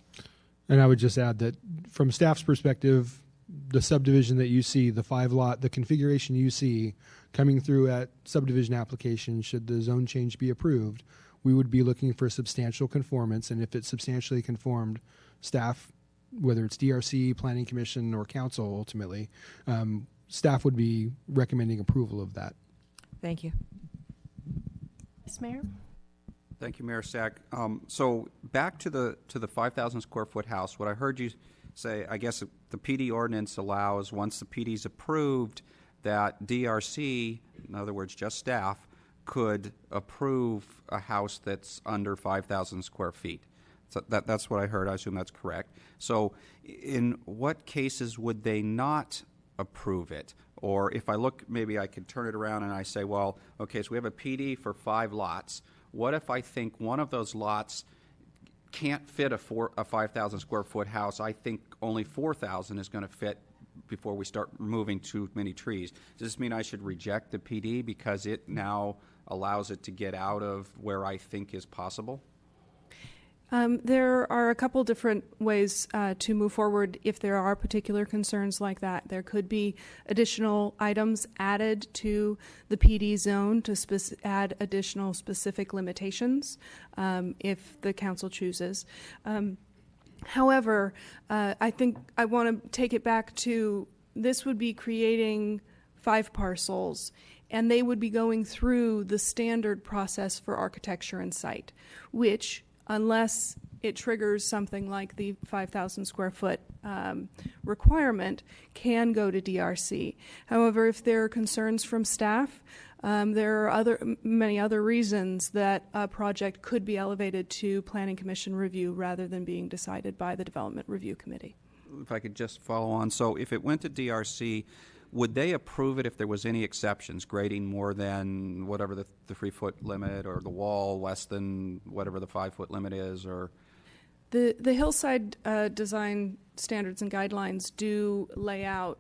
Speaker 3: And I would just add that from staff's perspective, the subdivision that you see, the 5 lot, the configuration you see coming through at subdivision application, should the zone change be approved, we would be looking for substantial conformance. And if it's substantially conformed, staff, whether it's DRC, Planning Commission, or Council ultimately, staff would be recommending approval of that.
Speaker 16: Thank you.
Speaker 1: Yes, Mayor?
Speaker 15: Thank you, Mayor Sack. So back to the 5,000 square foot house, what I heard you say, I guess the PD ordinance allows, once the PD is approved, that DRC, in other words, just staff, could approve a house that's under 5,000 square feet. So that's what I heard. I assume that's correct. So in what cases would they not approve it? Or if I look, maybe I could turn it around and I say, well, okay, so we have a PD for 5 lots. What if I think one of those lots can't fit a 5,000 square foot house? I think only 4,000 is going to fit before we start removing too many trees. Does this mean I should reject the PD because it now allows it to get out of where I think is possible?
Speaker 2: There are a couple different ways to move forward if there are particular concerns like that. There could be additional items added to the PD zone to add additional specific limitations if the council chooses. However, I think I want to take it back to this would be creating 5 parcels, and they would be going through the standard process for architecture and site, which, unless it triggers something like the 5,000 square foot requirement, can go to DRC. However, if there are concerns from staff, there are many other reasons that a project could be elevated to Planning Commission review rather than being decided by the Development Review Committee.
Speaker 15: If I could just follow on. So if it went to DRC, would they approve it if there was any exceptions, grading more than whatever the 3-foot limit, or the wall less than whatever the 5-foot limit is? Or
Speaker 2: the hillside design standards and guidelines do lay out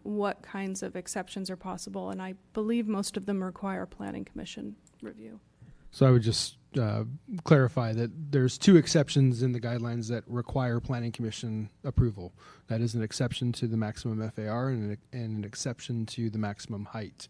Speaker 2: what kinds of exceptions are possible, and I believe most of them require Planning Commission review.
Speaker 3: So I would just clarify that there's 2 exceptions in the guidelines that require Planning Commission approval. That is an exception to the maximum FAR and an exception to the maximum height.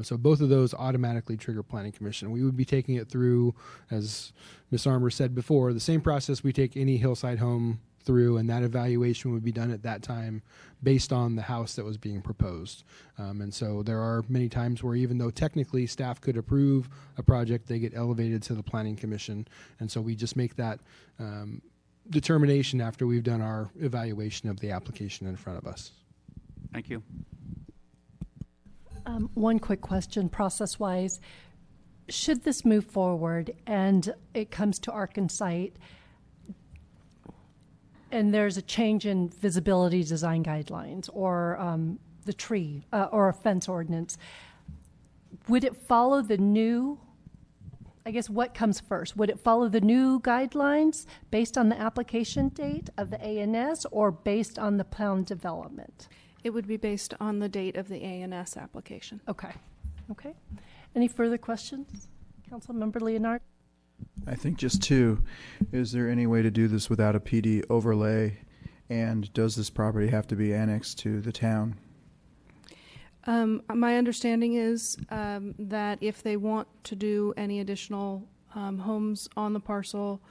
Speaker 3: So both of those automatically trigger Planning Commission. We would be taking it through, as Ms. Armour said before, the same process we take any hillside home through, and that evaluation would be done at that time based on the house that was being proposed. And so there are many times where, even though technically staff could approve a project, they get elevated to the Planning Commission. And so we just make that determination after we've done our evaluation of the application in front of us.
Speaker 15: Thank you.
Speaker 1: One quick question, process-wise. Should this move forward and it comes to Arkansas, and there's a change in visibility design guidelines or the tree or a fence ordinance, would it follow the new, I guess what comes first? Would it follow the new guidelines based on the application date of the ANS or based on the plan development?
Speaker 2: It would be based on the date of the ANS application.
Speaker 1: Okay. Okay. Any further questions? Councilmember Leonard?
Speaker 13: I think just 2. Is there any way to do this without a PD overlay? And does this property have to be annexed to the town?
Speaker 2: My understanding is that if they want to do any additional homes on the parcel,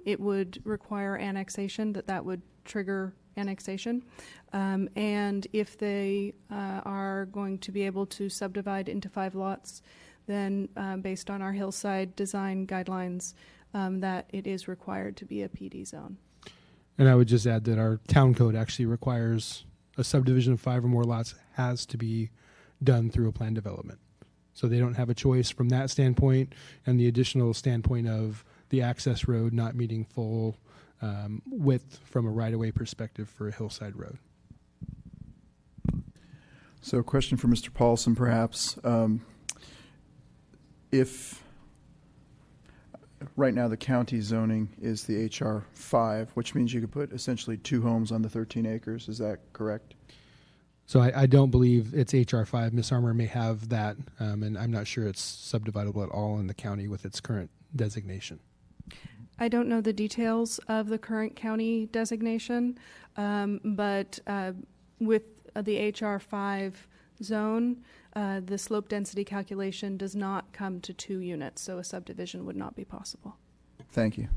Speaker 2: it would require annexation, that would trigger annexation. And if they are going to be able to subdivide into 5 lots, then based on our hillside design guidelines, that it is required to be a PD zone.
Speaker 3: And I would just add that our town code actually requires a subdivision of 5 or more lots has to be done through a plan development. So they don't have a choice from that standpoint, and the additional standpoint of the access road not meeting full width from a right-of-way perspective for a hillside road.
Speaker 13: So a question for Mr. Paulson, perhaps. If right now the county zoning is the HR 5, which means you could put essentially 2 homes on the 13 acres. Is that correct?
Speaker 3: So I don't believe it's HR 5. Ms. Armour may have that, and I'm not sure it's subdividable at all in the county with its current designation.
Speaker 2: I don't know the details of the current county designation, but with the HR 5 zone, the slope density calculation does not come to 2 units, so a subdivision would not be possible.
Speaker 13: Thank you.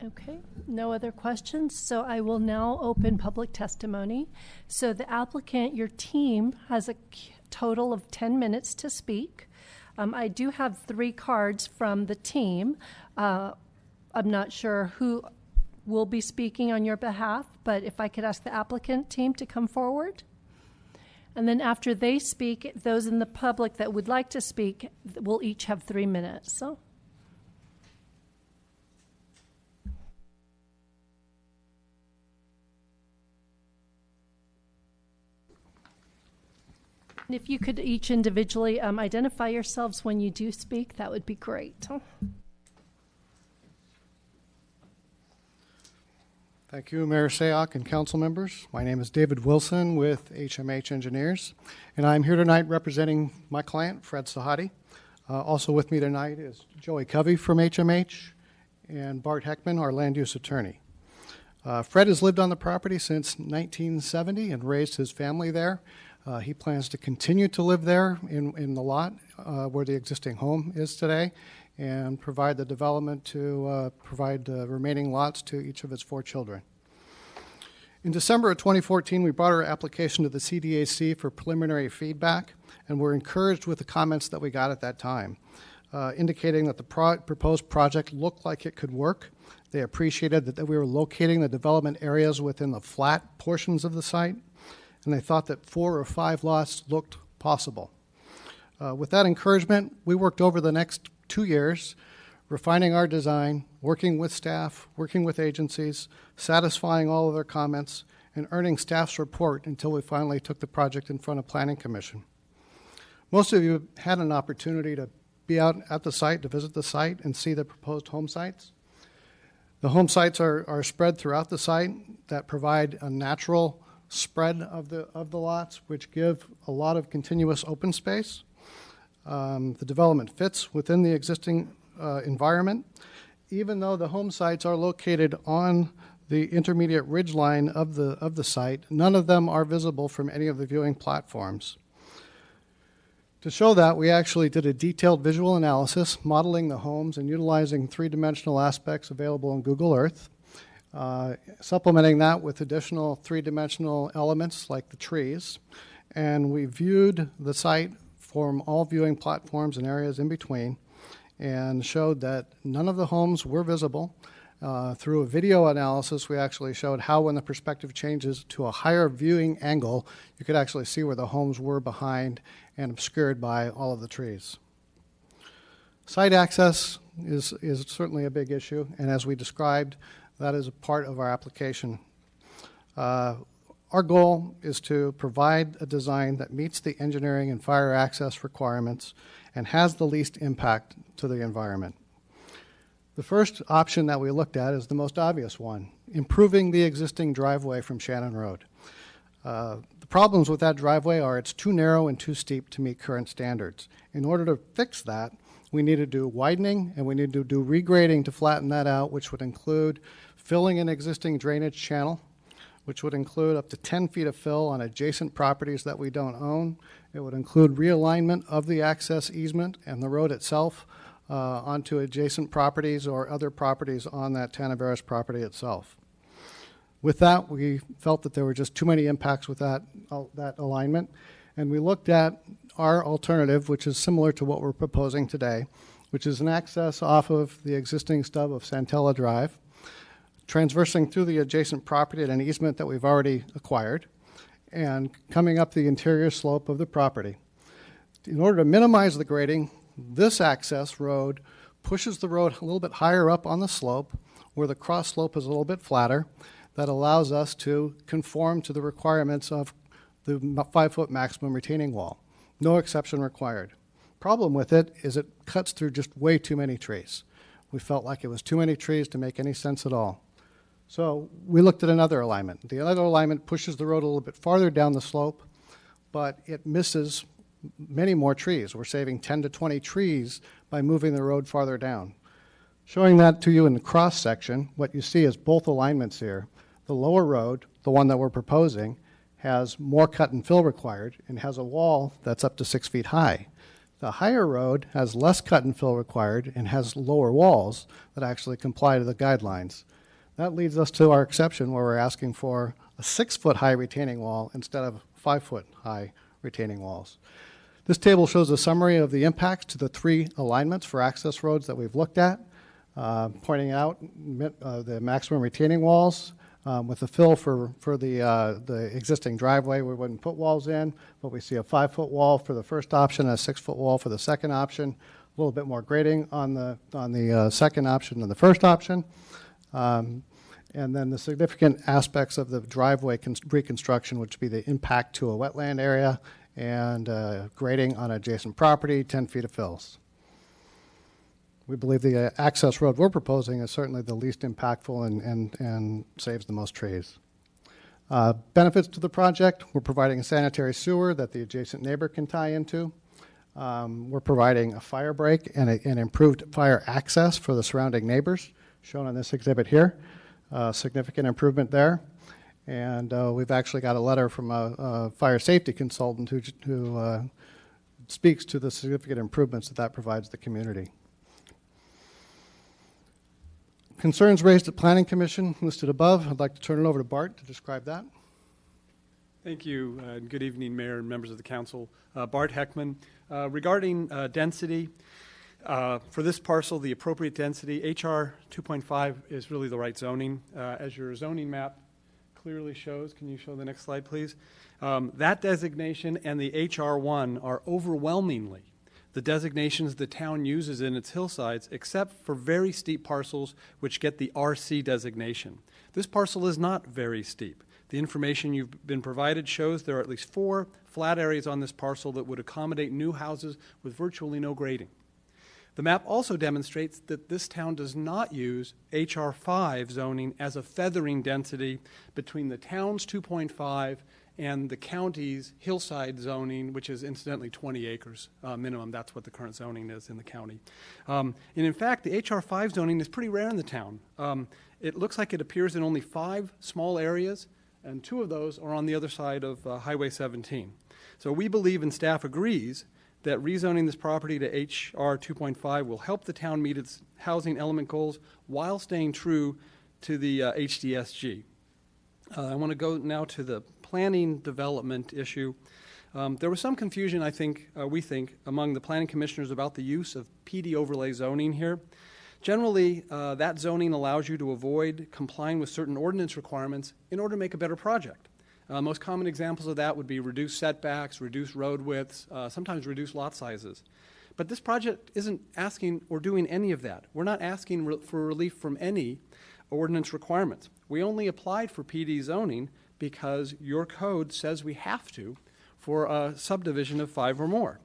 Speaker 1: Okay, no other questions. So I will now open public testimony. So the applicant, your team, has a total of 10 minutes to speak. I do have 3 cards from the team. I'm not sure who will be speaking on your behalf, but if I could ask the applicant team to come forward. And then after they speak, those in the public that would like to speak will each have 3 minutes. So. And if you could each individually identify yourselves when you do speak, that would be great.
Speaker 18: Thank you, Mayor Sayoc and council members. My name is David Wilson with HMH Engineers, and I'm here tonight representing my client, Fred Sahadi. Also with me tonight is Joey Covey from HMH and Bart Heckman, our land use attorney. Fred has lived on the property since 1970 and raised his family there. He plans to continue to live there in the lot where the existing home is today, and provide the development to provide the remaining lots to each of his 4 children. In December of 2014, we brought our application to the CDAC for preliminary feedback, and were encouraged with the comments that we got at that time, indicating that the proposed project looked like it could work. They appreciated that we were locating the development areas within the flat portions of the site, and they thought that 4 or 5 lots looked possible. With that encouragement, we worked over the next 2 years, refining our design, working with staff, working with agencies, satisfying all of their comments, and earning staff's report until we finally took the project in front of Planning Commission. Most of you had an opportunity to be out at the site, to visit the site, and see the proposed home sites. The home sites are spread throughout the site that provide a natural spread of the lots, which give a lot of continuous open space. The development fits within the existing environment. Even though the home sites are located on the intermediate ridge line of the site, none of them are visible from any of the viewing platforms. To show that, we actually did a detailed visual analysis, modeling the homes and utilizing 3-dimensional aspects available on Google Earth, supplementing that with additional 3-dimensional elements like the trees. And we viewed the site from all viewing platforms and areas in between, and showed that none of the homes were visible. Through a video analysis, we actually showed how when the perspective changes to a higher viewing angle, you could actually see where the homes were behind and obscured by all of the trees. Site access is certainly a big issue, and as we described, that is a part of our application. Our goal is to provide a design that meets the engineering and fire access requirements and has the least impact to the environment. The first option that we looked at is the most obvious one, improving the existing driveway from Shannon Road. The problems with that driveway are it's too narrow and too steep to meet current standards. In order to fix that, we need to do widening and we need to do regrading to flatten that out, which would include filling an existing drainage channel, which would include up to 10 feet of fill on adjacent properties that we don't own. It would include realignment of the access easement and the road itself onto adjacent properties or other properties on that Tanaveras property itself. With that, we felt that there were just too many impacts with that alignment, and we looked at our alternative, which is similar to what we're proposing today, which is an access off of the existing stub of Santella Drive, transversing through the adjacent property at an easement that we've already acquired, and coming up the interior slope of the property. In order to minimize the grading, this access road pushes the road a little bit higher up on the slope, where the cross slope is a little bit flatter. That allows us to conform to the requirements of the 5-foot maximum retaining wall. No exception required. Problem with it is it cuts through just way too many trees. We felt like it was too many trees to make any sense at all. So we looked at another alignment. The other alignment pushes the road a little bit farther down the slope, but it misses many more trees. We're saving 10 to 20 trees by moving the road farther down. Showing that to you in the cross section, what you see is both alignments here. The lower road, the one that we're proposing, has more cut and fill required and has a wall that's up to 6 feet high. The higher road has less cut and fill required and has lower walls that actually comply to the guidelines. That leads us to our exception where we're asking for a 6-foot high retaining wall instead of 5-foot high retaining walls. This table shows a summary of the impacts to the 3 alignments for access roads that we've looked at, pointing out the maximum retaining walls. With the fill for the existing driveway, we wouldn't put walls in, but we see a 5-foot wall for the first option, a 6-foot wall for the second option, a little bit more grading on the second option than the first option. And then the significant aspects of the driveway reconstruction, which would be the impact to a wetland area and grading on adjacent property, 10 feet of fills. We believe the access road we're proposing is certainly the least impactful and saves the most trees. Benefits to the project: we're providing a sanitary sewer that the adjacent neighbor can tie into. We're providing a fire break and an improved fire access for the surrounding neighbors, shown on this exhibit here. Significant improvement there. And we've actually got a letter from a fire safety consultant who speaks to the significant improvements that provides the community. Concerns raised at Planning Commission listed above. I'd like to turn it over to Bart to describe that.
Speaker 5: Thank you. Good evening, Mayor and members of the Council. Bart Heckman. Regarding density, for this parcel, the appropriate density, HR 2.5 is really the right zoning. As your zoning map clearly shows, can you show the next slide, please? That designation and the HR1 are overwhelmingly the designations the town uses in its hillsides, except for very steep parcels which get the RC designation. This parcel is not very steep. The information you've been provided shows there are at least 4 flat areas on this parcel that would accommodate new houses with virtually no grading. The map also demonstrates that this town does not use HR5 zoning as a feathering density between the town's 2.5 and the county's hillside zoning, which is incidentally 20 acres minimum. That's what the current zoning is in the county. And in fact, the HR5 zoning is pretty rare in the town. It looks like it appears in only 5 small areas, and 2 of those are on the other side of Highway 17. So we believe, and staff agrees, that rezoning this property to HR 2.5 will help the town meet its housing element goals while staying true to the HDSG. I want to go now to the planning development issue. There was some confusion, we think, among the planning commissioners about the use of PD overlay zoning here. Generally, that zoning allows you to avoid complying with certain ordinance requirements in order to make a better project. Most common examples of that would be reduced setbacks, reduced road widths, sometimes reduced lot sizes. But this project isn't asking or doing any of that. We're not asking for relief from any ordinance requirements. We only applied for PD zoning because your code says we have to for a subdivision of 5 or more.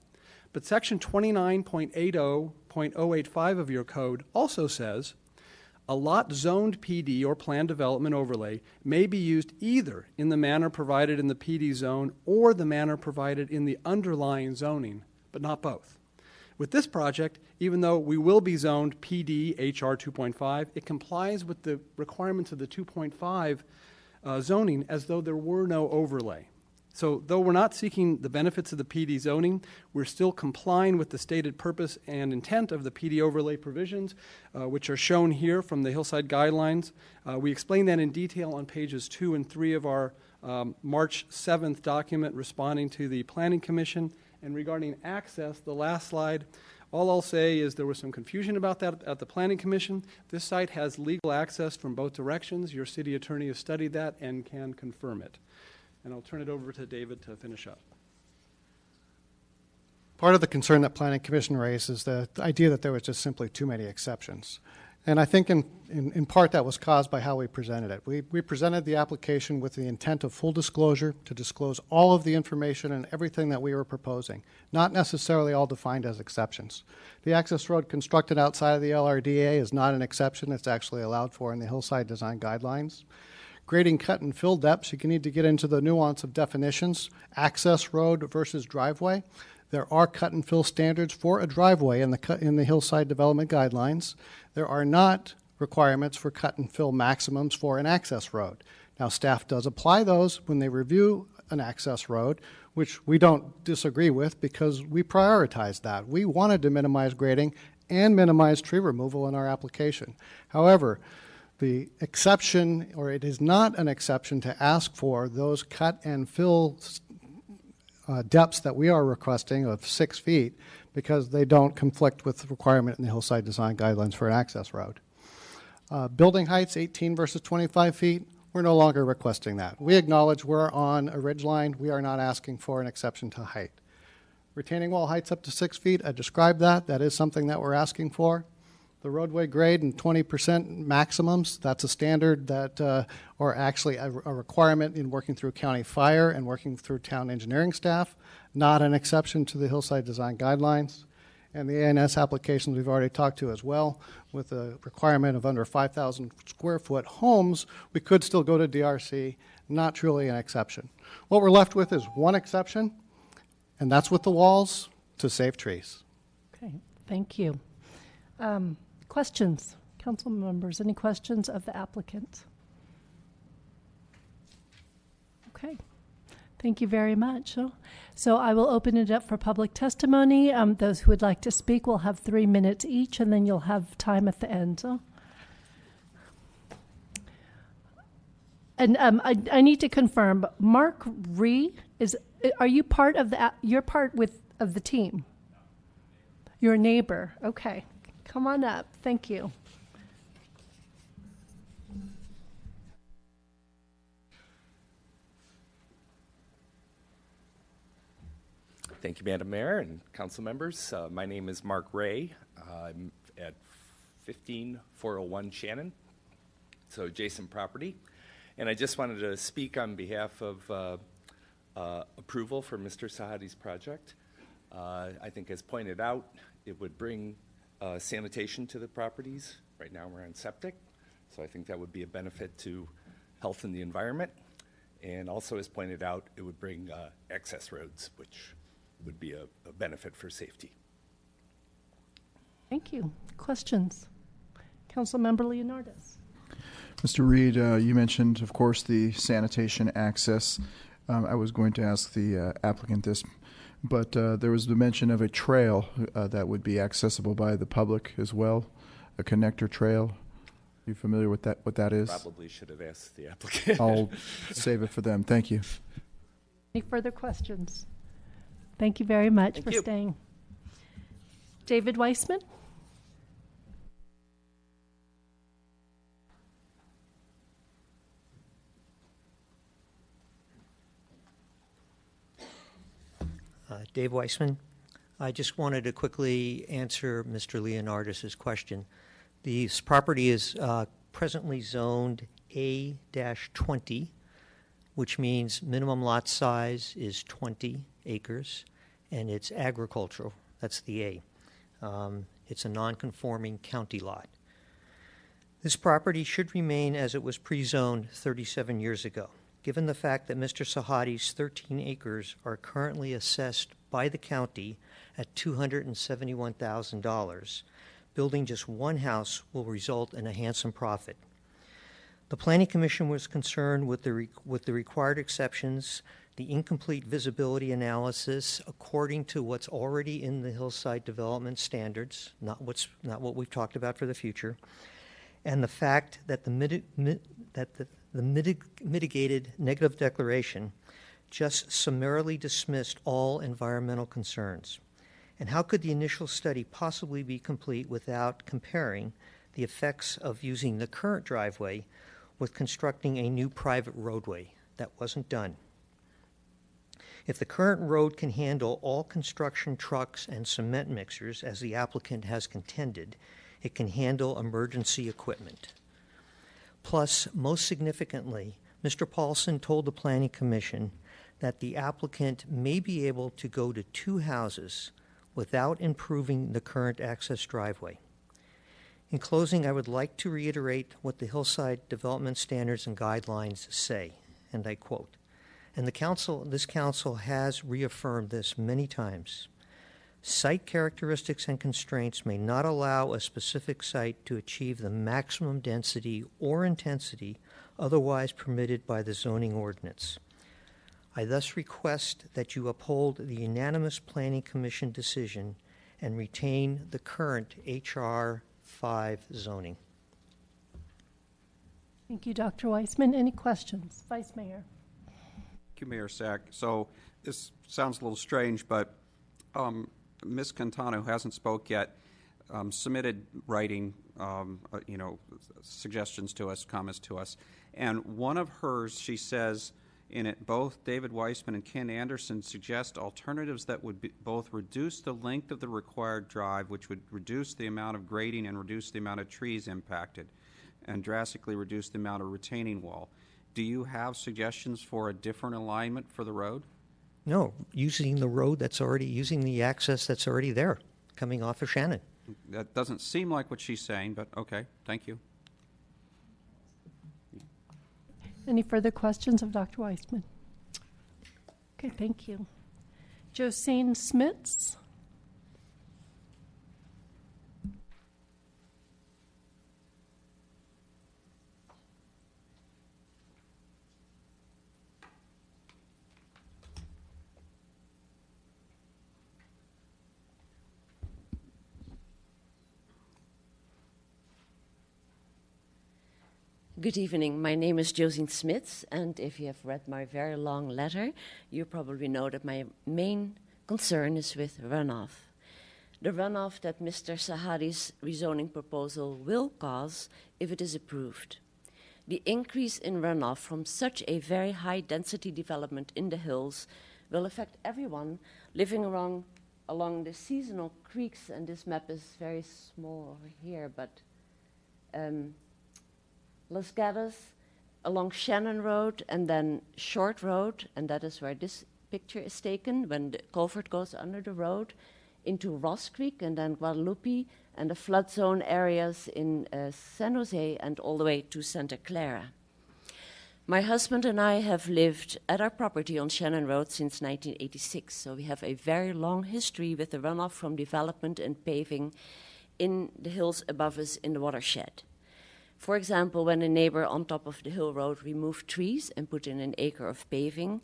Speaker 5: But section 29.80.085 of your code also says a lot zoned PD or planned development overlay may be used either in the manner provided in the PD zone or the manner provided in the underlying zoning, but not both. With this project, even though we will be zoned PD HR 2.5, it complies with the requirements of the 2.5 zoning as though there were no overlay. So though we're not seeking the benefits of the PD zoning, we're still complying with the stated purpose and intent of the PD overlay provisions, which are shown here from the Hillside Guidelines. We explain that in detail on pages 2 and 3 of our March 7th document responding to the Planning Commission. And regarding access, the last slide, all I'll say is there was some confusion about that at the Planning Commission. This site has legal access from both directions. Your city attorney has studied that and can confirm it. And I'll turn it over to David to finish up.
Speaker 18: Part of the concern that Planning Commission raised is the idea that there was just simply too many exceptions. And I think in part that was caused by how we presented it. We presented the application with the intent of full disclosure, to disclose all of the information and everything that we were proposing, not necessarily all defined as exceptions. The access road constructed outside of the LRDA is not an exception. It's actually allowed for in the Hillside Design Guidelines. Grading cut and fill depths, you can need to get into the nuance of definitions. Access road versus driveway. There are cut and fill standards for a driveway in the Hillside Development Guidelines. There are not requirements for cut and fill maximums for an access road. Now, staff does apply those when they review an access road, which we don't disagree with because we prioritize that. We wanted to minimize grading and minimize tree removal in our application. However, the exception, or it is not an exception to ask for those cut and fill depths that we are requesting of 6 feet because they don't conflict with the requirement in the Hillside Design Guidelines for an access road. Building heights, 18 versus 25 feet, we're no longer requesting that. We acknowledge we're on a ridge line. We are not asking for an exception to height. Retaining wall heights up to 6 feet, I described that. That is something that we're asking for. The roadway grade and 20% maximums, that's a standard that are actually a requirement in working through county fire and working through town engineering staff, not an exception to the hillside design guidelines. And the ANS applications we've already talked to as well, with a requirement of under 5,000 square foot homes, we could still go to DRC, not truly an exception. What we're left with is one exception, and that's with the walls to save trees.
Speaker 1: Okay, thank you. Questions? Council members, any questions of the applicant? Okay. Thank you very much. So I will open it up for public testimony. Those who would like to speak will have 3 minutes each, and then you'll have time at the end. And I need to confirm, Mark Ree, are you part of you're part of the team? You're a neighbor. Okay. Come on up. Thank you.
Speaker 21: Thank you, Madam Mayor and council members. My name is Mark Ray. I'm at 15401 Shannon, so adjacent property. And I just wanted to speak on behalf of approval for Mr. Sahadi's project. I think as pointed out, it would bring sanitation to the properties. Right now we're on septic, so I think that would be a benefit to health and the environment. And also as pointed out, it would bring access roads, which would be a benefit for safety.
Speaker 1: Thank you. Questions? Councilmember Leonardis.
Speaker 13: Mr. Reed, you mentioned, of course, the sanitation access. I was going to ask the applicant this, but there was the mention of a trail that would be accessible by the public as well, a connector trail. Are you familiar with that? What that is?
Speaker 21: Probably should have asked the applicant.
Speaker 13: I'll save it for them. Thank you.
Speaker 1: Any further questions? Thank you very much for staying. David Weissman.
Speaker 22: Dave Weissman. I just wanted to quickly answer Mr. Leonardis' question. This property is presently zoned A-20, which means minimum lot size is 20 acres, and it's agricultural. That's the A. It's a non-conforming county lot. This property should remain as it was pre-zoned 37 years ago. Given the fact that Mr. Sahadi's 13 acres are currently assessed by the county at $271,000, building just one house will result in a handsome profit. The Planning Commission was concerned with the required exceptions, the incomplete visibility analysis according to what's already in the hillside development standards, not what we've talked about for the future, and the fact that the mitigated negative declaration just summarily dismissed all environmental concerns. And how could the initial study possibly be complete without comparing the effects of using the current driveway with constructing a new private roadway? That wasn't done. If the current road can handle all construction trucks and cement mixers, as the applicant has contended, it can handle emergency equipment. Plus, most significantly, Mr. Paulson told the Planning Commission that the applicant may be able to go to two houses without improving the current access driveway. In closing, I would like to reiterate what the Hillside Development Standards and Guidelines say, and I quote, and this council has reaffirmed this many times. Site characteristics and constraints may not allow a specific site to achieve the maximum density or intensity otherwise permitted by the zoning ordinance. I thus request that you uphold the unanimous Planning Commission decision and retain the current H.R. 5 zoning.
Speaker 1: Thank you, Dr. Weissman. Any questions? Vice Mayor.
Speaker 15: Thank you, Mayor Sack. So this sounds a little strange, but Ms. Cantano, who hasn't spoke yet, submitted writing, suggestions to us, comments to us. And one of hers, she says, In it, both David Weissman and Ken Anderson suggest alternatives that would both reduce the length of the required drive, which would reduce the amount of grading and reduce the amount of trees impacted, and drastically reduce the amount of retaining wall. Do you have suggestions for a different alignment for the road?
Speaker 22: No, using the road that's already, using the access that's already there, coming off of Shannon.
Speaker 15: That doesn't seem like what she's saying, but okay, thank you.
Speaker 1: Any further questions of Dr. Weissman? Okay, thank you. Josine Smits.
Speaker 7: Good evening. My name is Josine Smits, and if you have read my very long letter, you probably know that my main concern is with runoff. The runoff that Mr. Sahadi's rezoning proposal will cause if it is approved. The increase in runoff from such a very high density development in the hills will affect everyone living along the seasonal creeks, and this map is very small over here, but Los Gatos, along Shannon Road, and then Short Road, and that is where this picture is taken, when the culvert goes under the road, into Ross Creek, and then Guadalupe, and the flood zone areas in San Jose, and all the way to Santa Clara. My husband and I have lived at our property on Shannon Road since 1986, so we have a very long history with the runoff from development and paving in the hills above us in the watershed. For example, when a neighbor on top of the hill road removed trees and put in an acre of paving,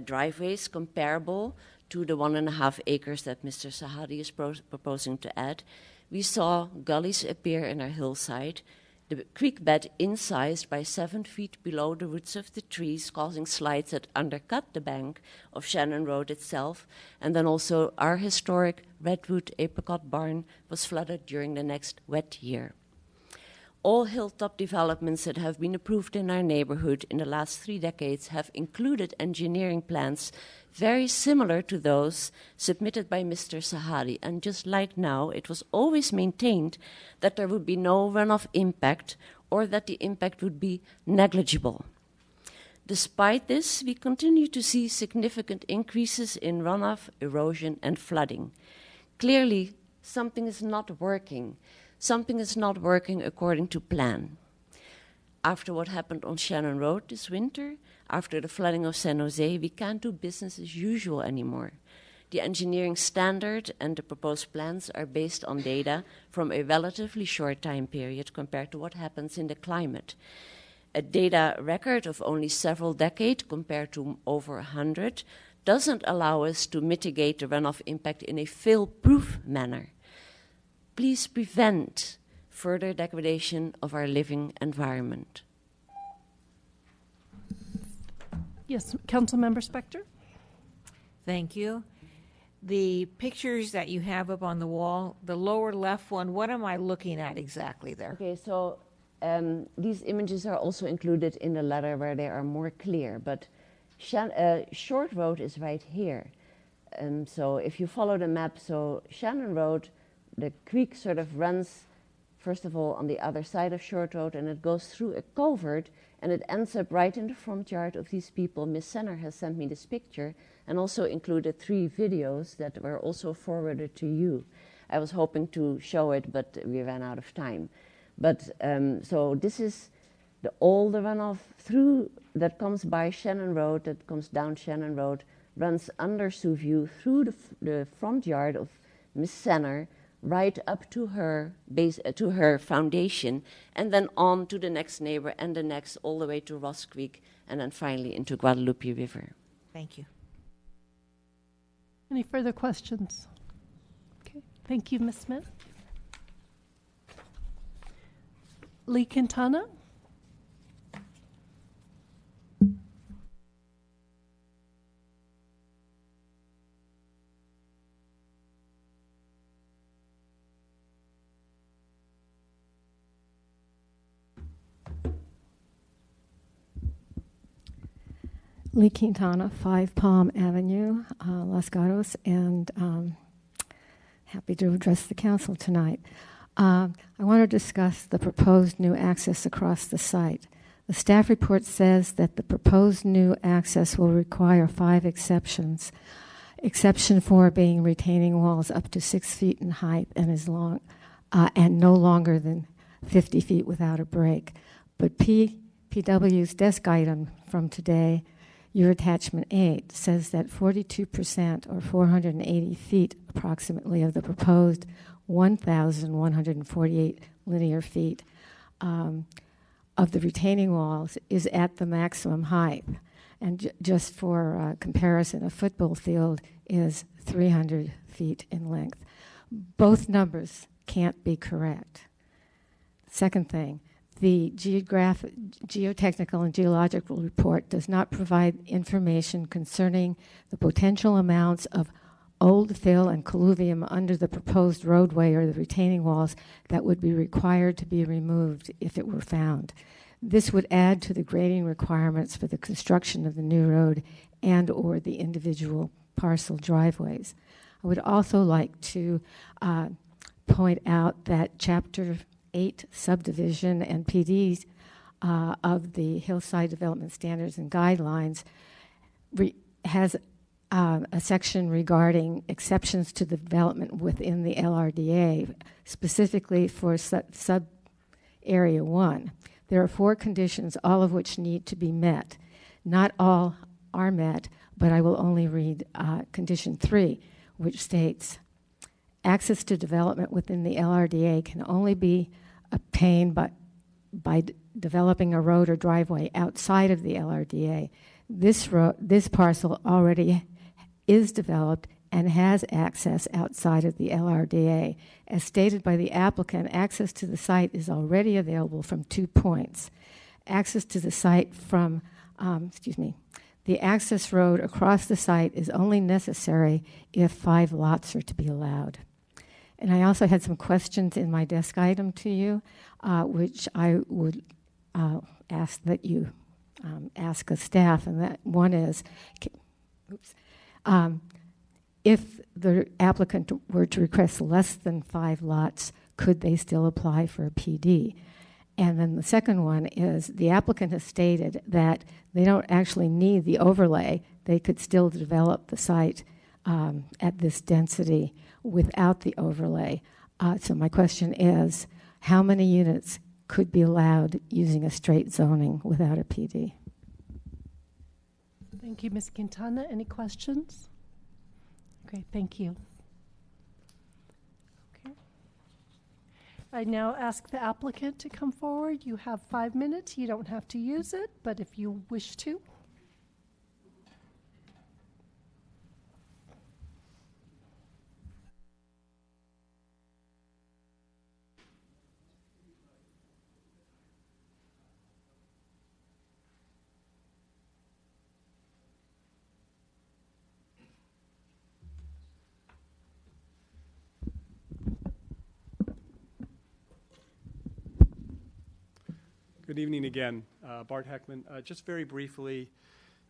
Speaker 7: driveways comparable to the 1.5 acres that Mr. Sahadi is proposing to add, we saw gullies appear in our hillside, the creek bed incised by 7 feet below the roots of the trees, causing slides that undercut the bank of Shannon Road itself, and then also our historic redwood apricot barn was flooded during the next wet year. All hilltop developments that have been approved in our neighborhood in the last 3 decades have included engineering plans very similar to those submitted by Mr. Sahadi. And just like now, it was always maintained that there would be no runoff impact or that the impact would be negligible. Despite this, we continue to see significant increases in runoff, erosion, and flooding. Clearly, something is not working. Something is not working according to plan. After what happened on Shannon Road this winter, after the flooding of San Jose, we can't do business as usual anymore. The engineering standard and the proposed plans are based on data from a relatively short time period compared to what happens in the climate. A data record of only several decades compared to over 100 doesn't allow us to mitigate the runoff impact in a fail-proof manner. Please prevent further degradation of our living environment.
Speaker 1: Yes, Councilmember Spector.
Speaker 16: Thank you. The pictures that you have up on the wall, the lower left one, what am I looking at exactly there?
Speaker 7: Okay, so these images are also included in the letter where they are more clear, but Short Road is right here. So if you follow the map, so Shannon Road, the creek sort of runs, first of all, on the other side of Short Road, and it goes through a culvert, and it ends up right in the front yard of these people. Ms. Senner has sent me this picture, and also included 3 videos that were also forwarded to you. I was hoping to show it, but we ran out of time. But so this is all the runoff through that comes by Shannon Road, that comes down Shannon Road, runs under Sioux View through the front yard of Ms. Senner, right up to her base, to her foundation, and then on to the next neighbor and the next, all the way to Ross Creek, and then finally into Guadalupe River.
Speaker 16: Thank you.
Speaker 1: Any further questions? Okay, thank you, Ms. Smith. Lee Quintana.
Speaker 19: Lee Quintana, 5 Palm Avenue, Los Gatos, and happy to address the council tonight. I want to discuss the proposed new access across the site. The staff report says that the proposed new access will require 5 exceptions. Exception 4 being retaining walls up to 6 feet in height and as long and no longer than 50 feet without a break. But PW's desk item from today, your attachment 8, says that 42% or 480 feet approximately of the proposed 1,148 linear feet of the retaining walls is at the maximum height. And just for comparison, a football field is 300 feet in length. Both numbers can't be correct. Second thing, the geotechnical and geological report does not provide information concerning the potential amounts of old fill and colluvium under the proposed roadway or the retaining walls that would be required to be removed if it were found. This would add to the grading requirements for the construction of the new road and or the individual parcel driveways. I would also like to point out that Chapter 8 subdivision and PDs of the Hillside Development Standards and Guidelines has a section regarding exceptions to the development within the LRDA, specifically for sub area 1. There are 4 conditions, all of which need to be met. Not all are met, but I will only read condition 3, which states, access to development within the LRDA can only be obtained by developing a road or driveway outside of the LRDA. This parcel already is developed and has access outside of the LRDA. As stated by the applicant, access to the site is already available from 2 points. Access to the site from, the access road across the site is only necessary if 5 lots are to be allowed. And I also had some questions in my desk item to you, which I would ask that you ask of staff. And that one is, if the applicant were to request less than 5 lots, could they still apply for a PD? And then the second one is the applicant has stated that they don't actually need the overlay. They could still develop the site at this density without the overlay. So my question is, how many units could be allowed using a straight zoning without a PD?
Speaker 1: Thank you, Ms. Quintana. Any questions? Okay, thank you. Okay. I now ask the applicant to come forward. You have 5 minutes. You don't have to use it, but if you wish to.
Speaker 5: Good evening again. Bart Heckman. Just very briefly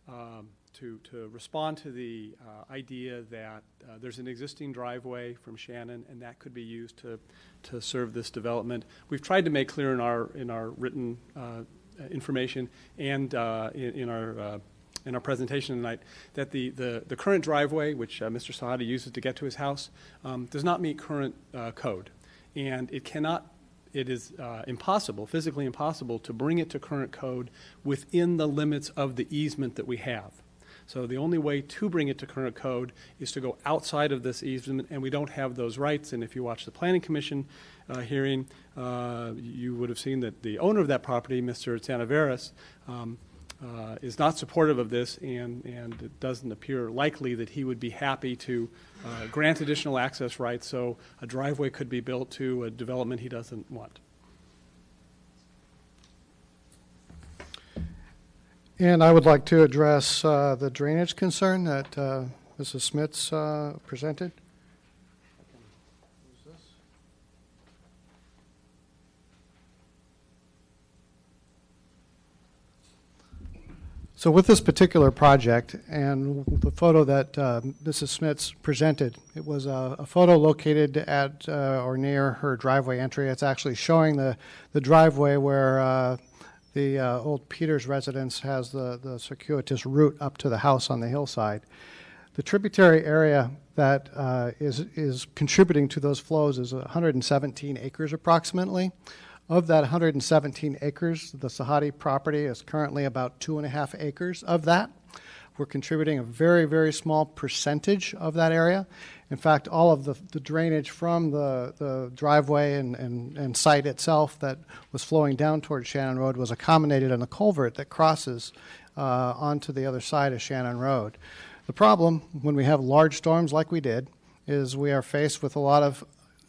Speaker 5: to respond to the idea that there's an existing driveway from Shannon and that could be used to serve this development. We've tried to make clear in our written information and in our presentation tonight that the current driveway, which Mr. Sahadi uses to get to his house, does not meet current code, and it is impossible, physically impossible, to bring it to current code within the limits of the easement that we have. So the only way to bring it to current code is to go outside of this easement, and we don't have those rights. And if you watch the Planning Commission hearing, you would have seen that the owner of that property, Mr. Santaveras, is not supportive of this, and it doesn't appear likely that he would be happy to grant additional access rights so a driveway could be built to a development he doesn't want.
Speaker 18: And I would like to address the drainage concern that Mrs. Smits presented. So with this particular project and the photo that Mrs. Smits presented, it was a photo located at or near her driveway entry. It's actually showing the driveway where the old Peters residence has the circuitous route up to the house on the hillside. The tributary area that is contributing to those flows is 117 acres approximately. Of that 117 acres, the Sahadi property is currently about 2.5 acres of that. We're contributing a very, very small percentage of that area. In fact, all of the drainage from the driveway and site itself that was flowing down towards Shannon Road was accommodated in the culvert that crosses onto the other side of Shannon Road. The problem when we have large storms like we did is we are faced with a lot of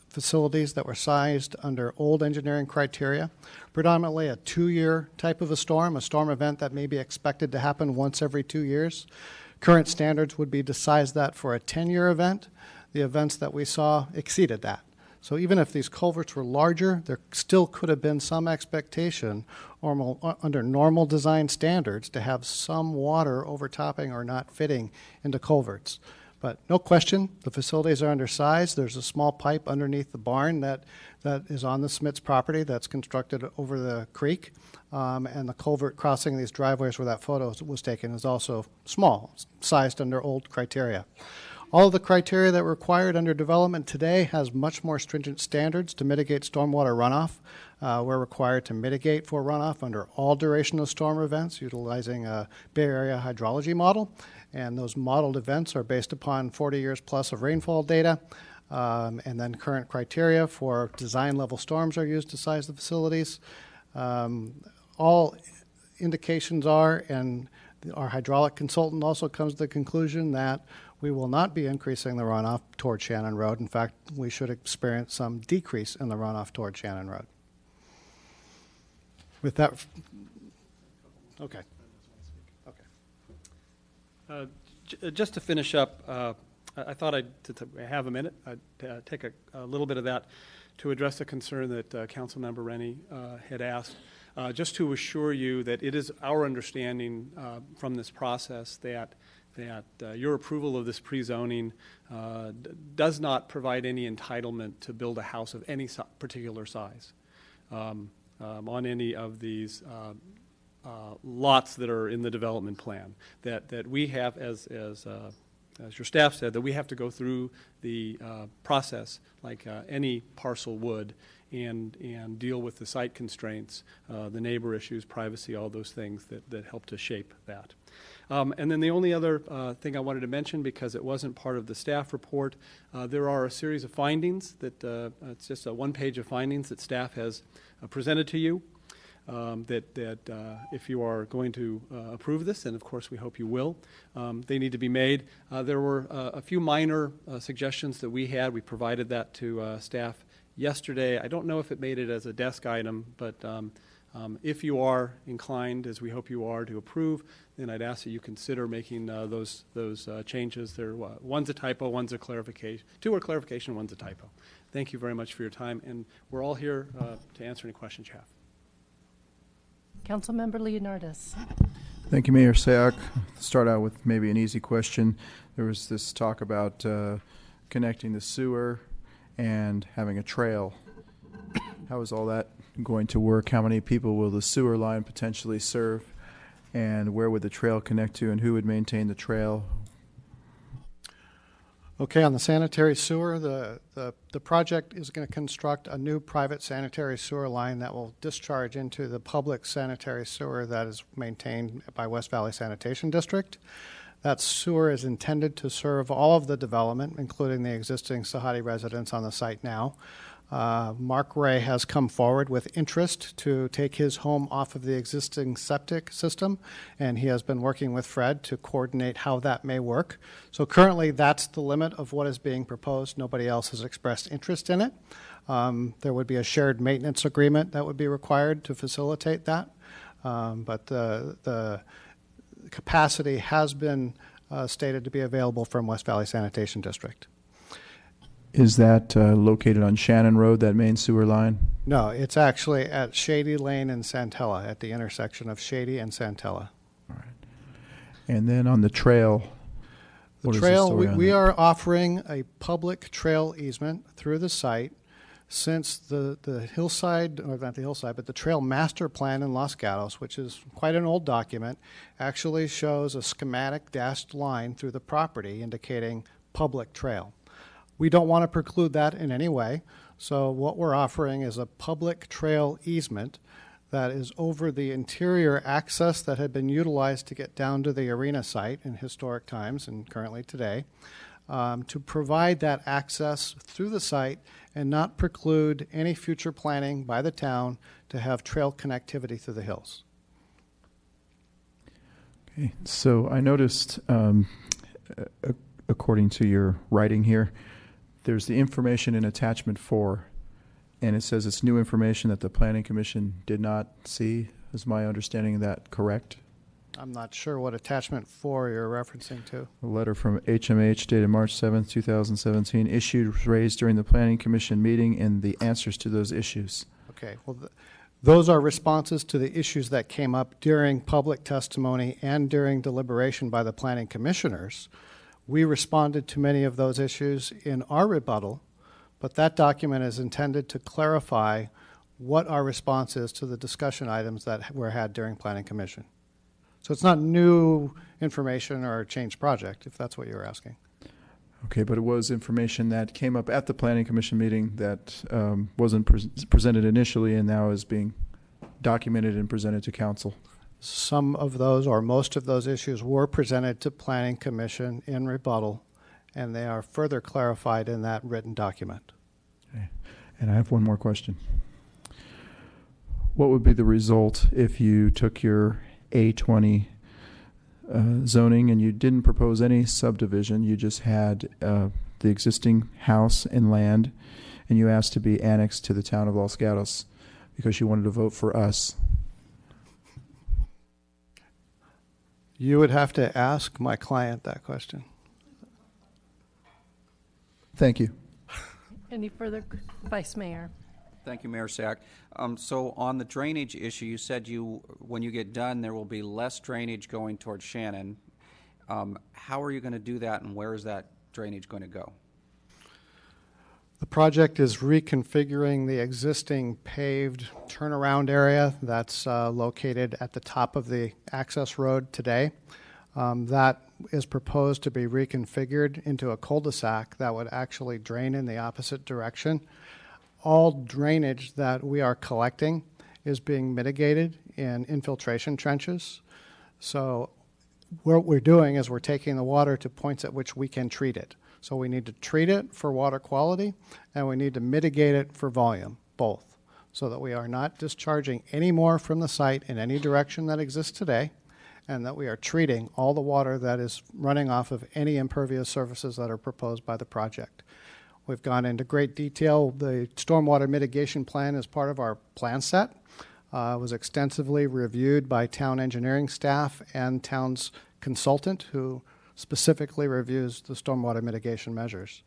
Speaker 18: facilities that were sized under old engineering criteria, predominantly a 2-year type of a storm event that may be expected to happen once every 2 years. Current standards would be to size that for a 10-year event. The events that we saw exceeded that. So even if these culverts were larger, there still could have been some expectation under normal design standards to have some water overtopping or not fitting into culverts. But no question, the facilities are undersized. There's a small pipe underneath the barn that is on the Smits property that's constructed over the creek. And the culvert crossing these driveways where that photo was taken is also small, sized under old criteria. All of the criteria that were required under development today has much more stringent standards to mitigate stormwater runoff. We're required to mitigate for runoff under all duration of storm events utilizing a Bay Area hydrology model. And those modeled events are based upon 40 years plus of rainfall data. And then current criteria for design level storms are used to size the facilities. All indications are, and our hydraulic consultant also comes to the conclusion that we will not be increasing the runoff toward Shannon Road. In fact, we should experience some decrease in the runoff toward Shannon Road. With that, okay.
Speaker 5: Just to finish up, I thought I'd have a minute. I'd take a little bit of that to address the concern that Councilmember Rennie had asked. Just to assure you that it is our understanding from this process that your approval of this pre-zoning does not provide any entitlement to build a house of any particular size on any of these lots that are in the development plan. That we have, as your staff said, that we have to go through the process like any parcel would and deal with the site constraints, the neighbor issues, privacy, all those things that help to shape that. And then the only other thing I wanted to mention, because it wasn't part of the staff report, there are a series of findings that it's just a 1 page of findings that staff has presented to you. That if you are going to approve this, and of course we hope you will, they need to be made. There were a few minor suggestions that we had. We provided that to staff yesterday. I don't know if it made it as a desk item, but if you are inclined, as we hope you are, to approve, then I'd ask that you consider making those changes. One's a typo, one's a clarification. 2 are clarification, one's a typo. Thank you very much for your time, and we're all here to answer any questions you have.
Speaker 1: Councilmember Leonardis.
Speaker 13: Thank you, Mayor Sayak. Start out with maybe an easy question. There was this talk about connecting the sewer and having a trail. How is all that going to work? How many people will the sewer line potentially serve? And where would the trail connect to, and who would maintain the trail?
Speaker 18: Okay, on the sanitary sewer, the project is going to construct a new private sanitary sewer line that will discharge into the public sanitary sewer that is maintained by West Valley Sanitation District. That sewer is intended to serve all of the development, including the existing Sahadi residents on the site now. Mark Ray has come forward with interest to take his home off of the existing septic system, and he has been working with Fred to coordinate how that may work. So currently that's the limit of what is being proposed. Nobody else has expressed interest in it. There would be a shared maintenance agreement that would be required to facilitate that, but the capacity has been stated to be available from West Valley Sanitation District.
Speaker 13: Is that located on Shannon Road, that main sewer line?
Speaker 18: No, it's actually at Shady Lane and Santella, at the intersection of Shady and Santella.
Speaker 13: All right. And then on the trail, what is the
Speaker 18: trail,
Speaker 13: story on
Speaker 18: we
Speaker 13: that?
Speaker 18: are offering a public trail easement through the site since the hillside, or not the hillside, but the trail master plan in Los Gatos, which is quite an old document, actually shows a schematic dashed line through the property indicating public trail. We don't want to preclude that in any way, so what we're offering is a public trail easement that is over the interior access that had been utilized to get down to the arena site in historic times and currently today, to provide that access through the site and not preclude any future planning by the town to have trail connectivity through the hills.
Speaker 13: Okay, so I noticed, according to your writing here, there's the information in attachment 4, and it says it's new information that the Planning Commission did not see. Is my understanding of that correct?
Speaker 18: I'm not sure what attachment 4 you're referencing to.
Speaker 13: A letter from HMH dated March 7th, 2017, issued raised during the Planning Commission meeting and the answers to those issues.
Speaker 18: Okay, well, those are responses to the issues that came up during public testimony and during deliberation by the planning commissioners. We responded to many of those issues in our rebuttal, but that document is intended to clarify what our response is to the discussion items that were had during planning commission. So it's not new information or a changed project, if that's what you're asking.
Speaker 13: Okay, but it was information that came up at the Planning Commission meeting that wasn't presented initially and now is being documented and presented to council.
Speaker 18: Some of those or most of those issues were presented to Planning Commission in rebuttal, and they are further clarified in that written document.
Speaker 13: Okay. And I have one more question. What would be the result if you took your A20 zoning and you didn't propose any subdivision, you just had the existing house and land, and you asked to be annexed to the town of Los Gatos because you wanted to vote for us?
Speaker 18: You would have to ask my client that question.
Speaker 13: Thank you.
Speaker 1: Any further, Vice Mayor?
Speaker 15: Thank you, Mayor Sack. So on the drainage issue, you said when you get done, there will be less drainage going towards Shannon. How are you going to do that, and where is that drainage going to go?
Speaker 18: The project is reconfiguring the existing paved turnaround area that's located at the top of the access road today. That is proposed to be reconfigured into a cul-de-sac that would actually drain in the opposite direction. All drainage that we are collecting is being mitigated in infiltration trenches. So what we're doing is we're taking the water to points at which we can treat it. So we need to treat it for water quality, and we need to mitigate it for volume, both, so that we are not discharging any more from the site in any direction that exists today, and that we are treating all the water that is running off of any impervious surfaces that are proposed by the project. We've gone into great detail. The stormwater mitigation plan is part of our plan set. It was extensively reviewed by town engineering staff and town's consultant, who specifically reviews the stormwater mitigation measures.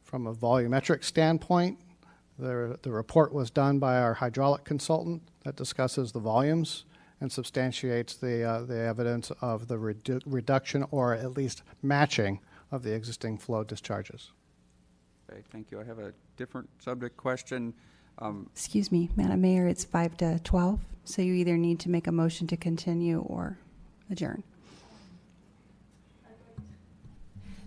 Speaker 18: From a volumetric standpoint, the report was done by our hydraulic consultant that discusses the volumes and substantiates the evidence of the reduction or at least matching of the existing flow discharges.
Speaker 15: Okay, thank you. I have a different subject question.
Speaker 8: Excuse me, Madam Mayor, it's 5 to 12, so you either need to make a motion to continue or adjourn.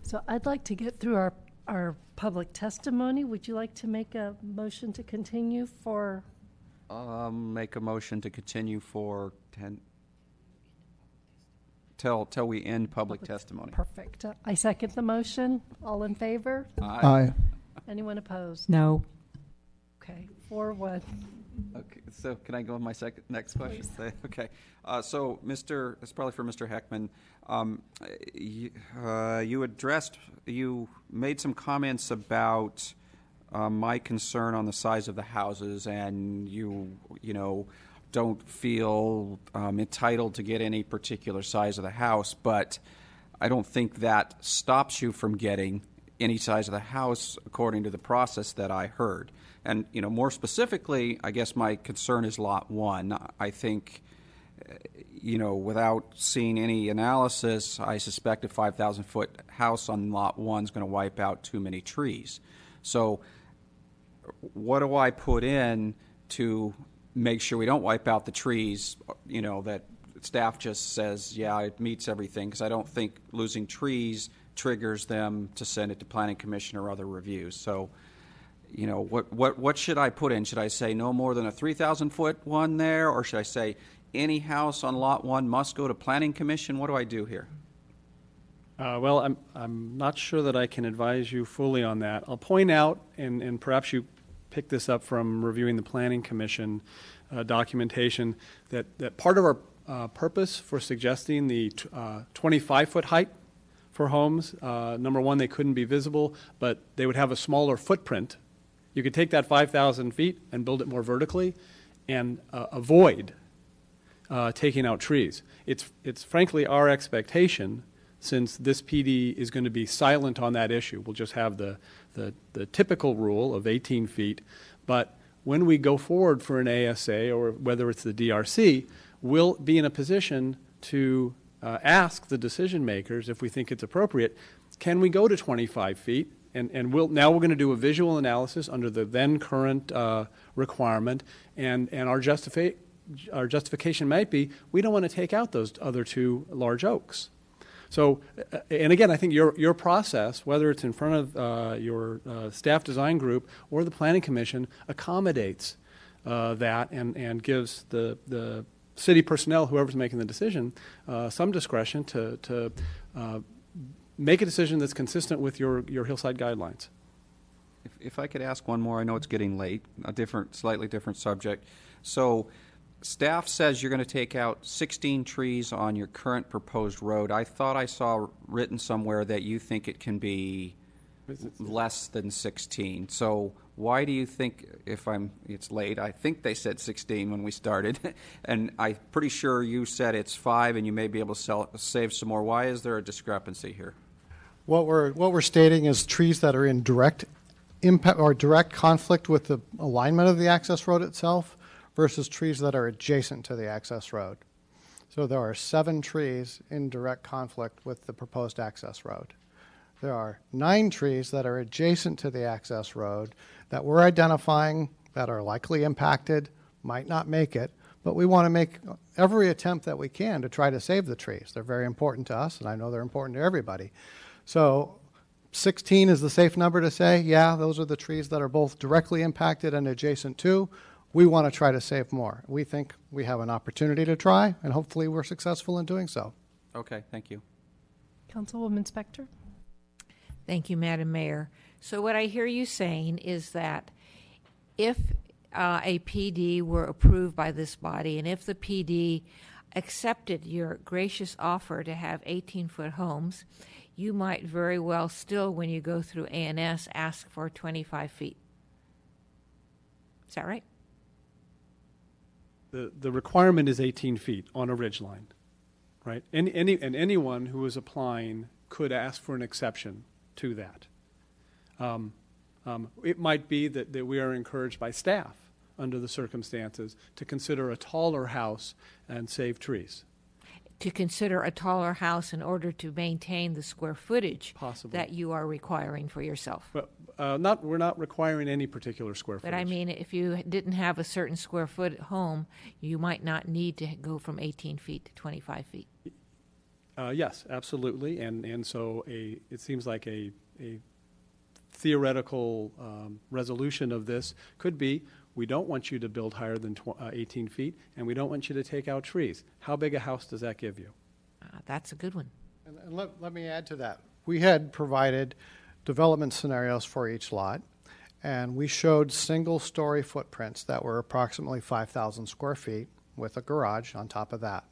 Speaker 1: So I'd like to get through our public testimony. Would you like to make a motion to continue for?
Speaker 15: Make a motion to continue for 10 till we end public testimony.
Speaker 1: Perfect. I second the motion. All in favor?
Speaker 13: Aye.
Speaker 1: Anyone opposed?
Speaker 14: No.
Speaker 1: Okay, 4-1.
Speaker 15: Okay, so can I go with my next question? Okay, so it's probably for Mr. Heckman. You made some comments about my concern on the size of the houses, and you don't feel entitled to get any particular size of the house, but I don't think that stops you from getting any size of the house according to the process that I heard. And more specifically, I guess my concern is Lot 1. I think without seeing any analysis, I suspect a 5,000-foot house on lot 1 is going to wipe out too many trees. So what do I put in to make sure we don't wipe out the trees, that staff just says, yeah, it meets everything, because I don't think losing trees triggers them to send it to Planning Commission or other reviews. So, what should I put in? Should I say no more than a 3,000-foot one there, or should I say any house on lot 1 must go to Planning Commission? What do I do here?
Speaker 5: Well, I'm not sure that I can advise you fully on that. I'll point out, and perhaps you picked this up from reviewing the Planning Commission documentation, that part of our purpose for suggesting the 25-foot height for homes, number one, they couldn't be visible, but they would have a smaller footprint. You could take that 5,000 feet and build it more vertically and avoid taking out trees. It's frankly our expectation, since this PD is going to be silent on that issue. We'll just have the typical rule of 18 feet. But when we go forward for an ASA, or whether it's the DRC, we'll be in a position to ask the decision makers, if we think it's appropriate, can we go to 25 feet? And now we're going to do a visual analysis under the then current requirement, and our justification might be we don't want to take out those other two large oaks. So, and again, I think your process, whether it's in front of your staff design group or the Planning Commission, accommodates that and gives the city personnel, whoever's making the decision, some discretion to make a decision that's consistent with your hillside guidelines.
Speaker 15: If I could ask one more, I know it's getting late, slightly different subject. So staff says you're going to take out 16 trees on your current proposed road. I thought I saw written somewhere that you think it can be less than 16. So why do you think, it's late, I think they said 16 when we started, and I'm pretty sure you said it's 5 and you may be able to save some more. Why is there a discrepancy here?
Speaker 18: What we're stating is trees that are in direct impact or direct conflict with the alignment of the access road itself versus trees that are adjacent to the access road. So there are 7 trees in direct conflict with the proposed access road. There are 9 trees that are adjacent to the access road that we're identifying that are likely impacted, might not make it, but we want to make every attempt that we can to try to save the trees. They're very important to us, and I know they're important to everybody. So 16 is the safe number to say, yeah, those are the trees that are both directly impacted and adjacent to. We want to try to save more. We think we have an opportunity to try, and hopefully we're successful in doing so.
Speaker 15: Okay, thank you.
Speaker 1: Councilwoman Spector.
Speaker 16: Thank you, Madam Mayor. So what I hear you saying is that if a PD were approved by this body, and if the PD accepted your gracious offer to have 18-foot homes, you might very well still, when you go through ANS, ask for 25 feet. Is that right?
Speaker 5: The requirement is 18 feet on a ridgeline, right? And anyone who is applying could ask for an exception to that. It might be that we are encouraged by staff under the circumstances to consider a taller house and save trees.
Speaker 16: To consider a taller house in order to maintain the square footage
Speaker 5: Possibly.
Speaker 16: that you are requiring for yourself.
Speaker 5: But we're not requiring any particular square footage.
Speaker 16: But I mean, if you didn't have a certain square foot home, you might not need to go from 18 feet to 25 feet.
Speaker 5: Yes, absolutely. And so it seems like a theoretical resolution of this could be, we don't want you to build higher than 18 feet, and we don't want you to take out trees. How big a house does that give you?
Speaker 16: That's a good one.
Speaker 18: And let me add to that. We had provided development scenarios for each lot, and we showed single-story footprints that were approximately 5,000 square feet with a garage on top of that.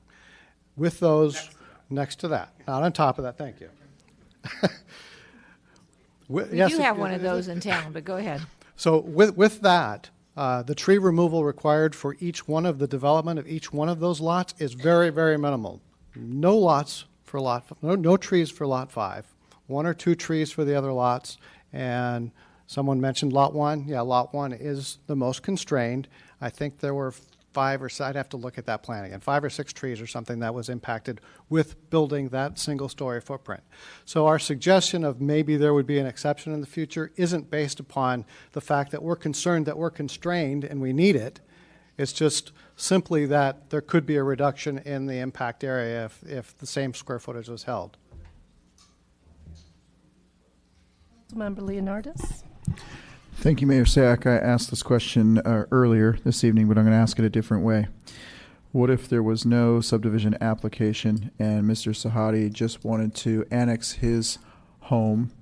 Speaker 18: With those next to that, not on top of that, thank you.
Speaker 16: We do have one of those in town, but go ahead.
Speaker 18: So with that, the tree removal required for each one of the development of each one of those lots is very, very minimal. No lots for no trees for lot 5. 1 or 2 trees for the other lots. And someone mentioned lot 1. Yeah, lot 1 is the most constrained. I think there were I'd have to look at that plan again, 5 or 6 trees or something that was impacted with building that single-story footprint. So our suggestion of maybe there would be an exception in the future isn't based upon the fact that we're concerned that we're constrained and we need it. It's just simply that there could be a reduction in the impact area if the same square footage was held.
Speaker 1: Councilmember Leonardis.
Speaker 13: Thank you, Mayor Sack. I asked this question earlier this evening, but I'm going to ask it a different way. What if there was no subdivision application and Mr. Sahadi just wanted to annex his home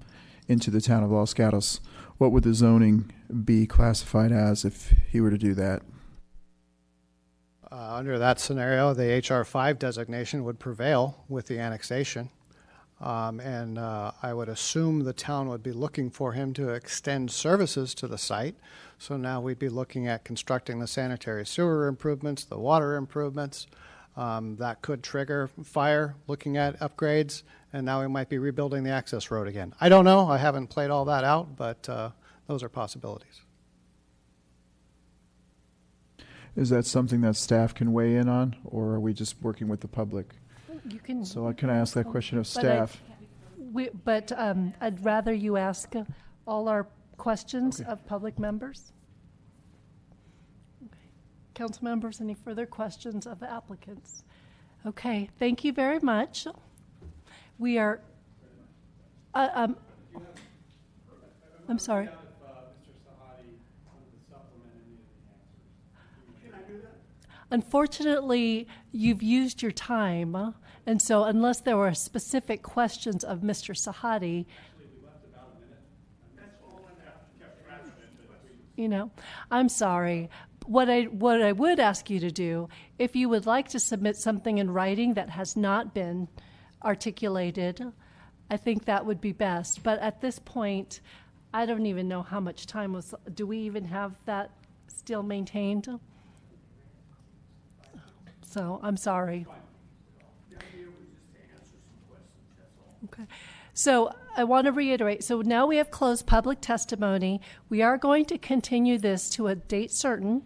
Speaker 13: into the town of Los Gatos? What would the zoning be classified as if he were to do that?
Speaker 18: Under that scenario, the HR 5 designation would prevail with the annexation. And I would assume the town would be looking for him to extend services to the site. So now we'd be looking at constructing the sanitary sewer improvements, the water improvements. That could trigger fire, looking at upgrades, and now we might be rebuilding the access road again. I don't know. I haven't played all that out, but those are possibilities.
Speaker 13: Is that something that staff can weigh in on, or are we just working with the public?
Speaker 1: You can.
Speaker 13: So can I ask that question of staff?
Speaker 1: But I'd rather you ask all our questions of public members. Okay. Council members, any further questions of the applicants? Okay, thank you very much. We are. I'm sorry. Unfortunately, you've used your time, and so unless there were specific questions of Mr. Sahadi, you know, I'm sorry. What I would ask you to do, if you would like to submit something in writing that has not been articulated, I think that would be best. But at this point, I don't even know how much time was. Do we even have that still maintained? So I'm sorry. Okay. So I want to reiterate. So now we have closed public testimony. We are going to continue this to a date certain.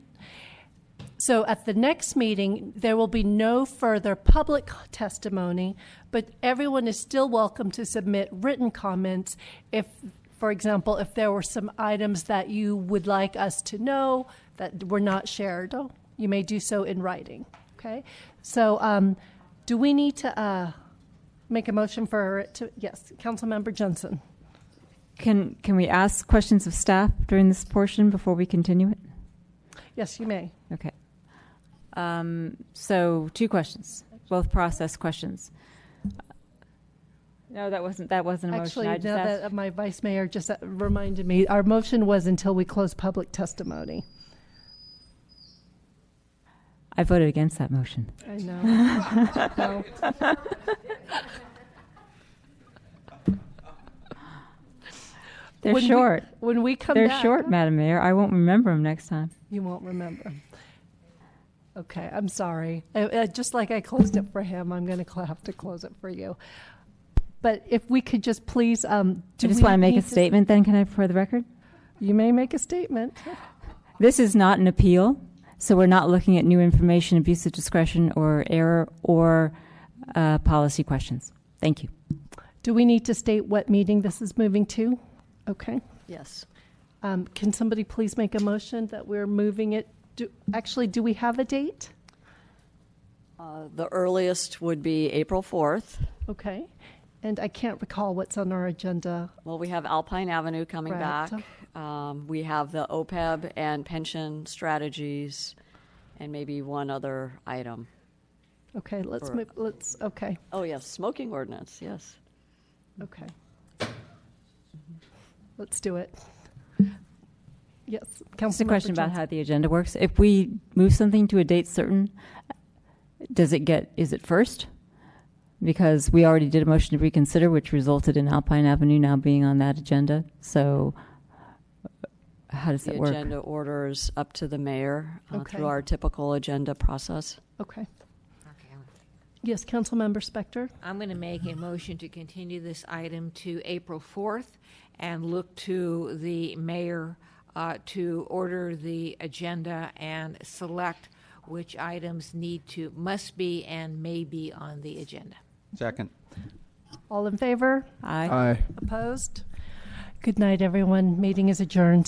Speaker 1: So at the next meeting, there will be no further public testimony, but everyone is still welcome to submit written comments if, for example, if there were some items that you would like us to know that were not shared, you may do so in writing. Okay, so do we need to make a motion for it to? Yes, Councilmember Jensen.
Speaker 14: Can we ask questions of staff during this portion before we continue it?
Speaker 1: Yes, you may.
Speaker 14: Okay. So 2 questions, both process questions. No, that wasn't a motion.
Speaker 1: Actually,
Speaker 14: I just
Speaker 1: now
Speaker 14: asked.
Speaker 1: that my vice mayor just reminded me, our motion was until we close public testimony.
Speaker 14: I voted against that motion.
Speaker 1: I know. No.
Speaker 14: They're short.
Speaker 1: When we come
Speaker 14: They're
Speaker 1: back.
Speaker 14: short, Madam Mayor. I won't remember them next time.
Speaker 1: You won't remember. Okay, I'm sorry. Just like I closed it for him, I'm going to have to close it for you. But if we could just please.
Speaker 14: I just want to make a statement then, can I, for the record?
Speaker 1: You may make a statement.
Speaker 14: This is not an appeal. So we're not looking at new information, abuse of discretion, or error, or policy questions. Thank you.
Speaker 1: Do we need to state what meeting this is moving to? Okay.
Speaker 17: Yes.
Speaker 1: Can somebody please make a motion that we're moving it? Do we have a date?
Speaker 17: The earliest would be April 4th.
Speaker 1: Okay. And I can't recall what's on our agenda.
Speaker 17: Well, we have Alpine Avenue coming
Speaker 1: Correct.
Speaker 17: back. We have the OPEB and pension strategies, and maybe one other item.
Speaker 1: Okay, let's move. Okay.
Speaker 17: Oh, yes, smoking ordinance, yes.
Speaker 1: Okay. Let's do it. Yes,
Speaker 14: Just a question about how the agenda works. If we move something to a date certain, is it first? Because we already did a motion to reconsider, which resulted in Alpine Avenue now being on that agenda. So how does that work?
Speaker 17: The agenda orders up to the mayor
Speaker 1: Okay.
Speaker 17: through our typical agenda process.
Speaker 1: Okay. Yes, Councilmember Spector.
Speaker 16: I'm going to make a motion to continue this item to April 4th and look to the mayor to order the agenda and select which items must be and may be on the agenda.
Speaker 15: Second.
Speaker 1: All in favor?
Speaker 14: Aye.
Speaker 13: Aye.
Speaker 1: Opposed? Good night, everyone. Meeting is adjourned.